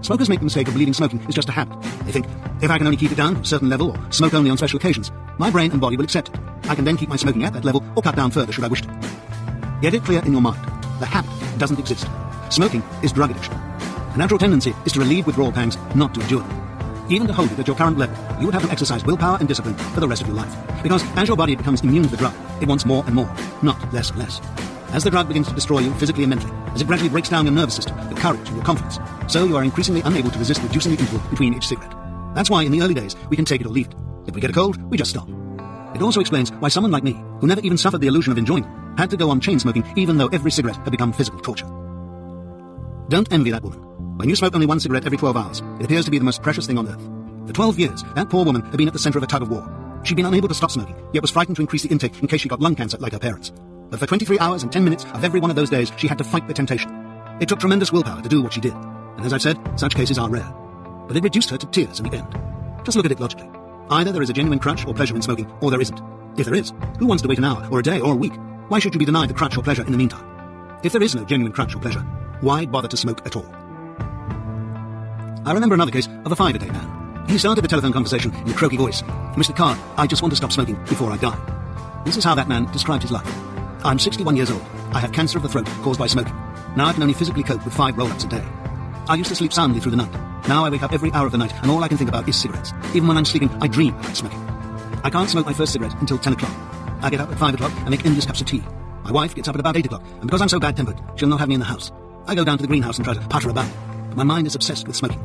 [SPEAKER 1] Smokers make the mistake of believing smoking is just a habit. They think, if I can only keep it down to a certain level or smoke only on special occasions, my brain and body will accept it. I can then keep my smoking at that level or cut down further should I wish to. Get it clear in your mind. The habit doesn't exist. Smoking is drug addiction. The natural tendency is to relieve withdrawal pangs, not to endure them. Even to hold it at your current level, you would have to exercise willpower and discipline for the rest of your life. Because as your body becomes immune to the drug, it wants more and more, not less and less. As the drug begins to destroy you physically and mentally, as it gradually breaks down your nervous system, your courage and your confidence, so you are increasingly unable to resist reducing the interval between each cigarette. That's why in the early days, we can take it or leave it. If we get a cold, we just stop. It also explains why someone like me, who never even suffered the illusion of enjoying them, had to go on chain smoking even though every cigarette had become physical torture. Don't envy that woman. When you smoke only 1 cigarette every 12 hours, it appears to be the most precious thing on earth. For 12 years, that poor woman had been at the center of a tug of war. She'd been unable to stop smoking, yet was frightened to increase the intake in case she got lung cancer like her parents. But for 23 hours and 10 minutes of every one of those days, she had to fight the temptation. It took tremendous willpower to do what she did. And as I've said, such cases are rare. But it reduced her to tears in the end. Just look at it logically. Either there is a genuine crutch or pleasure in smoking, or there isn't. If there is, who wants to wait an hour, or a day, or a week? Why should you be denied the crutch or pleasure in the meantime? If there is no genuine crutch or pleasure, why bother to smoke at all? I remember another case of a 5-a-day man. He started the telephone conversation in a croaky voice. Mr. Carr, I just want to stop smoking before I die. This is how that man described his life. I'm 61 years old. I have cancer of the throat caused by smoking. Now I can only physically cope with 5 roll-ups a day. I used to sleep soundly through the night. Now I wake up every hour of the night and all I can think about is cigarettes. Even when I'm sleeping, I dream about smoking. I can't smoke my first cigarette until 10 o'clock. I get up at 5 o'clock and make endless cups of tea. My wife gets up at about 8 o'clock, and because I'm so bad-tempered, she'll not have me in the house. I go down to the greenhouse and try to putter about, but my mind is obsessed with smoking.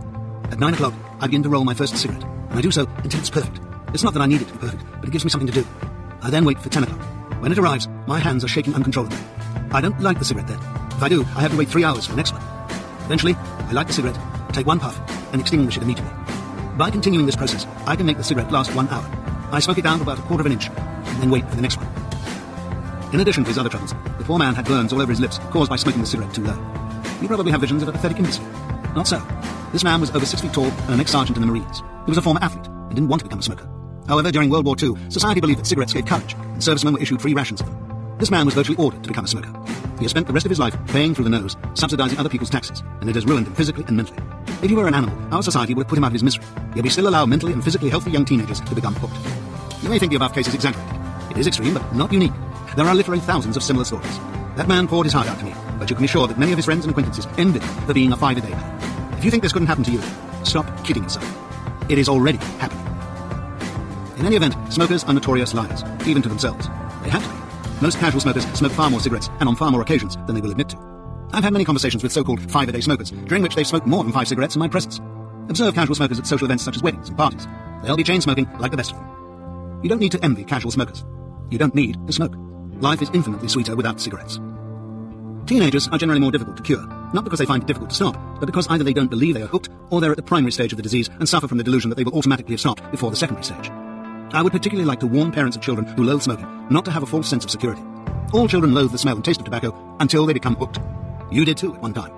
[SPEAKER 1] At 9 o'clock, I begin to roll my first cigarette, and I do so until it's perfect. It's not that I need it to be perfect, but it gives me something to do. I then wait for 10 o'clock. When it arrives, my hands are shaking uncontrollably. I don't light the cigarette then. If I do, I have to wait 3 hours for the next one. Eventually, I light the cigarette, take 1 puff, and extinguish it immediately. By continuing this process, I can make the cigarette last 1 hour. I smoke it down to about 1/4 inch, and then wait for the next one. In addition to his other troubles, the poor man had burns all over his lips caused by smoking the cigarette too low. You probably have visions of a pathetic imbecile. Not so. This man was over 6 feet tall and an ex-sergeant in the Marines. He was a former athlete and didn't want to become a smoker. However, during World War II, society believed that cigarettes gave courage, and servicemen were issued free rations of them. This man was virtually ordered to become a smoker. He has spent the rest of his life paying through the nose, subsidizing other people's taxes, and it has ruined him physically and mentally. If he were an animal, our society would have put him out of his misery, yet we still allow mentally and physically healthy young teenagers to become hooked. You may think the above case is exaggerated. It is extreme, but not unique. There are literally thousands of similar stories. That man poured his heart out to me, but you can be sure that many of his friends and acquaintances envied him for being a 5-a-day man. If you think this couldn't happen to you, stop kidding yourself. It is already happening. In any event, smokers are notorious liars, even to themselves. They have to be. Most casual smokers smoke far more cigarettes, and on far more occasions, than they will admit to. I've had many conversations with so-called 5-a-day smokers, during which they've smoked more than 5 cigarettes in my presence. Observe casual smokers at social events such as weddings and parties. They'll be chain smoking like the best of them. You don't need to envy casual smokers. You don't need to smoke. Life is infinitely sweeter without cigarettes. Teenagers are generally more difficult to cure, not because they find it difficult to stop, but because either they don't believe they are hooked, or they're at the primary stage of the disease and suffer from the delusion that they will automatically have stopped before the secondary stage. I would particularly like to warn parents of children who loathe smoking not to have a false sense of security. All children loathe the smell and taste of tobacco until they become hooked. You did too at one time.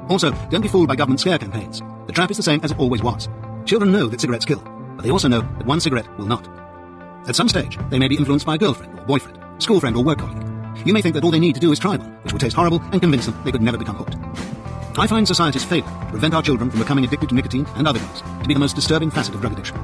[SPEAKER 1] Also, don't be fooled by government scare campaigns. The trap is the same as it always was. Children know that cigarettes kill, but they also know that one cigarette will not. At some stage, they may be influenced by a girlfriend or boyfriend, school friend or work colleague. You may think that all they need to do is try one, which will taste horrible and convince them they could never become hooked. I find society's failure to prevent our children from becoming addicted to nicotine and other drugs to be the most disturbing facet of drug addiction.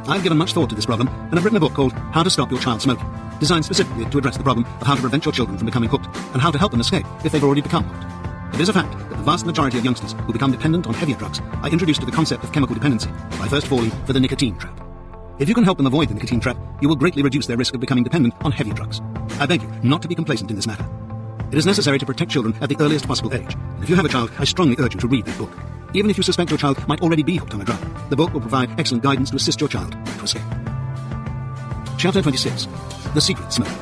[SPEAKER 1] I've given much thought to this problem and have written a book called How to Stop Your Child Smoking, designed specifically to address the problem of how to prevent your children from becoming hooked and how to help them escape if they've already become hooked. It is a fact that the vast majority of youngsters who become dependent on heavier drugs are introduced to the concept of chemical dependency by first falling for the nicotine trap. If you can help them avoid the nicotine trap, you will greatly reduce their risk of becoming dependent on heavy drugs. I beg you not to be complacent in this matter. It is necessary to protect children at the earliest possible age, and if you have a child, I strongly urge you to read this book. Even if you suspect your child might already be hooked on a drug, the book will provide excellent guidance to assist your child to escape. Chapter 26. The Secret Smoker.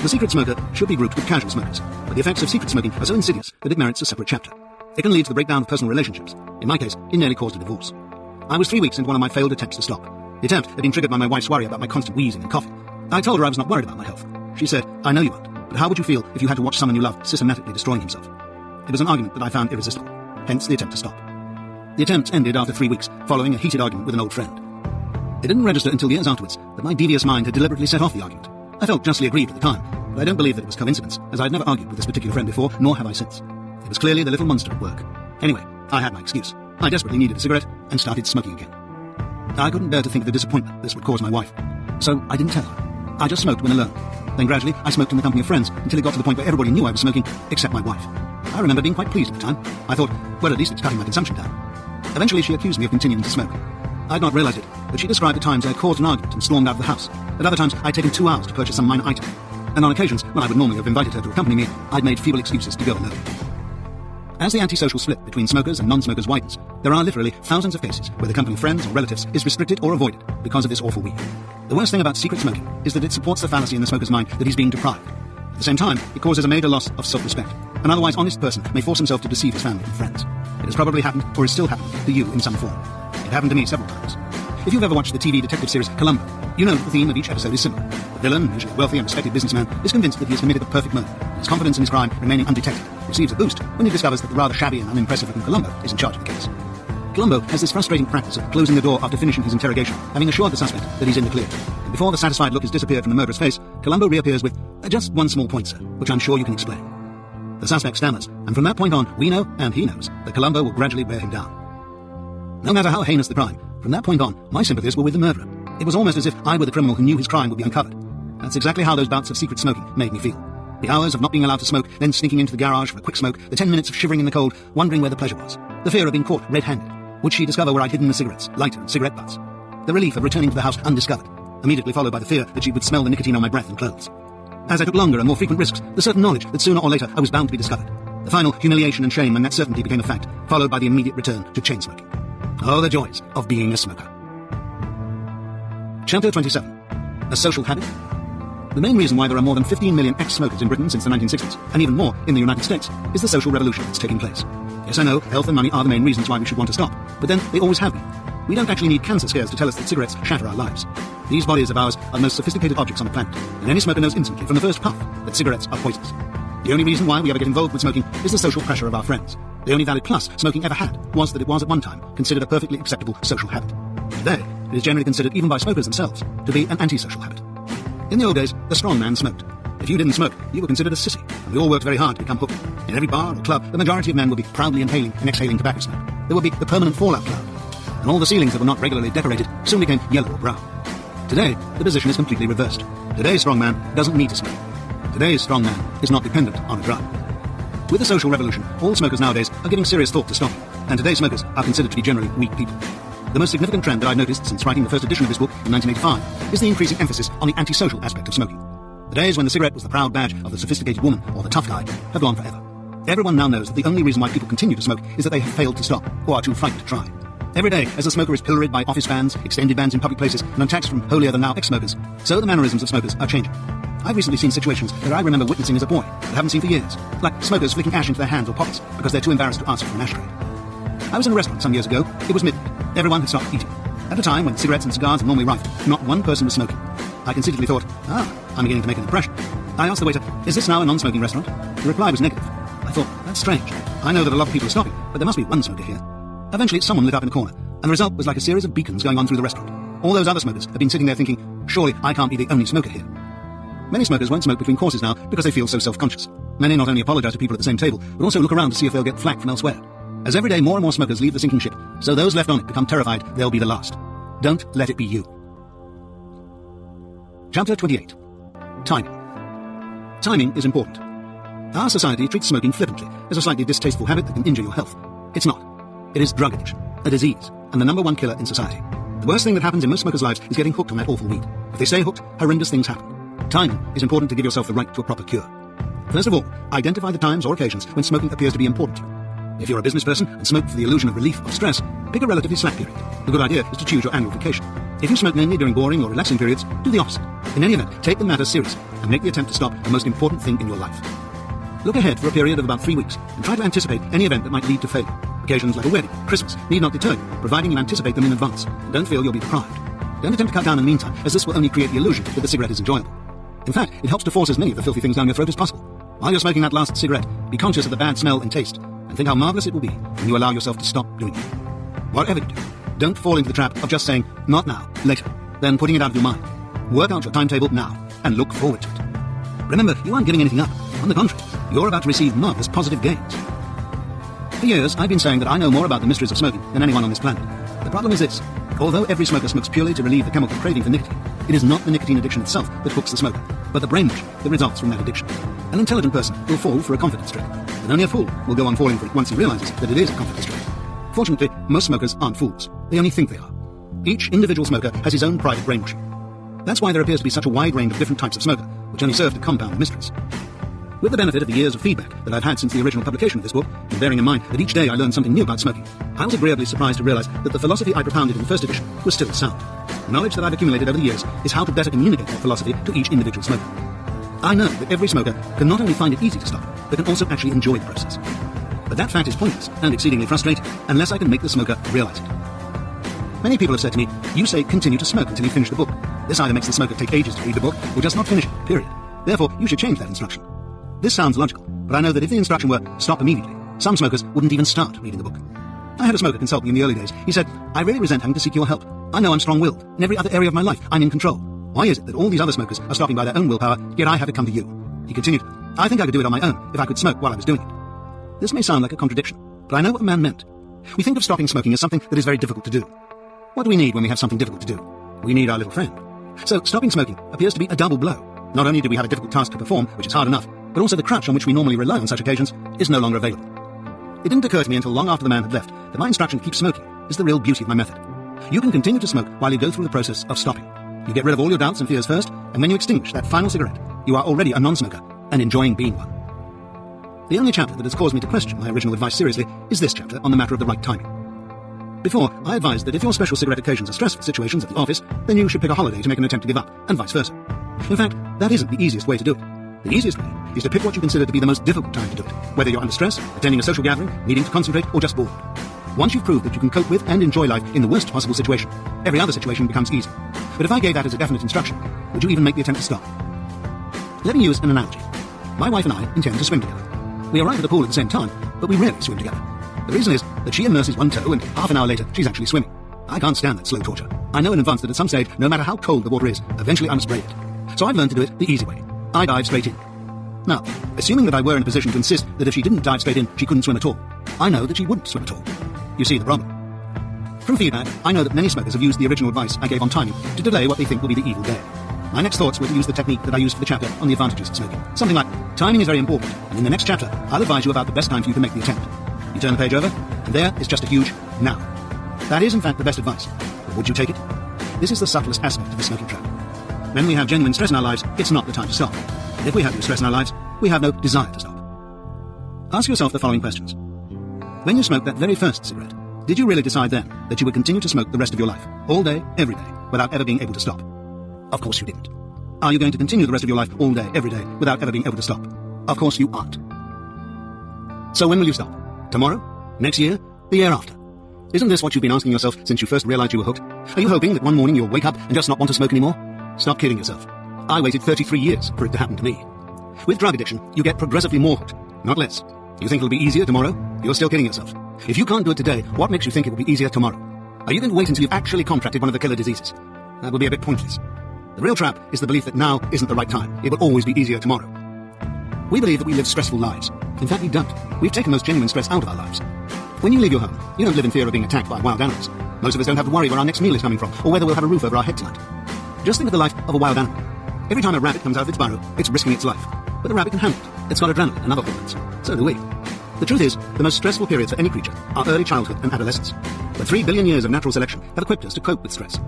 [SPEAKER 1] The secret smoker should be grouped with casual smokers, but the effects of secret smoking are so insidious that it merits a separate chapter. It can lead to the breakdown of personal relationships. In my case, it nearly caused a divorce. I was 3 weeks into one of my failed attempts to stop. The attempt had been triggered by my wife's worry about my constant wheezing and coughing. I told her I was not worried about my health. She said, "I know you aren't, but how would you feel if you had to watch someone you loved systematically destroying himself?" It was an argument that I found irresistible, hence the attempt to stop. The attempt ended after 3 weeks, following a heated argument with an old friend. It didn't register until years afterwards that my devious mind had deliberately set off the argument. I felt justly aggrieved at the time, but I don't believe that it was coincidence, as I had never argued with this particular friend before, nor have I since. It was clearly the little monster at work. Anyway, I had my excuse. I desperately needed a cigarette and started smoking again. I couldn't bear to think of the disappointment this would cause my wife, so I didn't tell her. I just smoked when alone. Then gradually, I smoked in the company of friends until it got to the point where everybody knew I was smoking, except my wife. I remember being quite pleased at the time. I thought, well, at least it's cutting my consumption down. Eventually, she accused me of continuing to smoke. I'd not realized it, but she described the times I had caused an argument and stormed out of the house. At other times, I'd taken 2 hours to purchase some minor item. And on occasions, when I would normally have invited her to accompany me, I'd made feeble excuses to go alone. As the antisocial split between smokers and non-smokers widens, there are literally thousands of cases where the company of friends or relatives is restricted or avoided because of this awful weed. The worst thing about secret smoking is that it supports the fallacy in the smoker's mind that he's being deprived. At the same time, it causes a major loss of self-respect. An otherwise honest person may force himself to deceive his family and friends. It has probably happened, or is still happening, to you in some form. It happened to me several times. If you've ever watched the TV detective series Columbo, you know that the theme of each episode is similar. The villain, usually a wealthy and respected businessman, is convinced that he has committed the perfect murder. His confidence in his crime remaining undetected receives a boost when he discovers that the rather shabby and unimpressive-looking Columbo is in charge of the case. Columbo has this frustrating practice of closing the door after finishing his interrogation, having assured the suspect that he's in the clear. And before the satisfied look has disappeared from the murderer's face, Columbo reappears with, "Just one small point, sir, which I'm sure you can explain." The suspect stammers, and from that point on, we know, and he knows, that Columbo will gradually wear him down. No matter how heinous the crime, from that point on, my sympathies were with the murderer. It was almost as if I were the criminal who knew his crime would be uncovered. That's exactly how those bouts of secret smoking made me feel. The hours of not being allowed to smoke, then sneaking into the garage for a quick smoke, the 10 minutes of shivering in the cold, wondering where the pleasure was. The fear of being caught red-handed. Would she discover where I'd hidden the cigarettes, lighter, and cigarette butts? The relief of returning to the house undiscovered, immediately followed by the fear that she would smell the nicotine on my breath and clothes. As I took longer and more frequent risks, the certain knowledge that sooner or later I was bound to be discovered. The final humiliation and shame when that certainty became a fact, followed by the immediate return to chain smoking. Oh, the joys of being a smoker. Chapter 27. A Social Habit. The main reason why there are more than 15 million ex-smokers in Britain since the 1960s, and even more in the United States, is the social revolution that's taking place. Yes, I know, health and money are the main reasons why we should want to stop, but then they always have been. We don't actually need cancer scares to tell us that cigarettes shatter our lives. These bodies of ours are the most sophisticated objects on the planet, and any smoker knows instantly from the first puff that cigarettes are poisonous. The only reason why we ever get involved with smoking is the social pressure of our friends. The only valid plus smoking ever had was that it was at one time considered a perfectly acceptable social habit. Today, it is generally considered, even by smokers themselves, to be an antisocial habit. In the old days, the strong man smoked. If you didn't smoke, you were considered a sissy, and we all worked very hard to become hooked. In every bar or club, the majority of men would be proudly inhaling and exhaling tobacco smoke. There would be the permanent fallout cloud, and all the ceilings that were not regularly decorated soon became yellow or brown. Today, the position is completely reversed. Today's strong man doesn't need to smoke. Today's strong man is not dependent on a drug. With the social revolution, all smokers nowadays are giving serious thought to stopping, and today's smokers are considered to be generally weak people. The most significant trend that I've noticed since writing the first edition of this book in 1985 is the increasing emphasis on the antisocial aspect of smoking. The days when the cigarette was the proud badge of the sophisticated woman or the tough guy have gone forever. Everyone now knows that the only reason why people continue to smoke is that they have failed to stop or are too frightened to try. Every day, as the smoker is pilloried by office vans, extended bans in public places, and attacks from holier-than-thou ex-smokers, so the mannerisms of smokers are changing. I've recently seen situations that I remember witnessing as a boy, but haven't seen for years, like smokers flicking ash into their hands or pockets because they're too embarrassed to ask for an ashtray. I was in a restaurant some years ago. It was midnight. Everyone had stopped eating. At a time when cigarettes and cigars are normally rife, not one person was smoking. I conceitedly thought, I'm beginning to make an impression. I asked the waiter, "Is this now a non-smoking restaurant?" The reply was negative. I thought, that's That's strange. I know that a lot of people are stopping, but there must be one smoker here. Eventually, someone lit up in a corner, and the result was like a series of beacons going on through the restaurant. All those other smokers have been sitting there thinking, surely I can't be the only smoker here. Many smokers won't smoke between courses now because they feel so self-conscious. Many not only apologize to people at the same table, but also look around to see if they'll get flack from elsewhere. As every day more and more smokers leave the sinking ship, so those left on it become terrified they'll be the last. Don't let it be you. Chapter 28. Timing. Timing is important. Our society treats smoking flippantly as a slightly distasteful habit that can injure your health. It's not. It is drug addiction, a disease, and the number one killer in society. The worst thing that happens in most smokers' lives is getting hooked on that awful weed. If they stay hooked, horrendous things happen. Timing is important to give yourself the right to a proper cure. First of all, identify the times or occasions when smoking appears to be important to you. If you're a business person and smoke for the illusion of relief of stress, pick a relatively slack period. The good idea is to choose your annual vacation. If you smoke mainly during boring or relaxing periods, do the opposite. In any event, take the matter seriously and make the attempt to stop the most important thing in your life. Look ahead for a period of about 3 weeks and try to anticipate any event that might lead to failure. Occasions like a wedding, Christmas, need not deter you, providing you anticipate them in advance and don't feel you'll be deprived. Don't attempt to cut down in the meantime, as this will only create the illusion that the cigarette is enjoyable. In fact, it helps to force as many of the filthy things down your throat as possible. While you're smoking that last cigarette, be conscious of the bad smell and taste, and think how marvelous it will be when you allow yourself to stop doing it. Whatever you do, don't fall into the trap of just saying, not now, later, then putting it out of your mind. Work out your timetable now, and look forward to it. Remember, you aren't giving anything up. On the contrary, you're about to receive marvelous positive gains. For years, I've been saying that I know more about the mysteries of smoking than anyone on this planet. The problem is this. Although every smoker smokes purely to relieve the chemical craving for nicotine, it is not the nicotine addiction itself that hooks the smoker, but the brainwashing that results from that addiction. An intelligent person will fall for a confidence trick, and only a fool will go on falling for it once he realizes that it is a confidence trick. Fortunately, most smokers aren't fools. They only think they are. Each individual smoker has his own private brainwashing. That's why there appears to be such a wide range of different types of smoker, which only serve to compound the mysteries. With the benefit of the years of feedback that I've had since the original publication of this book, and bearing in mind that each day I learn something new about smoking, I was agreeably surprised to realize that the philosophy I propounded in the first edition was still sound. The knowledge that I've accumulated over the years is how to better communicate that philosophy to each individual smoker. I know that every smoker can not only find it easy to stop, but can also actually enjoy the process. But that fact is pointless and exceedingly frustrating unless I can make the smoker realize it. Many people have said to me, you say continue to smoke until you finish the book. This either makes the smoker take ages to read the book or just not finish it, period. Therefore, you should change that instruction. This sounds logical, but I know that if the instruction were stop immediately, some smokers wouldn't even start reading the book. I had a smoker consult me in the early days. He said, I really resent having to seek your help. I know I'm strong-willed. In every other area of my life, I'm in control. Why is it that all these other smokers are stopping by their own willpower, yet I have to come to you? He continued, I think I could do it on my own if I could smoke while I was doing it. This may sound like a contradiction, but I know what the man meant. We think of stopping smoking as something that is very difficult to do. What do we need when we have something difficult to do? We need our little friend. So stopping smoking appears to be a double blow. Not only do we have a difficult task to perform, which is hard enough, but also the crutch on which we normally rely on such occasions is no longer available. It didn't occur to me until long after the man had left that my instruction to keep smoking is the real beauty of my method. You can continue to smoke while you go through the process of stopping. You get rid of all your doubts and fears first, and when you extinguish that final cigarette, you are already a non-smoker and enjoying being one. The only chapter that has caused me to question my original advice seriously is this chapter on the matter of the right timing. Before, I advised that if your special cigarette occasions are stressful situations at the office, then you should pick a holiday to make an attempt to give up, and vice versa. In fact, that isn't the easiest way to do it. The easiest way is to pick what you consider to be the most difficult time to do it, whether you're under stress, attending a social gathering, needing to concentrate, or just bored. Once you've proved that you can cope with and enjoy life in the worst possible situation, every other situation becomes easy. But if I gave that as a definite instruction, would you even make the attempt to stop? Let me use an analogy. My wife and I intend to swim together. We arrive at the pool at the same time, but we rarely swim together. The reason is that she immerses one toe and half an hour later she's actually swimming. I can't stand that slow torture. I know in advance that at some stage, no matter how cold the water is, eventually I must brave it. So I've learned to do it the easy way. I dive straight in. Now, assuming that I were in a position to insist that if she didn't dive straight in, she couldn't swim at all, I know that she wouldn't swim at all. You see the problem. From feedback, I know that many smokers have used the original advice I gave on timing to delay what they think will be the evil day. My next thoughts were to use the technique that I used for the chapter on the advantages of smoking. Something like, timing is very important, and in the next chapter, I'll advise you about the best time for you to make the attempt. You turn the page over, and there is just a huge now. That is, in fact, the best advice. But would you take it? This is the subtlest aspect of the smoking trap. When we have genuine stress in our lives, it's not the time to stop. And if we have no stress in our lives, we have no desire to stop. Ask yourself the following questions. When you smoked that very first cigarette, did you really decide then that you would continue to smoke the rest of your life, all day, every day, without ever being able to stop? Of course you didn't. Are you going to continue the rest of your life all day, every day, without ever being able to stop? Of course you aren't. So when will you stop? Tomorrow? Next year? The year after? Isn't this what you've been asking yourself since you first realized you were hooked? Are you hoping that one morning you'll wake up and just not want to smoke anymore? Stop kidding yourself. I waited 33 years for it to happen to me. With drug addiction, you get progressively more hooked, not less. You think it'll be easier tomorrow? You're still kidding yourself. If you can't do it today, what makes you think it will be easier tomorrow? Are you going to wait until you've actually contracted one of the killer diseases? That will be a bit pointless. The real trap is the belief that now isn't the right time. It will always be easier tomorrow. We believe that we live stressful lives. In fact, we don't. We've taken most genuine stress out of our lives. When you leave your home, you don't live in fear of being attacked by wild animals. Most of us don't have to worry where our next meal is coming from, or whether we'll have a roof over our head tonight. Just think of the life of a wild animal. Every time a rabbit comes out of its burrow, it's risking its life. But the rabbit can handle it. It's got adrenaline and other hormones. So do we. The truth is, the most stressful periods for any creature are early childhood and adolescence. But 3 billion years of natural selection have equipped us to cope with stress.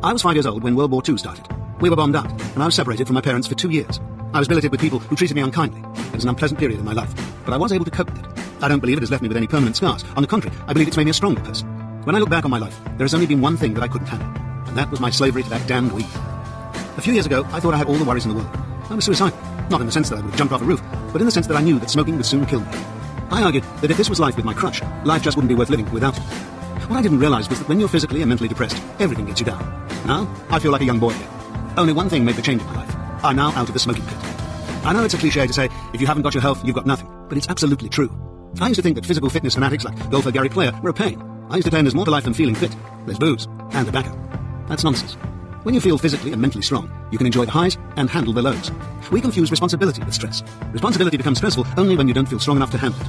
[SPEAKER 1] I was 5 years old when World War II started. We were bombed out, and I was separated from my parents for 2 years. I was billeted with people who treated me unkindly. It was an unpleasant period in my life, but I was able to cope with it. I don't believe it has left me with any permanent scars. On the contrary, I believe it's made me a stronger person. When I look back on my life, there has only been one thing that I couldn't handle, and that was my slavery to that damned weed. A few years ago, I thought I had all the worries in the world. I was suicidal, not in the sense that I would have jumped off a roof, but in the sense that I knew that smoking would soon kill me. I argued that if this was life with my crush, life just wouldn't be worth living without it. What I didn't realize was that when you're physically and mentally depressed, everything gets you down. Now, I feel like a young boy again. Only one thing made the change in my life. I'm now out of the smoking pit. I know it's a cliche to say, if you haven't got your health, you've got nothing, but it's absolutely true. I used to think that physical fitness fanatics like golfer Gary Player were a pain. I used to claim there's more to life than feeling fit. There's booze and tobacco. That's nonsense. When you feel physically and mentally strong, you can enjoy the highs and handle the lows. We confuse responsibility with stress. Responsibility becomes stressful only when you don't feel strong enough to handle it.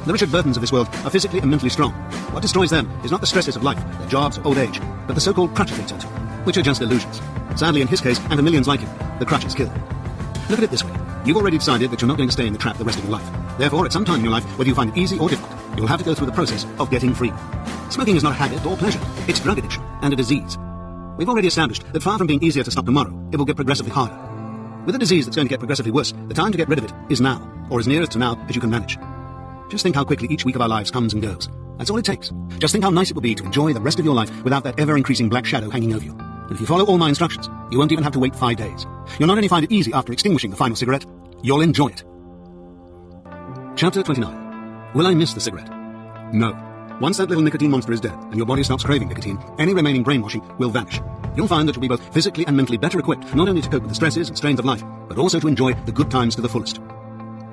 [SPEAKER 1] The Richard Burtons of this world are physically and mentally strong. What destroys them is not the stresses of life, their jobs or old age, but the so-called crutches they turn to, which are just illusions. Sadly, in his case, and to millions like him, the crutches kill. Look at it this way. You've already decided that you're not going to stay in the trap the rest of your life. Therefore, at some time in your life, whether you find it easy or difficult, you'll have to go through the process of getting free. Smoking is not a habit or pleasure. It's drug addiction and a disease. We've already established that far from being easier to stop tomorrow, it will get progressively harder. With a disease that's going to get progressively worse, the time to get rid of it is now, or as nearest to now as you can manage. Just think how quickly each week of our lives comes and goes. That's all it takes. Just think how nice it will be to enjoy the rest of your life without that ever-increasing black shadow hanging over you. And if you follow all my instructions, you won't even have to wait 5 days. You'll not only find it easy after extinguishing the final cigarette, you'll enjoy it. Chapter 29. Will I miss the cigarette? No. Once that little nicotine monster is dead and your body stops craving nicotine, any remaining brainwashing will vanish. You'll find that you'll be both physically and mentally better equipped not only to cope with the stresses and strains of life, but also to enjoy the good times to the fullest.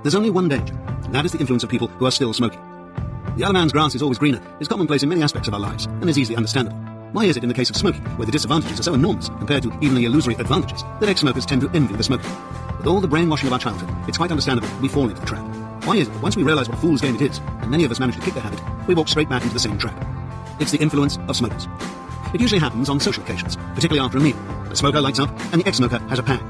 [SPEAKER 1] There's only one danger, and that is the influence of people who are still smoking. The other man's grass is always greener is commonplace in many aspects of our lives, and is easily understandable. Why is it in the case of smoking, where the disadvantages are so enormous compared to even the illusory advantages, that ex-smokers tend to envy the smoker? With all the brainwashing of our childhood, it's quite understandable we fall into the trap. Why is it that once we realize what a fool's game it is, and many of us manage to kick the habit, we walk straight back into the same trap? It's the influence of smokers. It usually happens on social occasions, particularly after a meal. The smoker lights up, and the ex-smoker has a pang.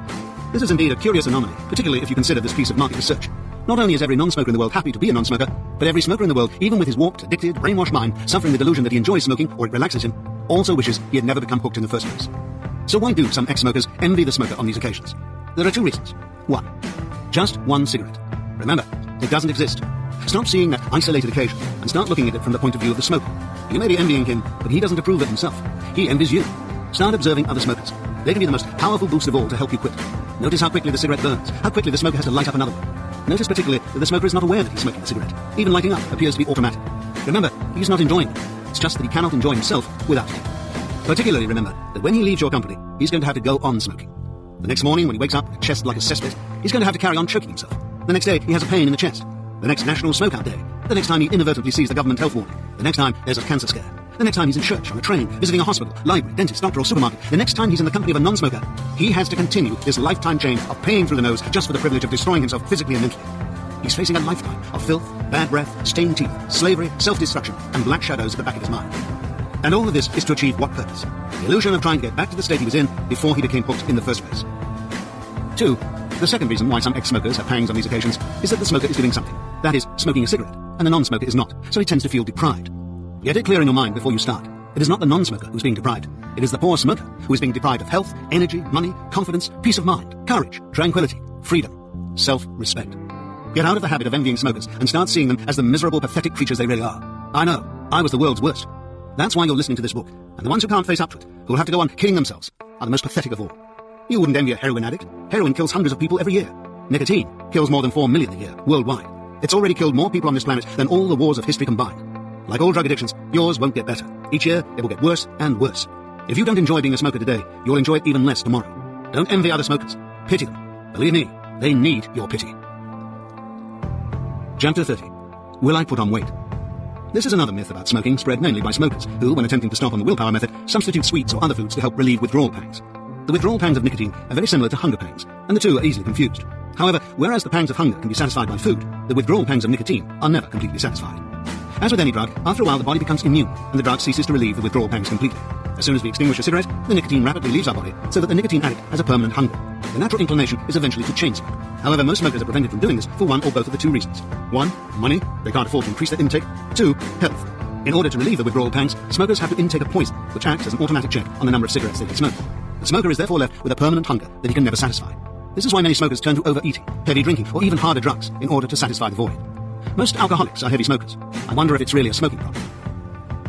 [SPEAKER 1] This is indeed a curious anomaly, particularly if you consider this piece of market research. Not only is every non-smoker in the world happy to be a non-smoker, but every smoker in the world, even with his warped, addicted, brainwashed mind, suffering the delusion that he enjoys smoking or it relaxes him, also wishes he had never become hooked in the first place. So why do some ex-smokers envy the smoker on these occasions? There are 2 reasons. 1. Just one cigarette. Remember, it doesn't exist. Stop seeing that isolated occasion and start looking at it from the point of view of the smoker. You may be envying him, but he doesn't approve of himself. He envies you. Start observing other smokers. They can be the most powerful boost of all to help you quit. Notice how quickly the cigarette burns, how quickly the smoker has to light up another one. Notice particularly that the smoker is not aware that he's smoking the cigarette. Even lighting up appears to be automatic. Remember, he's not enjoying it. It's just that he cannot enjoy himself without it. Particularly remember that when he leaves your company, he's going to have to go on smoking. The next morning when he wakes up with a chest like a cesspit, he's going to have to carry on choking himself. The next day he has a pain in the chest. The next National Smokeout Day. The next time he inadvertently sees the government health warning. The next time there's a cancer scare. The next time he's in church, on a train, visiting a hospital, library, dentist, doctor or supermarket. The next time he's in the company of a non-smoker. He has to continue this lifetime chain of paying through the nose just for the privilege of destroying himself physically and mentally. He's facing a lifetime of filth, bad breath, stained teeth, slavery, self-destruction, and black shadows at the back of his mind. And all of this is to achieve what purpose? The illusion of trying to get back to the state he was in before he became hooked in the first place. 2. The second reason why some ex-smokers have pangs on these occasions is that the smoker is doing something. That is, smoking a cigarette, and the non-smoker is not, so he tends to feel deprived. Get it clear in your mind before you start. It is not the non-smoker who's being deprived. It is the poor smoker who is being deprived of health, energy, money, confidence, peace of mind, courage, tranquility, freedom, self-respect. Get out of the habit of envying smokers and start seeing them as the miserable, pathetic creatures they really are. I know, I was the world's worst. That's why you're listening to this book, and the ones who can't face up to it, who will have to go on killing themselves, are the most pathetic of all. You wouldn't envy a heroin addict. Heroin kills hundreds of people every year. Nicotine kills more than 4 million a year, worldwide. It's already killed more people on this planet than all the wars of history combined. Like all drug addictions, yours won't get better. Each year, it will get worse and worse. If you don't enjoy being a smoker today, you'll enjoy it even less tomorrow. Don't envy other smokers. Pity them. Believe me, they need your pity. Chapter 30. Will I put on weight? This is another myth about smoking spread mainly by smokers who, when attempting to stop on the willpower method, substitute sweets or other foods to help relieve withdrawal pangs. The withdrawal pangs of nicotine are very similar to hunger pangs, and the two are easily confused. However, whereas the pangs of hunger can be satisfied by food, the withdrawal pangs of nicotine are never completely satisfied. As with any drug, after a while the body becomes immune, and the drug ceases to relieve the withdrawal pangs completely. As soon as we extinguish a cigarette, the nicotine rapidly leaves our body, so that the nicotine addict has a permanent hunger. The natural inclination is eventually to chain smoke. However, most smokers are prevented from doing this for one or both of the two reasons. 1. Money. They can't afford to increase their intake. 2. Health. In order to relieve the withdrawal pangs, smokers have to intake a poison, which acts as an automatic check on the number of cigarettes they can smoke. The smoker is therefore left with a permanent hunger that he can never satisfy. This is why many smokers turn to overeating, heavy drinking, or even harder drugs in order to satisfy the void. Most alcoholics are heavy smokers. I wonder if it's really a smoking problem.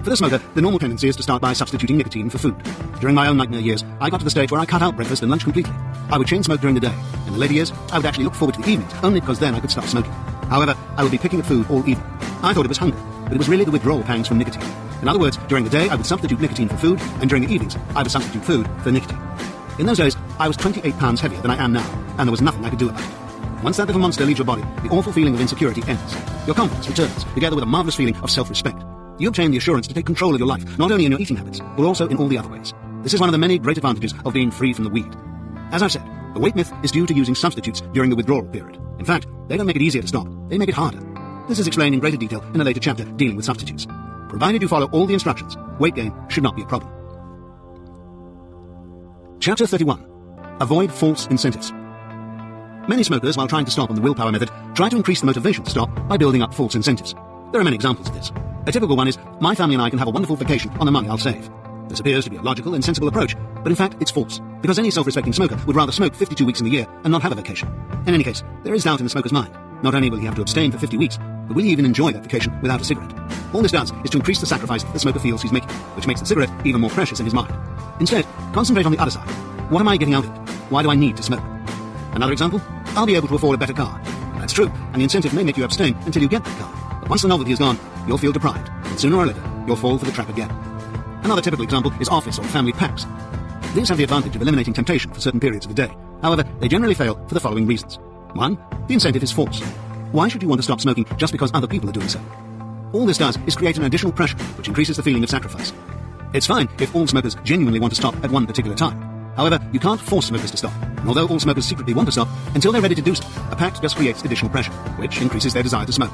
[SPEAKER 1] For the smoker, the normal tendency is to start by substituting nicotine for food. During my own nightmare years, I got to the stage where I cut out breakfast and lunch completely. I would chain smoke during the day. In the later years, I would actually look forward to the evenings, only because then I could stop smoking. However, I would be picking at food all evening. I thought it was hunger, but it was really the withdrawal pangs from nicotine. In other words, during the day, I would substitute nicotine for food, and during the evenings, I would substitute food for nicotine. In those days, I was 28 pounds heavier than I am now, and there was nothing I could do about it. Once that little monster leaves your body, the awful feeling of insecurity ends. Your confidence returns, together with a marvelous feeling of self-respect. You obtain the assurance to take control of your life, not only in your eating habits, but also in all the other ways. This is one of the many great advantages of being free from the weed. As I've said, the weight myth is due to using substitutes during the withdrawal period. In fact, they don't make it easier to stop, they make it harder. This is explained in greater detail in a later chapter dealing with substitutes. Provided you follow all the instructions, weight gain should not be a problem. Chapter 31. Avoid false incentives. Many smokers, while trying to stop on the willpower method, try to increase the motivation to stop by building up false incentives. There are many examples of this. A typical one is, my family and I can have a wonderful vacation on the money I'll save. This appears to be a logical and sensible approach, but in fact it's false, because any self-respecting smoker would rather smoke 52 weeks in the year and not have a vacation. In any case, there is doubt in the smoker's mind. Not only will he have to abstain for 50 weeks, but will he even enjoy that vacation without a cigarette? All this does is to increase the sacrifice the smoker feels he's making, which makes the cigarette even more precious in his mind. Instead, concentrate on the other side. What am I getting out of it? Why do I need to smoke? Another example, I'll be able to afford a better car. That's true, and the incentive may make you abstain until you get that car. But once the novelty is gone, you'll feel deprived, and sooner or later, you'll fall for the trap again. Another typical example is office or family packs. These have the advantage of eliminating temptation for certain periods of the day. However, they generally fail for the following reasons. 1. The incentive is false. Why should you want to stop smoking just because other people are doing so? All this does is create an additional pressure, which increases the feeling of sacrifice. It's fine if all smokers genuinely want to stop at one particular time. However, you can't force smokers to stop. And although all smokers secretly want to stop, until they're ready to do so, a pact just creates additional pressure, which increases their desire to smoke.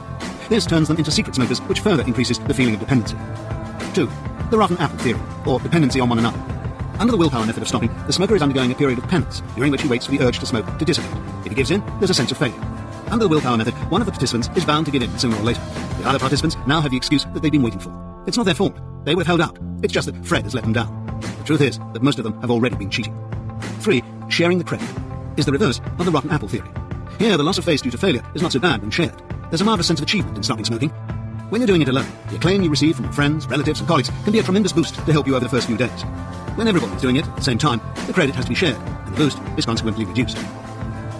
[SPEAKER 1] This turns them into secret smokers, which further increases the feeling of dependency. 2. The rotten apple theory, or dependency on one another. Under the willpower method of stopping, the smoker is undergoing a period of penance, during which he waits for the urge to smoke to dissipate. If he gives in, there's a sense of failure. Under the willpower method, one of the participants is bound to give in sooner or later. The other participants now have the excuse that they've been waiting for. It's not their fault. They would have held out. It's just that Fred has let them down. The truth is that most of them have already been cheating. 3. Sharing the credit is the reverse of the rotten apple theory. Here, the loss of face due to failure is not so bad when shared. There's a marvelous sense of achievement in stopping smoking. When you're doing it alone, the acclaim you receive from your friends, relatives, and colleagues can be a tremendous boost to help you over the first few days. When everybody's doing it at the same time, the credit has to be shared, and the boost is consequently reduced.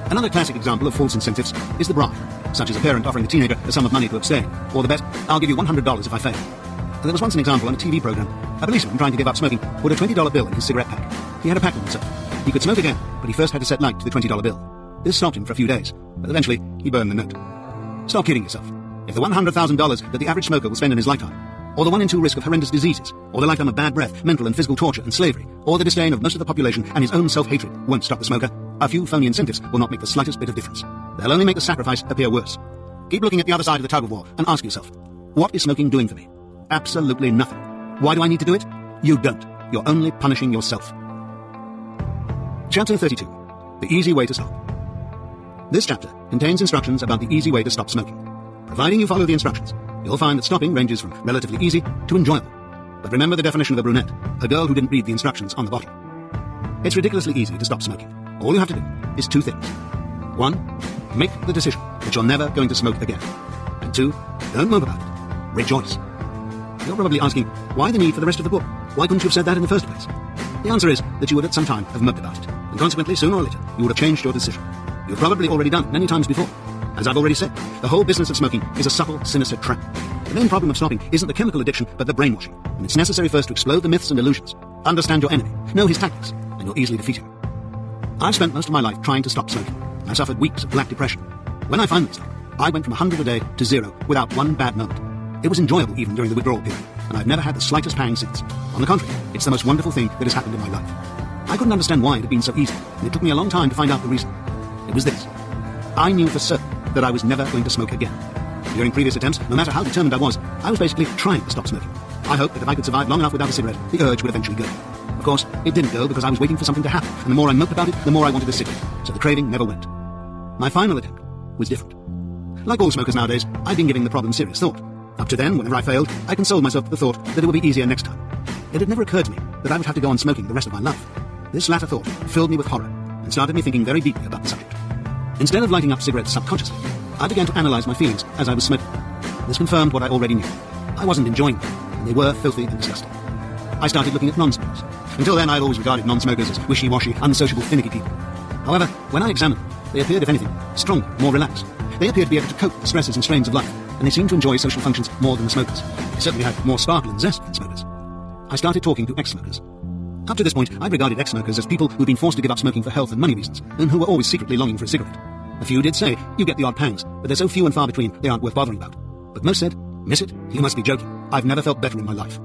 [SPEAKER 1] Another classic example of false incentives is the bribe, such as a parent offering a teenager a sum of money to abstain, or the bet, I'll give you $100 if I fail. There was once an example on a TV program. A policeman trying to give up smoking put a $20 bill in his cigarette pack. He had a pact with himself. He could smoke again, but he first had to set light to the $20 bill. This stopped him for a few days, but eventually he burned the note. Stop kidding yourself. If the $100,000 that the average smoker will spend in his lifetime, or the 1 in 2 risk of horrendous diseases, or the lifetime of bad breath, mental and physical torture and slavery, or the disdain of most of the population and his own self-hatred won't stop the smoker, a few phony incentives will not make the slightest bit of difference. They'll only make the sacrifice appear worse. Keep looking at the other side of the tug-of-war and ask yourself, what is smoking doing for me? Absolutely nothing. Why do I need to do it? You don't. You're only punishing yourself. Chapter 32. The Easy Way to Stop. This chapter contains instructions about the easy way to stop smoking. Providing you follow the instructions, you'll find that stopping ranges from relatively easy to enjoyable. But remember the definition of a brunette, a girl who didn't read the instructions on the bottle. It's ridiculously easy to stop smoking. All you have to do is 2 things. 1. Make the decision that you're never going to smoke again. And 2. Don't mope about it. Rejoice. You're probably asking, why the need for the rest of the book? Why couldn't you have said that in the first place? The answer is that you would at some time have moped about it, and consequently, sooner or later, you would have changed your decision. You've probably already done it many times before. As I've already said, the whole business of smoking is a subtle, sinister trap. The main problem of stopping isn't the chemical addiction, but the brainwashing, and it's necessary first to explode the myths and illusions. Understand your enemy, know his tactics, and you'll easily defeat him. I've spent most of my life trying to stop smoking. I suffered weeks of black depression. When I finally stopped, I went from 100 a day to 0 without one bad moment. It was enjoyable even during the withdrawal period, and I've never had the slightest pang since. On the contrary, it's the most wonderful thing that has happened in my life. I couldn't understand why it had been so easy, and it took me a long time to find out the reason. It was this. I knew for certain that I was never going to smoke again. During previous attempts, no matter how determined I was basically trying to stop smoking. I hoped that if I could survive long enough without a cigarette, the urge would eventually go. Of course, it didn't go because I was waiting for something to happen, and the more I moped about it, the more I wanted a cigarette, so the craving never went. My final attempt was different. Like all smokers nowadays, I'd been giving the problem serious thought. Up to then, whenever I failed, I consoled myself with the thought that it would be easier next time. It had never occurred to me that I would have to go on smoking the rest of my life. This latter thought filled me with horror and started me thinking very deeply about the subject. Instead of lighting up cigarettes subconsciously, I began to analyze my feelings as I was smoking. This confirmed what I already knew. I wasn't enjoying them, and they were filthy and disgusting. I started looking at non-smokers. Until then, I'd always regarded non-smokers as wishy-washy, unsociable, finicky people. However, when I examined them, they appeared, if anything, stronger, more relaxed. They appeared to be able to cope with the stresses and strains of life, and they seemed to enjoy social functions more than the smokers. They certainly had more sparkle and zest than smokers. I started talking to ex-smokers. Up to this point, I'd regarded ex-smokers as people who'd been forced to give up smoking for health and money reasons, and who were always secretly longing for a cigarette. A few did say, you get the odd pangs, but they're so few and far between, they aren't worth bothering about. But most said, miss it? You must be joking. I've never felt better in my life.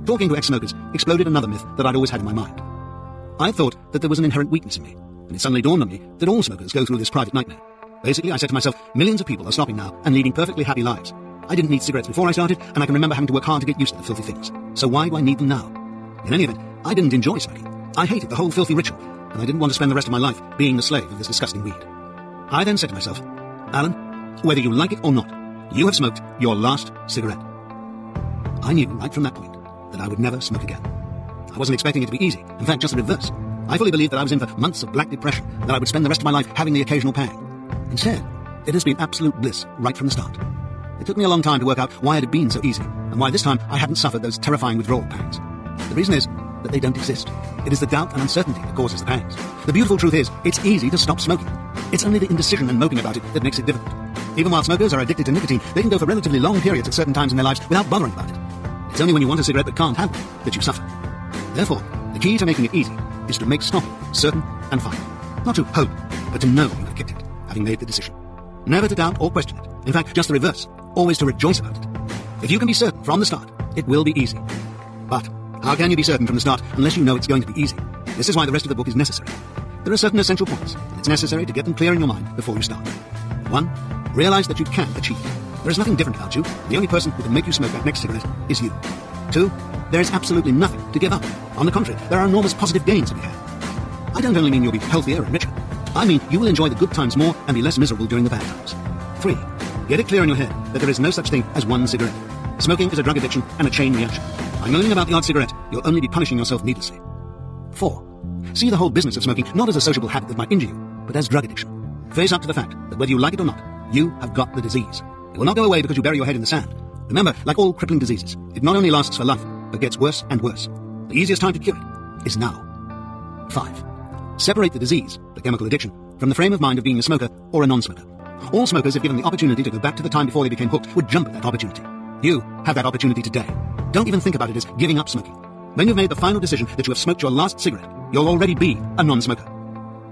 [SPEAKER 1] Talking to ex-smokers exploded another myth that I'd always had in my mind. I thought that there was an inherent weakness in me, and it suddenly dawned on me that all smokers go through this private nightmare. Basically, I said to myself, millions of people are stopping now and leading perfectly happy lives. I didn't need cigarettes before I started, and I can remember having to work hard to get used to the filthy things. So why do I need them now? In any event, I didn't enjoy smoking. I hated the whole filthy ritual, and I didn't want to spend the rest of my life being the slave of this disgusting weed. I then said to myself, Alan, whether you like it or not, you have smoked your last cigarette. I knew right from that point that I would never smoke again. I wasn't expecting it to be easy. In fact, just the reverse. I fully believed that I was in for months of black depression, that I would spend the rest of my life having the occasional pang. Instead, it has been absolute bliss right from the start. It took me a long time to work out why it had been so easy, and why this time I hadn't suffered those terrifying withdrawal pangs. The reason is that they don't exist. It is the doubt and uncertainty that causes the pangs. The beautiful truth is, it's easy to stop smoking. It's only the indecision and moping about it that makes it difficult. Even while smokers are addicted to nicotine, they can go for relatively long periods at certain times in their lives without bothering about it. It's only when you want a cigarette but can't have one that you suffer. Therefore, the key to making it easy is to make stopping certain and final. Not to hope, but to know you have kicked it, having made the decision. Never to doubt or question it. In fact, just the reverse. Always to rejoice about it. If you can be certain from the start, it will be easy. But how can you be certain from the start unless you know it's going to be easy? This is why the rest of the book is necessary. There are certain essential points, and it's necessary to get them clear in your mind before you start. 1. Realize that you can achieve. There is nothing different about you. The only person who can make you smoke that next cigarette is you. 2. There is absolutely nothing to give up. On the contrary, there are enormous positive gains to be had. I don't only mean you'll be healthier and richer. I mean you will enjoy the good times more and be less miserable during the bad times. 3. Get it clear in your head that there is no such thing as one cigarette. Smoking is a drug addiction and a chain reaction. By moaning about the odd cigarette, you'll only be punishing yourself needlessly. 4. See the whole business of smoking not as a sociable habit that might injure you, but as drug addiction. Face up to the fact that whether you like it or not, you have got the disease. It will not go away because you bury your head in the sand. Remember, like all crippling diseases, it not only lasts for life, but gets worse and worse. The easiest time to cure it is now. 5. Separate the disease, the chemical addiction, from the frame of mind of being a smoker or a non-smoker. All smokers, if given the opportunity to go back to the time before they became hooked, would jump at that opportunity. You have that opportunity today. Don't even think about it as giving up smoking. When you've made the final decision that you have smoked your last cigarette, you'll already be a non-smoker.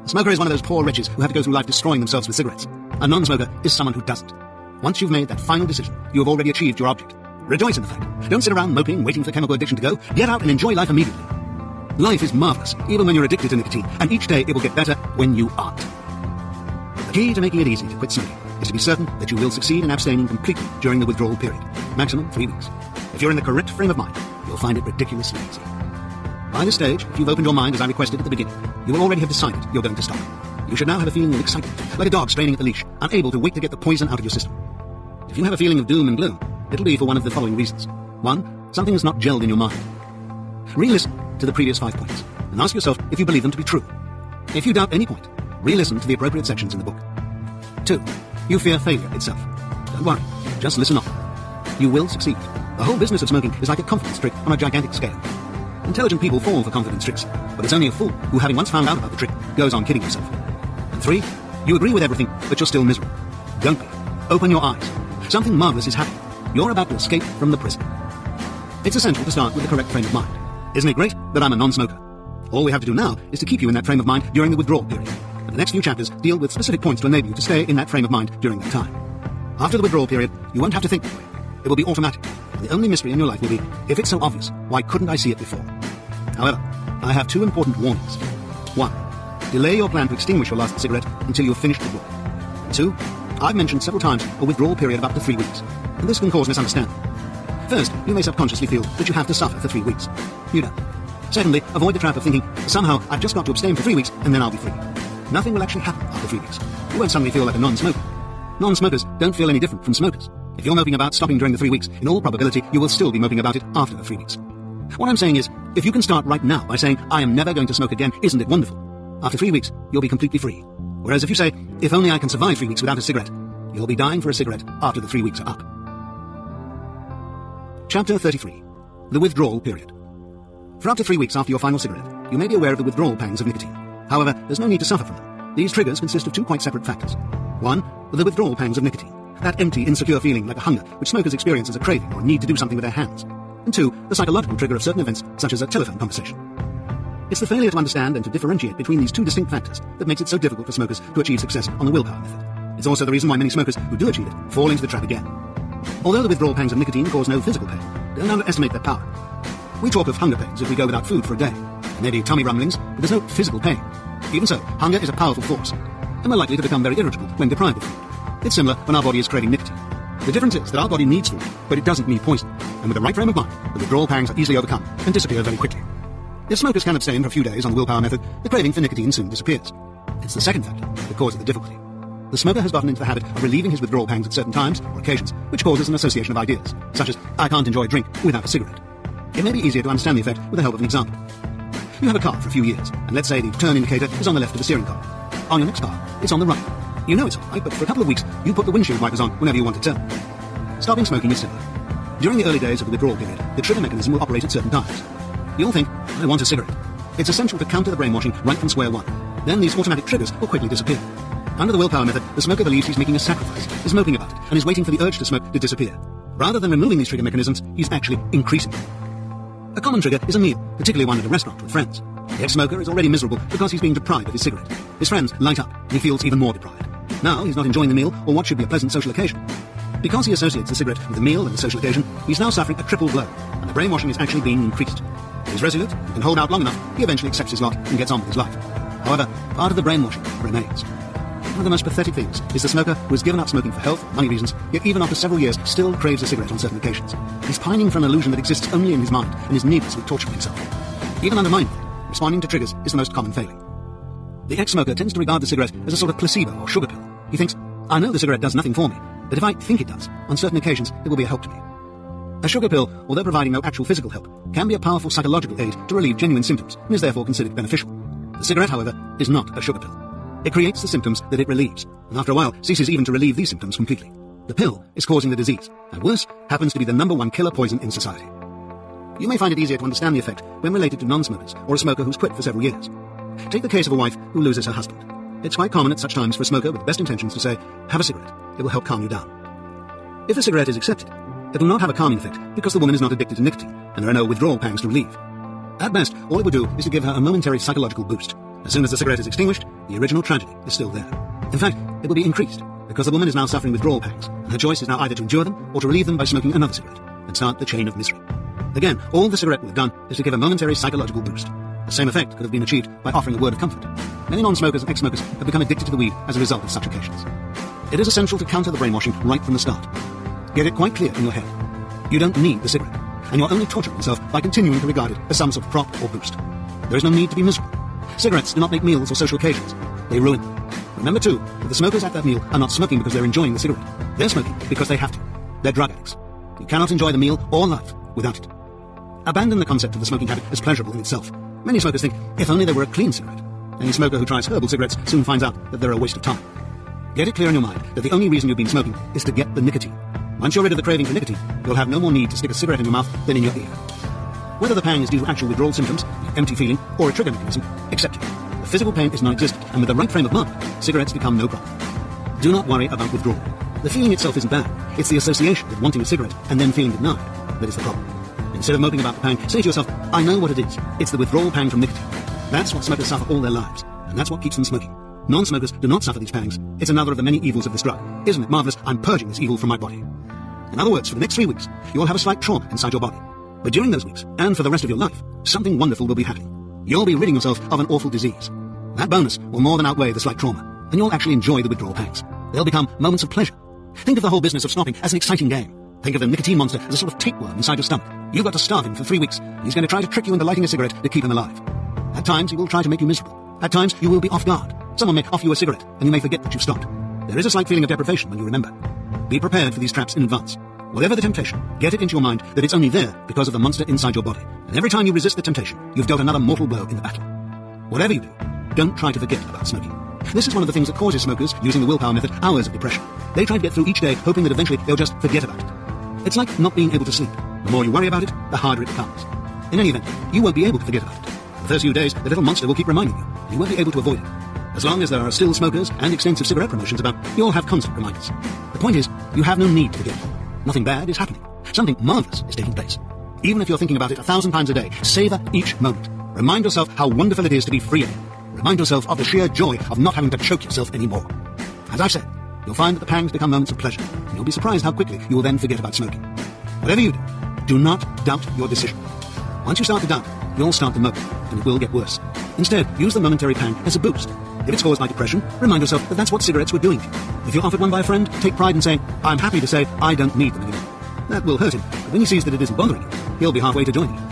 [SPEAKER 1] A smoker is one of those poor wretches who have to go through life destroying themselves with cigarettes. A non-smoker is someone who doesn't. Once you've made that final decision, you have already achieved your object. Rejoice in the fact. Don't sit around moping, waiting for chemical addiction to go. Get out and enjoy life immediately. Life is marvelous, even when you're addicted to nicotine, and each day it will get better when you aren't. The key to making it easy to quit smoking is to be certain that you will succeed in abstaining completely during the withdrawal period, maximum 3 weeks. If you're in the correct frame of mind, you'll find it ridiculously easy. By this stage, if you've opened your mind as I requested at the beginning, you will already have decided you're going to stop. You should now have a feeling of excitement, like a dog straining at the leash, unable to wait to get the poison out of your system. If you have a feeling of doom and gloom, it'll be for one of the following reasons. 1. Something has not gelled in your mind. Re-listen to the previous 5 points, and ask yourself if you believe them to be true. If you doubt any point, re-listen to the appropriate sections in the book. 2. You fear failure itself. Don't worry, just listen on. You will succeed. The whole business of smoking is like a confidence trick on a gigantic scale. Intelligent people fall for confidence tricks, but it's only a fool who, having once found out about the trick, goes on kidding himself. And 3. You agree with everything, but you're still miserable. Don't be. Open your eyes. Something marvelous is happening. You're about to escape from the prison. It's essential to start with the correct frame of mind. Isn't it great that I'm a non-smoker? All we have to do now is to keep you in that frame of mind during the withdrawal period. And the next few chapters deal with specific points to enable you to stay in that frame of mind during that time. After the withdrawal period, you won't have to think that way. It will be automatic. The only mystery in your life will be, if it's so obvious, why couldn't I see it before? However, I have 2 important warnings. 1. Delay your plan to extinguish your last cigarette until you've finished withdrawal. 2. I've mentioned several times a withdrawal period of up to 3 weeks, and this can cause misunderstanding. First, you may subconsciously feel that you have to suffer for 3 weeks. You don't. Secondly, avoid the trap of thinking, somehow I've just got to abstain for 3 weeks and then I'll be free. Nothing will actually happen after 3 weeks. You won't suddenly feel like a non-smoker. Non-smokers don't feel any different from smokers. If you're moping about stopping during the 3 weeks, in all probability, you will still be moping about it after the 3 weeks. What I'm saying is, if you can start right now by saying, I am never going to smoke again, isn't it wonderful? After 3 weeks, you'll be completely free. Whereas if you say, if only I can survive 3 weeks without a cigarette, you'll be dying for a cigarette after the 3 weeks are up. Chapter 33. The Withdrawal Period. For up to 3 weeks after your final cigarette, you may be aware of the withdrawal pangs of nicotine. However, there's no need to suffer from them. These triggers consist of 2 quite separate factors. 1. The withdrawal pangs of nicotine. That empty, insecure feeling like a hunger which smokers experience as a craving or a need to do something with their hands. And 2. The psychological trigger of certain events, such as a telephone conversation. It's the failure to understand and to differentiate between these 2 distinct factors that makes it so difficult for smokers to achieve success on the willpower method. It's also the reason why many smokers who do achieve it fall into the trap again. Although the withdrawal pangs of nicotine cause no physical pain, don't underestimate their power. We talk of hunger pains if we go without food for a day. There may be tummy rumblings, but there's no physical pain. Even so, hunger is a powerful force, and we're likely to become very irritable when deprived of food. It's similar when our body is craving nicotine. The difference is that our body needs food, but it doesn't need poison. And with the right frame of mind, the withdrawal pangs are easily overcome and disappear very quickly. If smokers can abstain for a few days on the willpower method, the craving for nicotine soon disappears. It's the second factor that causes the difficulty. The smoker has gotten into the habit of relieving his withdrawal pangs at certain times or occasions, which causes an association of ideas, such as, I can't enjoy a drink without a cigarette. It may be easier to understand the effect with the help of an example. You have a car for a few years, and let's say the turn indicator is on the left of the steering column. On your next car, it's on the right. You know it's on right, but for a couple of weeks, you put the windshield wipers on whenever you want to turn. Stopping smoking is similar. During the early days of the withdrawal period, the trigger mechanism will operate at certain times. You'll think, I want a cigarette. It's essential to counter the brainwashing right from square one. Then these automatic triggers will quickly disappear. Under the willpower method, the smoker believes he's making a sacrifice, is moping about it, and is waiting for the urge to smoke to disappear. Rather than removing these trigger mechanisms, he's actually increasing them. A common trigger is a meal, particularly one at a restaurant with friends. The ex-smoker is already miserable because he's being deprived of his cigarette. His friends light up, and he feels even more deprived. Now he's not enjoying the meal or what should be a pleasant social occasion. Because he associates the cigarette with the meal and the social occasion, he's now suffering a triple blow, and the brainwashing is actually being increased. If he's resolute and can hold out long enough, he eventually accepts his lot and gets on with his life. However, part of the brainwashing remains. One of the most pathetic things is the smoker who has given up smoking for health or money reasons, yet even after several years still craves a cigarette on certain occasions. He's pining for an illusion that exists only in his mind and is needlessly torturing himself. Even under mindful, responding to triggers is the most common failing. The ex-smoker tends to regard the cigarette as a sort of placebo or sugar pill. He thinks, I know the cigarette does nothing for me, but if I think it does, on certain occasions it will be a help to me. A sugar pill, although providing no actual physical help, can be a powerful psychological aid to relieve genuine symptoms and is therefore considered beneficial. The cigarette, however, is not a sugar pill. It creates the symptoms that it relieves, and after a while ceases even to relieve these symptoms completely. The pill is causing the disease, and worse, happens to be the #1 killer poison in society. You may find it easier to understand the effect when related to non-smokers or a smoker who's quit for several years. Take the case of a wife who loses her husband. It's quite common at such times for a smoker with the best intentions to say, have a cigarette, it will help calm you down. If the cigarette is accepted, it will not have a calming effect because the woman is not addicted to nicotine, and there are no withdrawal pangs to relieve. At best, all it will do is to give her a momentary psychological boost. As soon as the cigarette is extinguished, the original tragedy is still there. In fact, it will be increased, because the woman is now suffering withdrawal pangs, and her choice is now either to endure them or to relieve them by smoking another cigarette, and start the chain of misery. Again, all the cigarette will have done is to give a momentary psychological boost. The same effect could have been achieved by offering a word of comfort. Many non-smokers and ex-smokers have become addicted to the weed as a result of such occasions. It is essential to counter the brainwashing right from the start. Get it quite clear in your head. You don't need the cigarette, and you're only torturing yourself by continuing to regard it as some sort of prop or boost. There is no need to be miserable. Cigarettes do not make meals or social occasions. They ruin them. Remember too, that the smokers at that meal are not smoking because they're enjoying the cigarette. They're smoking because they have to. They're drug addicts. You cannot enjoy the meal or life without it. Abandon the concept of the smoking habit as pleasurable in itself. Many smokers think, if only there were a clean cigarette. Any smoker who tries herbal cigarettes soon finds out that they're a waste of time. Get it clear in your mind that the only reason you've been smoking is to get the nicotine. Once you're rid of the craving for nicotine, you'll have no more need to stick a cigarette in your mouth than in your ear. Whether the pang is due to actual withdrawal symptoms, the empty feeling, or a trigger mechanism, accept it. The physical pain is non-existent, and with the right frame of mind, cigarettes become no problem. Do not worry about withdrawal. The feeling itself isn't bad. It's the association with wanting a cigarette and then feeling denied that is the problem. Instead of moping about the pang, say to yourself, I know what it is. It's the withdrawal pang from nicotine. That's what smokers suffer all their lives, and that's what keeps them smoking. Non-smokers do not suffer these pangs. It's another of the many evils of this drug. Isn't it marvelous? I'm purging this evil from my body. In other words, for the next 3 weeks, you will have a slight trauma inside your body. But during those weeks, and for the rest of your life, something wonderful will be happening. You'll be ridding yourself of an awful disease. That bonus will more than outweigh the slight trauma, and you'll actually enjoy the withdrawal pangs. They'll become moments of pleasure. Think of the whole business of stopping as an exciting game. Think of the nicotine monster as a sort of tapeworm inside your stomach. You've got to starve him for 3 weeks, and he's going to try to trick you into lighting a cigarette to keep him alive. At times, he will try to make you miserable. At times, you will be off guard. Someone may offer you a cigarette, and you may forget that you've stopped. There is a slight feeling of deprivation when you remember. Be prepared for these traps in advance. Whatever the temptation, get it into your mind that it's only there because of the monster inside your body. And every time you resist the temptation, you've dealt another mortal blow in the battle. Whatever you do, don't try to forget about smoking. This is one of the things that causes smokers, using the willpower method, hours of depression. They try to get through each day, hoping that eventually they'll just forget about it. It's like not being able to sleep. The more you worry about it, the harder it becomes. In any event, you won't be able to forget about it. The first few days, the little monster will keep reminding you, and you won't be able to avoid it. As long as there are still smokers and extensive cigarette promotions about, you'll have constant reminders. The point is, you have no need to forget. Nothing bad is happening. Something marvelous is taking place. Even if you're thinking about it 1,000 times a day, savor each moment. Remind yourself how wonderful it is to be free again. Remind yourself of the sheer joy of not having to choke yourself anymore. As I've said, you'll find that the pangs become moments of pleasure, and you'll be surprised how quickly you will then forget about smoking. Whatever you do not doubt your decision. Once you start to doubt, you'll start to mope, and it will get worse. Instead, use the momentary pang as a boost. If it's caused by depression, remind yourself that that's what cigarettes were doing to you. If you're offered one by a friend, take pride in saying, I'm happy to say I don't need them anymore. That will hurt him, but when he sees that it isn't bothering you, he'll be halfway to joining you.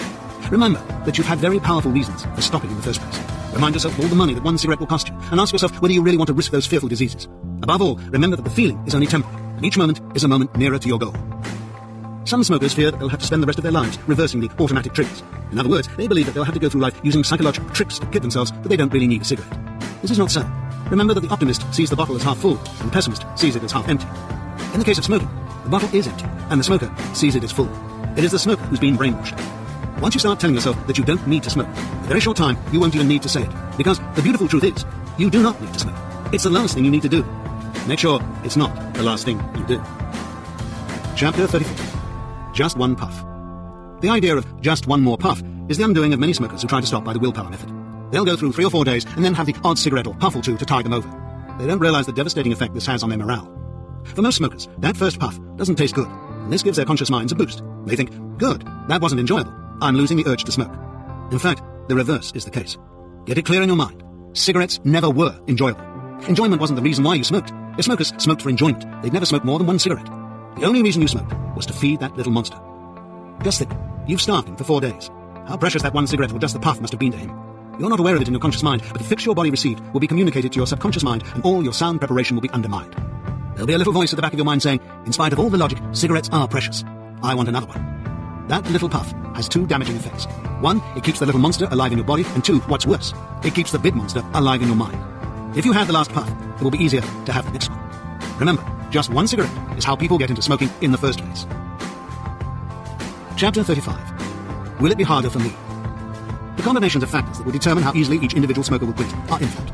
[SPEAKER 1] Remember that you've had very powerful reasons for stopping in the first place. Remind yourself of all the money that one cigarette will cost you, and ask yourself whether you really want to risk those fearful diseases. Above all, remember that the feeling is only temporary, and each moment is a moment nearer to your goal. Some smokers fear that they'll have to spend the rest of their lives reversing the automatic triggers. In other words, they believe that they'll have to go through life using psychological tricks to kid themselves that they don't really need a cigarette. This is not so. Remember that the optimist sees the bottle as half full, and the pessimist sees it as half empty. In the case of smoking, the bottle is empty, and the smoker sees it as full. It is the smoker who's been brainwashed. Once you start telling yourself that you don't need to smoke, in a very short time, you won't even need to say it. Because the beautiful truth is, you do not need to smoke. It's the last thing you need to do. Make sure it's not the last thing you do. Chapter 34. Just one puff. The idea of just one more puff is the undoing of many smokers who try to stop by the willpower method. They'll go through 3 or 4 days and then have the odd cigarette or puff or two to tide them over. They don't realize the devastating effect this has on their morale. For most smokers, that first puff doesn't taste good, and this gives their conscious minds a boost. They think, good, that wasn't enjoyable. I'm losing the urge to smoke. In fact, the reverse is the case. Get it clear in your mind. Cigarettes never were enjoyable. Enjoyment wasn't the reason why you smoked. If smokers smoked for enjoyment, they'd never smoke more than 1 cigarette. The only reason you smoked was to feed that little monster. Just think, you've starved him for 4 days. How precious that 1 cigarette or just the puff must have been to him. You're not aware of it in your conscious mind, but the fix your body received will be communicated to your subconscious mind, and all your sound preparation will be undermined. There'll be a little voice at the back of your mind saying, in spite of all the logic, cigarettes are precious. I want another one. That little puff has 2 damaging effects. 1, it keeps the little monster alive in your body, and 2, what's worse, it keeps the big monster alive in your mind. If you have the last puff, it will be easier to have the next one. Remember, just 1 cigarette is how people get into smoking in the first place. Chapter 35. Will it be harder for me? The combinations of factors that will determine how easily each individual smoker will quit are infinite.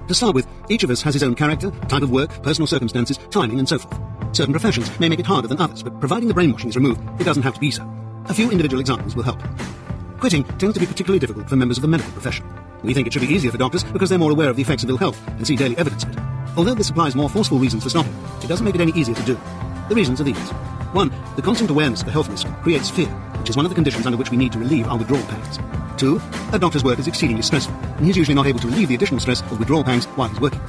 [SPEAKER 1] To start with, each of us has his own character, type of work, personal circumstances, timing, and so forth. Certain professions may make it harder than others, but providing the brainwashing is removed, it doesn't have to be so. A few individual examples will help. Quitting tends to be particularly difficult for members of the medical profession. We think it should be easier for doctors because they're more aware of the effects of ill health and see daily evidence of it. Although this supplies more forceful reasons for stopping, it doesn't make it any easier to do. The reasons are these. 1. The constant awareness of the health risk creates fear, which is one of the conditions under which we need to relieve our withdrawal pangs. 2. A doctor's work is exceedingly stressful, and he's usually not able to relieve the additional stress of withdrawal pangs while he's working.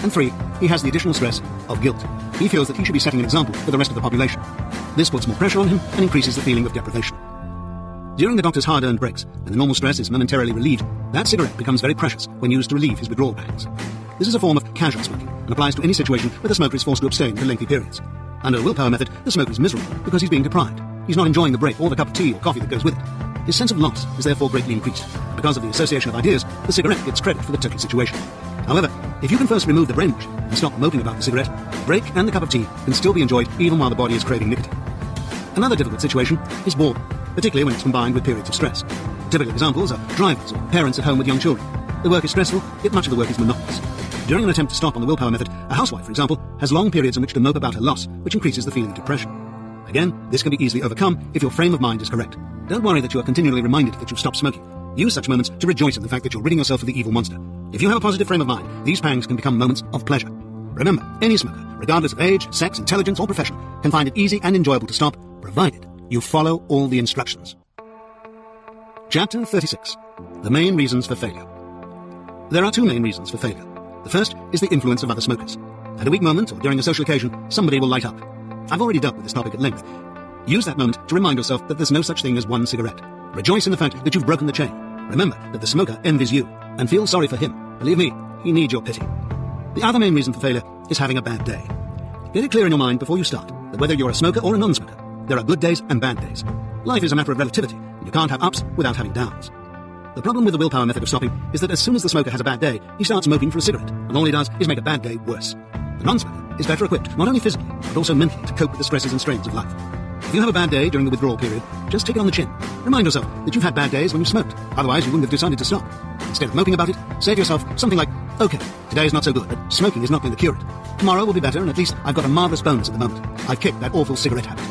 [SPEAKER 1] And 3. He has the additional stress of guilt. He feels that he should be setting an example for the rest of the population. This puts more pressure on him and increases the feeling of deprivation. During the doctor's hard-earned breaks, when the normal stress is momentarily relieved, that cigarette becomes very precious when used to relieve his withdrawal pangs. This is a form of casual smoking, and applies to any situation where the smoker is forced to abstain for lengthy periods. Under the willpower method, the smoker is miserable because he's being deprived. He's not enjoying the break or the cup of tea or coffee that goes with it. His sense of loss is therefore greatly increased. Because of the association of ideas, the cigarette gets credit for the total situation. However, if you can first remove the brainwashing and stop moping about the cigarette, the break and the cup of tea can still be enjoyed even while the body is craving nicotine. Another difficult situation is boredom, particularly when it's combined with periods of stress. Typical examples are drivers or parents at home with young children. The work is stressful, yet much of the work is monotonous. During an attempt to stop on the willpower method, a housewife, for example, has long periods in which to mope about her loss, which increases the feeling of depression. Again, this can be easily overcome if your frame of mind is correct. Don't worry that you are continually reminded that you've stopped smoking. Use such moments to rejoice in the fact that you're ridding yourself of the evil monster. If you have a positive frame of mind, these pangs can become moments of pleasure. Remember, any smoker, regardless of age, sex, intelligence, or profession, can find it easy and enjoyable to stop, provided you follow all the instructions. Chapter 36. The main reasons for failure. There are two main reasons for failure. The first is the influence of other smokers. At a weak moment or during a social occasion, somebody will light up. I've already dealt with this topic at length. Use that moment to remind yourself that there's no such thing as one cigarette. Rejoice in the fact that you've broken the chain. Remember that the smoker envies you, and feel sorry for him. Believe me, he needs your pity. The other main reason for failure is having a bad day. Get it clear in your mind before you start that whether you're a smoker or a non-smoker, there are good days and bad days. Life is a matter of relativity, and you can't have ups without having downs. The problem with the willpower method of stopping is that as soon as the smoker has a bad day, he starts smoking for a cigarette, and all he does is make a bad day worse. The non-smoker is better equipped, not only physically, but also mentally, to cope with the stresses and strains of life. If you have a bad day during the withdrawal period, just take it on the chin. Remind yourself that you've had bad days when you smoked, otherwise you wouldn't have decided to stop. Instead of moping about it, say to yourself something like, okay, today is not so good, but smoking is not going to cure it. Tomorrow will be better, and at least I've got a marvellous bonus at the moment. I've kicked that awful cigarette habit.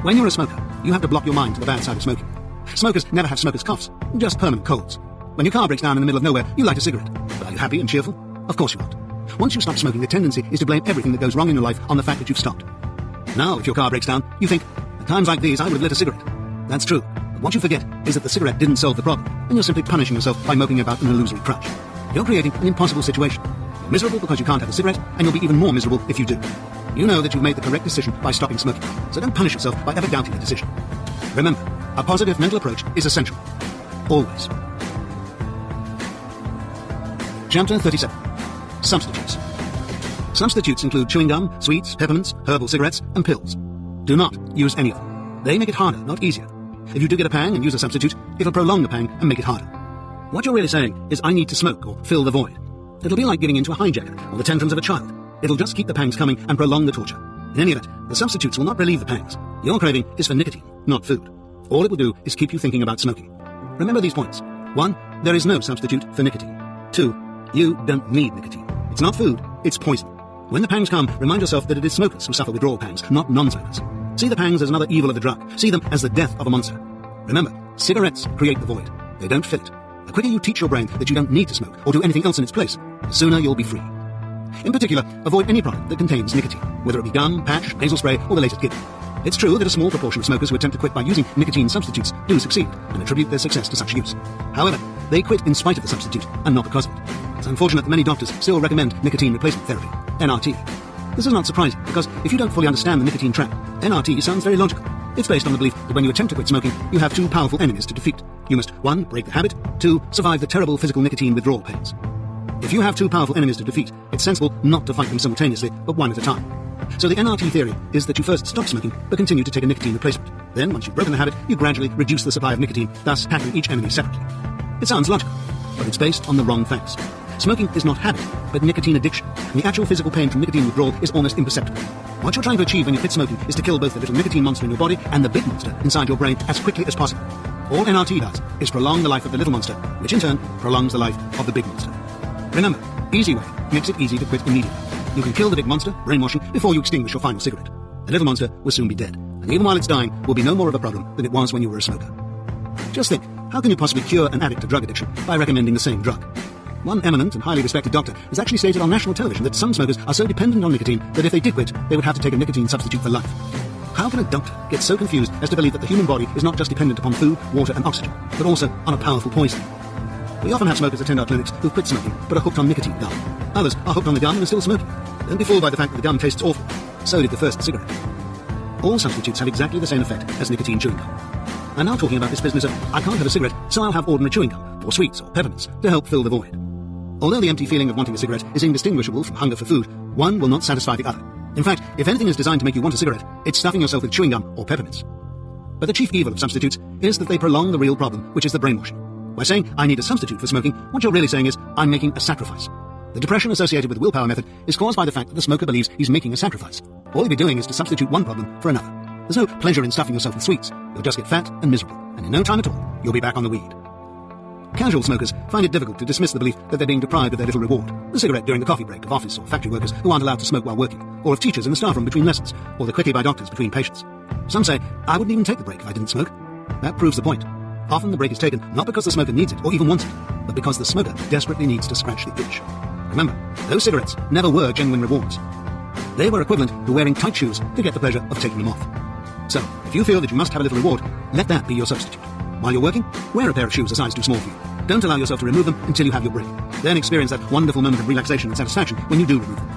[SPEAKER 1] When you're a smoker, you have to block your mind to the bad side of smoking. Smokers never have smoker's coughs, just permanent colds. When your car breaks down in the middle of nowhere, you light a cigarette. But are you happy and cheerful? Of course you aren't. Once you stop smoking, the tendency is to blame everything that goes wrong in your life on the fact that you've stopped. Now, if your car breaks down, you think, at times like these, I would have lit a cigarette. That's true. But what you forget is that the cigarette didn't solve the problem, and you're simply punishing yourself by moping about an illusory crutch. You're creating an impossible situation. You're miserable because you can't have a cigarette, and you'll be even more miserable if you do. You know that you've made the correct decision by stopping smoking, so don't punish yourself by ever doubting the decision. Remember, a positive mental approach is essential. Always. Chapter 37. Substitutes. Substitutes include chewing gum, sweets, peppermints, herbal cigarettes, and pills. Do not use any of them. They make it harder, not easier. If you do get a pang and use a substitute, it'll prolong the pang and make it harder. What you're really saying is, I need to smoke or fill the void. It'll be like giving in to a hijacker or the tantrums of a child. It'll just keep the pangs coming and prolong the torture. In any event, the substitutes will not relieve the pangs. Your craving is for nicotine, not food. All it will do is keep you thinking about smoking. Remember these points. 1. There is no substitute for nicotine. 2. You don't need nicotine. It's not food, it's poison. When the pangs come, remind yourself that it is smokers who suffer withdrawal pangs, not non-smokers. See the pangs as another evil of the drug. See them as the death of a monster. Remember, cigarettes create the void. They don't fill it. The quicker you teach your brain that you don't need to smoke or do anything else in its place, the sooner you'll be free. In particular, avoid any product that contains nicotine, whether it be gum, patch, nasal spray, or the latest gimmick. It's true that a small proportion of smokers who attempt to quit by using nicotine substitutes do succeed and attribute their success to such use. However, they quit in spite of the substitute and not because of it. It's unfortunate that many doctors still recommend nicotine replacement therapy, NRT. This is not surprising because if you don't fully understand the nicotine trap, NRT sounds very logical. It's based on the belief that when you attempt to quit smoking, you have two powerful enemies to defeat. You must 1. Break the habit, 2. Survive the terrible physical nicotine withdrawal pains. If you have two powerful enemies to defeat, it's sensible not to fight them simultaneously, but one at a time. So the NRT theory is that you first stop smoking, but continue to take a nicotine replacement. Then, once you've broken the habit, you gradually reduce the supply of nicotine, thus tackling each enemy separately. It sounds logical, but it's based on the wrong facts. Smoking is not habit, but nicotine addiction, and the actual physical pain from nicotine withdrawal is almost imperceptible. What you're trying to achieve when you quit smoking is to kill both the little nicotine monster in your body and the big monster inside your brain as quickly as possible. All NRT does is prolong the life of the little monster, which in turn prolongs the life of the big monster. Remember, Easyway makes it easy to quit immediately. You can kill the big monster, brainwashing, before you extinguish your final cigarette. The little monster will soon be dead, and even while it's dying, will be no more of a problem than it was when you were a smoker. Just think, how can you possibly cure an addict to drug addiction by recommending the same drug? One eminent and highly respected doctor has actually stated on national television that some smokers are so dependent on nicotine that if they did quit, they would have to take a nicotine substitute for life. How can a doctor get so confused as to believe that the human body is not just dependent upon food, water and oxygen, but also on a powerful poison? We often have smokers attend our clinics who quit smoking but are hooked on nicotine gum. Others are hooked on the gum and are still smoking. Don't be fooled by the fact that the gum tastes awful. So did the first cigarette. All substitutes have exactly the same effect as nicotine chewing gum. I'm now talking about this business of, I can't have a cigarette, so I'll have ordinary chewing gum, or sweets, or peppermints, to help fill the void. Although the empty feeling of wanting a cigarette is indistinguishable from hunger for food, one will not satisfy the other. In fact, if anything is designed to make you want a cigarette, it's stuffing yourself with chewing gum or peppermints. But the chief evil of substitutes is that they prolong the real problem, which is the brainwashing. By saying, I need a substitute for smoking, what you're really saying is, I'm making a sacrifice. The depression associated with the willpower method is caused by the fact that the smoker believes he's making a sacrifice. All he'll be doing is to substitute one problem for another. There's no pleasure in stuffing yourself with sweets. You'll just get fat and miserable, and in no time at all, you'll be back on the weed. Casual smokers find it difficult to dismiss the belief that they're being deprived of their little reward, the cigarette during the coffee break of office or factory workers who aren't allowed to smoke while working, or of teachers in the staff room between lessons, or the quickie by doctors between patients. Some say, I wouldn't even take the break if I didn't smoke. That proves the point. Often the break is taken not because the smoker needs it or even wants it, but because the smoker desperately needs to scratch the itch. Remember, those cigarettes never were genuine rewards. They were equivalent to wearing tight shoes to get the pleasure of taking them off. So, if you feel that you must have a little reward, let that be your substitute. While you're working, wear a pair of shoes a size too small for you. Don't allow yourself to remove them until you have your break. Then experience that wonderful moment of relaxation and satisfaction when you do remove them.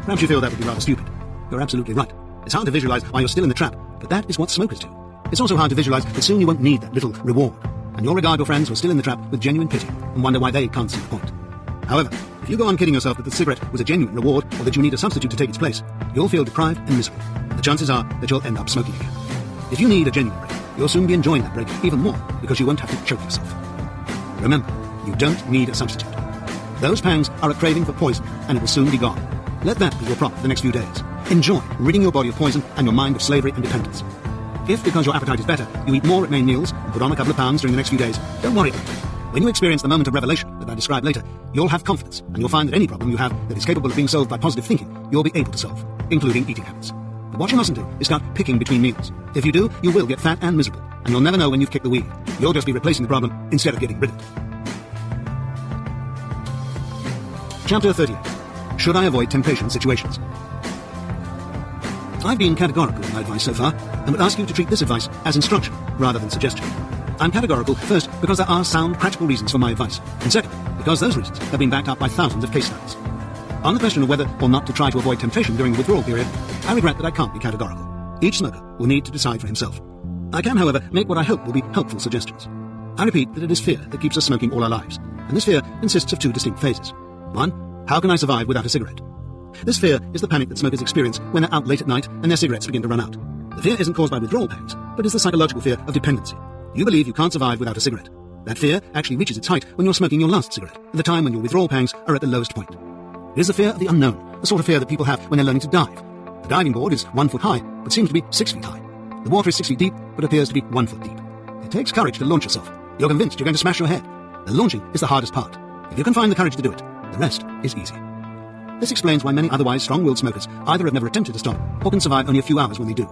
[SPEAKER 1] Perhaps you feel that would be rather stupid. You're absolutely right. It's hard to visualize why you're still in the trap, but that is what smokers do. It's also hard to visualize that soon you won't need that little reward, and you'll regard your friends who are still in the trap with genuine pity and wonder why they can't see the point. However, if you go on kidding yourself that the cigarette was a genuine reward or that you need a substitute to take its place, you'll feel deprived and miserable. The chances are that you'll end up smoking again. If you need a genuine break, you'll soon be enjoying that break even more because you won't have to choke yourself. Remember, you don't need a substitute. Those pangs are a craving for poison, and it will soon be gone. Let that be your prop for the next few days. Enjoy ridding your body of poison and your mind of slavery and dependence. If, because your appetite is better, you eat more at main meals and put on a couple of pounds during the next few days, don't worry about it. When you experience the moment of revelation that I describe later, you'll have confidence, and you'll find that any problem you have that is capable of being solved by positive thinking, you'll be able to solve, including eating habits. But what you mustn't do is start picking between meals. If you do, you will get fat and miserable, and you'll never know when you've kicked the weed. You'll just be replacing the problem instead of getting rid of it. Chapter 38. Should I avoid temptation situations? I've been categorical in my advice so far, and would ask you to treat this advice as instruction rather than suggestion. I'm categorical, first, because there are sound, practical reasons for my advice, and second, because those reasons have been backed up by thousands of case studies. On the question of whether or not to try to avoid temptation during the withdrawal period, I regret that I can't be categorical. Each smoker will need to decide for himself. I can, however, make what I hope will be helpful suggestions. I repeat that it is fear that keeps us smoking all our lives, and this fear consists of two distinct phases. One, how can I survive without a cigarette? This fear is the panic that smokers experience when they're out late at night and their cigarettes begin to run out. The fear isn't caused by withdrawal pangs, but is the psychological fear of dependency. You believe you can't survive without a cigarette. That fear actually reaches its height when you're smoking your last cigarette, at the time when your withdrawal pangs are at the lowest point. It is the fear of the unknown, the sort of fear that people have when they're learning to dive. The diving board is 1 foot high, but seems to be 6 feet high. The water is 6 feet deep, but appears to be 1 foot deep. It takes courage to launch yourself. You're convinced you're going to smash your head. The launching is the hardest part. If you can find the courage to do it, the rest is easy. This explains why many otherwise strong-willed smokers either have never attempted to stop or can survive only a few hours when they do.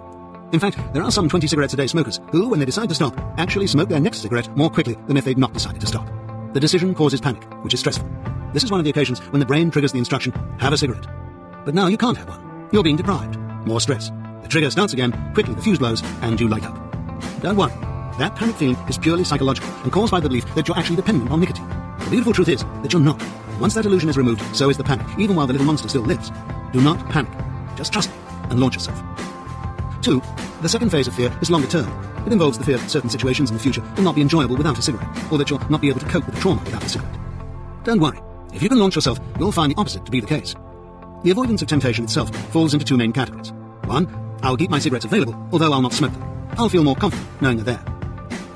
[SPEAKER 1] In fact, there are some 20 cigarettes a day smokers who, when they decide to stop, actually smoke their next cigarette more quickly than if they'd not decided to stop. The decision causes panic, which is stressful. This is one of the occasions when the brain triggers the instruction, have a cigarette. But now you can't have one. You're being deprived. More stress. The trigger starts again, quickly the fuse blows, and you light up. Don't worry. That panic feeling is purely psychological and caused by the belief that you're actually dependent on nicotine. The beautiful truth is that you're not. Once that illusion is removed, so is the panic, even while the little monster still lives. Do not panic. Just trust me and launch yourself. 2. The second phase of fear is longer term. It involves the fear that certain situations in the future will not be enjoyable without a cigarette, or that you'll not be able to cope with the trauma without a cigarette. Don't worry. If you can launch yourself, you'll find the opposite to be the case. The avoidance of temptation itself falls into two main categories. 1. I'll keep my cigarettes available, although I'll not smoke them. I'll feel more confident knowing they're there.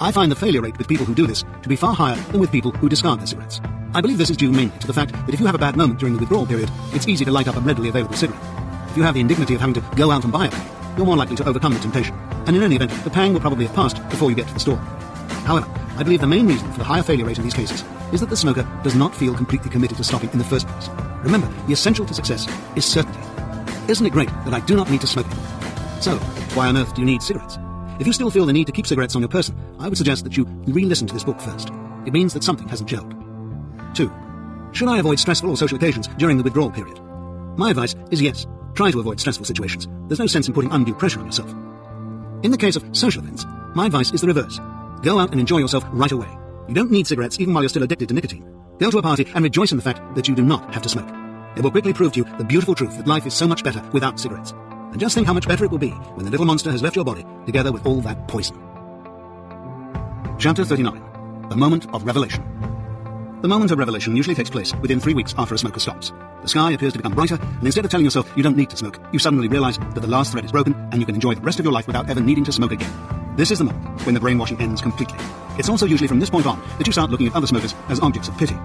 [SPEAKER 1] I find the failure rate with people who do this to be far higher than with people who discard their cigarettes. I believe this is due mainly to the fact that if you have a bad moment during the withdrawal period, it's easy to light up a readily available cigarette. If you have the indignity of having to go out and buy a pack, you're more likely to overcome the temptation, and in any event, the pang will probably have passed before you get to the store. However, I believe the main reason for the higher failure rate in these cases is that the smoker does not feel completely committed to stopping in the first place. Remember, the essential to success is certainty. Isn't it great that I do not need to smoke anymore? So, why on earth do you need cigarettes? If you still feel the need to keep cigarettes on your person, I would suggest that you re-listen to this book first. It means that something hasn't gelled. 2. Should I avoid stressful or social occasions during the withdrawal period? My advice is yes. Try to avoid stressful situations. There's no sense in putting undue pressure on yourself. In the case of social events, my advice is the reverse. Go out and enjoy yourself right away. You don't need cigarettes even while you're still addicted to nicotine. Go to a party and rejoice in the fact that you do not have to smoke. It will quickly prove to you the beautiful truth that life is so much better without cigarettes. And just think how much better it will be when the little monster has left your body, together with all that poison. Chapter 39. The Moment of Revelation. The moment of revelation usually takes place within 3 weeks after a smoker stops. The sky appears to become brighter, and instead of telling yourself you don't need to smoke, you suddenly realize that the last thread is broken, and you can enjoy the rest of your life without ever needing to smoke again. This is the moment when the brainwashing ends completely. It's also usually from this point on that you start looking at other smokers as objects of pity.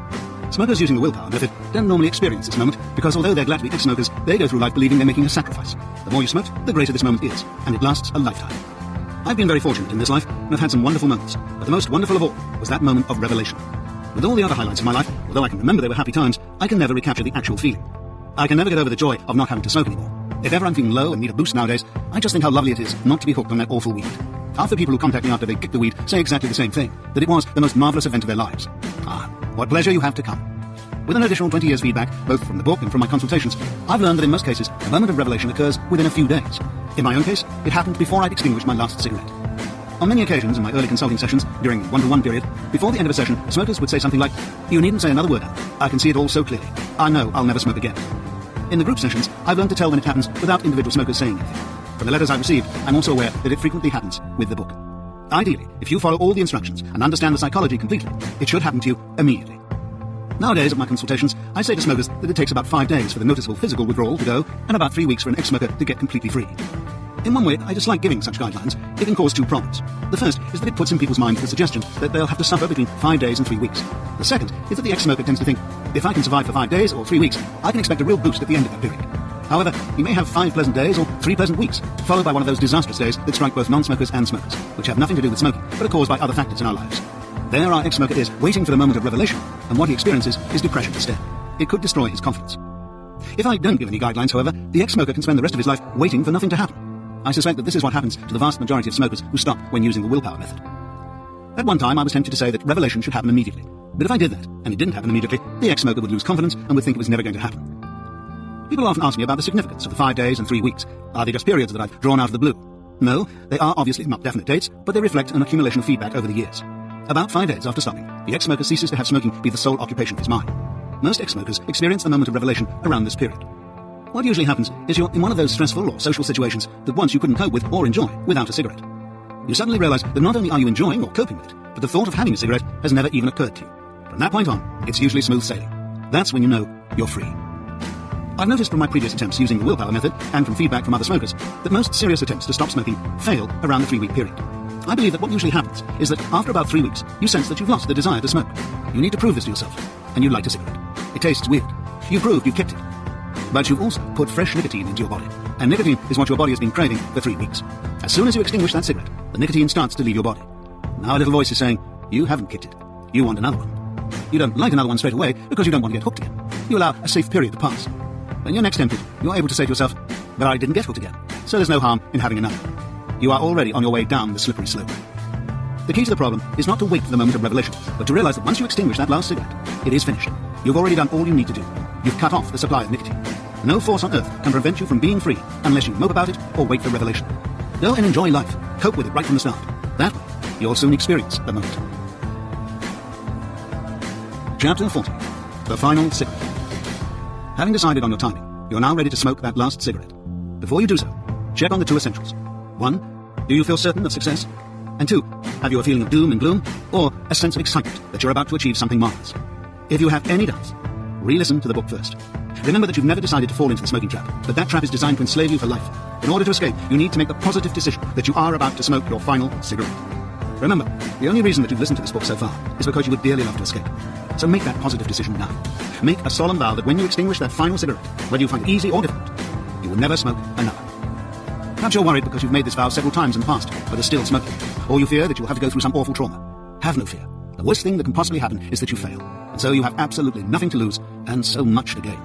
[SPEAKER 1] Smokers using the willpower method don't normally experience this moment because although they're glad to be ex-smokers, they go through life believing they're making a sacrifice. The more you smoke, the greater this moment is, and it lasts a lifetime. I've been very fortunate in this life, and I've had some wonderful moments, but the most wonderful of all was that moment of revelation. With all the other highlights of my life, although I can remember they were happy times, I can never recapture the actual feeling. I can never get over the joy of not having to smoke anymore. If ever I'm feeling low and need a boost nowadays, I just think how lovely it is not to be hooked on that awful weed. Half the people who contact me after they kick the weed say exactly the same thing, that it was the most marvelous event of their lives. Ah, what pleasure you have to come. With an additional 20 years feedback, both from the book and from my consultations, I've learned that in most cases, a moment of revelation occurs within a few days. In my own case, it happened before I'd extinguished my last cigarette. On many occasions in my early consulting sessions, during the one-to-one period, before the end of a session, smokers would say something like, "You needn't say another word, Alan. I can see it all so clearly. I know I'll never smoke again." In the group sessions, I've learned to tell when it happens without individual smokers saying anything. From the letters I've received, I'm also aware that it frequently happens with the book. Ideally, if you follow all the instructions and understand the psychology completely, it should happen to you immediately. Nowadays, at my consultations, I say to smokers that it takes about 5 days for the noticeable physical withdrawal to go, and about 3 weeks for an ex-smoker to get completely free. In one way, I dislike giving such guidelines. It can cause two problems. The first is that it puts in people's minds the suggestion that they'll have to suffer between 5 days and 3 weeks. The second is that the ex-smoker tends to think, if I can survive for 5 days or 3 weeks, I can expect a real boost at the end of that period. However, you may have 5 pleasant days or 3 pleasant weeks, followed by one of those disastrous days that strike both non-smokers and smokers, which have nothing to do with smoking, but are caused by other factors in our lives. There our ex-smoker is, waiting for the moment of revelation, and what he experiences is depression instead. It could destroy his confidence. If I don't give any guidelines, however, the ex-smoker can spend the rest of his life waiting for nothing to happen. I suspect that this is what happens to the vast majority of smokers who stop when using the willpower method. At one time, I was tempted to say that revelation should happen immediately. But if I did that, and it didn't happen immediately, the ex-smoker would lose confidence and would think it was never going to happen. People often ask me about the significance of the 5 days and 3 weeks. Are they just periods that I've drawn out of the blue? No, they are obviously not definite dates, but they reflect an accumulation of feedback over the years. About 5 days after stopping, the ex-smoker ceases to have smoking be the sole occupation of his mind. Most ex-smokers experience the moment of revelation around this period. What usually happens is you're in one of those stressful or social situations that once you couldn't cope with or enjoy without a cigarette. You suddenly realize that not only are you enjoying or coping with it, but the thought of having a cigarette has never even occurred to you. From that point on, it's usually smooth sailing. That's when you know you're free. I've noticed from my previous attempts using the willpower method and from feedback from other smokers that most serious attempts to stop smoking fail around the 3-week period. I believe that what usually happens is that after about 3 weeks, you sense that you've lost the desire to smoke. You need to prove this to yourself, and you light a cigarette. It tastes weird. You've proved you've kicked it. But you've also put fresh nicotine into your body, and nicotine is what your body has been craving for 3 weeks. As soon as you extinguish that cigarette, the nicotine starts to leave your body. Now a little voice is saying, you haven't kicked it. You want another one. You don't light another one straight away because you don't want to get hooked again. You allow a safe period to pass. When you're next tempted, you're able to say to yourself, but I didn't get hooked again, so there's no harm in having another. You are already on your way down the slippery slope. The key to the problem is not to wait for the moment of revelation, but to realize that once you extinguish that last cigarette, it is finished. You've already done all you need to do. You've cut off the supply of nicotine. No force on earth can prevent you from being free unless you mope about it or wait for revelation. Go and enjoy life. Cope with it right from the start. That way, you'll soon experience the moment. Chapter 40. The Final Cigarette. Having decided on your timing, you're now ready to smoke that last cigarette. Before you do so, check on the 2 essentials. 1. Do you feel certain of success? And 2. Have you a feeling of doom and gloom, or a sense of excitement that you're about to achieve something marvelous? If you have any doubts, re-listen to the book first. Remember that you've never decided to fall into the smoking trap, but that trap is designed to enslave you for life. In order to escape, you need to make the positive decision that you are about to smoke your final cigarette. Remember, the only reason that you've listened to this book so far is because you would dearly love to escape. So make that positive decision now. Make a solemn vow that when you extinguish that final cigarette, whether you find it easy or difficult, you will never smoke another. Perhaps you're worried because you've made this vow several times in the past, but are still smoking, or you fear that you'll have to go through some awful trauma. Have no fear. The worst thing that can possibly happen is that you fail, and so you have absolutely nothing to lose and so much to gain.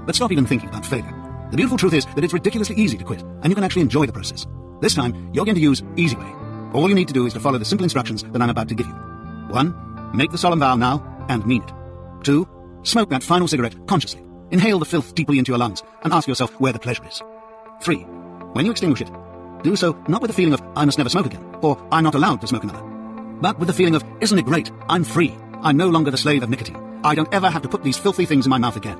[SPEAKER 1] But stop even thinking about failure. The beautiful truth is that it's ridiculously easy to quit, and you can actually enjoy the process. This time, you're going to use Easyway. All you need to do is to follow the simple instructions that I'm about to give you. 1. Make the solemn vow now and mean it. 2. Smoke that final cigarette consciously. Inhale the filth deeply into your lungs and ask yourself where the pleasure is. 3. When you extinguish it, do so not with the feeling of I must never smoke again, or I'm not allowed to smoke another, but with the feeling of isn't it great, I'm free, I'm no longer the slave of nicotine, I don't ever have to put these filthy things in my mouth again.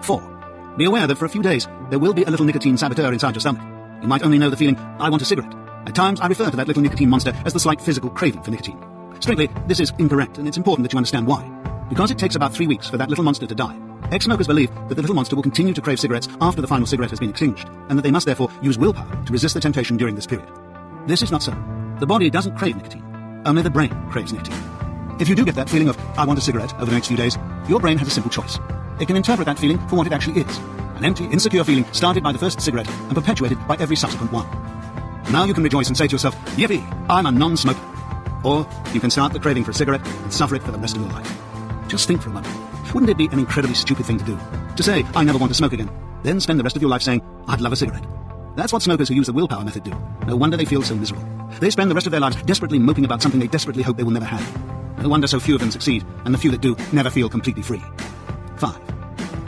[SPEAKER 1] 4. Be aware that for a few days there will be a little nicotine saboteur inside your stomach. You might only know the feeling, I want a cigarette. At times I refer to that little nicotine monster as the slight physical craving for nicotine. Strictly, this is incorrect, and it's important that you understand why. Because it takes about 3 weeks for that little monster to die, ex-smokers believe that the little monster will continue to crave cigarettes after the final cigarette has been extinguished, and that they must therefore use willpower to resist the temptation during this period. This is not so. The body doesn't crave nicotine. Only the brain craves nicotine. If you do get that feeling of, I want a cigarette, over the next few days, your brain has a simple choice. It can interpret that feeling for what it actually is. An empty, insecure feeling started by the first cigarette and perpetuated by every subsequent one. Now you can rejoice and say to yourself, yippee, I'm a non-smoker. Or you can start the craving for a cigarette and suffer it for the rest of your life. Just think for a moment. Wouldn't it be an incredibly stupid thing to do? To say, I never want to smoke again, then spend the rest of your life saying, I'd love a cigarette. That's what smokers who use the willpower method do. No wonder they feel so miserable. They spend the rest of their lives desperately moping about something they desperately hope they will never have. No wonder so few of them succeed, and the few that do never feel completely free. 5.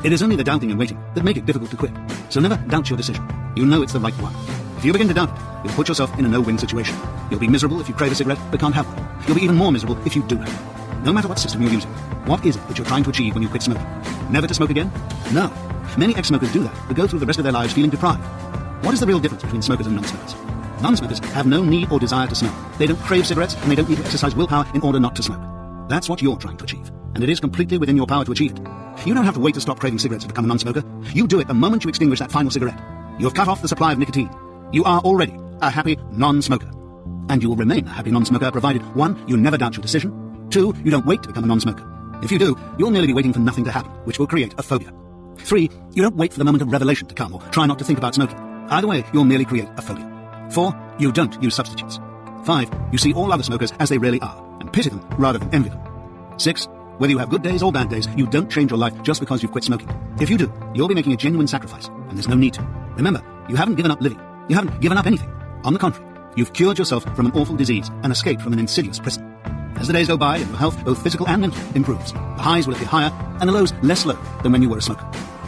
[SPEAKER 1] It is only the doubting and waiting that make it difficult to quit. So never doubt your decision. You know it's the right one. If you begin to doubt it, you'll put yourself in a no-win situation. You'll be miserable if you crave a cigarette but can't have one. You'll be even more miserable if you do have one. No matter what system you're using, what is it that you're trying to achieve when you quit smoking? Never to smoke again? No. Many ex-smokers do that, but go through the rest of their lives feeling deprived. What is the real difference between smokers and non-smokers? Non-smokers have no need or desire to smoke. They don't crave cigarettes, and they don't need to exercise willpower in order not to smoke. That's what you're trying to achieve, and it is completely within your power to achieve it. You don't have to wait to stop craving cigarettes to become a non-smoker. You do it the moment you extinguish that final cigarette. You have cut off the supply of nicotine. You are already a happy non-smoker. And you will remain a happy non-smoker provided, 1, you never doubt your decision, 2, you don't wait to become a non-smoker. If you do, you'll merely be waiting for nothing to happen, which will create a phobia. 3, you don't wait for the moment of revelation to come or try not to think about smoking. Either way, you'll merely create a phobia. 4, you don't use substitutes. 5, you see all other smokers as they really are, and pity them rather than envy them. 6, whether you have good days or bad days, you don't change your life just because you've quit smoking. If you do, you'll be making a genuine sacrifice, and there's no need to. Remember, you haven't given up living. You haven't given up anything. On the contrary, you've cured yourself from an awful disease and escaped from an insidious prison. As the days go by and your health, both physical and mental, improves, the highs will appear higher and the lows less low than when you were a smoker.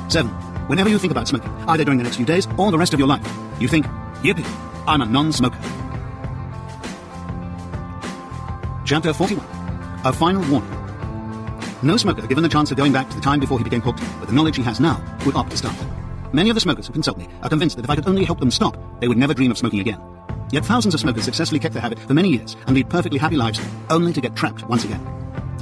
[SPEAKER 1] 7, whenever you think about smoking, either during the next few days or the rest of your life, you think, yippee, I'm a non-smoker. Chapter 41. A final warning. No smoker, given the chance of going back to the time before he became hooked, with the knowledge he has now, would opt to start. Many of the smokers who consult me are convinced that if I could only help them stop, they would never dream of smoking again. Yet thousands of smokers successfully kept their habit for many years and lead perfectly happy lives, only to get trapped once again.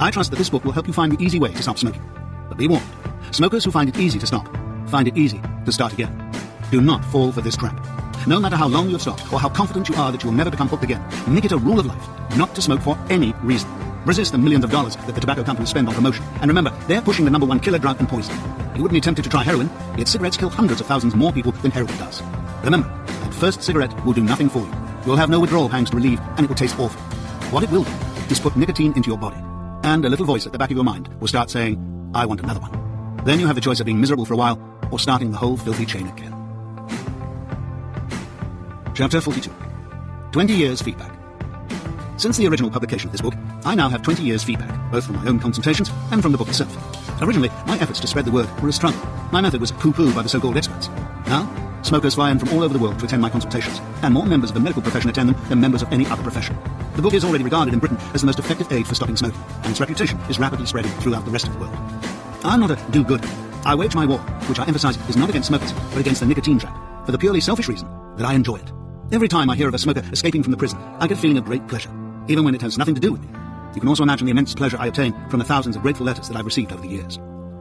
[SPEAKER 1] I trust that this book will help you find the easy way to stop smoking. But be warned, smokers who find it easy to stop, find it easy to start again. Do not fall for this trap. No matter how long you have stopped, or how confident you are that you will never become hooked again, make it a rule of life not to smoke for any reason. Resist the millions of dollars that the tobacco companies spend on promotion. And remember, they're pushing the #1 killer drug and poison. You wouldn't be tempted to try heroin, yet cigarettes kill hundreds of thousands more people than heroin does. Remember, that first cigarette will do nothing for you. You'll have no withdrawal pangs to relieve, and it will taste awful. What it will do is put nicotine into your body. And a little voice at the back of your mind will start saying, I want another one. Then you have the choice of being miserable for a while, or starting the whole filthy chain again. Chapter 42. 20 years feedback. Since the original publication of this book, I now have 20 years feedback, both from my own consultations and from the book itself. Originally, my efforts to spread the word were a struggle. My method was poo-pooed by the so-called experts. Now, smokers fly in from all over the world to attend my consultations, and more members of the medical profession attend them than members of any other profession. The book is already regarded in Britain as the most effective aid for stopping smoking, and its reputation is rapidly spreading throughout the rest of the world. I'm not a do-gooder. I wage my war, which I emphasize is not against smokers, but against the nicotine trap, for the purely selfish reason that I enjoy it. Every time I hear of a smoker escaping from the prison, I get a feeling of great pleasure, even when it has nothing to do with me. You can also imagine the immense pleasure I obtain from the thousands of grateful letters that I've received over the years.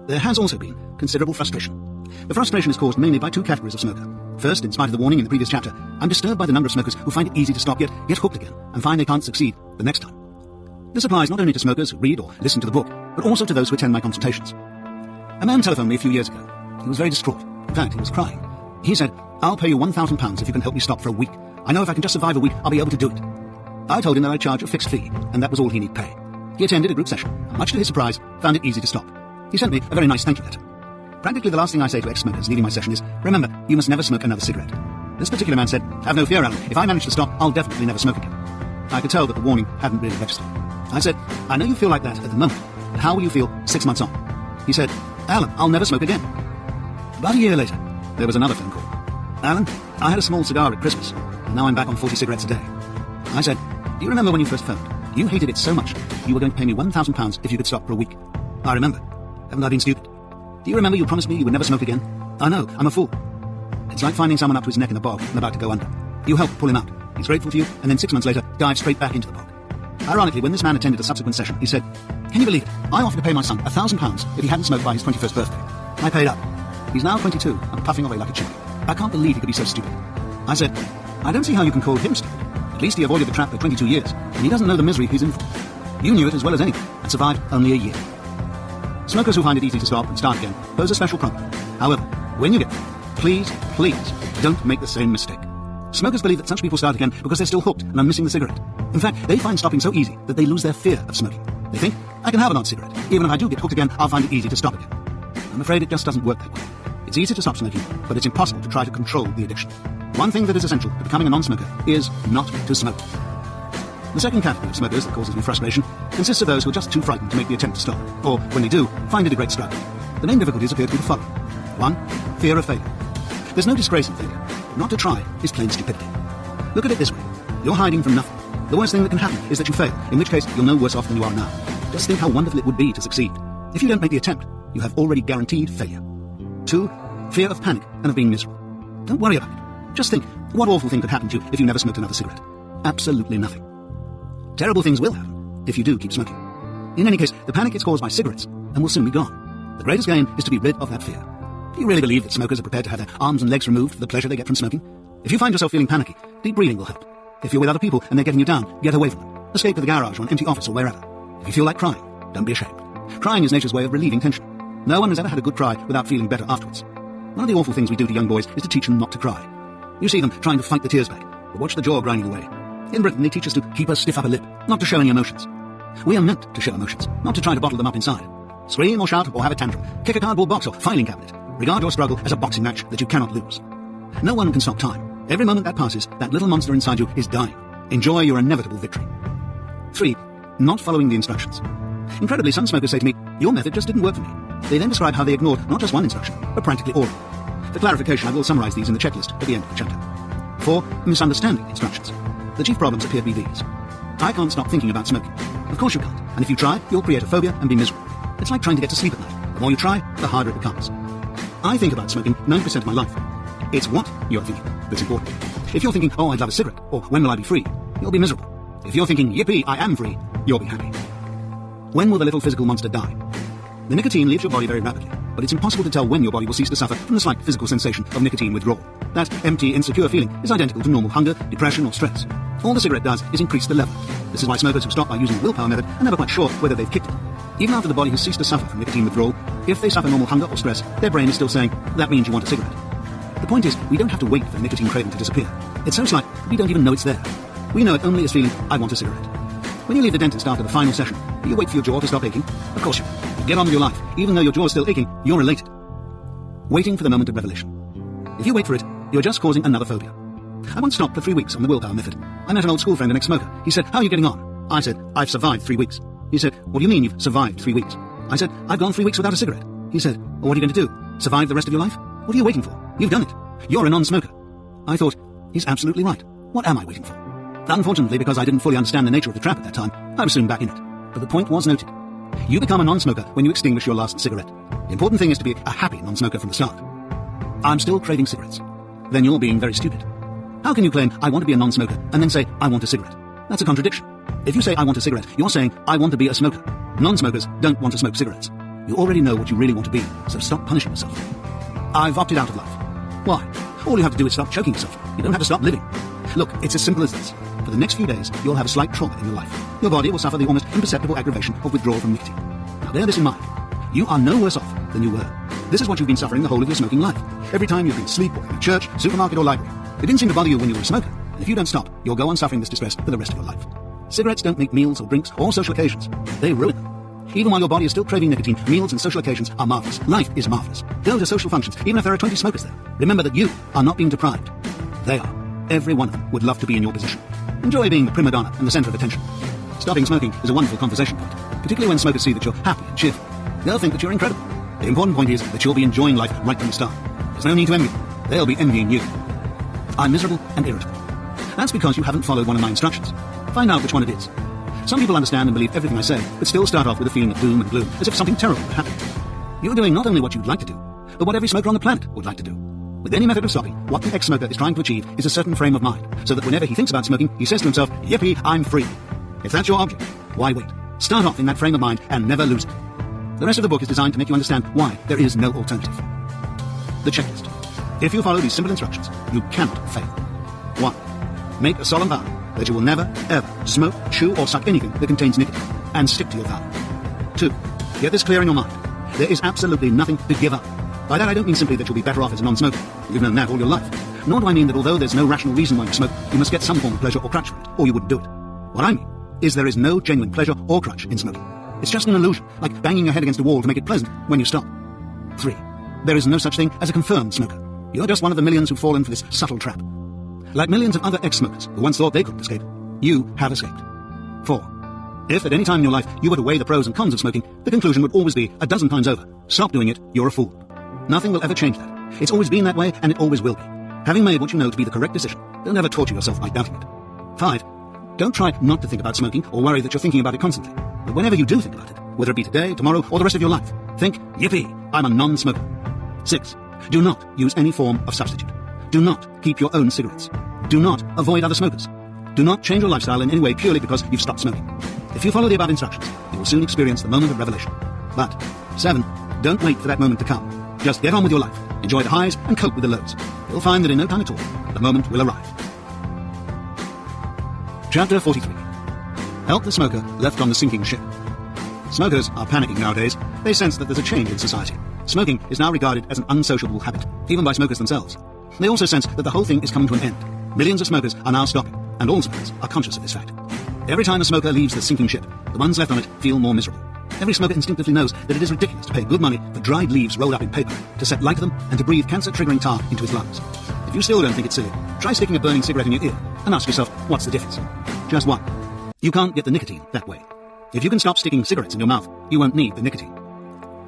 [SPEAKER 1] There has also been considerable frustration. The frustration is caused mainly by two categories of smoker. First, in spite of the warning in the previous chapter, I'm disturbed by the number of smokers who find it easy to stop yet get hooked again and find they can't succeed the next time. This applies not only to smokers who read or listen to the book, but also to those who attend my consultations. A man telephoned me a few years ago. He was very distraught. In fact, he was crying. He said, I'll pay you £1,000 if you can help me stop for a week. I know if I can just survive a week, I'll be able to do it. I told him that I'd charge a fixed fee, and that was all he need pay. He attended a group session, and much to his surprise, found it easy to stop. He sent me a very nice thank you letter. Practically the last thing I say to ex-smokers leaving my session is, remember, you must never smoke another cigarette. This particular man said, have no fear, Alan. If I manage to stop, I'll definitely never smoke again. I could tell that the warning hadn't really registered. I said, I know you feel like that at the moment, but how will you feel 6 months on? He said, Alan, I'll never smoke again. About a year later, there was another phone call. Alan, I had a small cigar at Christmas, and now I'm back on 40 cigarettes a day. I said, do you remember when you first phoned? You hated it so much, you were going to pay me £1,000 if you could stop for a week. I remember. Haven't I been stupid? Do you remember you promised me you would never smoke again? I know, I'm a fool. It's like finding someone up to his neck in a bog and about to go under. You help pull him out. He's grateful to you, and then 6 months later, dives straight back into the bog. Ironically, when this man attended a subsequent session, he said, can you believe it? I offered to pay my son £1,000 if he hadn't smoked by his 21st birthday. I paid up. He's now 22 and puffing away like a chimney. I can't believe he could be so stupid. I said, I don't see how you can call him stupid. At least he avoided the trap for 22 years, and he doesn't know the misery he's in for. You knew it as well as anyone, and survived only a year. Smokers who find it easy to stop and start again pose a special problem. However, when you get there, please, don't make the same mistake. Smokers believe that such people start again because they're still hooked and are missing the cigarette. In fact, they find stopping so easy that they lose their fear of smoking. They think, I can have an odd cigarette. Even if I do get hooked again, I'll find it easy to stop again. I'm afraid it just doesn't work that way. It's easy to stop smoking, but it's impossible to try to control the addiction. One thing that is essential to becoming a non-smoker is not to smoke. The second category of smokers that causes me frustration consists of those who are just too frightened to make the attempt to stop, or, when they do, find it a great struggle. The main difficulties appear to be the following. 1. Fear of failure. There's no disgrace in failure, but not to try is plain stupidity. Look at it this way. You're hiding from nothing. The worst thing that can happen is that you fail, in which case you're no worse off than you are now. Just think how wonderful it would be to succeed. If you don't make the attempt, you have already guaranteed failure. 2. Fear of panic and of being miserable. Don't worry about it. Just think, what awful thing could happen to you if you never smoked another cigarette? Absolutely nothing. Terrible things will happen if you do keep smoking. In any case, the panic is caused by cigarettes and will soon be gone. The greatest gain is to be rid of that fear. Do you really believe that smokers are prepared to have their arms and legs removed for the pleasure they get from smoking? If you find yourself feeling panicky, deep breathing will help. If you're with other people and they're getting you down, get away from them. Escape to the garage or an empty office or wherever. If you feel like crying, don't be ashamed. Crying is nature's way of relieving tension. No one has ever had a good cry without feeling better afterwards. One of the awful things we do to young boys is to teach them not to cry. You see them trying to fight the tears back, but watch the jaw grinding away. In Britain, they teach us to keep a stiff upper lip, not to show any emotions. We are meant to show emotions, not to try to bottle them up inside. Scream or shout or have a tantrum, kick a cardboard box or filing cabinet. Regard your struggle as a boxing match that you cannot lose. No one can stop time. Every moment that passes, that little monster inside you is dying. Enjoy your inevitable victory. 3. Not following the instructions. Incredibly, some smokers say to me, your method just didn't work for me. They then describe how they ignored not just one instruction, but practically all of them. For clarification, I will summarize these in the checklist at the end of the chapter. 4. Misunderstanding instructions. The chief problems appear to be these. I can't stop thinking about smoking. Of course you can't, and if you try, you'll create a phobia and be miserable. It's like trying to get to sleep at night. The more you try, the harder it becomes. I think about smoking 90% of my life. It's what you're thinking that's important. If you're thinking, oh, I'd love a cigarette, or when will I be free, you'll be miserable. If you're thinking, yippee, I am free, you'll be happy. When will the little physical monster die? The nicotine leaves your body very rapidly, but it's impossible to tell when your body will cease to suffer from the slight physical sensation of nicotine withdrawal. That empty, insecure feeling is identical to normal hunger, depression, or stress. All the cigarette does is increase the level. This is why smokers who stop by using the willpower method are never quite sure whether they've kicked it. Even after the body has ceased to suffer from nicotine withdrawal, if they suffer normal hunger or stress, their brain is still saying, that means you want a cigarette. The point is, we don't have to wait for nicotine craving to disappear. It's so slight, we don't even know it's there. We know it only as feeling, I want a cigarette. When you leave the dentist after the final session, do you wait for your jaw to stop aching? Of course you do. Get on with your life. Even though your jaw is still aching, you're elated. Waiting for the moment of revelation. If you wait for it, you're just causing another phobia. I once stopped for 3 weeks on the willpower method. I met an old school friend, an ex-smoker. He said, how are you getting on? I said, I've survived 3 weeks. He said, what do you mean you've survived 3 weeks? I said, I've gone 3 weeks without a cigarette. He said, well, what are you going to do? Survive the rest of your life? What are you waiting for? You've done it. You're a non-smoker. I thought, he's absolutely right. What am I waiting for? Unfortunately, because I didn't fully understand the nature of the trap at that time, I was soon back in it. But the point was noted. You become a non-smoker when you extinguish your last cigarette. The important thing is to be a happy non-smoker from the start. I'm still craving cigarettes. Then you're being very stupid. How can you claim, I want to be a non-smoker, and then say, I want a cigarette? That's a contradiction. If you say, I want a cigarette, you're saying, I want to be a smoker. Non-smokers don't want to smoke cigarettes. You already know what you really want to be, so stop punishing yourself. I've opted out of life. Why? All you have to do is stop choking yourself. You don't have to stop living. Look, it's as simple as this. For the next few days, you'll have a slight trauma in your life. Your body will suffer the almost imperceptible aggravation of withdrawal from nicotine. Now bear this in mind. You are no worse off than you were. This is what you've been suffering the whole of your smoking life. Every time you've been asleep or in a church, supermarket or library. It didn't seem to bother you when you were a smoker. And if you don't stop, you'll go on suffering this distress for the rest of your life. Cigarettes don't make meals or drinks or social occasions. They ruin them. Even while your body is still craving nicotine, meals and social occasions are marvelous. Life is marvelous. Go to social functions, even if there are 20 smokers there. Remember that you are not being deprived. They are. Every one of them would love to be in your position. Enjoy being the prima donna and the center of attention. Stopping smoking is a wonderful conversation point, particularly when smokers see that you're happy and cheerful. They'll think that you're incredible. The important point is that you'll be enjoying life right from the start. There's no need to envy them. They'll be envying you. I'm miserable and irritable. That's because you haven't followed one of my instructions. Find out which one it is. Some people understand and believe everything I say, but still start off with a feeling of doom and gloom, as if something terrible would happen. You're doing not only what you'd like to do, but what every smoker on the planet would like to do. With any method of stopping, what the ex-smoker is trying to achieve is a certain frame of mind, so that whenever he thinks about smoking, he says to himself, yippee, I'm free. If that's your object, why wait? Start off in that frame of mind and never lose it. The rest of the book is designed to make you understand why there is no alternative. The checklist. If you follow these simple instructions, you cannot fail. 1. Make a solemn vow that you will never, ever smoke, chew, or suck anything that contains nicotine, and stick to your vow. 2. Get this clear in your mind. There is absolutely nothing to give up. By that I don't mean simply that you'll be better off as a non-smoker. You've known that all your life. Nor do I mean that although there's no rational reason why you smoke, you must get some form of pleasure or crutch for it, or you wouldn't do it. What I mean is there is no genuine pleasure or crutch in smoking. It's just an illusion, like banging your head against a wall to make it pleasant when you stop. 3. There is no such thing as a confirmed smoker. You're just one of the millions who've fallen for this subtle trap. Like millions of other ex-smokers who once thought they couldn't escape, you have escaped. 4. If at any time in your life you were to weigh the pros and cons of smoking, the conclusion would always be, a dozen times over, stop doing it, you're a fool. Nothing will ever change that. It's always been that way, and it always will be. Having made what you know to be the correct decision, don't ever torture yourself by doubting it. 5. Don't try not to think about smoking or worry that you're thinking about it constantly. But whenever you do think about it, whether it be today, tomorrow, or the rest of your life, think, yippee, I'm a non-smoker. 6. Do not use any form of substitute. Do not keep your own cigarettes. Do not avoid other smokers. Do not change your lifestyle in any way purely because you've stopped smoking. If you follow the above instructions, you will soon experience the moment of revelation. But 7. Don't wait for that moment to come. Just get on with your life, enjoy the highs, and cope with the lows. You'll find that in no time at all, the moment will arrive. Chapter 43. Help the smoker left on the sinking ship. Smokers are panicking nowadays. They sense that there's a change in society. Smoking is now regarded as an unsociable habit, even by smokers themselves. They also sense that the whole thing is coming to an end. Millions of smokers are now stopping, and all smokers are conscious of this fact. Every time a smoker leaves the sinking ship, the ones left on it feel more miserable. Every smoker instinctively knows that it is ridiculous to pay good money for dried leaves rolled up in paper, to set light to them, and to breathe cancer-triggering tar into his lungs. If you still don't think it's silly, try sticking a burning cigarette in your ear and ask yourself, what's the difference? Just one. You can't get the nicotine that way. If you can stop sticking cigarettes in your mouth, you won't need the nicotine.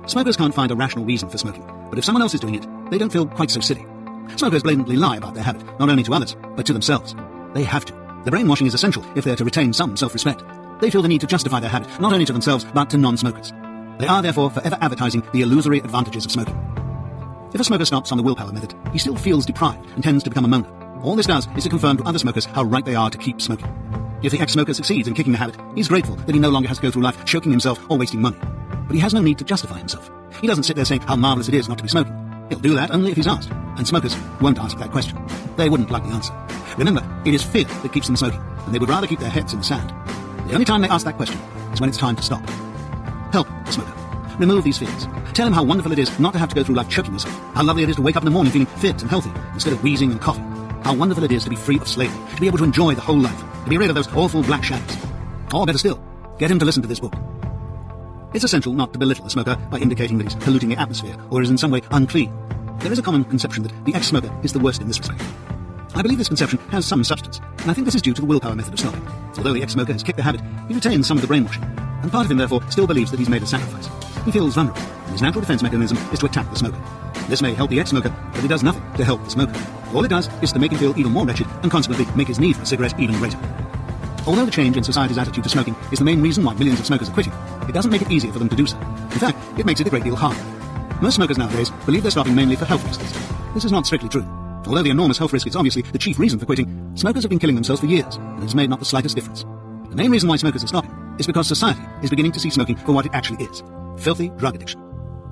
[SPEAKER 1] Smokers can't find a rational reason for smoking, but if someone else is doing it, they don't feel quite so silly. Smokers blatantly lie about their habit, not only to others, but to themselves. They have to. The brainwashing is essential if they're to retain some self-respect. They feel the need to justify their habit, not only to themselves, but to non-smokers. They are therefore forever advertising the illusory advantages of smoking. If a smoker stops on the willpower method, he still feels deprived and tends to become a moaner. All this does is to confirm to other smokers how right they are to keep smoking. If the ex-smoker succeeds in kicking the habit, he's grateful that he no longer has to go through life choking himself or wasting money. But he has no need to justify himself. He doesn't sit there saying how marvellous it is not to be smoking. He'll do that only if he's asked, and smokers won't ask that question. They wouldn't like the answer. Remember, it is fear that keeps them smoking, and they would rather keep their heads in the sand. The only time they ask that question is when it's time to stop. Help the smoker. Remove these fears. Tell him how wonderful it is not to have to go through life choking yourself. How lovely it is to wake up in the morning feeling fit and healthy instead of wheezing and coughing. How wonderful it is to be free of slavery, to be able to enjoy the whole life, to be rid of those awful black shadows. Or better still, get him to listen to this book. It's essential not to belittle the smoker by indicating that he's polluting the atmosphere or is in some way unclean. There is a common conception that the ex-smoker is the worst in this respect. I believe this conception has some substance, and I think this is due to the willpower method of stopping. Although the ex-smoker has kicked the habit, he retains some of the brainwashing, and part of him therefore still believes that he's made a sacrifice. He feels vulnerable, and his natural defense mechanism is to attack the smoker. This may help the ex-smoker, but it does nothing to help the smoker. All it does is to make him feel even more wretched, and consequently make his need for a cigarette even greater. Although the change in society's attitude to smoking is the main reason why millions of smokers are quitting, it doesn't make it easier for them to do so. In fact, it makes it a great deal harder. Most smokers nowadays believe they're stopping mainly for health reasons. This is not strictly true. Although the enormous health risk is obviously the chief reason for quitting, smokers have been killing themselves for years, and it has made not the slightest difference. The main reason why smokers are stopping is because society is beginning to see smoking for what it actually is: filthy drug addiction.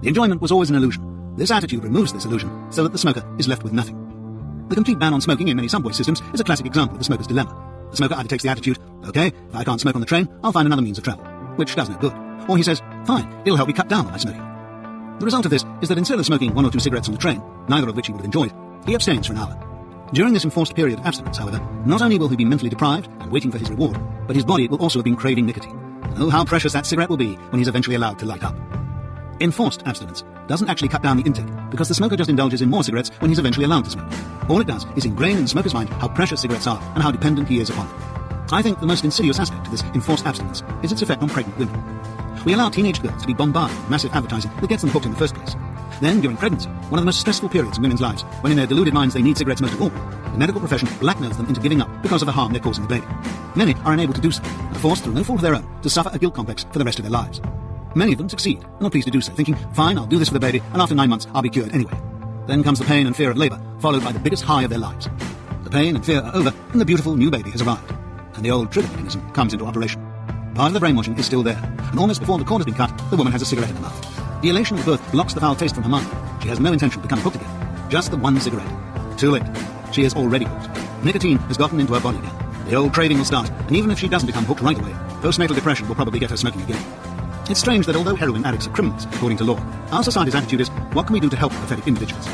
[SPEAKER 1] The enjoyment was always an illusion. This attitude removes this illusion so that the smoker is left with nothing. The complete ban on smoking in many subway systems is a classic example of the smoker's dilemma. The smoker either takes the attitude, okay, if I can't smoke on the train, I'll find another means of travel, which does no good. Or he says, fine, it'll help me cut down on my smoking. The result of this is that instead of smoking 1 or 2 cigarettes on the train, neither of which he would have enjoyed, he abstains for an hour. During this enforced period of abstinence, however, not only will he be mentally deprived and waiting for his reward, but his body will also have been craving nicotine. And oh, how precious that cigarette will be when he's eventually allowed to light up. Enforced abstinence doesn't actually cut down the intake, because the smoker just indulges in more cigarettes when he's eventually allowed to smoke. All it does is ingrain in the smoker's mind how precious cigarettes are and how dependent he is upon them. I think the most insidious aspect of this enforced abstinence is its effect on pregnant women. We allow teenage girls to be bombarded with massive advertising that gets them hooked in the first place. Then, during pregnancy, one of the most stressful periods in women's lives, when in their deluded minds they need cigarettes most of all, the medical profession blackmails them into giving up because of the harm they're causing the baby. Many are unable to do so, and are forced through no fault of their own to suffer a guilt complex for the rest of their lives. Many of them succeed, and are pleased to do so, thinking, fine, I'll do this for the baby, and after 9 months I'll be cured anyway. Then comes the pain and fear of labour, followed by the biggest high of their lives. The pain and fear are over, and the beautiful new baby has arrived. And the old trigger mechanism comes into operation. Part of the brainwashing is still there, and almost before the cord has been cut, the woman has a cigarette in her mouth. The elation of birth blocks the foul taste from her mind. She has no intention of becoming hooked again. Just the one cigarette. Too late. She is already hooked. Nicotine has gotten into her body again. The old craving will start, and even if she doesn't become hooked right away, postnatal depression will probably get her smoking again. It's strange that although heroin addicts are criminals, according to law, our society's attitude is, what can we do to help pathetic individuals?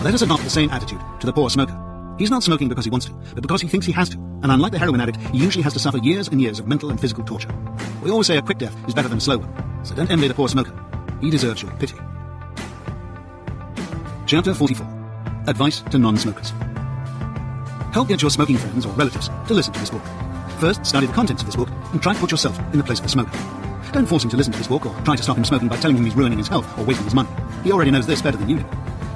[SPEAKER 1] Let us adopt the same attitude to the poor smoker. He's not smoking because he wants to, but because he thinks he has to. And unlike the heroin addict, he usually has to suffer years and years of mental and physical torture. We always say a quick death is better than a slow one, so don't envy the poor smoker. He deserves your pity. Chapter 44. Advice to non-smokers. Help get your smoking friends or relatives to listen to this book. First, study the contents of this book and try to put yourself in the place of the smoker. Don't force him to listen to this book or try to stop him smoking by telling him he's ruining his health or wasting his money. He already knows this better than you do.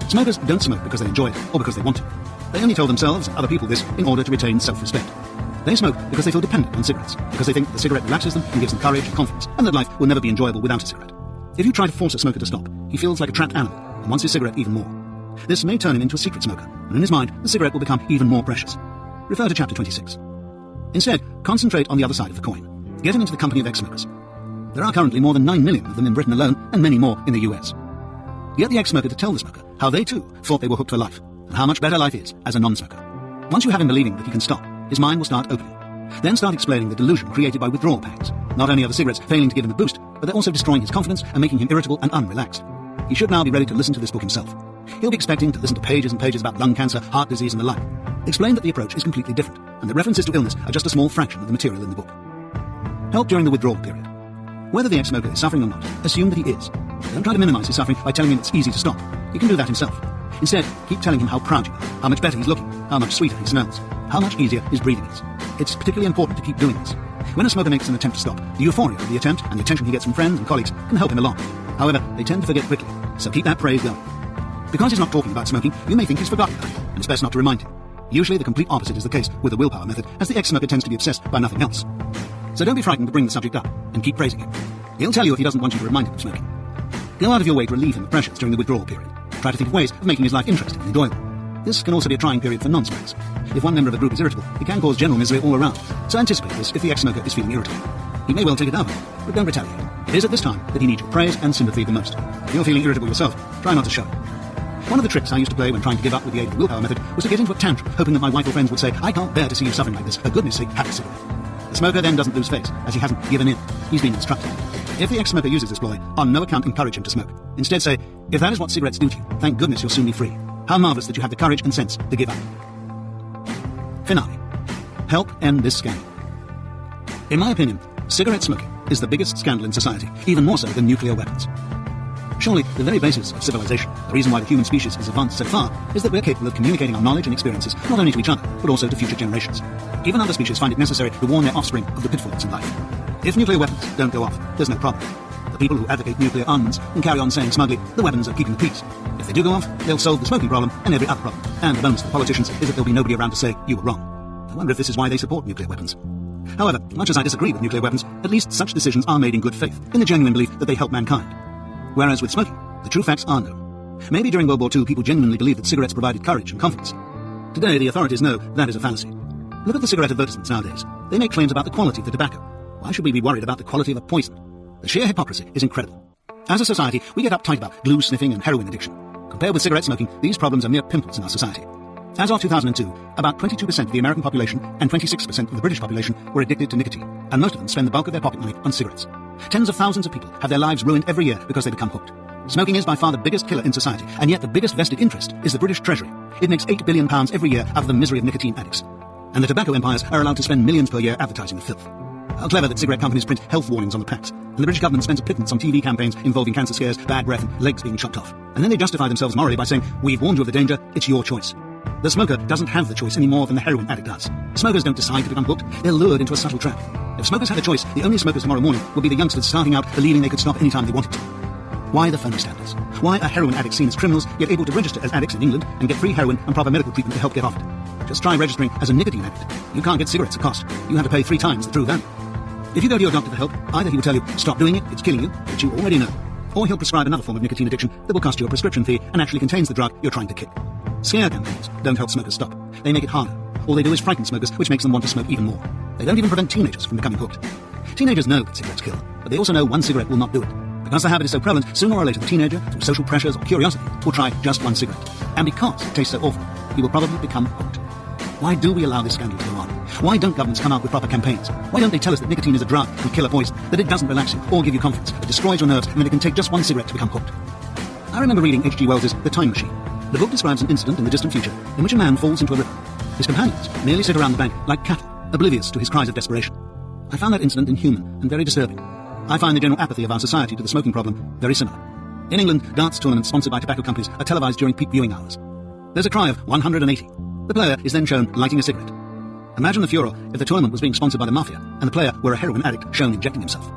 [SPEAKER 1] Smokers don't smoke because they enjoy it or because they want to. They only told themselves and other people this in order to retain self-respect. They smoke because they feel dependent on cigarettes, because they think the cigarette relaxes them and gives them courage and confidence, and that life will never be enjoyable without a cigarette. If you try to force a smoker to stop, he feels like a trapped animal and wants his cigarette even more. This may turn him into a secret smoker, and in his mind, the cigarette will become even more precious. Refer to chapter 26. Instead, concentrate on the other side of the coin. Get him into the company of ex-smokers. There are currently more than 9 million of them in Britain alone, and many more in the US. Get the ex-smoker to tell the smoker how they too thought they were hooked for life, and how much better life is as a non-smoker. Once you have him believing that he can stop, his mind will start opening. Then start explaining the delusion created by withdrawal pangs. Not only are the cigarettes failing to give him a boost, but they're also destroying his confidence and making him irritable and unrelaxed. He should now be ready to listen to this book himself. He'll be expecting to listen to pages and pages about lung cancer, heart disease and the like. Explain that the approach is completely different, and that references to illness are just a small fraction of the material in the book. Help during the withdrawal period. Whether the ex-smoker is suffering or not, assume that he is. Don't try to minimize his suffering by telling him it's easy to stop. He can do that himself. Instead, keep telling him how proud you are, how much better he's looking, how much sweeter he smells, how much easier his breathing is. It's particularly important to keep doing this. When a smoker makes an attempt to stop, the euphoria of the attempt and the attention he gets from friends and colleagues can help him along. However, they tend to forget quickly, so keep that praise going. Because he's not talking about smoking, you may think he's forgotten about it, and it's best not to remind him. Usually the complete opposite is the case with the willpower method, as the ex-smoker tends to be obsessed by nothing else. So don't be frightened to bring the subject up, and keep praising him. He'll tell you if he doesn't want you to remind him of smoking. Go out of your way to relieve him of pressures during the withdrawal period. Try to think of ways of making his life interesting and enjoyable. This can also be a trying period for non-smokers. If one member of a group is irritable, it can cause general misery all around. So anticipate this if the ex-smoker is feeling irritable. He may well take it out, but don't retaliate. It is at this time that he needs your praise and sympathy the most. If you're feeling irritable yourself, try not to show it. One of the tricks I used to play when trying to give up with the aid of the willpower method was to get into a tantrum, hoping that my wife or friends would say, "I can't bear to see you suffering like this. For goodness sake, have a cigarette." The smoker then doesn't lose face, as he hasn't given in. He's been instructed. If the ex-smoker uses this ploy, on no account encourage him to smoke. Instead say, "If that is what cigarettes do to you, thank goodness you'll soon be free. How marvellous that you have the courage and sense to give up." Finale. Help end this scandal. In my opinion, cigarette smoking is the biggest scandal in society, even more so than nuclear weapons. Surely, the very basis of civilization, the reason why the human species has advanced so far, is that we're capable of communicating our knowledge and experiences not only to each other, but also to future generations. Even other species find it necessary to warn their offspring of the pitfalls in life. If nuclear weapons don't go off, there's no problem. The people who advocate nuclear armaments can carry on saying smugly, the weapons are keeping the peace. If they do go off, they'll solve the smoking problem and every other problem. And the bonus for the politicians is that there'll be nobody around to say, "You were wrong." I wonder if this is why they support nuclear weapons. However, much as I disagree with nuclear weapons, at least such decisions are made in good faith, in the genuine belief that they help mankind. Whereas with smoking, the true facts are known. Maybe during World War II people genuinely believed that cigarettes provided courage and confidence. Today the authorities know that is a fallacy. Look at the cigarette advertisements nowadays. They make claims about the quality of the tobacco. Why should we be worried about the quality of a poison? The sheer hypocrisy is incredible. As a society, we get uptight about glue sniffing and heroin addiction. Compared with cigarette smoking, these problems are mere pimples in our society. As of 2002, about 22% of the American population and 26% of the British population were addicted to nicotine, and most of them spend the bulk of their pocket money on cigarettes. Tens of thousands of people have their lives ruined every year because they become hooked. Smoking is by far the biggest killer in society, and yet the biggest vested interest is the British Treasury. It makes £8 billion every year out of the misery of nicotine addicts. And the tobacco empires are allowed to spend millions per year advertising the filth. How clever that cigarette companies print health warnings on the packs, and the British government spends a pittance on TV campaigns involving cancer scares, bad breath, and legs being chopped off. And then they justify themselves morally by saying, "We've warned you of the danger, it's your choice." The smoker doesn't have the choice any more than the heroin addict does. Smokers don't decide to become hooked, they're lured into a subtle trap. If smokers had a choice, the only smokers tomorrow morning would be the youngsters starting out believing they could stop any time they wanted to. Why the phony standards? Why are heroin addicts seen as criminals, yet able to register as addicts in England and get free heroin and proper medical treatment to help get off it? Just try registering as a nicotine addict. You can't get cigarettes at cost. You have to pay 3 times the true value. If you go to your doctor for help, either he will tell you, "Stop doing it, it's killing you," which you already know, or he'll prescribe another form of nicotine addiction that will cost you a prescription fee and actually contains the drug you're trying to kick. Scare campaigns don't help smokers stop. They make it harder. All they do is frighten smokers, which makes them want to smoke even more. They don't even prevent teenagers from becoming hooked. Teenagers know that cigarettes kill, but they also know one cigarette will not do it. Because the habit is so prevalent, sooner or later the teenager, through social pressures or curiosity, will try just one cigarette. And because it tastes so awful, he will probably become hooked. Why do we allow this scandal to go on? Why don't governments come out with proper campaigns? Why don't they tell us that nicotine is a drug and killer poison, that it doesn't relax you or give you confidence, but destroys your nerves, and that it can take just one cigarette to become hooked? I remember reading H.G. Wells's The Time Machine. The book describes an incident in the distant future in which a man falls into a river. His companions merely sit around the bank like cattle, oblivious to his cries of desperation. I found that incident inhuman and very disturbing. I find the general apathy of our society to the smoking problem very similar. In England, darts tournaments sponsored by tobacco companies are televised during peak viewing hours. There's a cry of 180. The player is then shown lighting a cigarette. Imagine the furor if the tournament was being sponsored by the mafia and the player were a heroin addict shown injecting himself.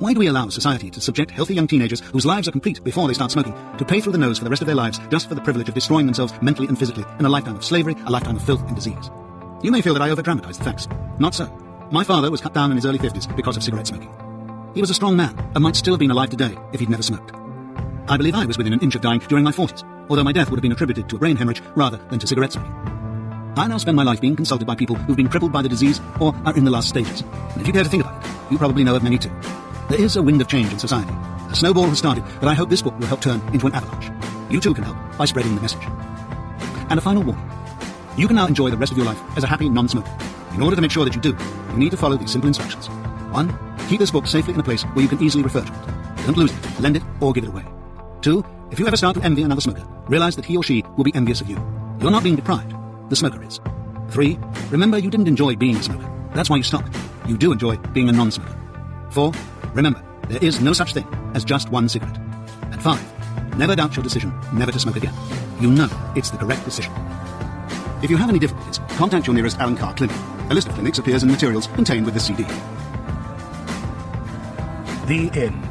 [SPEAKER 1] Why do we allow society to subject healthy young teenagers whose lives are complete before they start smoking to pay through the nose for the rest of their lives just for the privilege of destroying themselves mentally and physically in a lifetime of slavery, a lifetime of filth and disease? You may feel that I over-dramatize the facts. Not so. My father was cut down in his early 50s because of cigarette smoking. He was a strong man and might still have been alive today if he'd never smoked. I believe I was within an inch of dying during my 40s, although my death would have been attributed to a brain hemorrhage rather than to cigarette smoking. I now spend my life being consulted by people who've been crippled by the disease or are in the last stages. And if you care to think about it, you probably know of many too. There is a wind of change in society. A snowball has started that I hope this book will help turn into an avalanche. You too can help by spreading the message. And a final warning. You can now enjoy the rest of your life as a happy non-smoker. In order to make sure that you do, you need to follow these simple instructions. 1. Keep this book safely in a place where you can easily refer to it. Don't lose it, lend it, or give it away. 2. If you ever start to envy another smoker, realize that he or she will be envious of you. You're not being deprived. The smoker is. 3. Remember you didn't enjoy being a smoker. That's why you stopped. You do enjoy being a non-smoker. 4. Remember, there is no such thing as just one cigarette. And 5. Never doubt your decision never to smoke again. You know it's the correct decision. If you have any difficulties, contact your nearest Alan Carr clinic. A list of clinics appears in the materials contained with this CD.
[SPEAKER 2] The end.